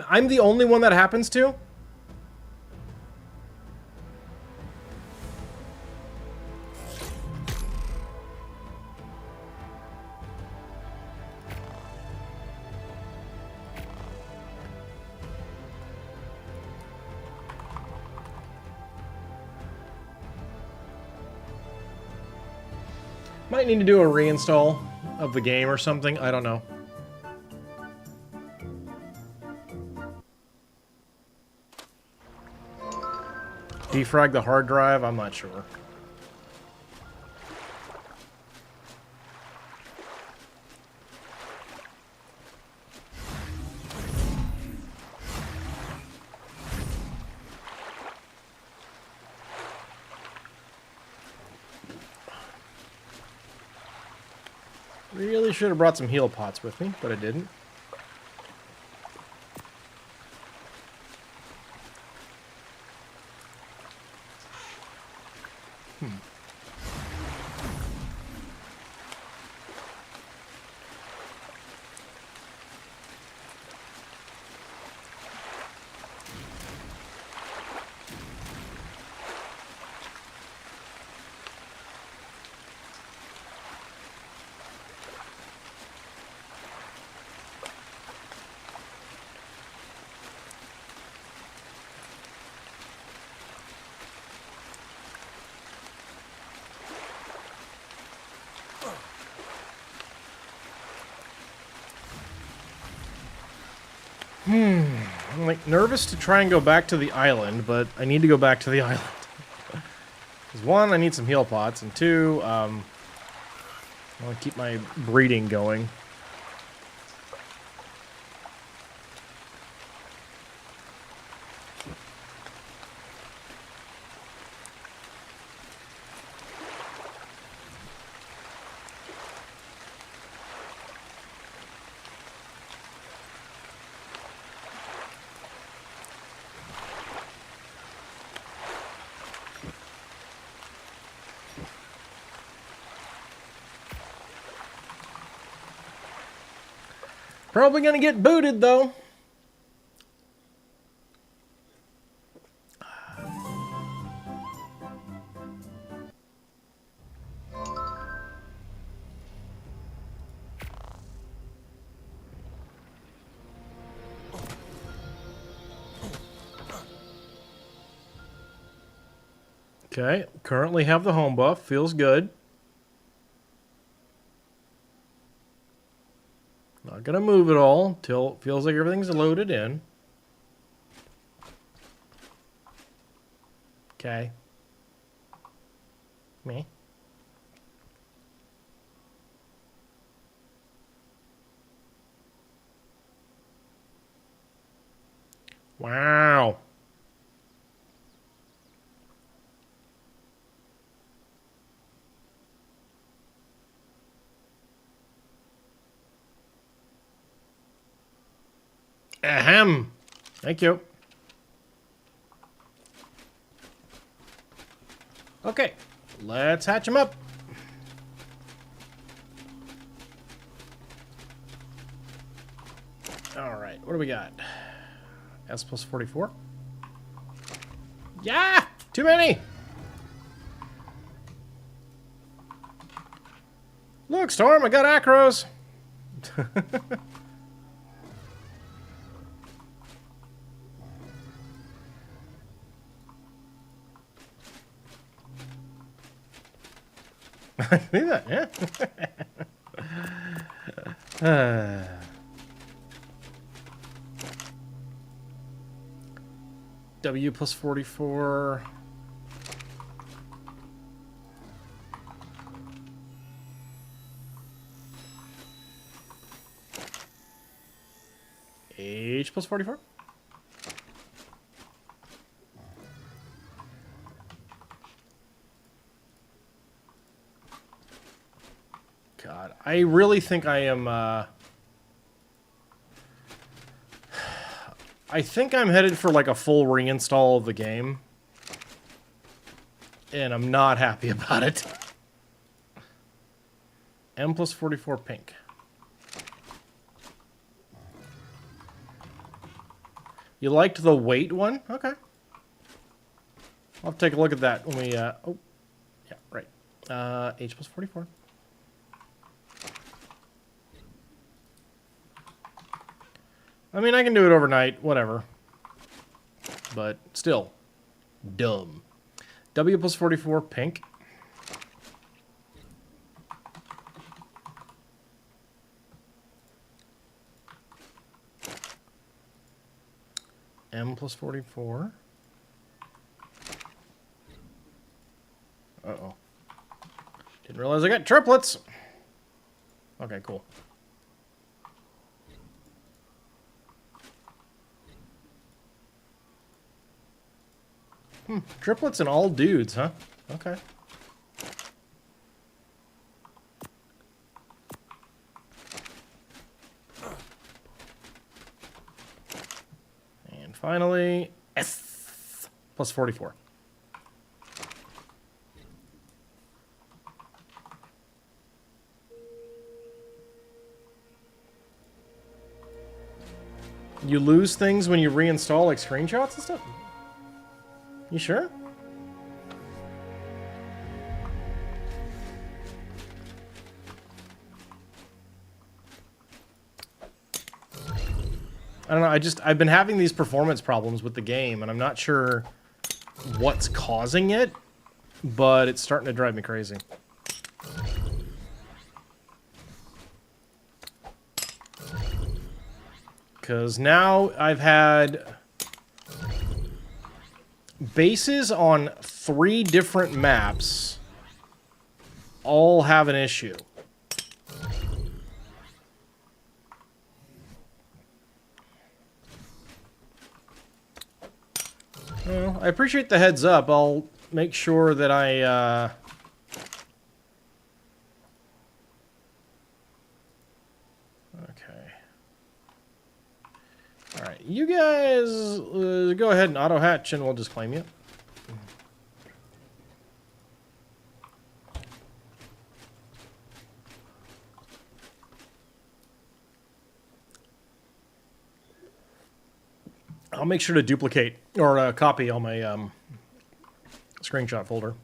[SPEAKER 1] I'm the only one that happens to? Might need to do a reinstall of the game or something. I don't know. Defrag the hard drive? I'm not sure. Really should have brought some heal pots with me, but I didn't. I'm like nervous to try and go back to the island, but I need to go back to the island. Because one, I need some heal pots, and two, I want to keep my breeding going. Probably gonna get booted though. Okay, currently have the home buff. Feels good. Not gonna move it all till it feels like everything's loaded in. Okay. Me. Wow. Ahem. Thank you. Okay, let's hatch them up. All right, what do we got? S plus 44. Yeah, too many. Look, Storm, I got acros. I see that, yeah. W plus 44. H plus 44. God, I really think I am, I think I'm headed for like a full reinstall of the game. And I'm not happy about it. M plus 44 pink. You liked the weight one? Okay. I'll take a look at that when we, oh, yeah, right. H plus 44. I mean, I can do it overnight, whatever. But still, dumb. W plus 44, pink. M plus 44. Uh-oh. Didn't realize I got triplets. Okay, cool. Triplets and all dudes, huh? Okay. And finally, S plus 44. You lose things when you reinstall, like screenshots and stuff? You sure? I don't know, I've been having these performance problems with the game, and I'm not sure what's causing it, but it's starting to drive me crazy. Because now I've had bases on 3 different maps all have an issue. Well, I appreciate the heads up. I'll make sure that I, okay. Alright, you guys go ahead and auto-hatch and we'll just claim you. I'll make sure to duplicate or copy all my screenshot folder.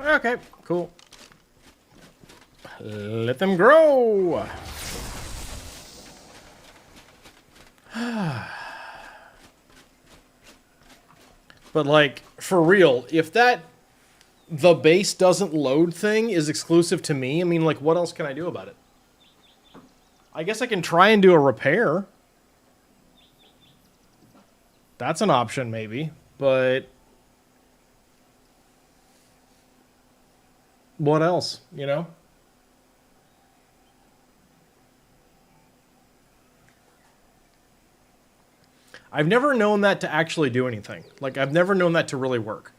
[SPEAKER 1] Okay, cool. Let them grow. But like, for real, if that the base doesn't load thing is exclusive to me, I mean, like, what else can I do about it? I guess I can try and do a repair. That's an option, maybe, but what else, you know? I've never known that to actually do anything. Like, I've never known that to really work.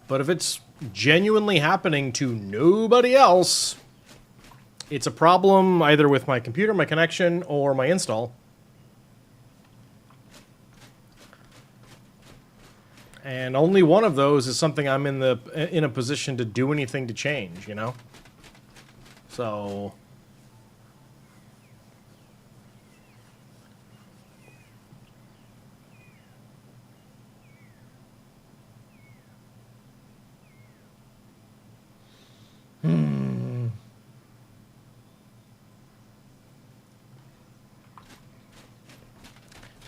[SPEAKER 1] But if it's genuinely happening to nobody else, it's a problem either with my computer, my connection, or my install. And only one of those is something I'm in a position to do anything to change, you know? So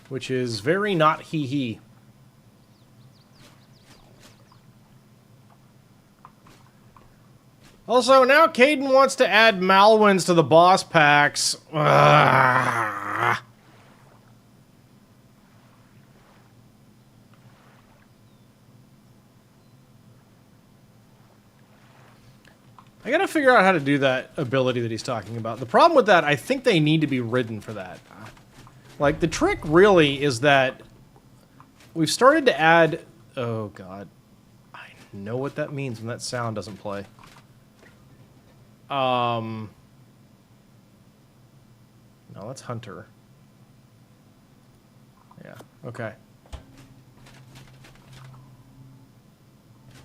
[SPEAKER 1] which is very not hee-hee. Also, now Caden wants to add Malwins to the boss packs. Ugh. I gotta figure out how to do that ability that he's talking about. The problem with that, I think they need to be ridden for that. Like, the trick really is that we've started to add... Oh, God. I know what that means when that sound doesn't play. No, that's Hunter. Yeah, okay.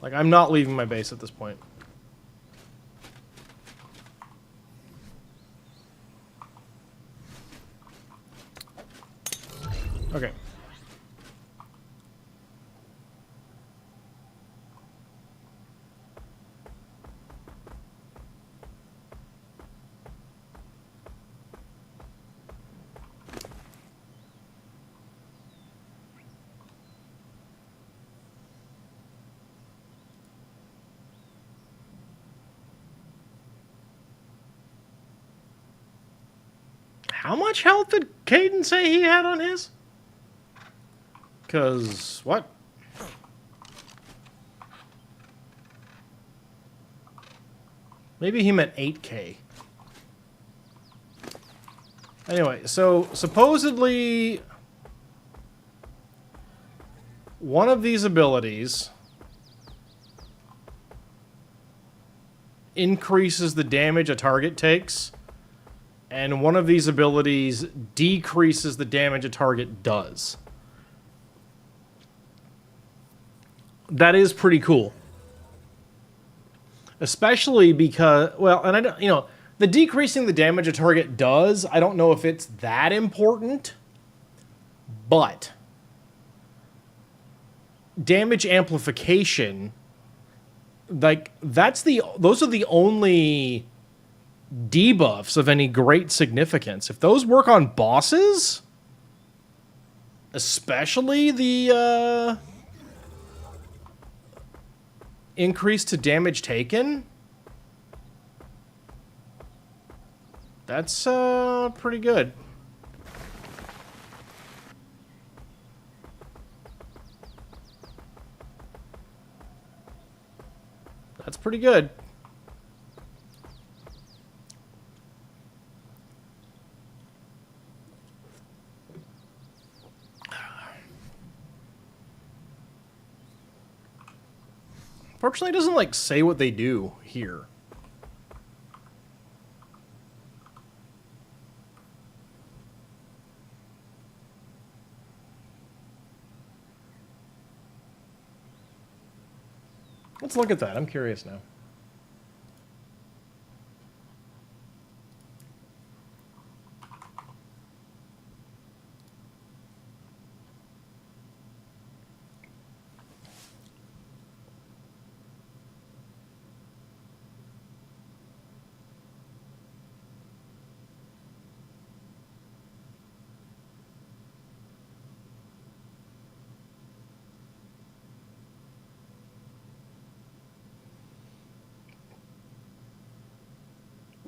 [SPEAKER 1] Like, I'm not leaving my base at this point. Okay. How much health did Caden say he had on his? Because, what? Maybe he meant 8K. Anyway, so supposedly one of these abilities increases the damage a target takes, and one of these abilities decreases the damage a target does. That is pretty cool. Especially because, well, and I don't, you know, the decreasing the damage a target does, I don't know if it's that important, but damage amplification like, those are the only debuffs of any great significance. If those work on bosses, especially the increase to damage taken, that's pretty good. That's pretty good. Fortunately, it doesn't, like, say what they do here. Let's look at that. I'm curious now.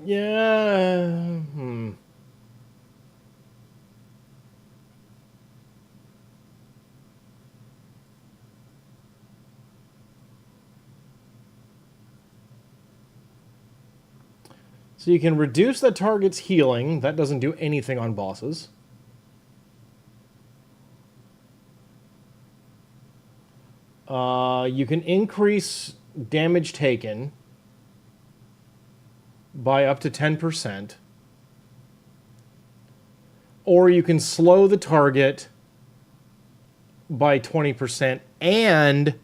[SPEAKER 1] Yeah. So you can reduce the target's healing. That doesn't do anything on bosses. You can increase damage taken by up to 10%. Or you can slow the target by 20% and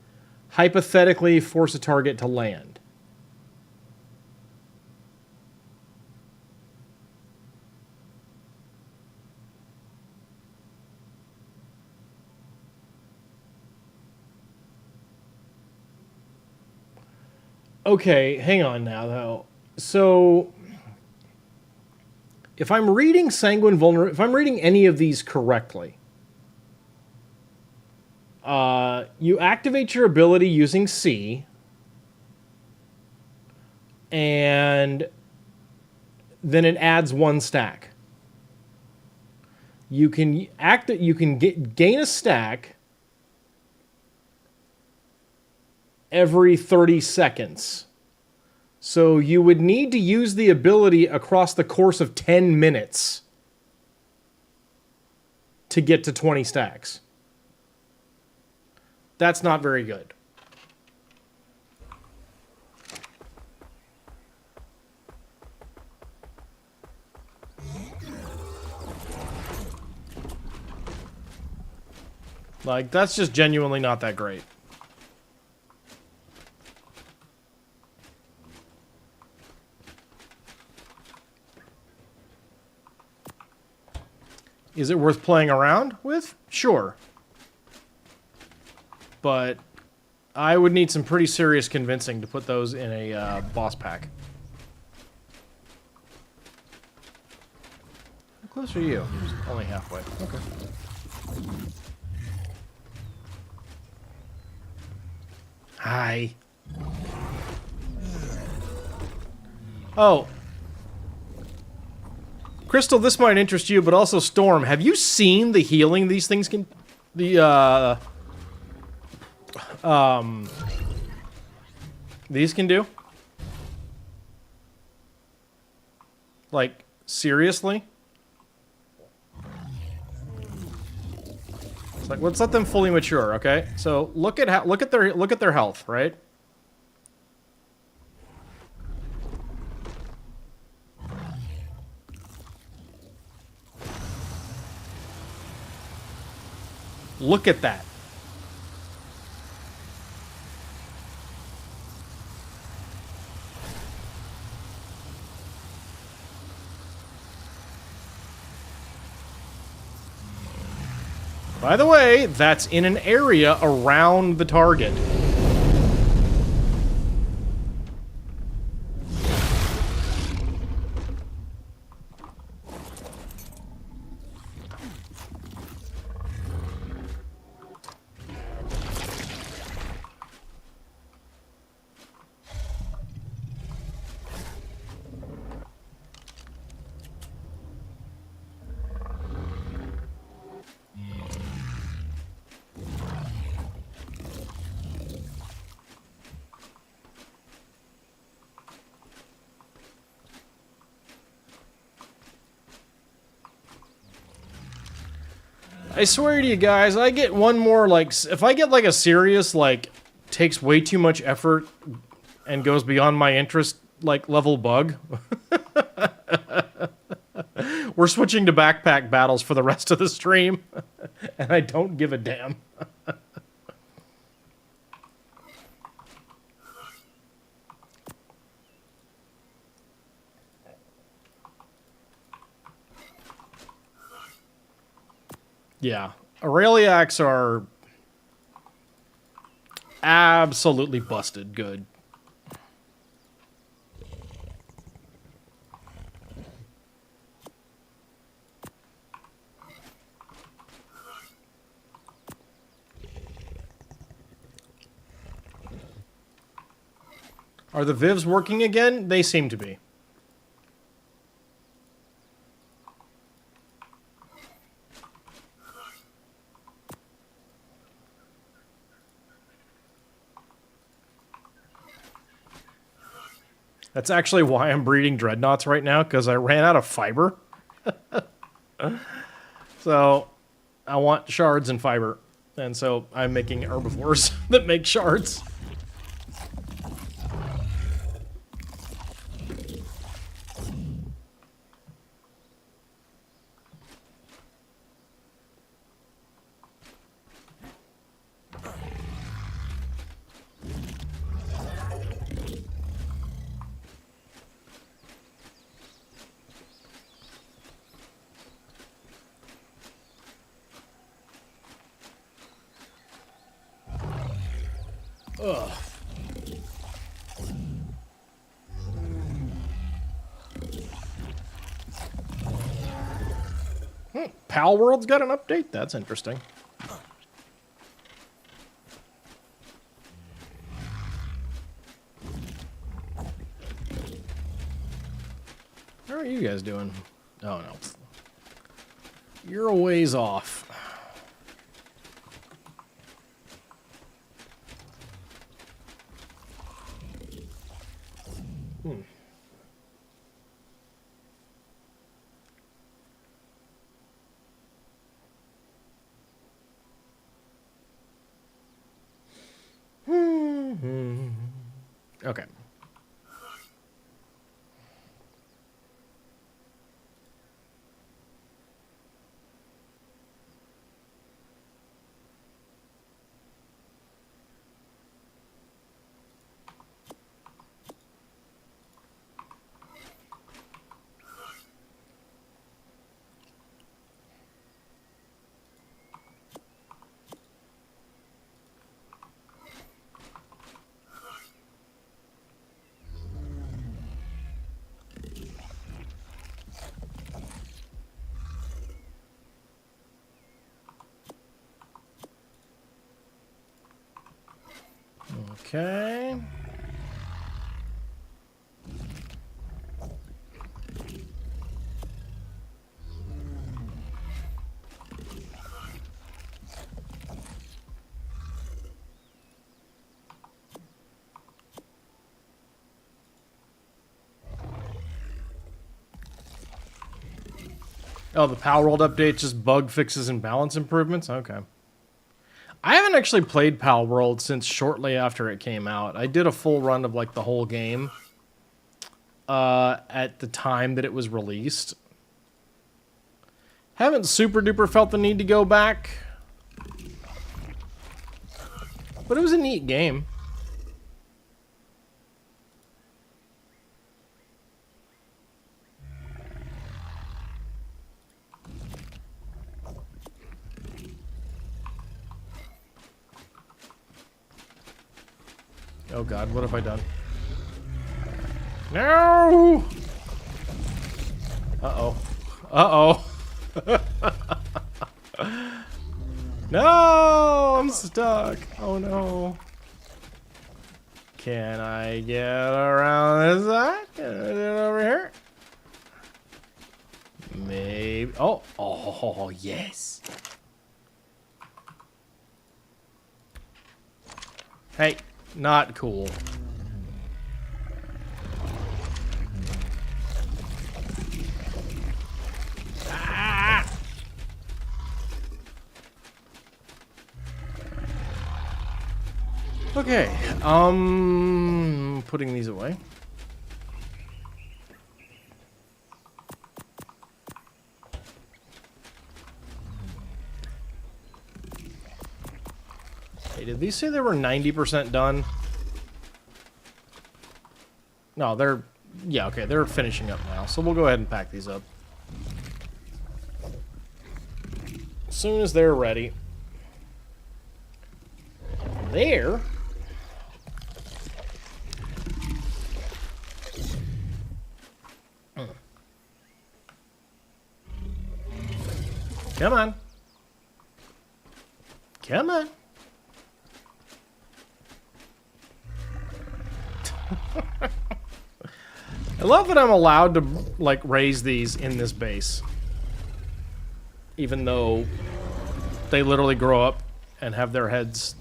[SPEAKER 1] hypothetically force a target to land. Okay, hang on now, though. So, if I'm reading Sanguine Vulnerability, if I'm reading any of these correctly, you activate your ability using C, and then it adds 1 stack. You can gain a stack every 30 seconds. So you would need to use the ability across the course of 10 minutes to get to 20 stacks. That's not very good. Like, that's just genuinely not that great. Is it worth playing around with? Sure. But I would need some pretty serious convincing to put those in a boss pack. How close are you? Just only halfway. Okay. Hi. Oh. Crystal, this might interest you, but also Storm. Have you seen the healing these things can... these can do? Like, seriously? It's like, let's let them fully mature, okay? So look at their health, right? Look at that. By the way, that's in an area around the target. I swear to you guys, I get one more, like, if I get, like, a serious, like, takes way too much effort and goes beyond my interest, like, level bug, we're switching to backpack battles for the rest of the stream, and I don't give a damn. Yeah, Aureliacs are absolutely busted good. Are the Vivs working again? They seem to be. That's actually why I'm breeding dreadnoughts right now, because I ran out of fiber. So, I want shards and fiber. And so, I'm making herbivores that make shards. Ugh. Pal World's got an update? That's interesting. How are you guys doing? Oh, no. You're a ways off. Okay. Okay. Oh, the Power World update, just bug fixes and balance improvements? Okay. I haven't actually played Pal World since shortly after it came out. I did a full run of, like, the whole game at the time that it was released. Haven't super duper felt the need to go back. But it was a neat game. Oh god, what have I done? No! Uh-oh. Uh-oh. No! I'm stuck. Oh no. Can I get around this side? Can I get it over here? Maybe. Oh. Oh, yes. Hey. Not cool. Ah! Okay, putting these away. Hey, did these say they were 90% done? No, they're... Yeah, okay, they're finishing up now, so we'll go ahead and pack these up. As soon as they're ready. There... Come on. Come on. I love that I'm allowed to, like, raise these in this base. Even though they literally grow up and have their heads...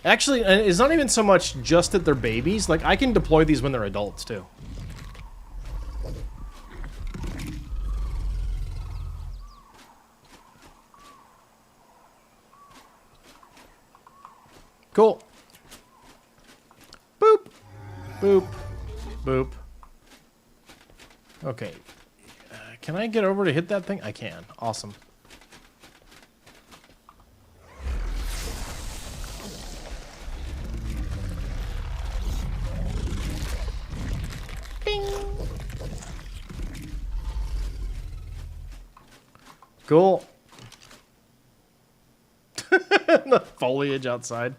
[SPEAKER 1] Actually, it's not even so much just that they're babies. Like, I can deploy these when they're adults, too. Cool. Boop. Boop. Boop. Okay. Can I get over to hit that thing? I can. Awesome. Bing. Cool. The foliage outside.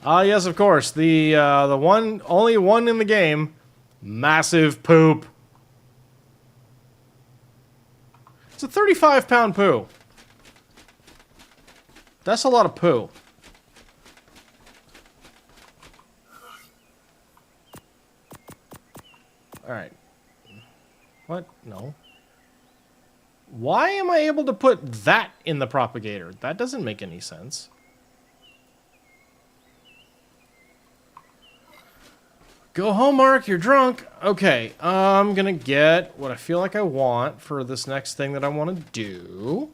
[SPEAKER 1] Yes, of course. The only one in the game. Massive poop. It's a 35-pound poo. That's a lot of poo. Alright. What? No. Why am I able to put that in the propagator? That doesn't make any sense. Go home, Mark. You're drunk. Okay, I'm gonna get what I feel like I want for this next thing that I want to do.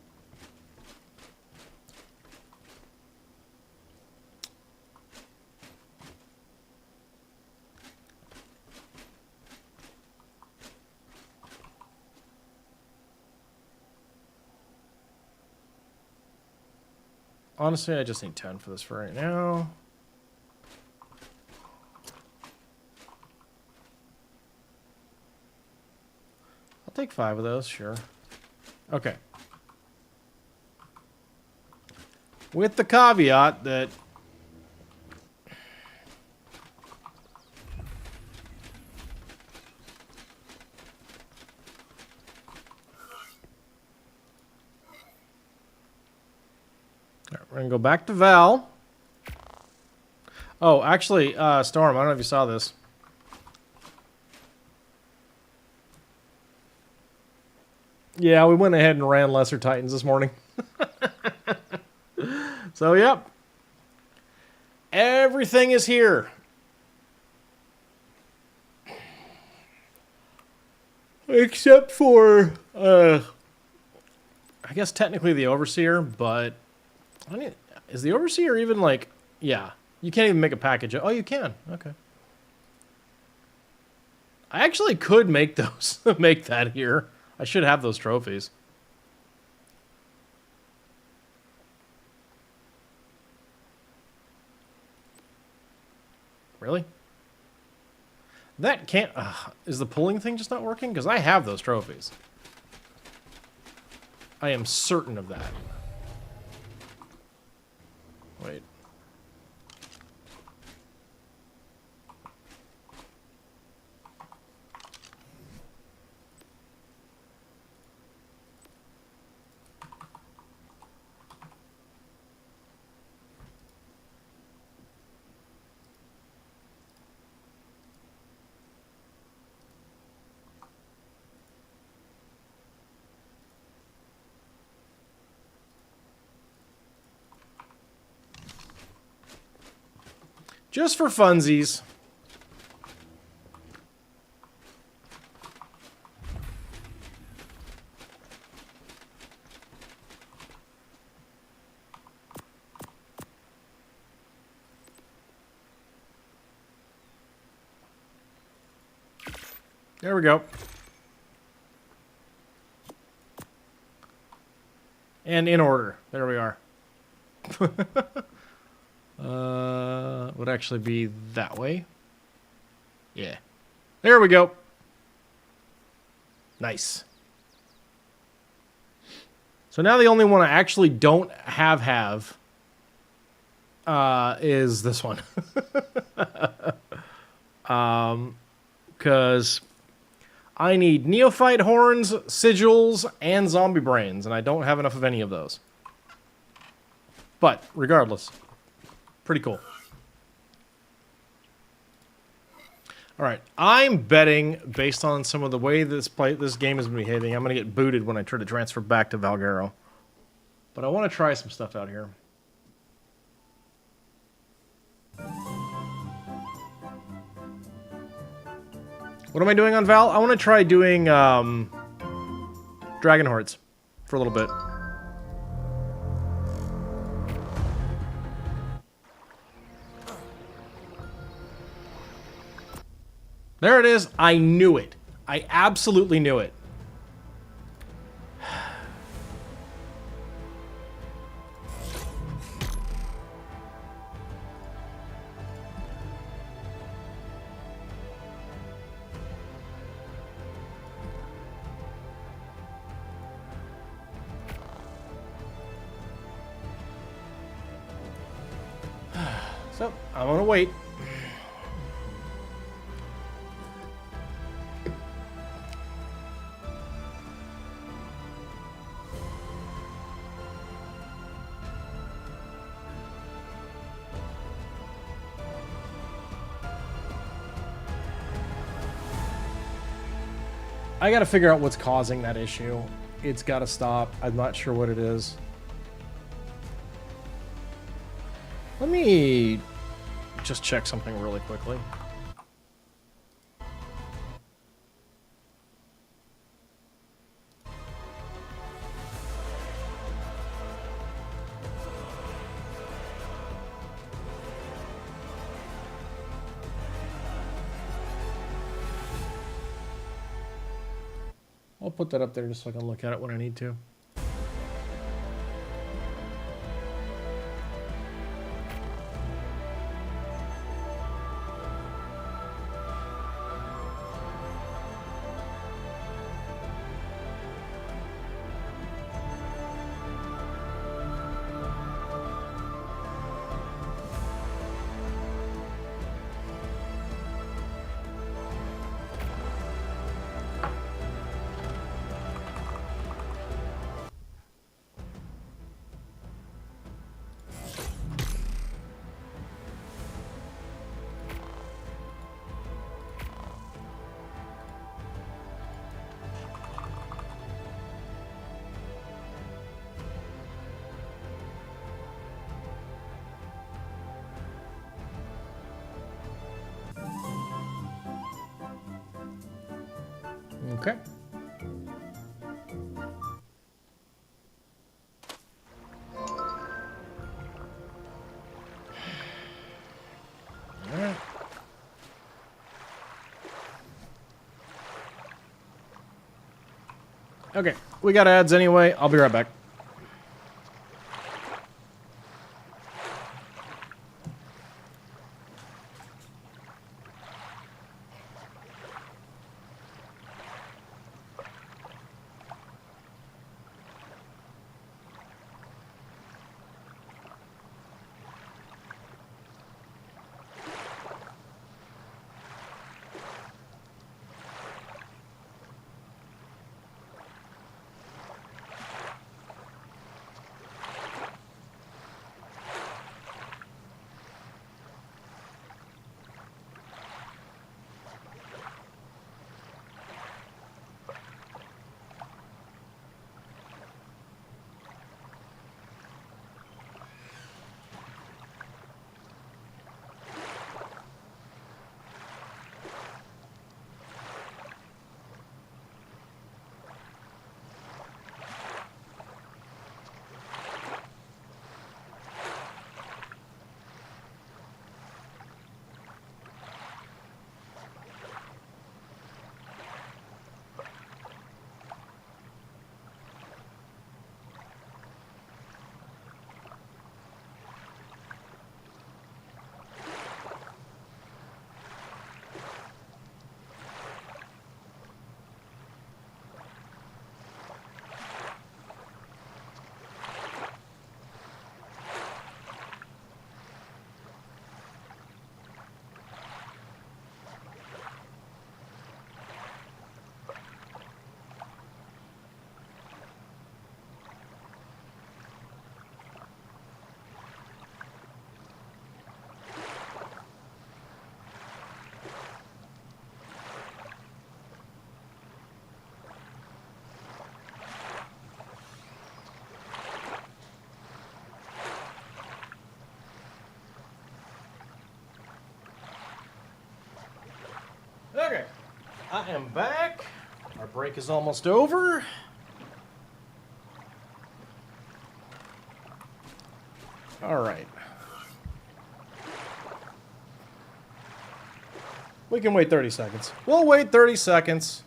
[SPEAKER 1] Honestly, I just need 10 for this for right now. I'll take 5 of those, sure. Okay. With the caveat that... We're gonna go back to Val. Oh, actually, Storm, I don't know if you saw this. Yeah, we went ahead and ran Lesser Titans this morning. So, yep. Everything is here. Except for, I guess technically the Overseer, but... I mean, is the Overseer even like... Yeah, you can't even make a package. Oh, you can. Okay. I actually could make those, make that here. I should have those trophies. Really? That can't... is the pulling thing just not working? Because I have those trophies. I am certain of that. Wait. Just for funsies. There we go. And in order. There we are. Would actually be that way. Yeah. There we go. Nice. So now the only one I actually don't have is this one. Because I need neophyte horns, sigils, and zombie brains, and I don't have enough of any of those. But regardless, pretty cool. All right, I'm betting based on some of the way this game has been behaving, I'm gonna get booted when I try to transfer back to Valguero. But I want to try some stuff out here. What am I doing on Val? I want to try doing Dragon Hordes for a little bit. There it is. I knew it. I absolutely knew it. So, I'm gonna wait. I gotta figure out what's causing that issue. It's gotta stop. I'm not sure what it is. Let me just check something really quickly. I'll put that up there just so I can look at it when I need to. Okay. All right. Okay, we got ads anyway. I'll be right back. I am back. Our break is almost over. All right. We can wait 30 seconds. We'll wait 30 seconds.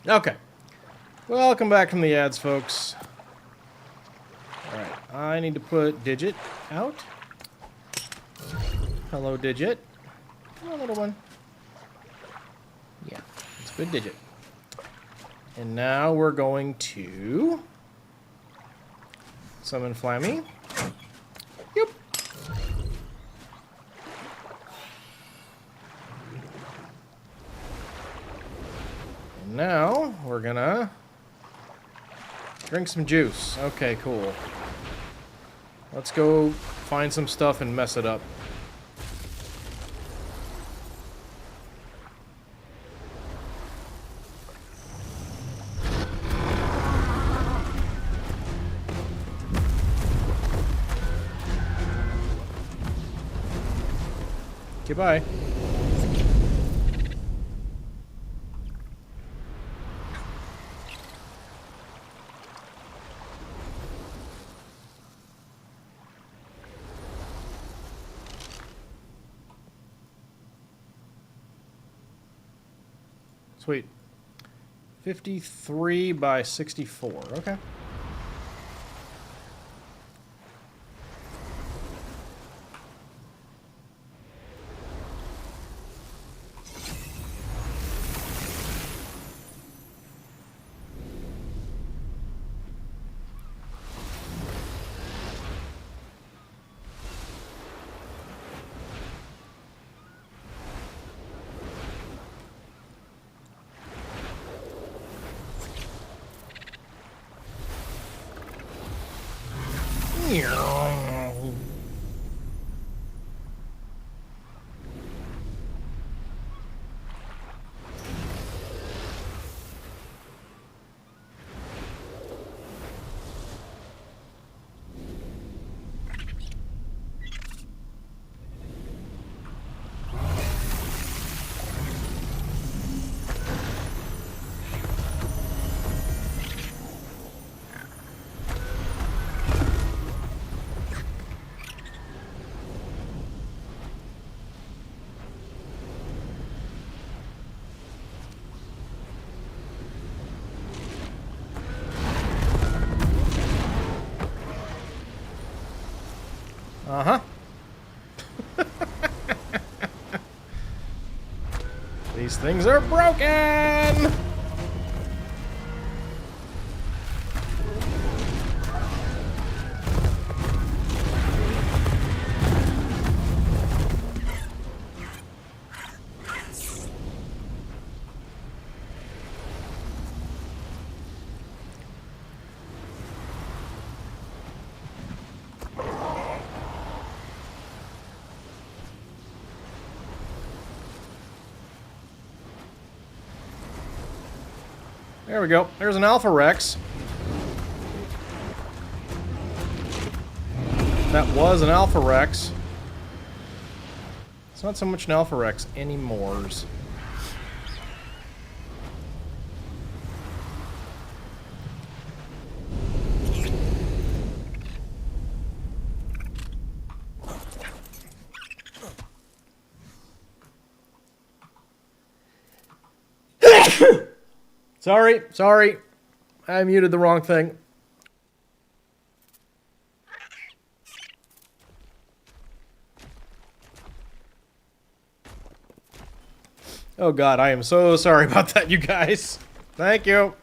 [SPEAKER 1] Okay. Welcome back from the ads, folks. Alright, I need to put Digit out. Hello, Digit. Hello, little one. Yeah, it's good, Digit. And now we're going to summon Flammy. Yep. And now we're gonna drink some juice. Okay, cool. Let's go find some stuff and mess it up. Goodbye. Sweet. 53 by 64. Okay. Uh-huh. These things are broken! There we go. There's an Alpha Rex. That was an Alpha Rex. It's not so much an Alpha Rex anymore. Sorry. I muted the wrong thing. Oh god, I am so sorry about that, you guys. Thank you.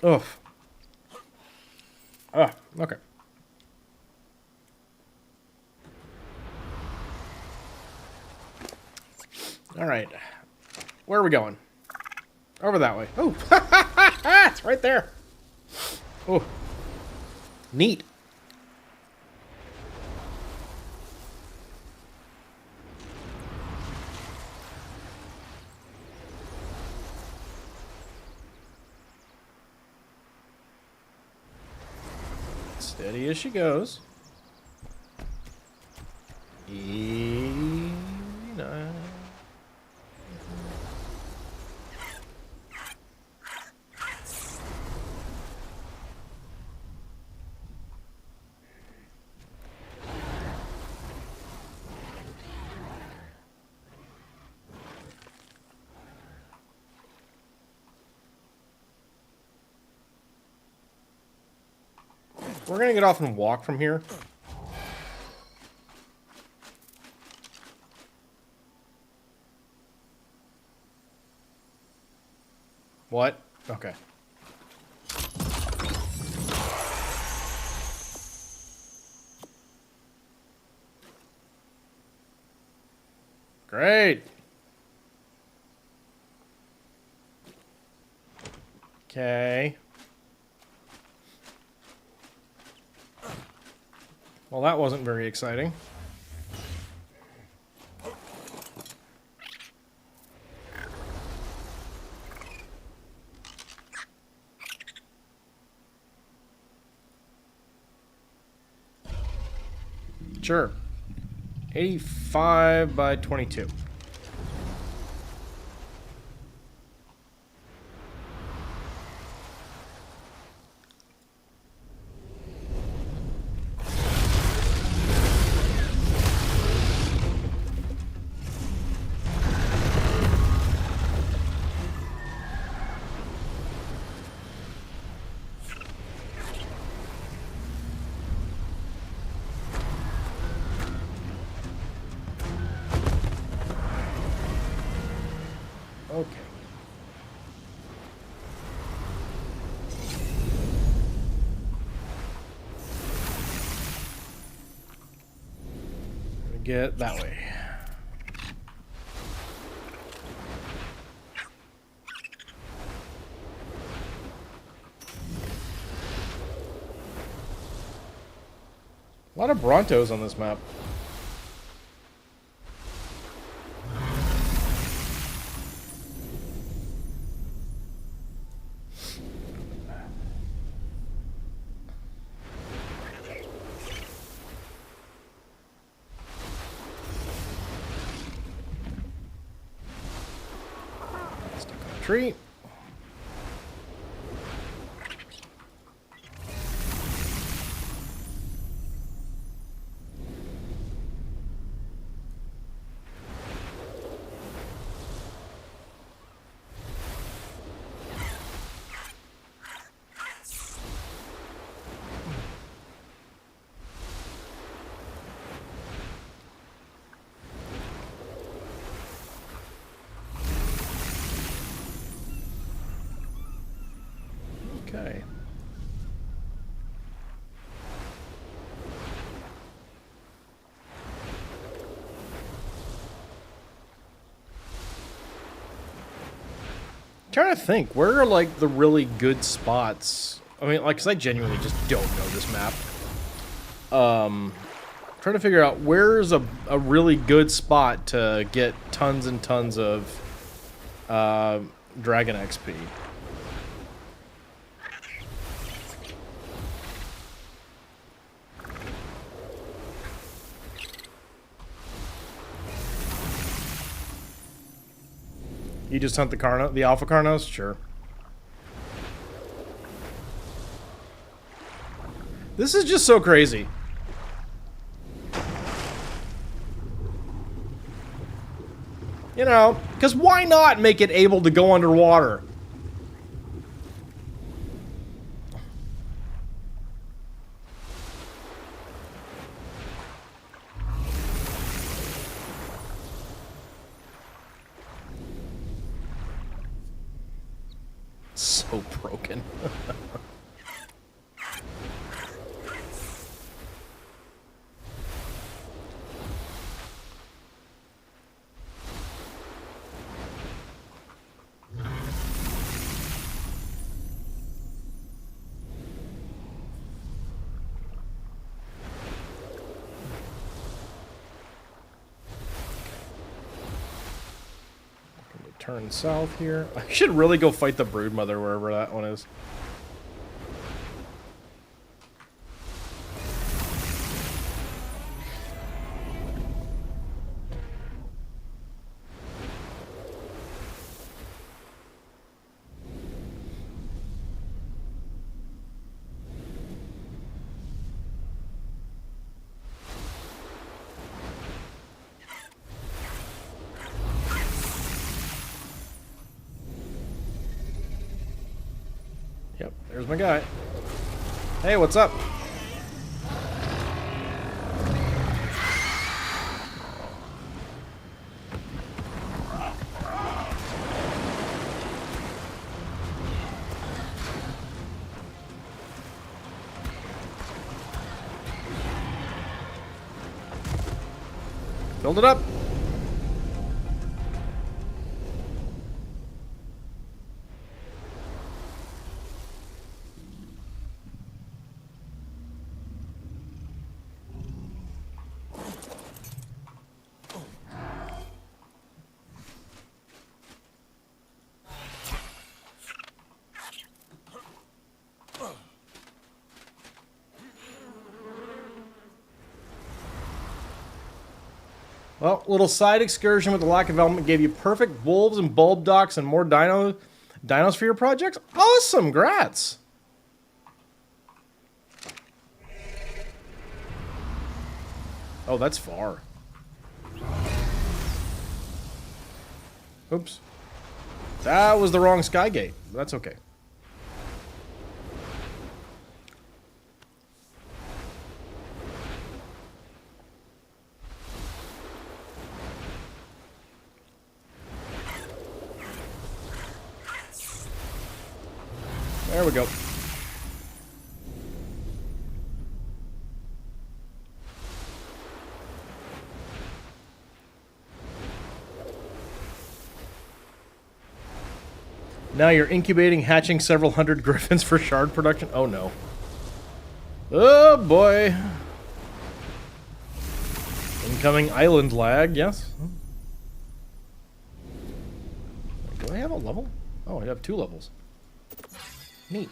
[SPEAKER 1] Oof. Ah, okay. All right. Where are we going? Over that way. Oh, it's right there. Oh, neat. Steady as she goes. Nice. We're gonna get off and walk from here. What? Okay. Great. Okay. Well, that wasn't very exciting. Sure. 85 by 22. Okay. Get that way. A lot of Brontos on this map. Stuck on a tree. Okay. Trying to think, where are like the really good spots? I mean, like, 'cause I genuinely just don't know this map. Trying to figure out where's a really good spot to get tons and tons of Dragon XP. You just hunt the Alpha Carnos? Sure. This is just so crazy. You know, because why not make it able to go underwater? So broken. turn south here. I should really go fight the Broodmother wherever that one is. Yep, there's my guy. Hey, what's up? Build it up. Well, little side excursion with the lack of element gave you perfect wolves and bulb docks and more dinos for your projects. Awesome, grats. Oh, that's far. Oops. That was the wrong Skygate. That's okay. There we go. Now you're incubating, hatching several hundred griffins for shard production. Oh no. Oh boy. Incoming island lag, yes. Do I have a level? Oh, I have 2 levels. Neat.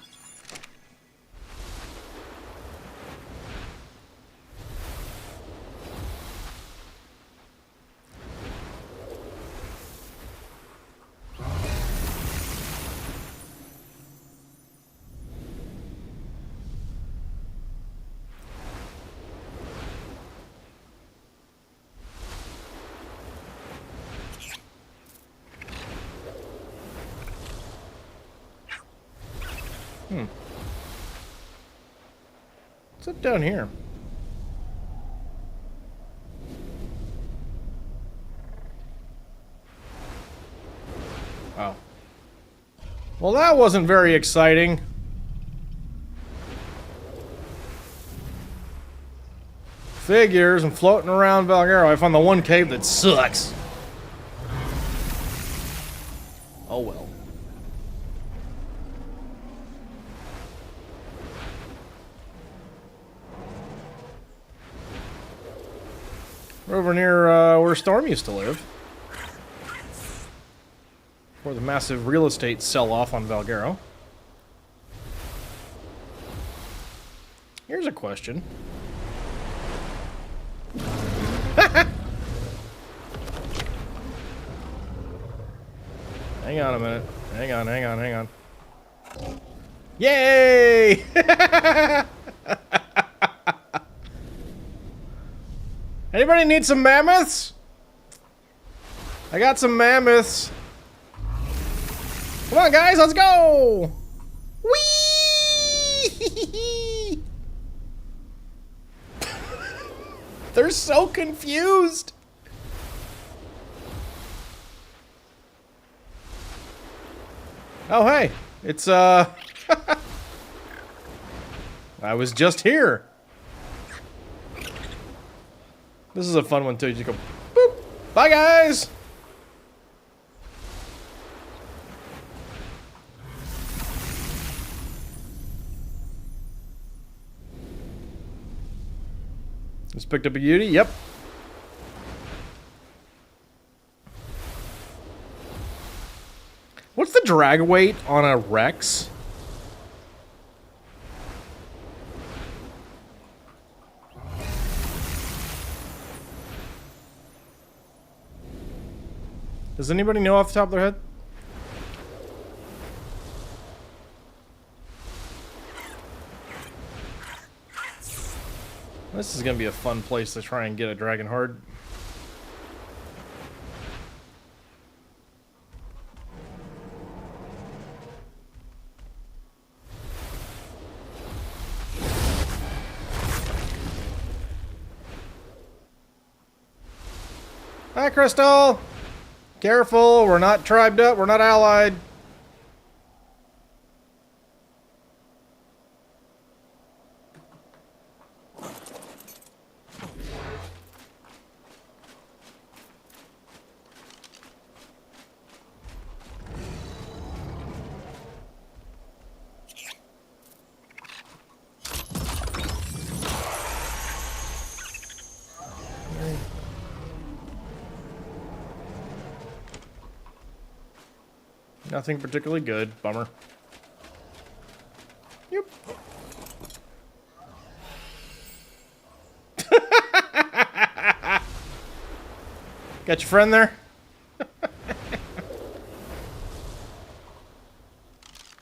[SPEAKER 1] What's up down here? Oh. Well, that wasn't very exciting. Figures and floating around Valguero. I found the one cave that sucks. Oh well. We're over near where Storm used to live. Before the massive real estate sell-off on Valguero. Here's a question. Hang on a minute. Hang on. Yay! Anybody need some mammoths? I got some mammoths. Come on, guys, let's go! Whee! They're so confused. Oh, hey. It's, I was just here. This is a fun one, too. You just go, boop. Bye, guys. Just picked up a Yeti. Yep. drag weight on a Rex? Does anybody know off the top of their head? This is gonna be a fun place to try and get a dragon horde. Hi, Crystal! Careful, we're not tribed up, we're not allied. Nothing particularly good. Bummer. Yep. Got your friend there?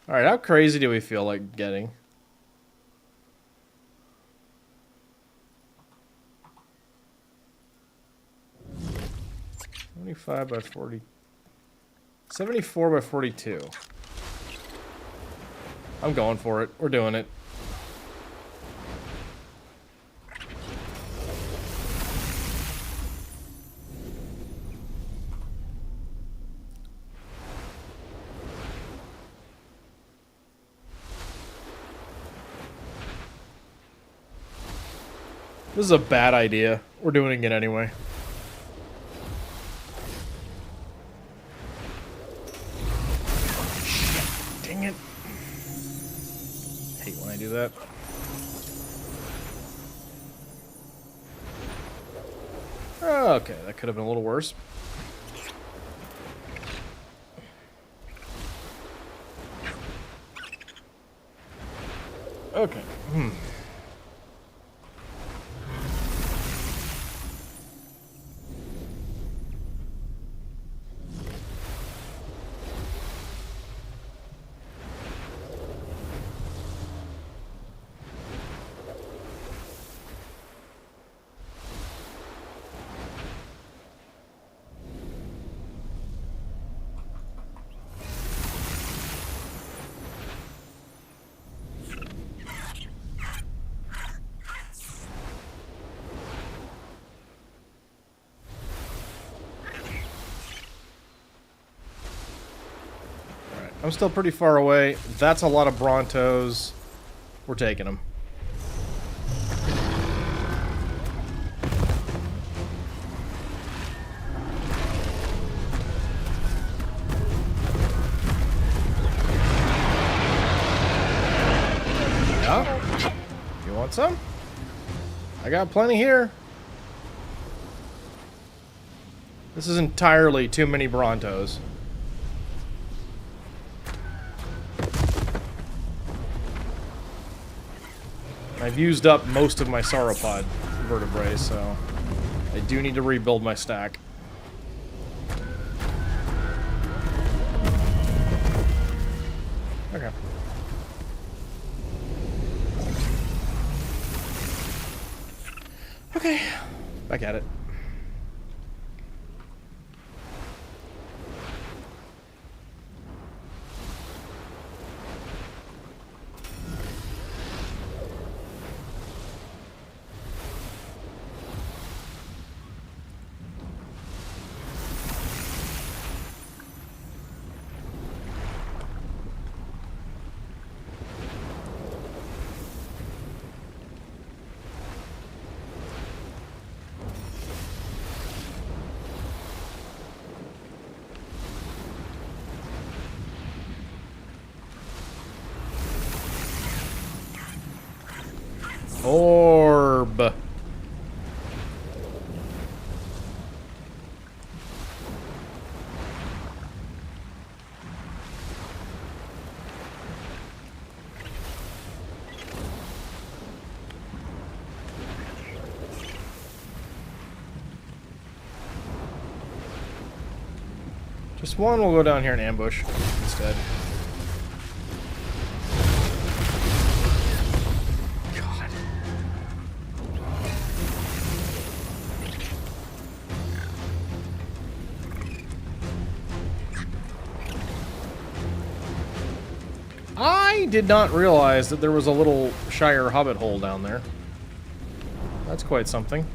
[SPEAKER 1] Alright, how crazy do we feel like getting? $25 by 40. 74 by 42. I'm going for it. We're doing it. This is a bad idea. We're doing it anyway. Dang it. Hate when I do that. Okay, that could have been a little worse. Okay. I'm still pretty far away. That's a lot of Brontos. We're taking them. Yeah? You want some? I got plenty here. This is entirely too many Brontos. I've used up most of my sauropod vertebrae, so I do need to rebuild my stack. Okay. Okay, back at it. Orb. Just one will go down here and ambush instead. God. I did not realize that there was a little Shire Hobbit hole down there. That's quite something.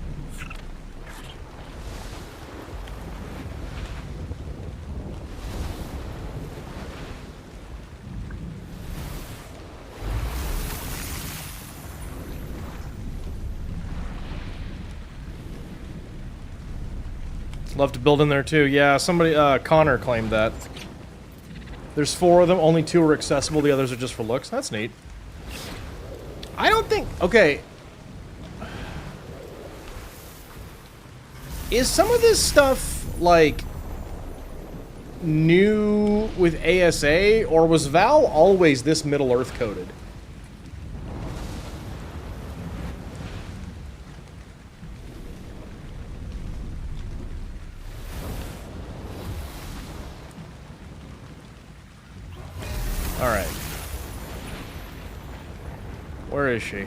[SPEAKER 1] Love to build in there too. Yeah, somebody, Connor claimed that. There's 4 of them, only 2 are accessible, the others are just for looks. That's neat. I don't think... Okay. Is some of this stuff, like, new with ASA, or was Val always this Middle-earth coded? Alright. Where is she?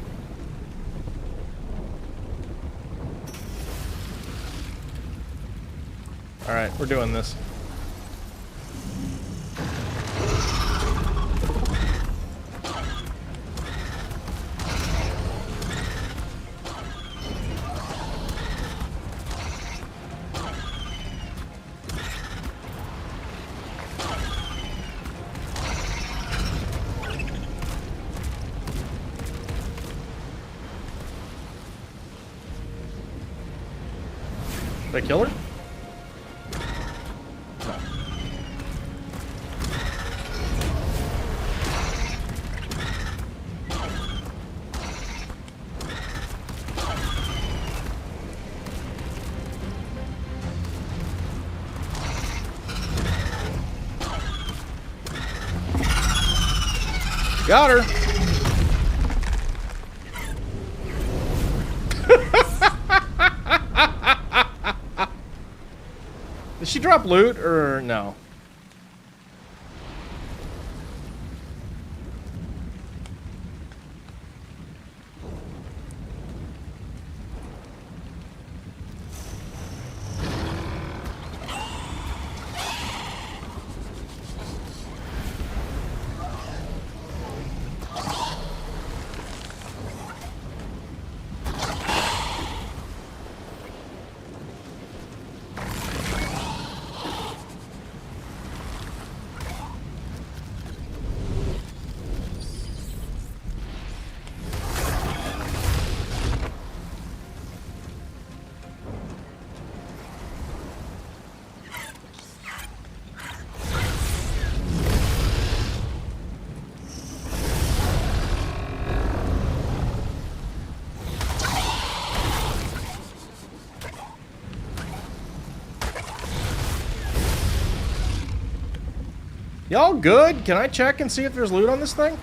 [SPEAKER 1] Alright, we're doing this. Did I kill her? No. Got her! Did she drop loot, or no? Y'all good? Can I check and see if there's loot on this thing?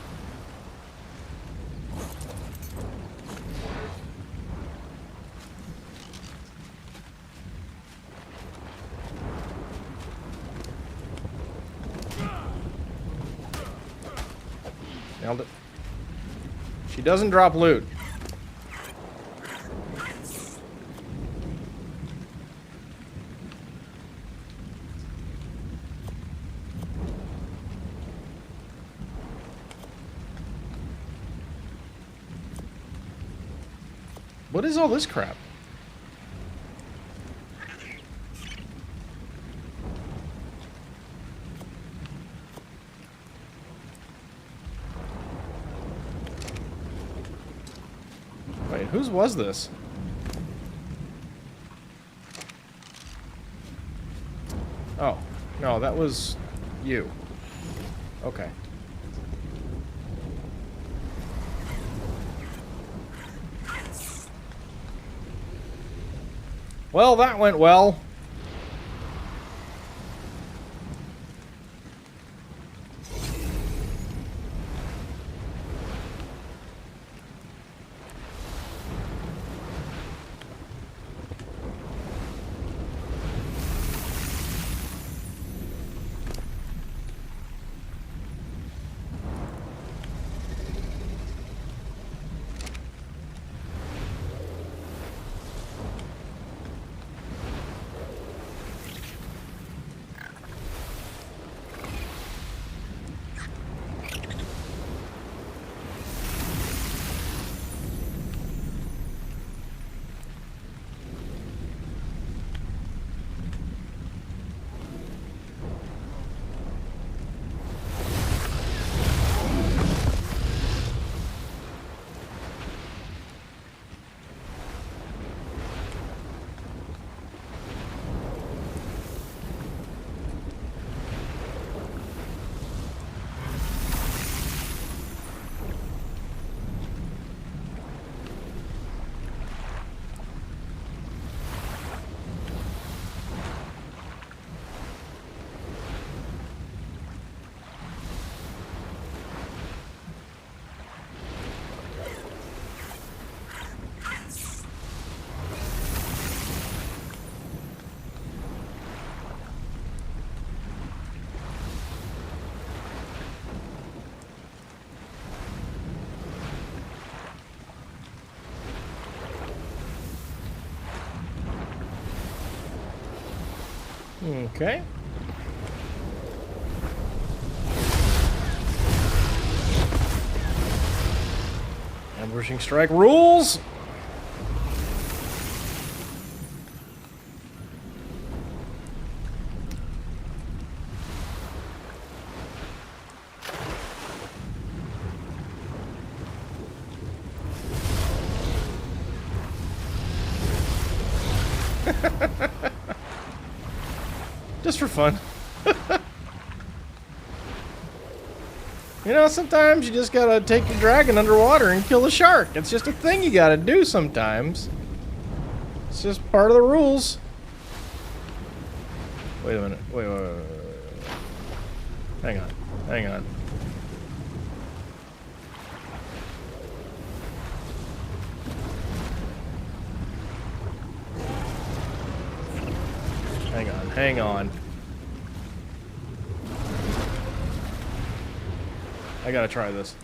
[SPEAKER 1] Nailed it. She doesn't drop loot. What is all this crap? Wait, whose was this? Oh, no, that was you. Okay. Well, that went well. Okay. Ambushing strike rules! Just for fun. You know, sometimes you just gotta take your dragon underwater and kill a shark. It's just a thing you gotta do sometimes. It's just part of the rules. Wait a minute. Wait. Hang on. Hang on. Hang on. Hang on. I gotta try this.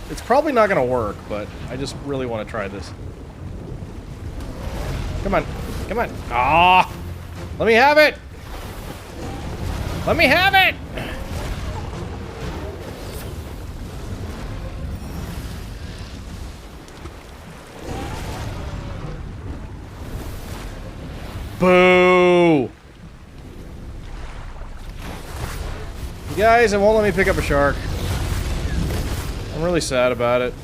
[SPEAKER 1] It's probably not gonna work, but I just really want to try this. Come on. Come on. Ah! Let me have it! Let me have it! Boo! You guys, it won't let me pick up a shark. I'm really sad about it.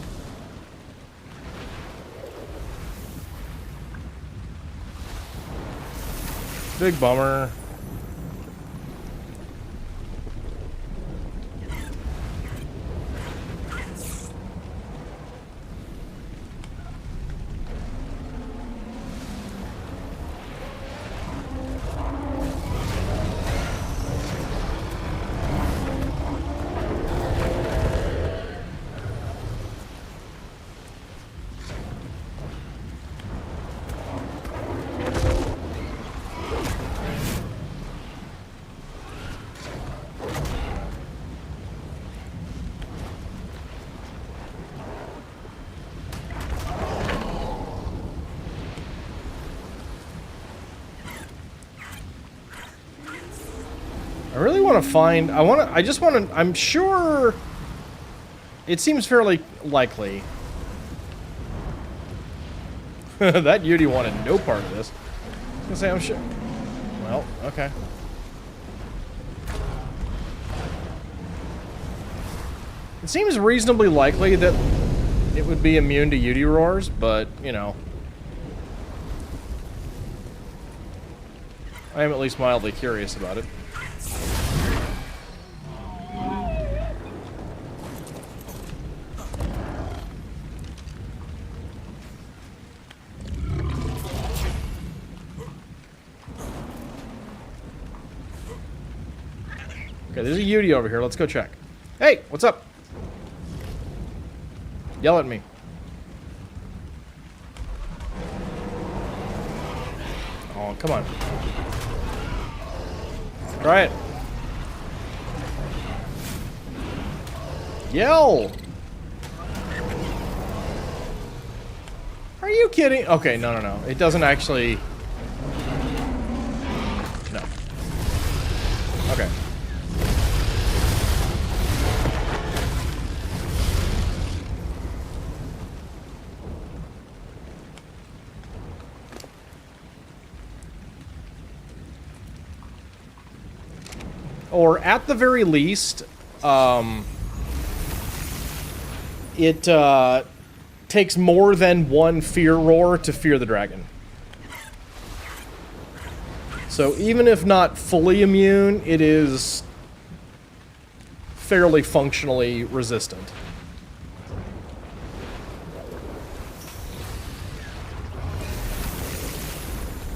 [SPEAKER 1] Big bummer. I really want to find... I just want to... I'm sure... It seems fairly likely. That Yudi wanted no part of this. I was gonna say, I'm sure... Well, okay. It seems reasonably likely that it would be immune to Yudi roars, but, you know... I am at least mildly curious about it. Okay, there's a Yudi over here. Let's go check. Hey, what's up? Yell at me. Oh, come on. Try it. Yell! Are you kidding? Okay, no, no, no. It doesn't actually... No. Okay. Or at the very least, it takes more than one fear roar to fear the dragon. So even if not fully immune, it is fairly functionally resistant.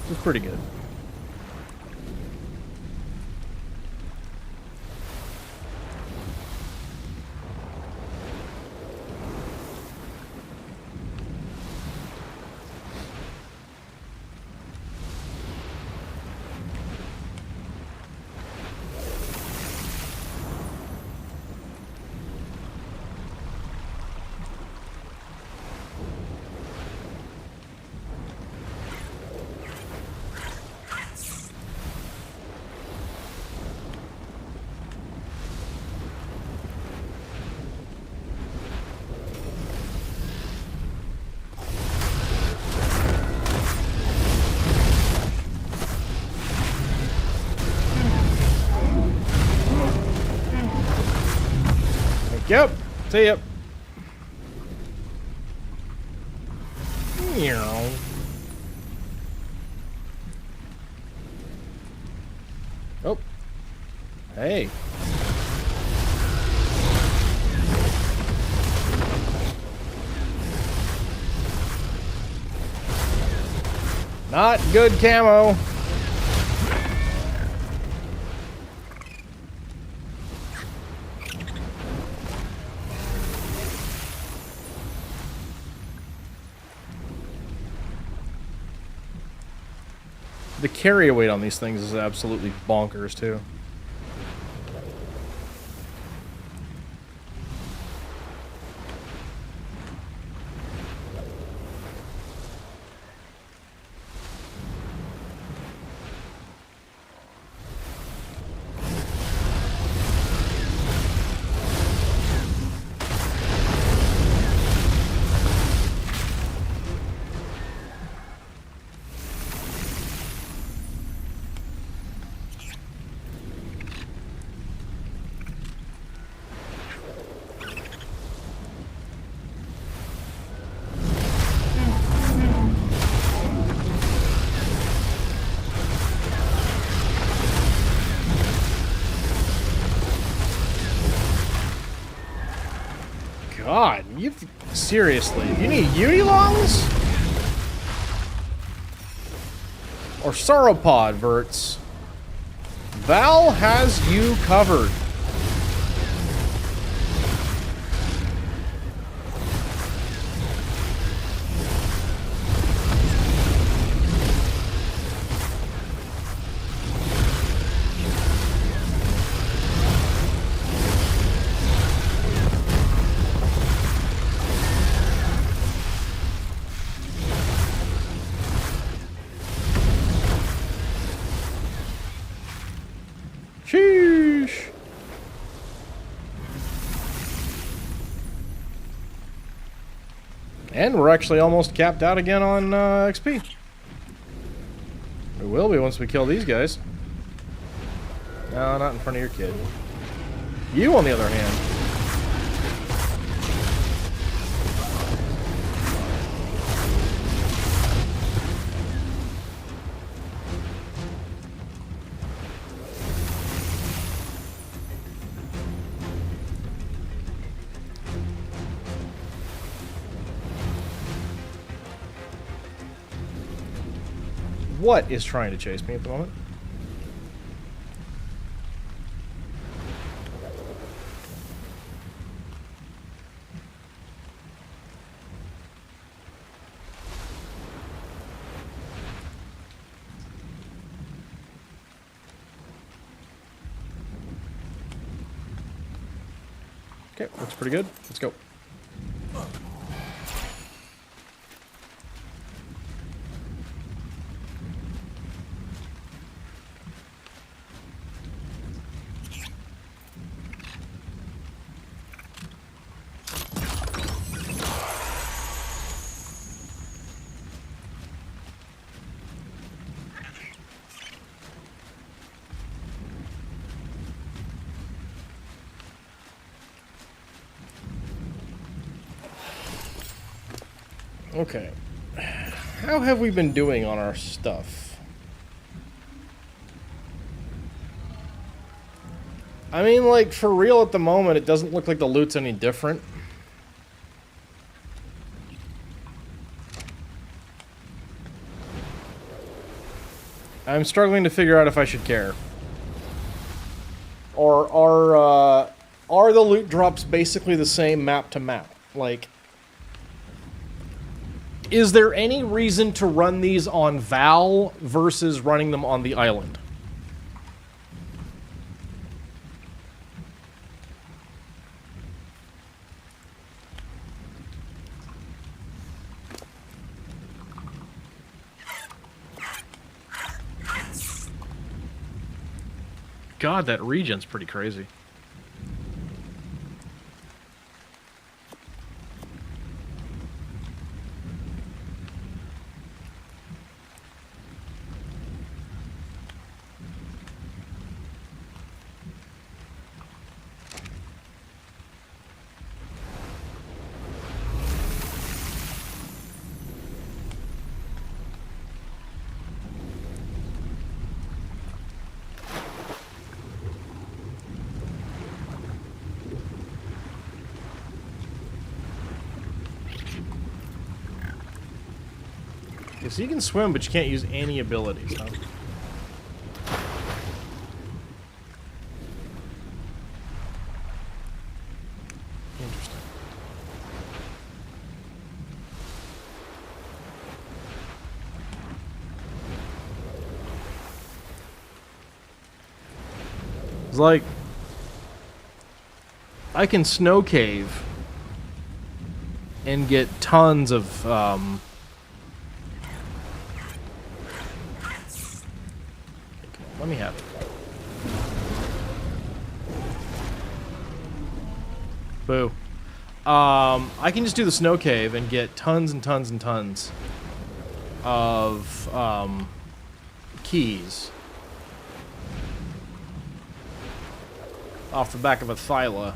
[SPEAKER 1] It's pretty good. Yep. See ya. Meow. Oh. Hey. Not good camo. The carry weight on these things is absolutely bonkers, too. God, you seriously, you need Unilongs? Or Sauropod, Verts? Val has you covered. Sheesh. And we're actually almost capped out again on XP. We will be once we kill these guys. No, not in front of your kid. You, on the other hand. What is trying to chase me at the moment? Okay, looks pretty good. Let's go. Okay. How have we been doing on our stuff? I mean, like, for real at the moment, it doesn't look like the loot's any different. I'm struggling to figure out if I should care. Or are the loot drops basically the same map to map? Like, is there any reason to run these on Val versus running them on the island? God, that regen's pretty crazy. Okay, so you can swim, but you can't use any abilities, huh? Interesting. It's like I can snow cave and get tons of let me have it. Boo. I can just do the snow cave and get tons and tons and tons of keys off the back of a Thyla.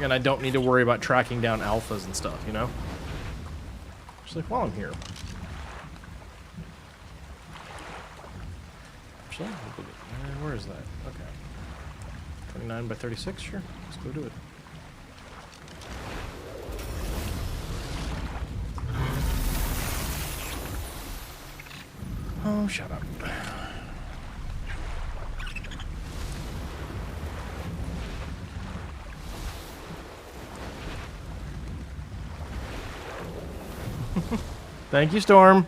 [SPEAKER 1] And I don't need to worry about tracking down alphas and stuff, you know? Just like, while I'm here. Actually, where is that? Okay. 29 by 36, sure. Let's go do it. Oh, shut up. Thank you, Storm.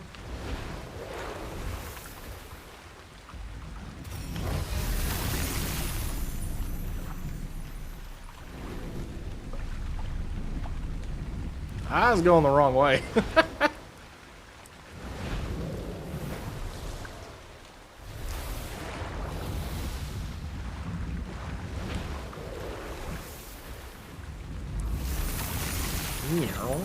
[SPEAKER 1] I was going the wrong way. Meow.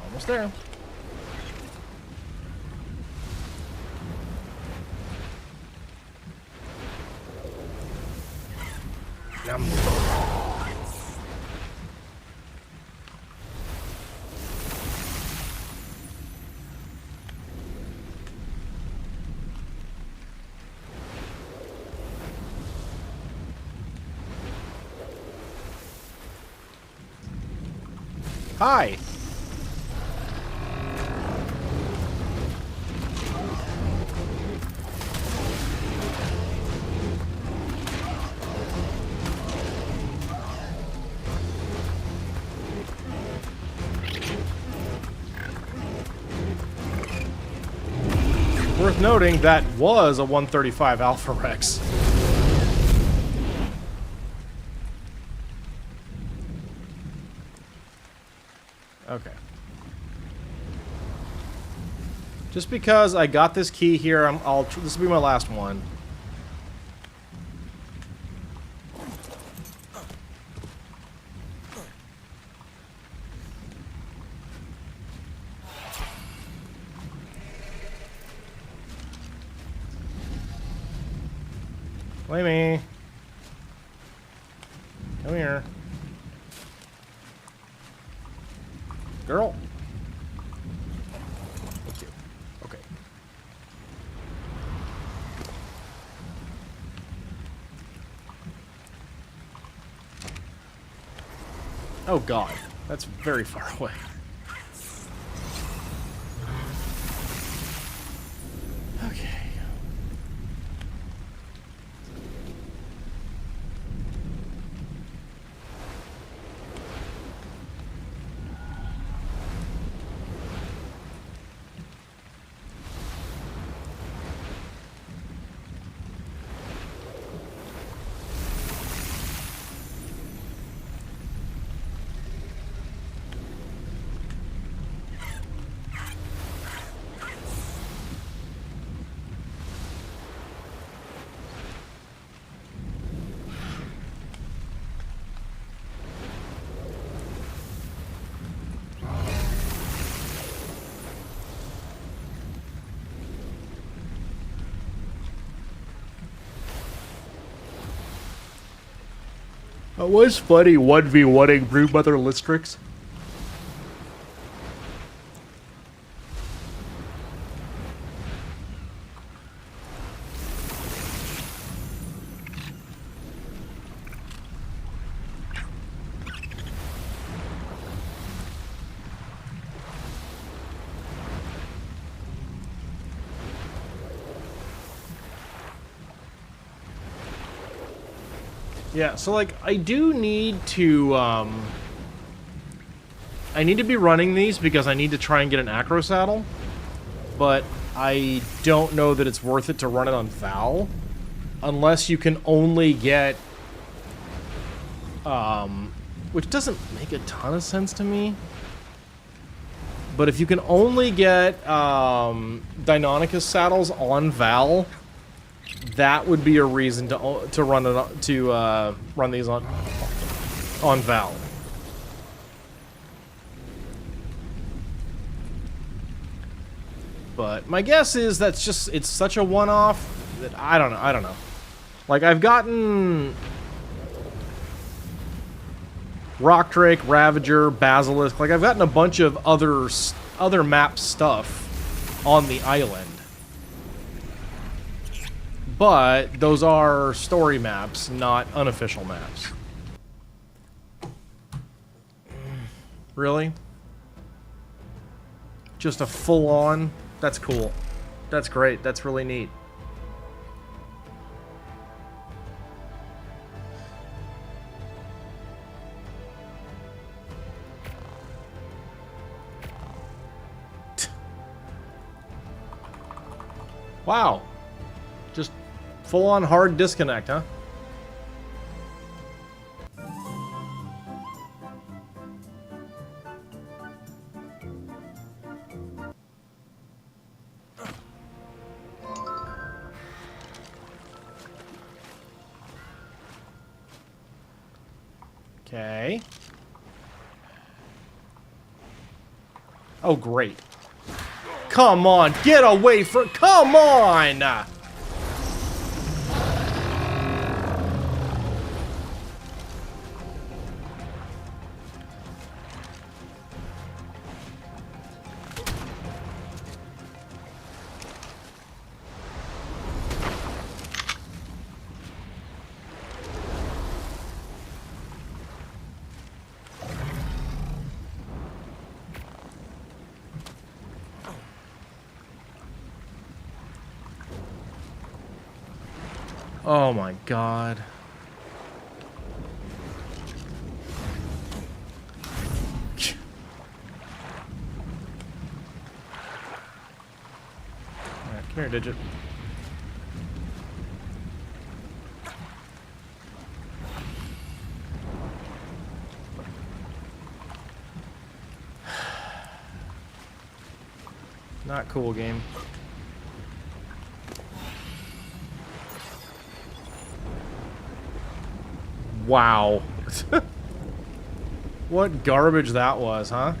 [SPEAKER 1] Almost there. Yum. Hi. Worth noting, that was a 135 Alpha Rex. Okay. Just because I got this key here, this will be my last one. Flamey. Come here. Girl. Thank you. Okay. Oh god. That's very far away. Okay. It was funny 1v1ing Broodmother Listrix. Yeah, so like I do need to I need to be running these because I need to try and get an acro saddle, but I don't know that it's worth it to run it on Val unless you can only get which doesn't make a ton of sense to me. But if you can only get Deinonychus saddles on Val, that would be a reason to run it run these on Val. But my guess is that's just it's such a one-off that I don't know. Like I've gotten Rock Drake, Ravager, Basilisk. Like I've gotten a bunch of other map stuff on the island. But those are story maps, not unofficial maps. Really? Just a full-on? That's cool. That's great. That's really neat. Wow. Just full-on hard disconnect, huh? Okay. Oh, great. Come on, get away from... Come on! Oh my god. Alright, come here, Digit. Not cool, game. Wow. What garbage that was, huh?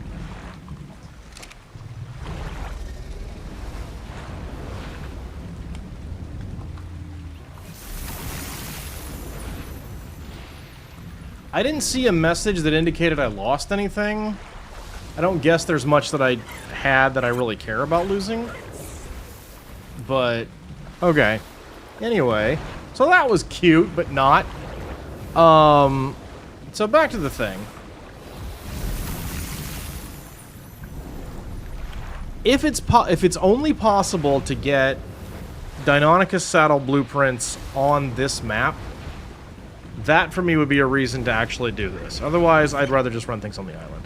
[SPEAKER 1] I didn't see a message that indicated I lost anything. I don't guess there's much that I had that I really care about losing. But, okay. Anyway, so that was cute, but not. So back to the thing. If it's only possible to get Deinonychus saddle blueprints on this map, that for me would be a reason to actually do this. Otherwise, I'd rather just run things on the island.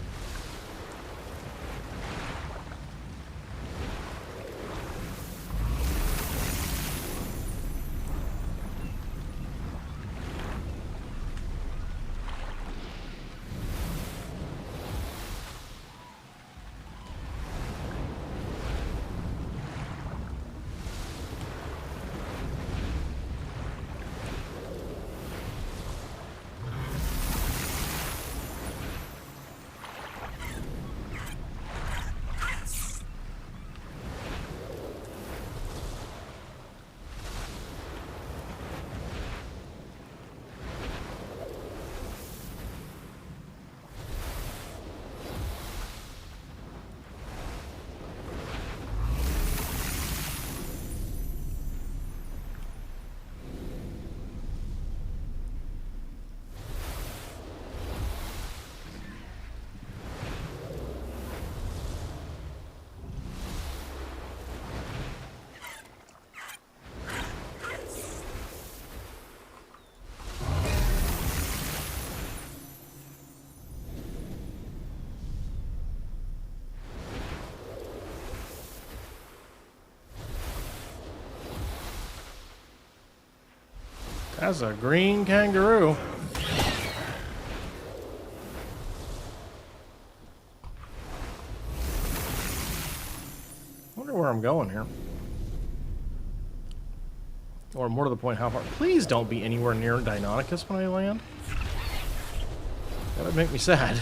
[SPEAKER 1] That's a green kangaroo. I wonder where I'm going here. Or more to the point, how far... Please don't be anywhere near Deinonychus when I land. That would make me sad.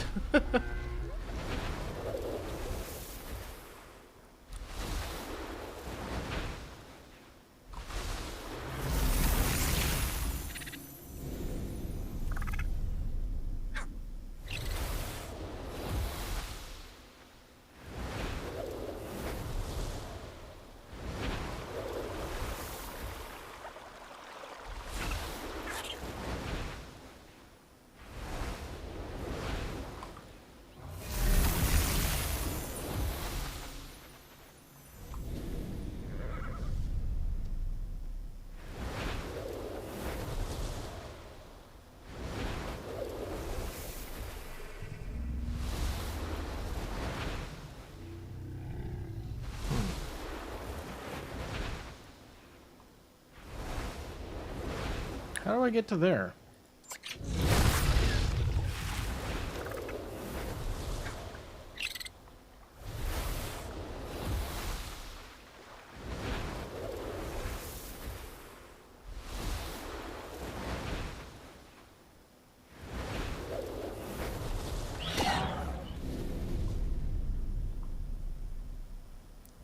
[SPEAKER 1] How do I get to there?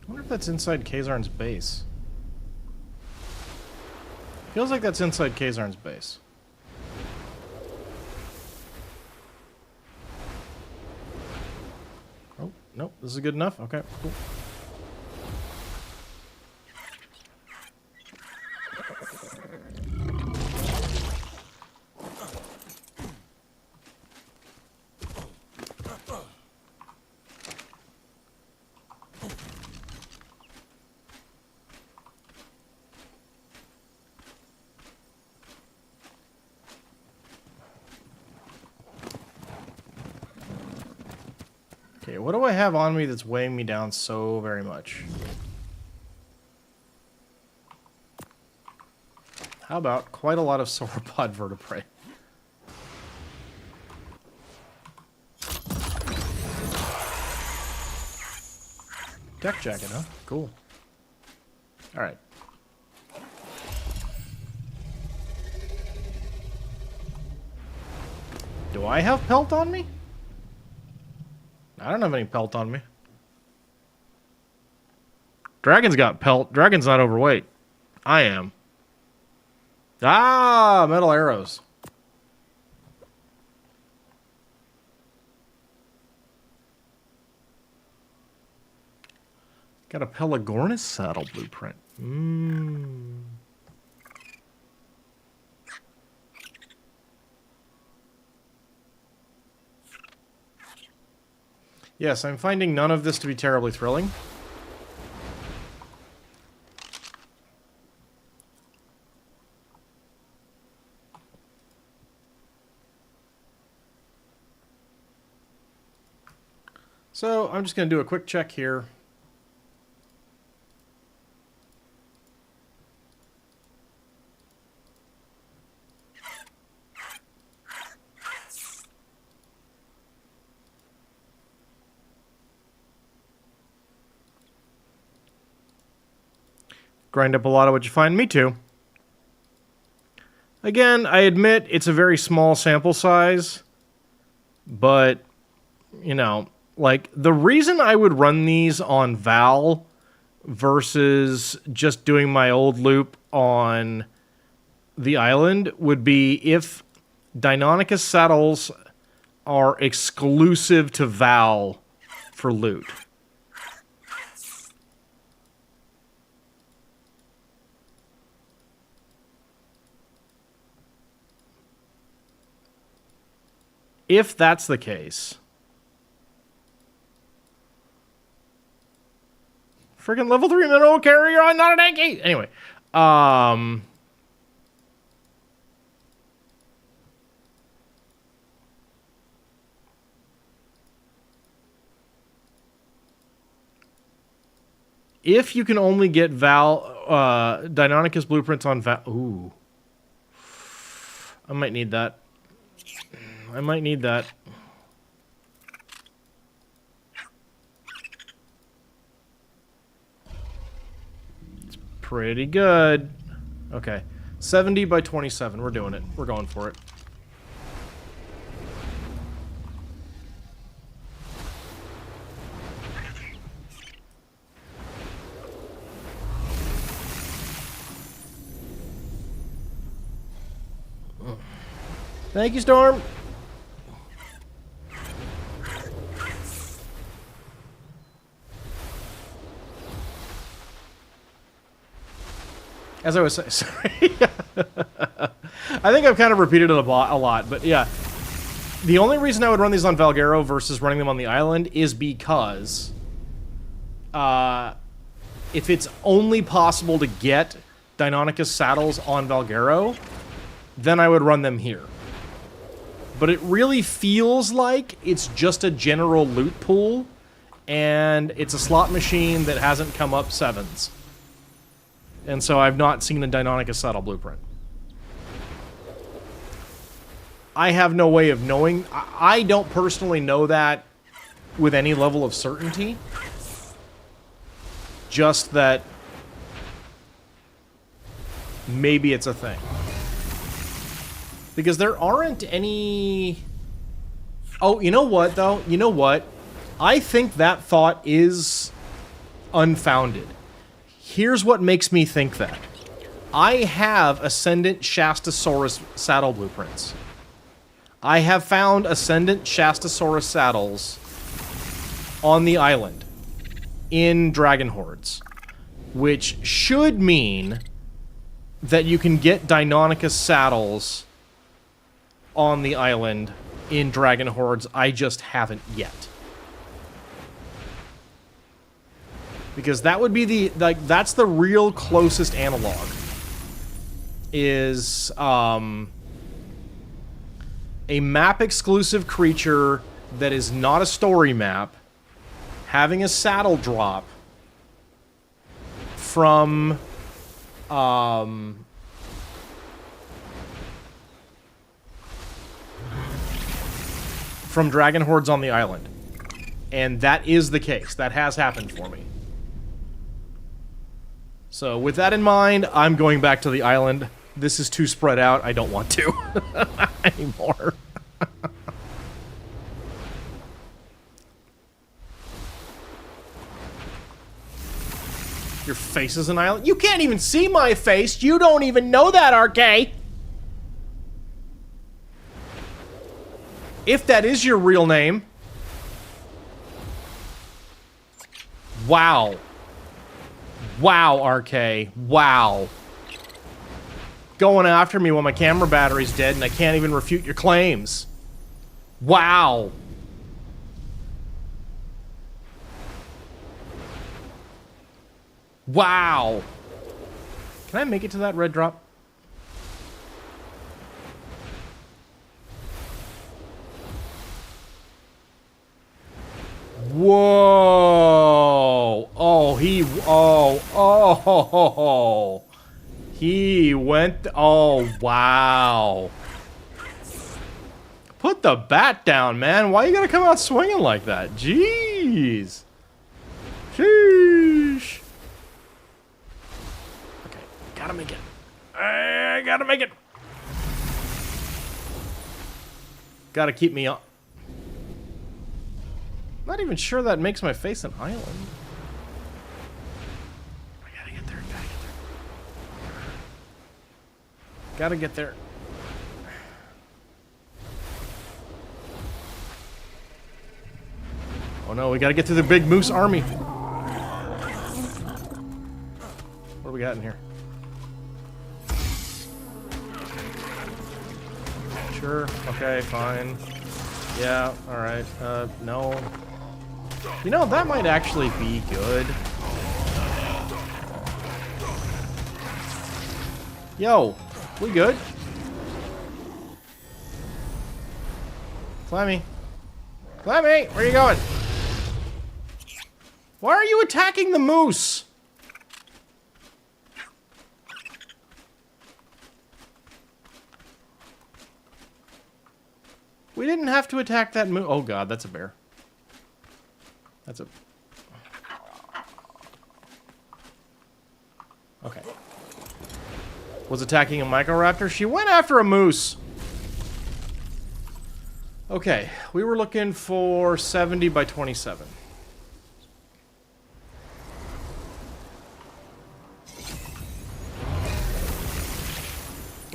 [SPEAKER 1] I wonder if that's inside Khazar's base. Feels like that's inside Khazar's base. Oh, nope. This is good enough? Okay, cool. Okay, what do I have on me that's weighing me down so very much? How about quite a lot of sauropod vertebrae? Deck jacket, huh? Cool. Alright. Do I have pelt on me? I don't have any pelt on me. Dragon's got pelt. Dragon's not overweight. I am. Ah, metal arrows. Got a Pelagornis saddle blueprint. Yes, I'm finding none of this to be terribly thrilling. So, I'm just going to do a quick check here. Grind up a lot of what you find. Me too. Again, I admit it's a very small sample size, but, you know, like, the reason I would run these on Val versus just doing my old loop on the island would be if Deinonychus saddles are exclusive to Val for loot. If that's the case, freaking level 3 mineral carrier on not an Anki. Anyway, if you can only get Deinonychus blueprints on Val, ooh. I might need that. I might need that. It's pretty good. Okay. 70 by 27. We're doing it. We're going for it. Thank you, Storm. As I was saying, sorry. I think I've kind of repeated it a lot, but yeah. The only reason I would run these on Valguero versus running them on the island is because if it's only possible to get Deinonychus saddles on Valguero, then I would run them here. But it really feels like it's just a general loot pool, and it's a slot machine that hasn't come up 7s. And so I've not seen a Deinonychus saddle blueprint. I have no way of knowing. I don't personally know that with any level of certainty. Just that maybe it's a thing. Because there aren't any... Oh, you know what, though? You know what? I think that thought is unfounded. Here's what makes me think that. I have Ascendant Shastasaurus saddle blueprints. I have found Ascendant Shastasaurus saddles on the island in Dragon Hordes, which should mean that you can get Deinonychus saddles on the island in Dragon Hordes. I just haven't yet. Because that would be the, like, that's the real closest analog. Is, a map-exclusive creature that is not a story map having a saddle drop from, from Dragon Hordes on the island. And that is the case. That has happened for me. So, with that in mind, I'm going back to the island. This is too spread out. I don't want to anymore. Your face is an island? You can't even see my face! You don't even know that, RK! If that is your real name. Wow. Wow, RK. Wow. Going after me when my camera battery's dead and I can't even refute your claims. Wow. Wow. Can I make it to that red drop? Whoa. Oh, oh. He went, oh, wow. Put the bat down, man. Why you gotta come out swinging like that? Jeez. Sheesh. Okay, gotta make it. I gotta make it. Gotta keep me up. Not even sure that makes my face an island. I gotta get there, gotta get there. Oh no, we gotta get through the big moose army. What do we got in here? Sure, okay, fine. Yeah, alright, no. You know, that might actually be good. Yo, we good? Clemmy. Clemmy, where are you going? Why are you attacking the moose? We didn't have to attack that moose. Oh god, that's a bear. That's a... Okay. Was attacking a Microraptor? She went after a moose! Okay, we were looking for 70 by 27.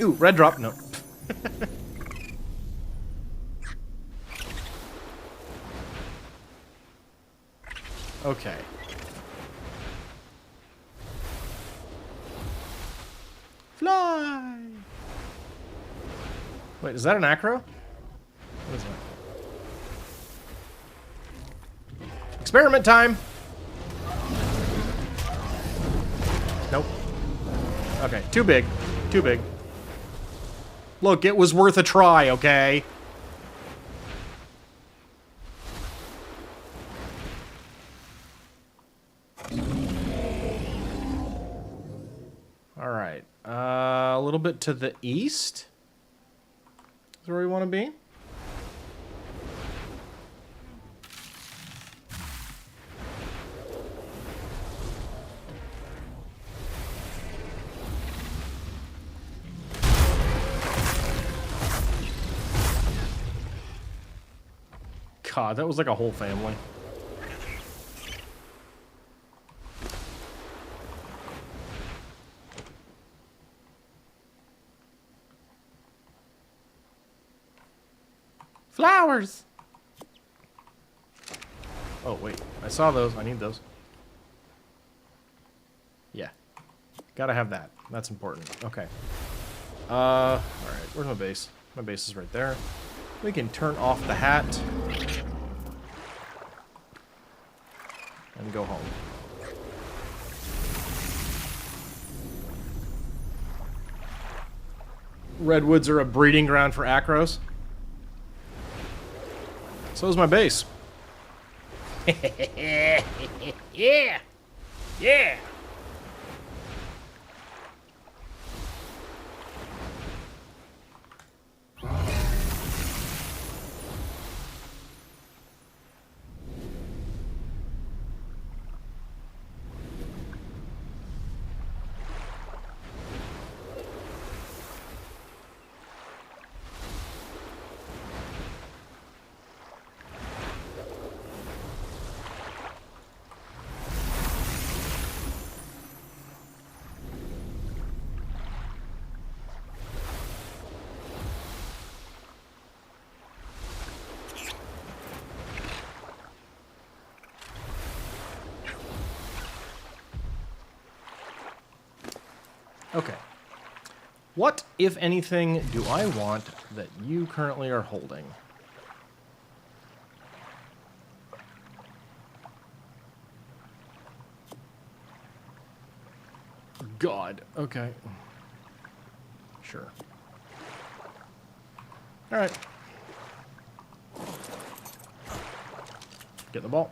[SPEAKER 1] Ooh, red drop. No. Okay. Fly! Wait, is that an acro? What is that? Experiment time! Nope. Okay, too big. Too big. Look, it was worth a try, okay? Alright. A little bit to the east? Is where we want to be? God, that was like a whole family. Flowers! Oh, wait. I saw those. I need those. Yeah. Gotta have that. That's important. Okay. Alright. Where's my base? My base is right there. We can turn off the hat. And go home. Redwoods are a breeding ground for acros. So is my base. Yeah! Yeah! Okay. What, if anything, do I want that you currently are holding? God. Okay. Sure. All right. Get the ball.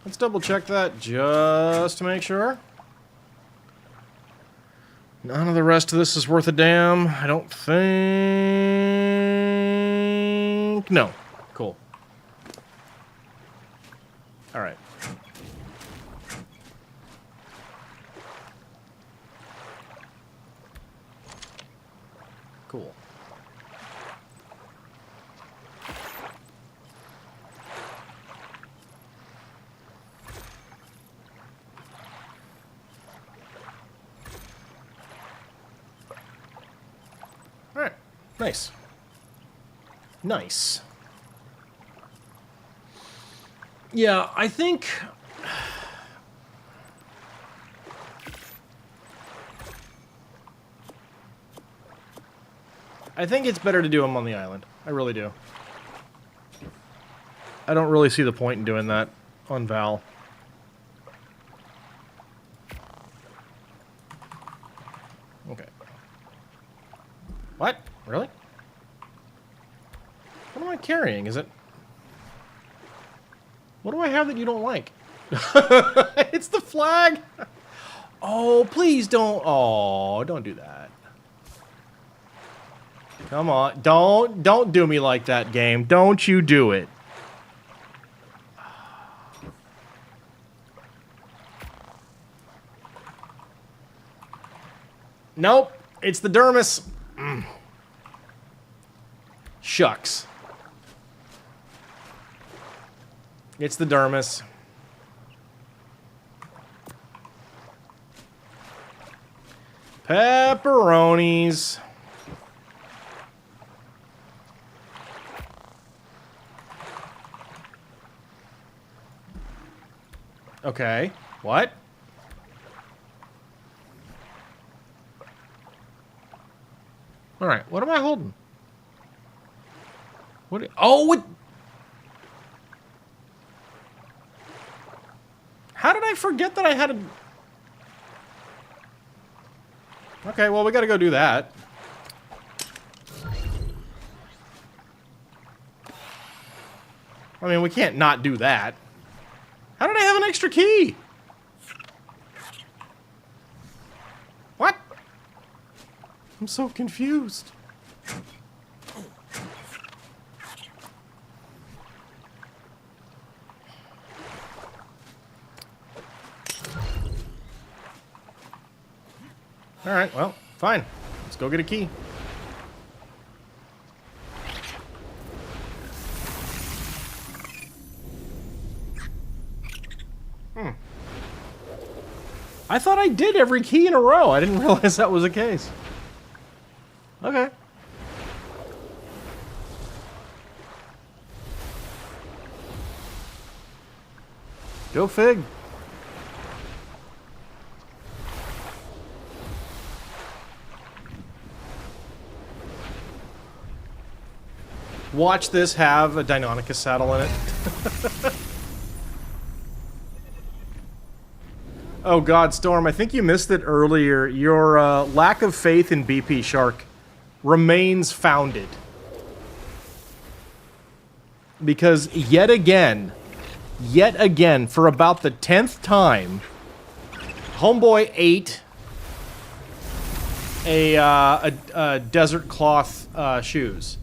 [SPEAKER 1] Let's double check that just to make sure. None of the rest of this is worth a damn, I don't think. No. Cool. All right. Cool. Alright. Nice. Nice. Yeah, I think... I think it's better to do them on the island. I really do. I don't really see the point in doing that on Val. Okay. What? Really? What am I carrying? Is it... What do I have that you don't like? It's the flag! Oh, please don't. Oh, don't do that. Come on. Don't do me like that, game. Don't you do it. Nope. It's the dermis. Shucks. It's the dermis. Pepperonis. Okay. What? All right. What am I holding? What? Oh, what? How did I forget that I had a... Okay, well, we gotta go do that. I mean, we can't not do that. How did I have an extra key? What? I'm so confused. All right, well, fine. Let's go get a key. I thought I did every key in a row. I didn't realize that was the case. Okay. Go Fig. Watch this have a Deinonychus saddle in it. Oh God, Storm, I think you missed it earlier. Your lack of faith in BP Shark remains founded. Because yet again, for about the 10th time, Homeboy ate a desert cloth shoes.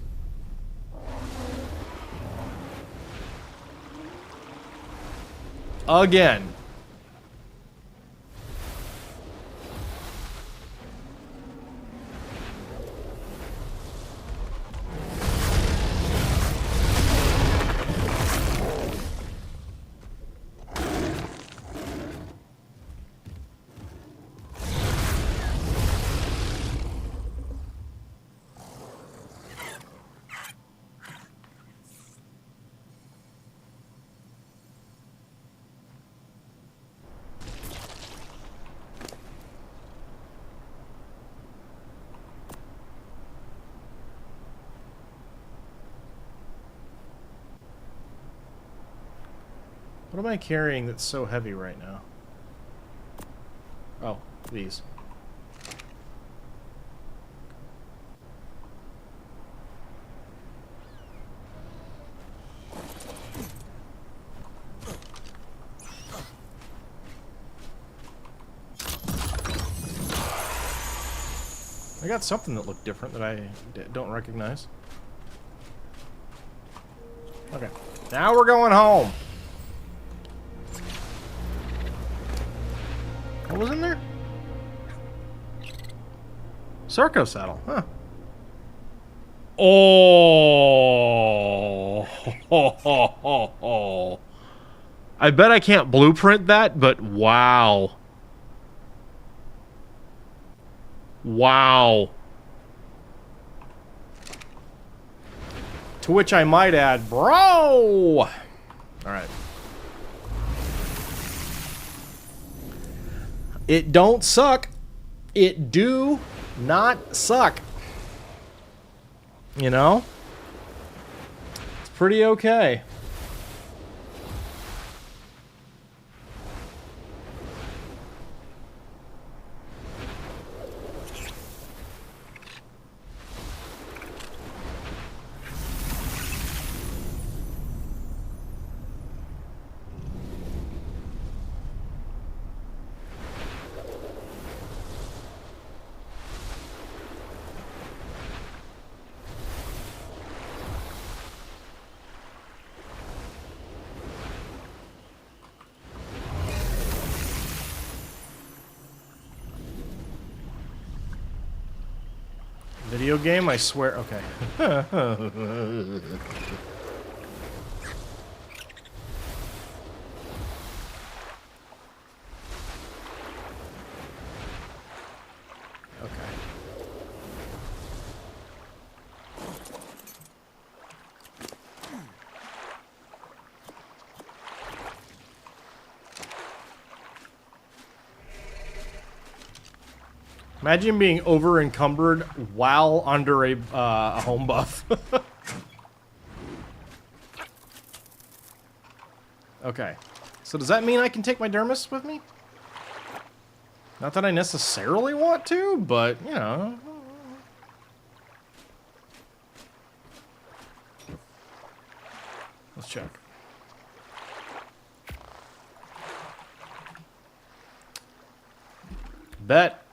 [SPEAKER 1] Again. What am I carrying that's so heavy right now? Oh, these. I got something that looked different that I don't recognize. Okay, now we're going home. What was in there? Sarco saddle, huh? Oh, I bet I can't blueprint that, but wow. Wow. To which I might add, bro! Alright. It don't suck. It do not suck. You know? It's pretty okay. game, I swear. Okay. Okay. Imagine being over encumbered while under a home buff. Okay. So does that mean I can take my Dermis with me? Not that I necessarily want to, but, you know. Let's check. Bet.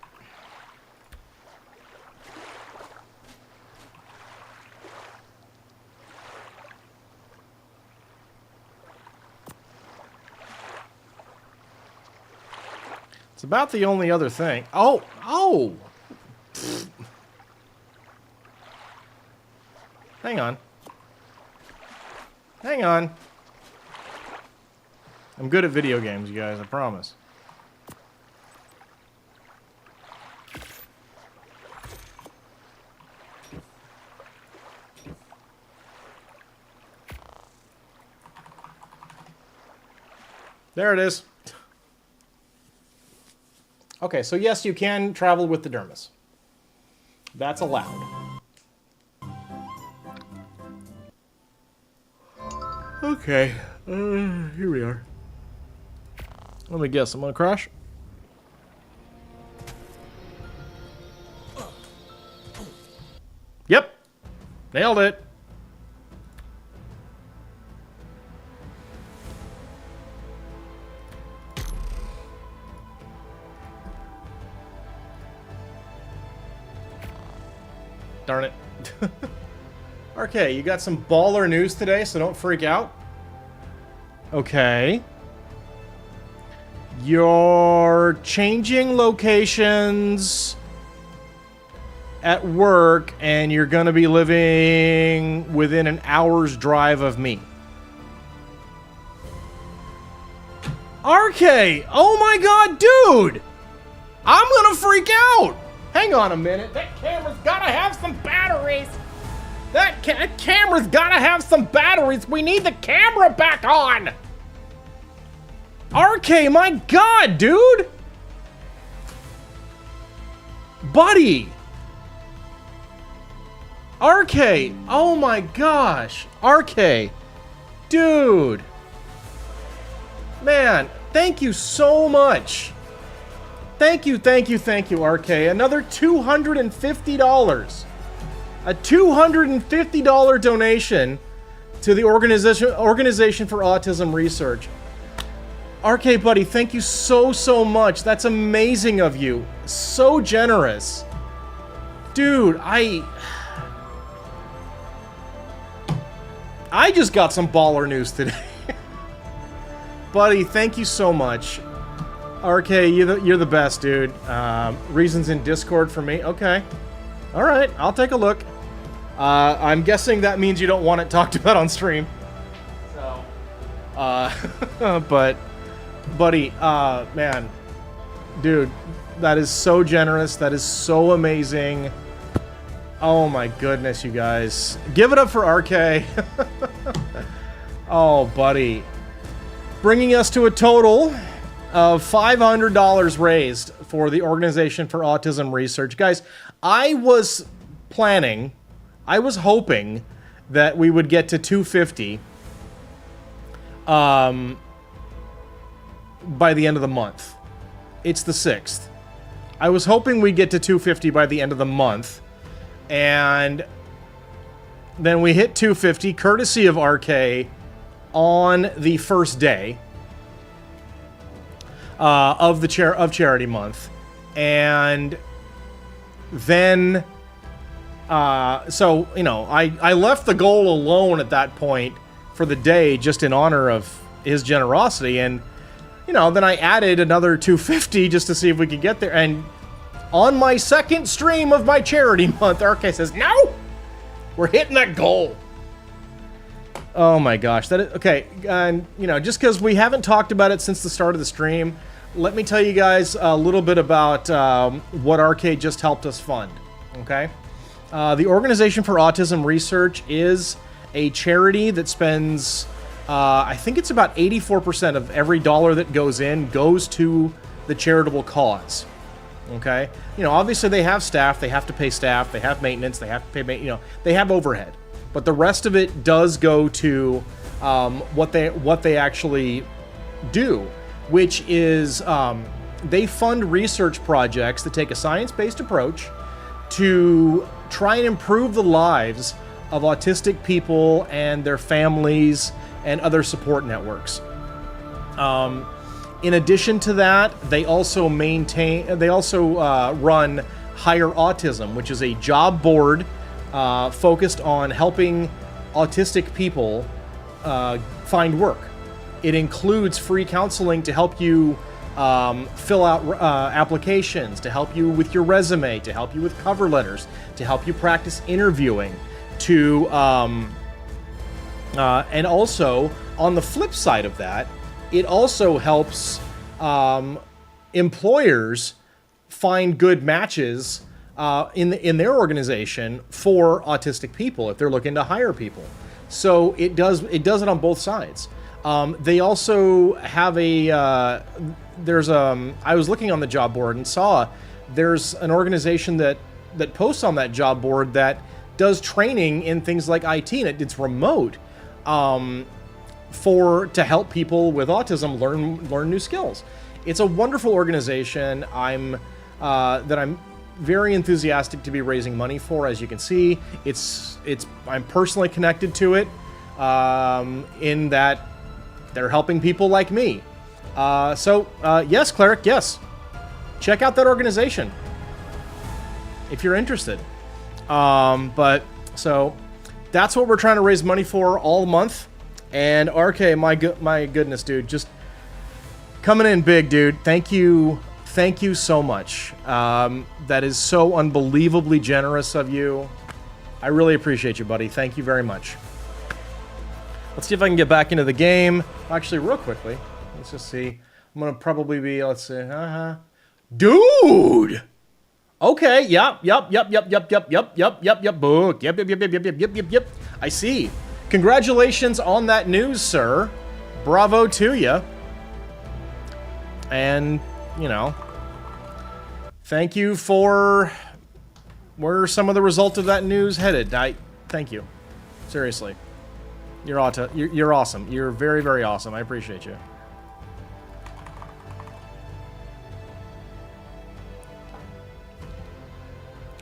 [SPEAKER 1] It's about the only other thing. Oh! Pfft. Hang on. Hang on. I'm good at video games, you guys, I promise. There it is. Okay, so yes, you can travel with the Dermis. That's allowed. Okay, here we are. Let me guess, I'm gonna crash? Yep, nailed it. Darn it. Okay, you got some baller news today, so don't freak out. Okay. You're changing locations at work, and you're gonna be living within an hour's drive of me. RK! Oh my god, dude! I'm gonna freak out! Hang on a minute. That camera's gotta have some batteries. That camera's gotta have some batteries. We need the camera back on. RK, my god, dude. Buddy. RK. Oh my gosh. RK. Dude. Man, thank you so much. Thank you, RK. Another $250. A $250 donation to the Organization for Autism Research. RK, buddy, thank you so much. That's amazing of you. So generous. Dude, I just got some baller news today. Buddy, thank you so much. RK, you're the best, dude. Reasons in Discord for me. Okay. All right, I'll take a look. I'm guessing that means you don't want it talked about on stream. So, but, buddy, man, dude, that is so generous. That is so amazing. Oh my goodness, you guys. Give it up for RK. Oh, buddy. Bringing us to a total of $500 raised for the Organization for Autism Research. Guys, I was hoping that we would get to 250 by the end of the month. It's the 6th. I was hoping we'd get to 250 by the end of the month, and then we hit 250 courtesy of RK on the first day of Charity Month, and then so you know, I left the goal alone at that point for the day, just in honor of his generosity, and you know, then I added another 250 just to see if we could get there, and On my second stream of my charity month, RK says, no! We're hitting that goal. Oh my gosh. That is, okay, and you know, just because we haven't talked about it since the start of the stream, let me tell you guys a little bit about what RK just helped us fund, okay? The Organization for Autism Research is a charity that spends, I think it's about 84% of every dollar that goes in goes to the charitable cause. Okay, you know, obviously they have staff, they have to pay staff, they have maintenance, they have to pay, you know, they have overhead, but the rest of it does go to what they actually do, which is they fund research projects that take a science-based approach to try and improve the lives of autistic people and their families and other support networks. In addition to that, they also run Higher Autism, which is a job board focused on helping autistic people find work. It includes free counseling to help you fill out applications, to help you with your resume, to help you with cover letters, to help you practice interviewing, and also, on the flip side of that, it also helps employers find good matches in their organization for autistic people if they're looking to hire people. So it does it on both sides. They also have I was looking on the job board and saw there's an organization that posts on that job board that does training in things like IT, and it's remote. To help people with autism learn new skills. It's a wonderful organization. I'm very enthusiastic to be raising money for. As you can see, I'm personally connected to it in that they're helping people like me. Yes, Cleric, yes, check out that organization if you're interested. So that's what we're trying to raise money for all month. And RK, my goodness, dude, just coming in big, dude. Thank you so much. That is so unbelievably generous of you. I really appreciate you, buddy. Thank you very much. Let's see if I can get back into the game. Actually, real quickly, let's just see. I'm gonna probably be, let's see, dude. Okay, yep. Book. Yep. I see. Congratulations on that news, sir. Bravo to you. And, you know, thank you for where some of the result of that news headed. Thank you. Seriously. You're awesome. You're very, very awesome. I appreciate you.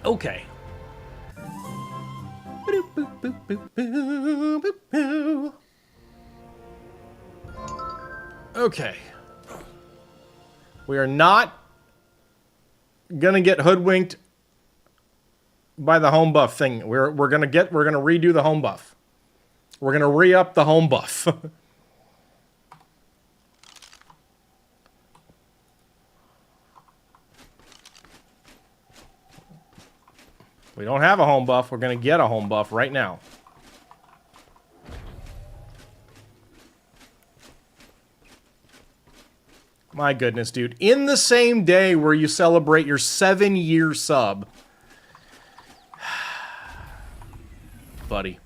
[SPEAKER 1] Okay. Okay. We are not gonna get hoodwinked by the home buff thing. We're gonna redo the home buff. We're gonna re-up the home buff. We don't have a home buff. We're going to get a home buff right now. My goodness, dude. In the same day where you celebrate your 7-year sub. Buddy.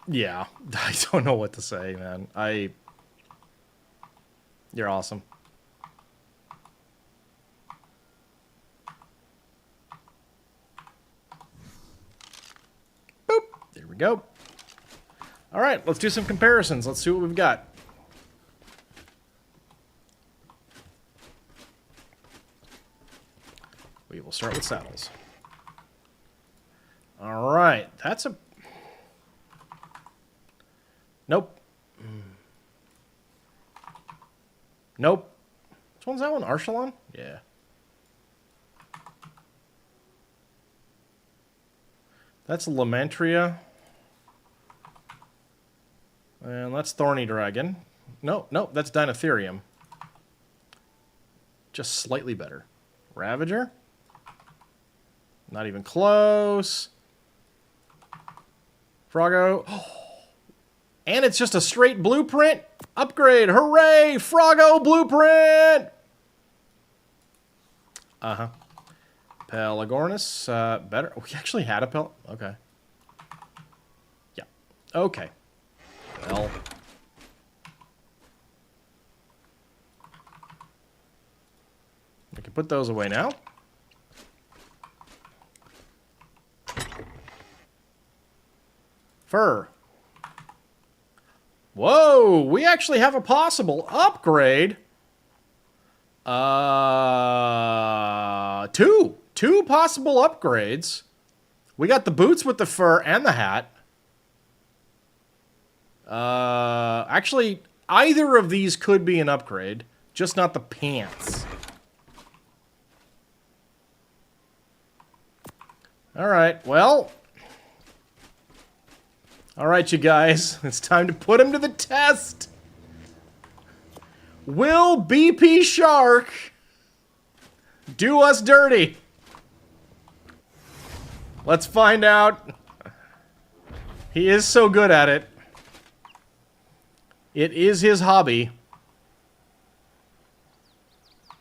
[SPEAKER 1] Yeah, I don't know what to say, man. You're awesome. Boop. There we go. All right, let's do some comparisons. Let's see what we've got. We will start with saddles. All right, that's a... Nope. Nope. Which one's that one? Arshalon? Yeah. That's Lamentria. And that's Thorny Dragon. No, that's Dinotherium. Just slightly better. Ravager? Not even close. Froggo. And it's just a straight blueprint upgrade. Hooray! Froggo blueprint! Uh-huh. Pelagornis. Better. We actually had a Okay. Yeah. Okay. Well. We can put those away now. Fur. Whoa, we actually have a possible upgrade. Two possible upgrades. We got the boots with the fur and the hat. Actually, either of these could be an upgrade, just not the pants. All right, well. All right, you guys, it's time to put him to the test. Will BP Shark do us dirty? Let's find out. He is so good at it. It is his hobby.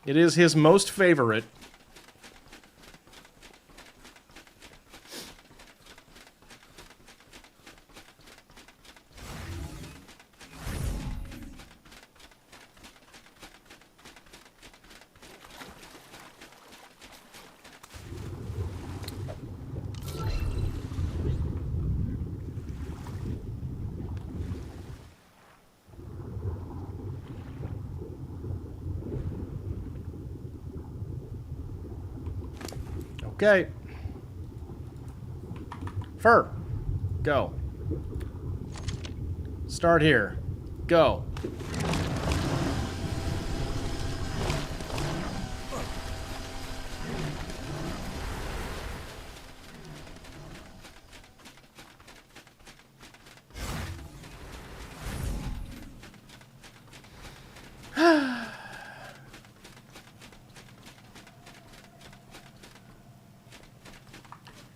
[SPEAKER 1] It is his most favorite. Okay. Fur. Go. Start here. Go.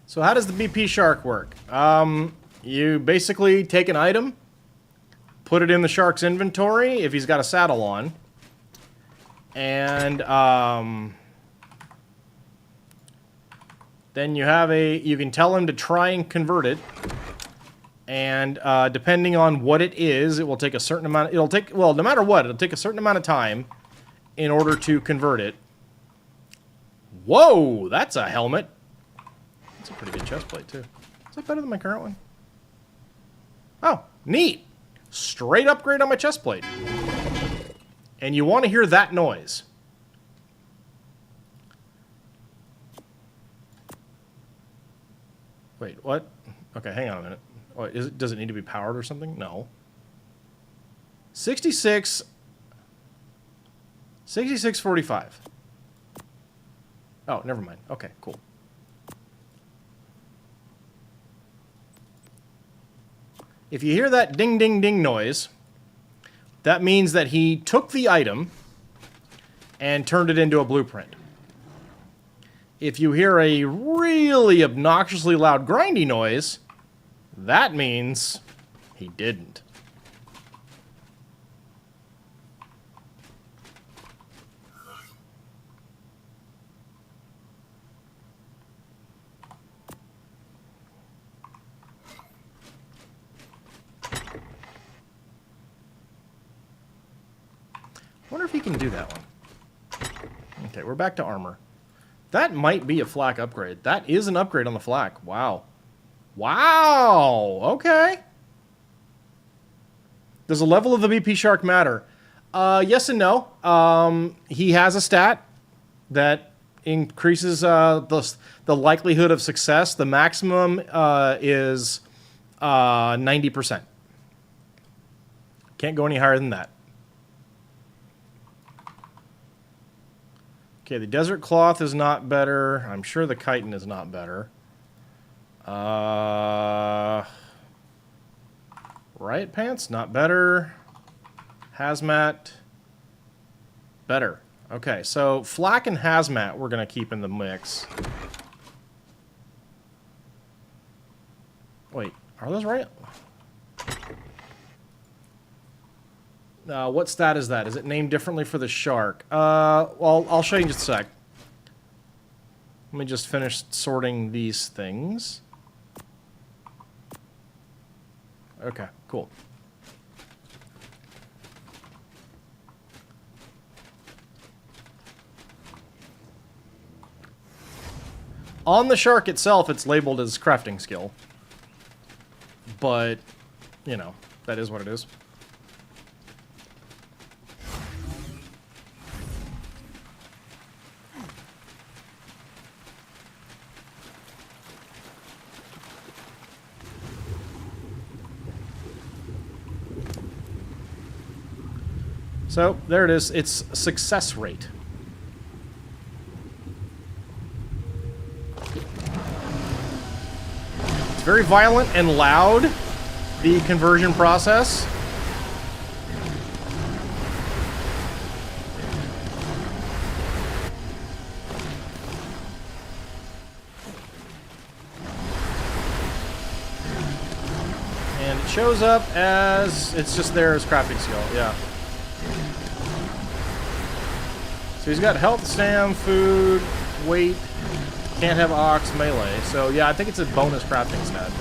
[SPEAKER 1] So how does the BP Shark work? You basically take an item, put it in the shark's inventory if he's got a saddle on, and then you can tell him to try and convert it, and depending on what it is, it will take a certain amount. No matter what, it'll take a certain amount of time in order to convert it. Whoa, that's a helmet. That's a pretty good chest plate, too. Is that better than my current one? Oh, neat. Straight upgrade on my chest plate. And you want to hear that noise. Wait, what? Okay, hang on a minute. Oh, does it need to be powered or something? No. 6645. Oh, never mind. Okay, cool. If you hear that ding, ding, ding noise, that means that he took the item and turned it into a blueprint. If you hear a really obnoxiously loud grindy noise, that means he didn't. I wonder if he can do that one. Okay, we're back to armor. That might be a flak upgrade. That is an upgrade on the flak. Wow. Wow! Okay. Does the level of the BP Shark matter? Yes and no. He has a stat that increases the likelihood of success. The maximum is 90%. Can't go any higher than that. Okay, the Desert Cloth is not better. I'm sure the Chitin is not better. Riot pants, not better. Hazmat, better. Okay, so flak and hazmat we're gonna keep in the mix. Wait, are those right? What stat is that? Is it named differently for the shark? Well, I'll show you in just a sec. Let me just finish sorting these things. Okay, cool. On the shark itself, it's labeled as crafting skill. But, you know, that is what it is. So, there it is. It's success rate. It's very violent and loud, the conversion process. And it shows up as, it's just there as crafting skill, yeah. So he's got health, stam, food, weight, can't have ox, melee. So yeah, I think it's a bonus crafting stat.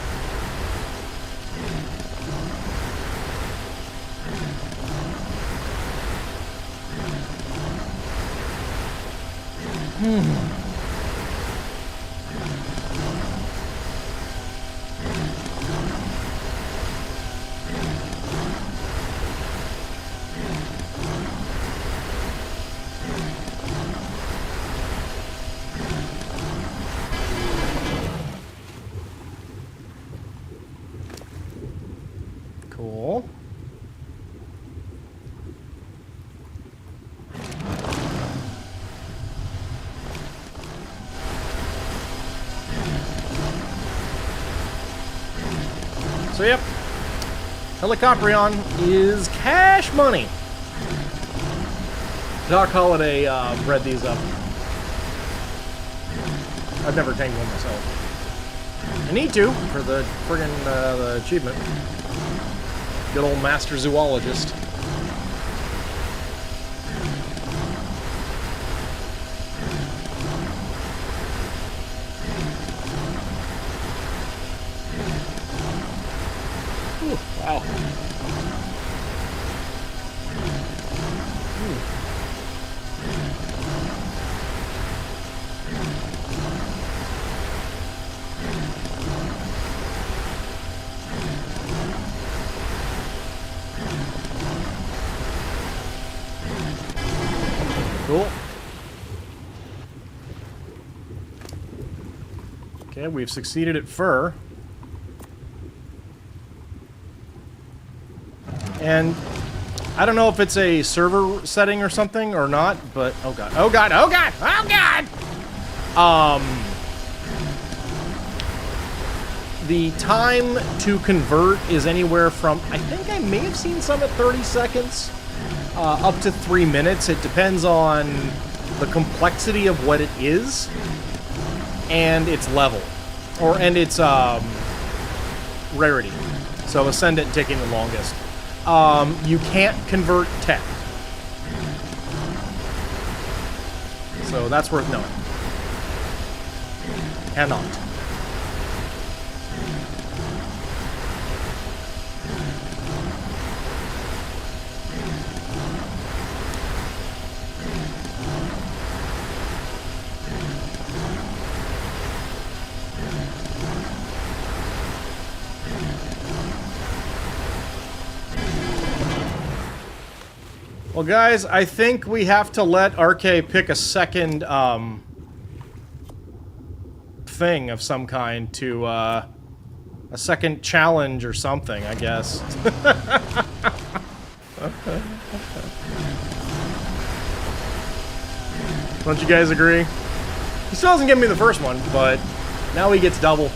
[SPEAKER 1] Cool. So yep, Helicoprion is cash money. Doc Holiday bred these up. I've never tamed one myself. I need to for the friggin' the achievement. Good old master zoologist. Ooh, wow. Cool. Okay, we've succeeded at fur. And I don't know if it's a server setting or something or not, but oh god, oh god, oh god, oh god! The time to convert is anywhere from, I think I may have seen some at 30 seconds. Up to 3 minutes. It depends on the complexity of what it is and its level, and its rarity. So Ascendant taking the longest. You can't convert tech, so that's worth knowing. Cannot. Well, guys, I think we have to let RK pick a second thing of some kind to a second challenge or something, I guess. Don't you guys agree? He still hasn't given me the first one, but Now he gets double.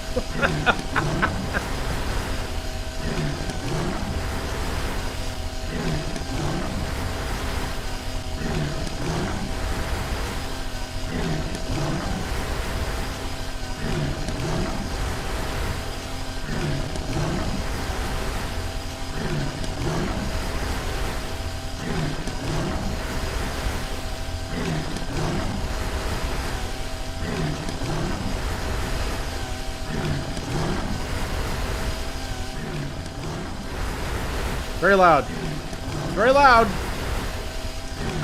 [SPEAKER 1] Very loud. Very loud.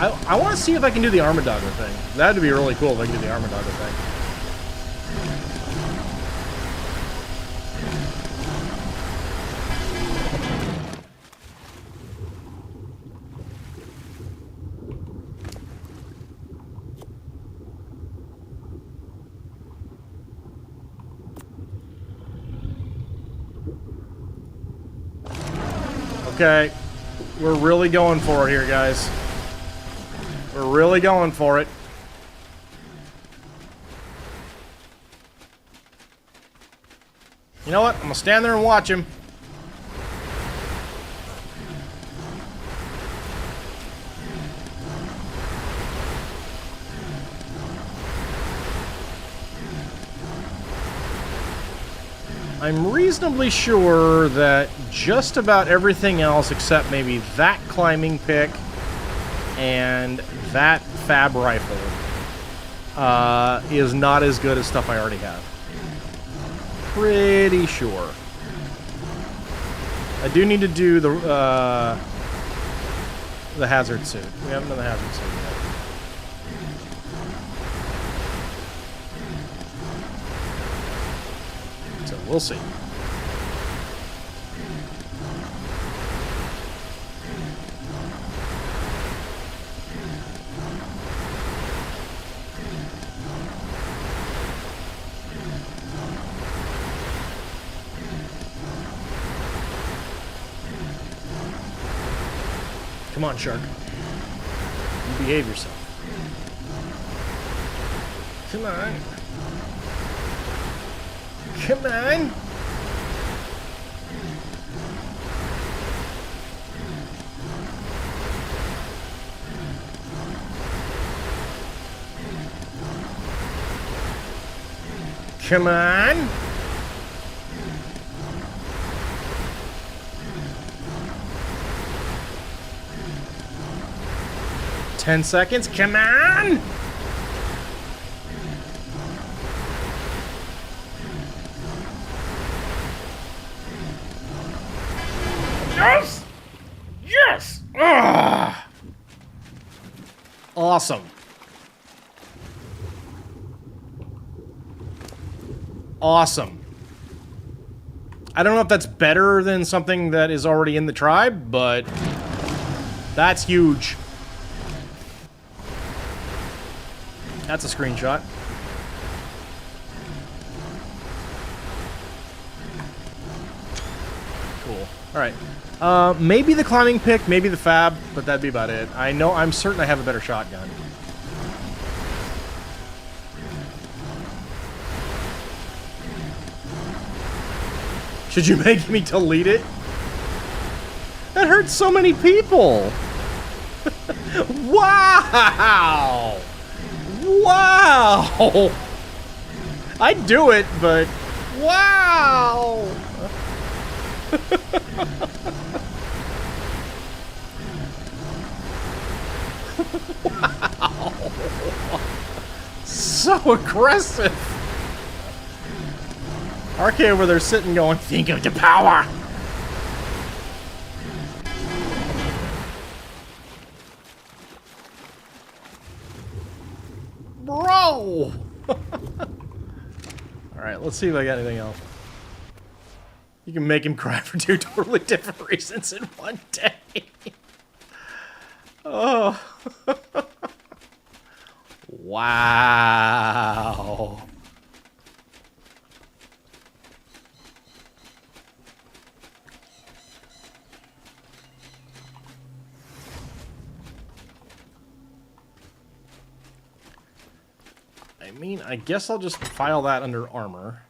[SPEAKER 1] I want to see if I can do the Armadogger thing. That'd be really cool if I can do the Armadogger thing. Okay, we're really going for it here, guys. We're really going for it. You know what? I'm gonna stand there and watch him. I'm reasonably sure that just about everything else except maybe that climbing pick and that fab rifle is not as good as stuff I already have. Pretty sure. I do need to do the hazard suit. We haven't done the hazard suit yet. We'll see. Come on, Shark. You behave yourself. Come on. Come on! Come on! Ten seconds, come on! Yes! Yes! Ugh! Awesome. Awesome. I don't know if that's better than something that is already in the tribe, but that's huge. That's a screenshot. Cool. Alright. Maybe the climbing pick, maybe the fab, but that'd be about it. I'm certain I have a better shotgun. Should you make me delete it? That hurts so many people! Wow! Wow! I'd do it, but... Wow! Wow! So aggressive! RK over there sitting going, think of the power! Bro! Alright, let's see if I got anything else. You can make him cry for two totally different reasons in one day. Oh. Wow. I mean, I guess I'll just file that under armor.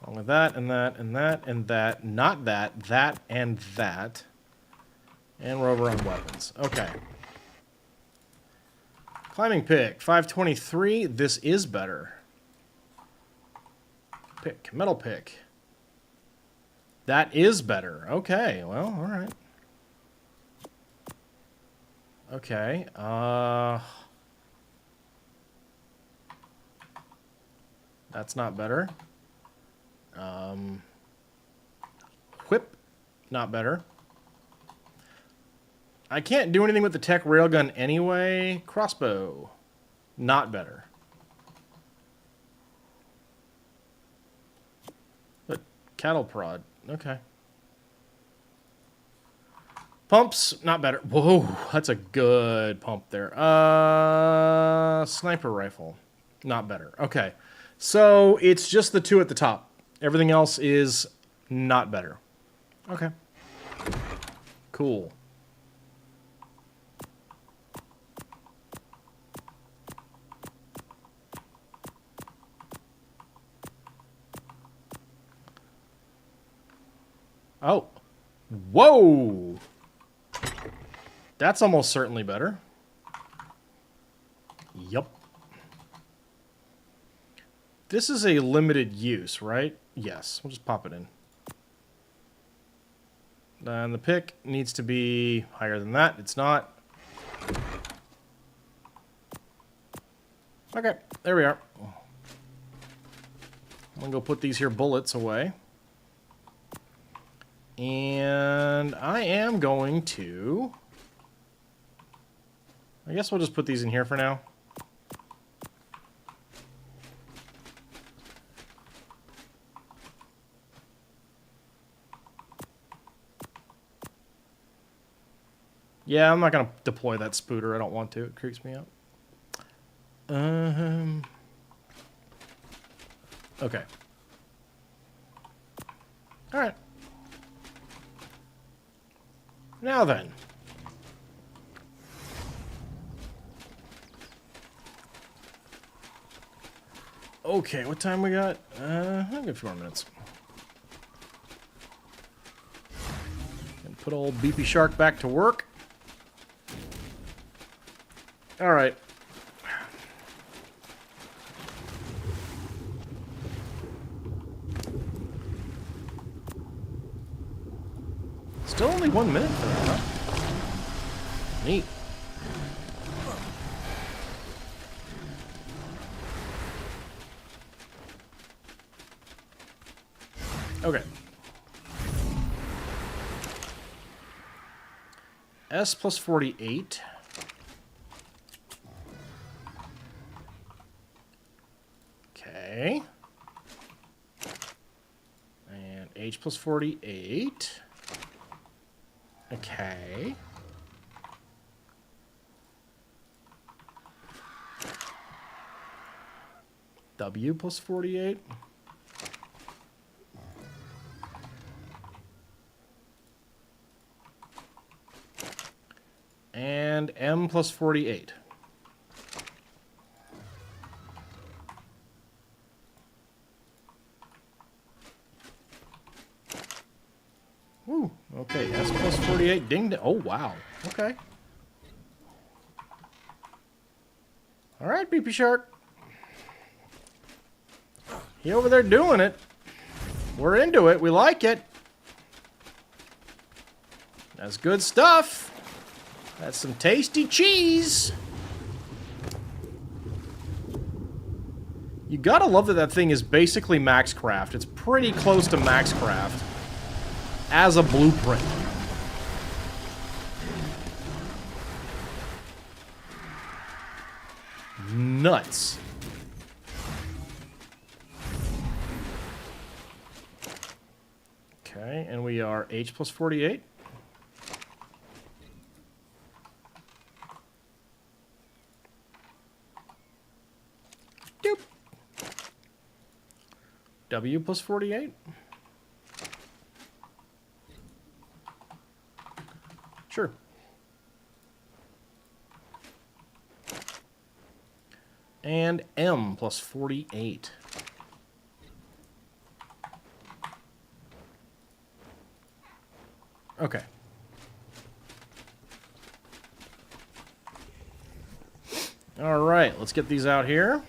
[SPEAKER 1] Along with that, and that, and that, and that. Not that, that, and that. And we're over on weapons. Okay. Climbing pick, 523. This is better. Pick, metal pick. That is better. Okay, well, alright. Okay, that's not better. Whip, not better. I can't do anything with the tech railgun anyway. Crossbow, not better. But cattle prod, okay. Pumps, not better. Whoa, that's a good pump there. Sniper rifle, not better. Okay, so it's just the two at the top. Everything else is not better. Okay. Cool. Oh. Whoa! That's almost certainly better. Yup. This is a limited use, right? Yes. We'll just pop it in. And the pick needs to be higher than that. It's not. Okay. There we are. I'm going to go put these here bullets away. And I am going to... I guess we'll just put these in here for now. Yeah, I'm not going to deploy that spooter. I don't want to. It creeps me out. Okay. Alright. Now then. Okay, what time we got? I've got a few more minutes. And put old Beepy Shark back to work. Alright. Still only 1 minute for that, huh? Neat. Okay. S plus 48. Okay. And H plus 48. Okay. W plus 48. And M plus 48. Woo. Okay, S plus 48. Ding ding. Oh, wow. Okay. All right, Beepy Shark. You over there doing it. We're into it. We like it. That's good stuff. That's some tasty cheese. You gotta love that that thing is basically Maxcraft. It's pretty close to Maxcraft as a blueprint. Nuts. Okay, and we are H plus 48. Doop. W plus 48. Sure. And M plus 48. Okay. All right, let's get these out here.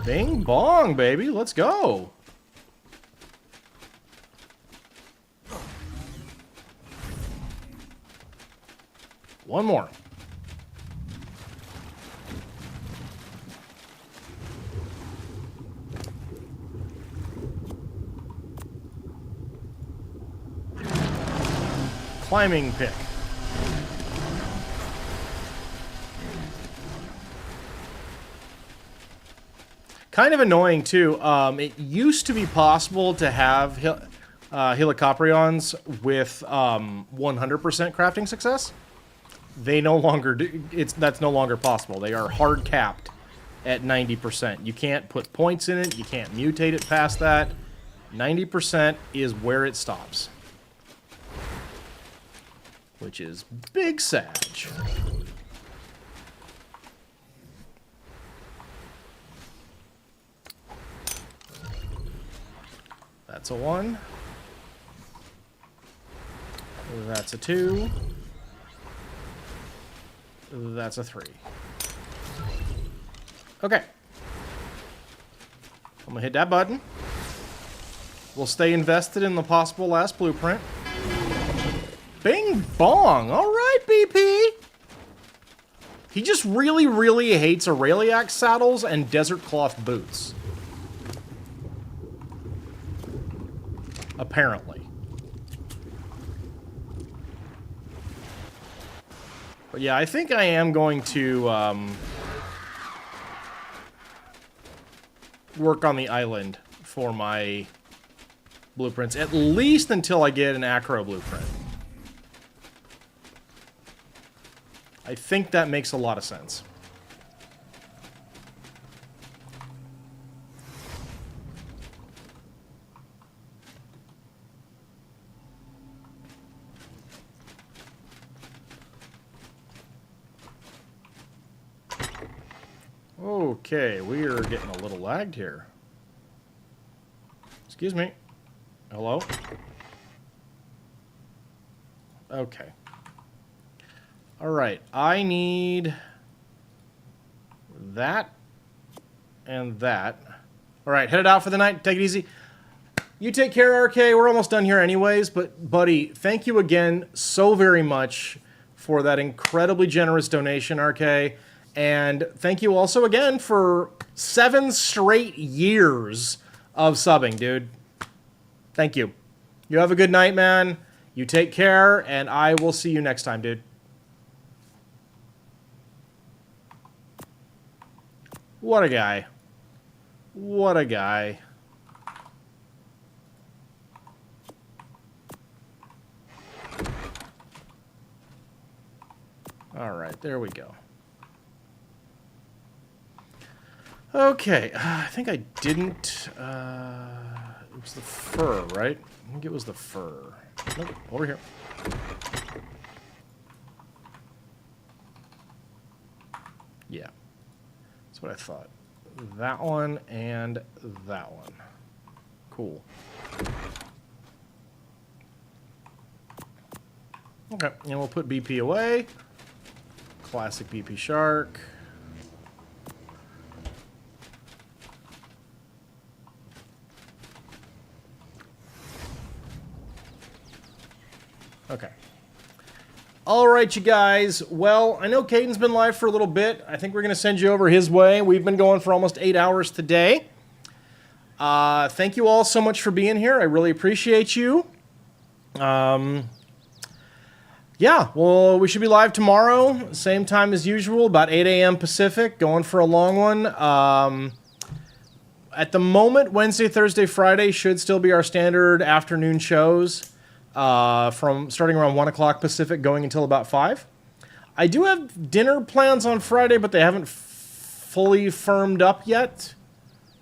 [SPEAKER 1] Bing bong, baby. Let's go. One more. Climbing pick. Kind of annoying, too. It used to be possible to have Helicoprions with 100% crafting success. They no longer do. That's no longer possible. They are hard capped at 90%. You can't put points in it. You can't mutate it past that. 90% is where it stops. Which is big sag. That's a 1. That's a 2. That's a 3. Okay. I'm gonna hit that button. We'll stay invested in the possible last blueprint. Bing bong! Alright, BP! He just really, really hates Aureliac saddles and desert cloth boots. Apparently. But yeah, I think I am going to work on the island for my blueprints, at least until I get an Acro blueprint. I think that makes a lot of sense. Okay, we are getting a little lagged here. Excuse me. Hello? Okay. Alright, I need that and that. Alright, headed out for the night. Take it easy. You take care, RK. We're almost done here anyways, but buddy, thank you again so very much for that incredibly generous donation, RK. And thank you also again for 7 straight years of subbing, dude. Thank you. You have a good night, man. You take care, and I will see you next time, dude. What a guy. What a guy. All right, there we go. Okay, I think I didn't, it was the fur, right? I think it was the fur. Nope, over here. Yeah, that's what I thought. That one and that one. Cool. Okay, and we'll put BP away. Classic BP Shark. Okay. All right, you guys. Well, I know Caden's been live for a little bit. I think we're going to send you over his way. We've been going for almost 8 hours today. Thank you all so much for being here. I really appreciate you. Yeah, well, we should be live tomorrow, same time as usual, about 8 a.m. Pacific, going for a long one. At the moment, Wednesday, Thursday, Friday should still be our standard afternoon shows. From starting around 1 o'clock Pacific, going until about 5. I do have dinner plans on Friday, but they haven't fully firmed up yet.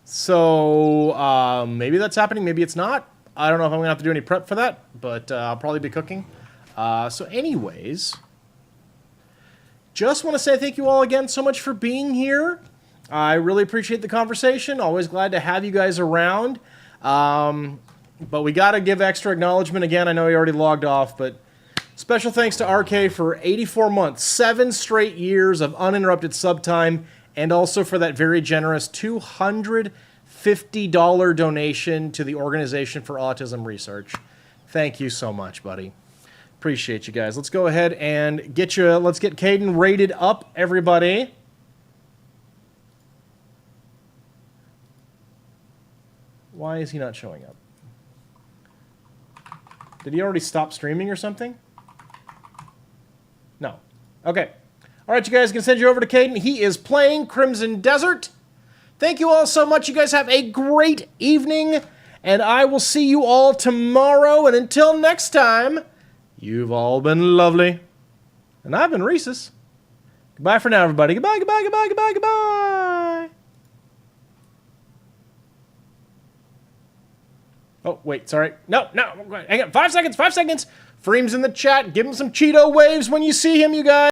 [SPEAKER 1] So maybe that's happening, maybe it's not. I don't know if I'm going to have to do any prep for that, but I'll probably be cooking. So anyways, just want to say thank you all again so much for being here. I really appreciate the conversation. Always glad to have you guys around. But we got to give extra acknowledgement again. I know he already logged off, but special thanks to RK for 84 months, 7 straight years of uninterrupted sub time, and also for that very generous $250 donation to the Organization for Autism Research. Thank you so much, buddy. Appreciate you guys. Let's go ahead and let's get Caden rated up, everybody. Why is he not showing up? Did he already stop streaming or something? No. Okay. All right, you guys can send you over to Caden. He is playing Crimson Desert. Thank you all so much. You guys have a great evening, and I will see you all tomorrow. And until next time, you've all been lovely, and I've been Rhesus. Goodbye for now, everybody. Goodbye, goodbye, goodbye, goodbye, goodbye. Oh, wait, sorry. No, hang on. 5 seconds, 5 seconds. Freem's in the chat. Give him some Cheeto waves when you see him, you guys.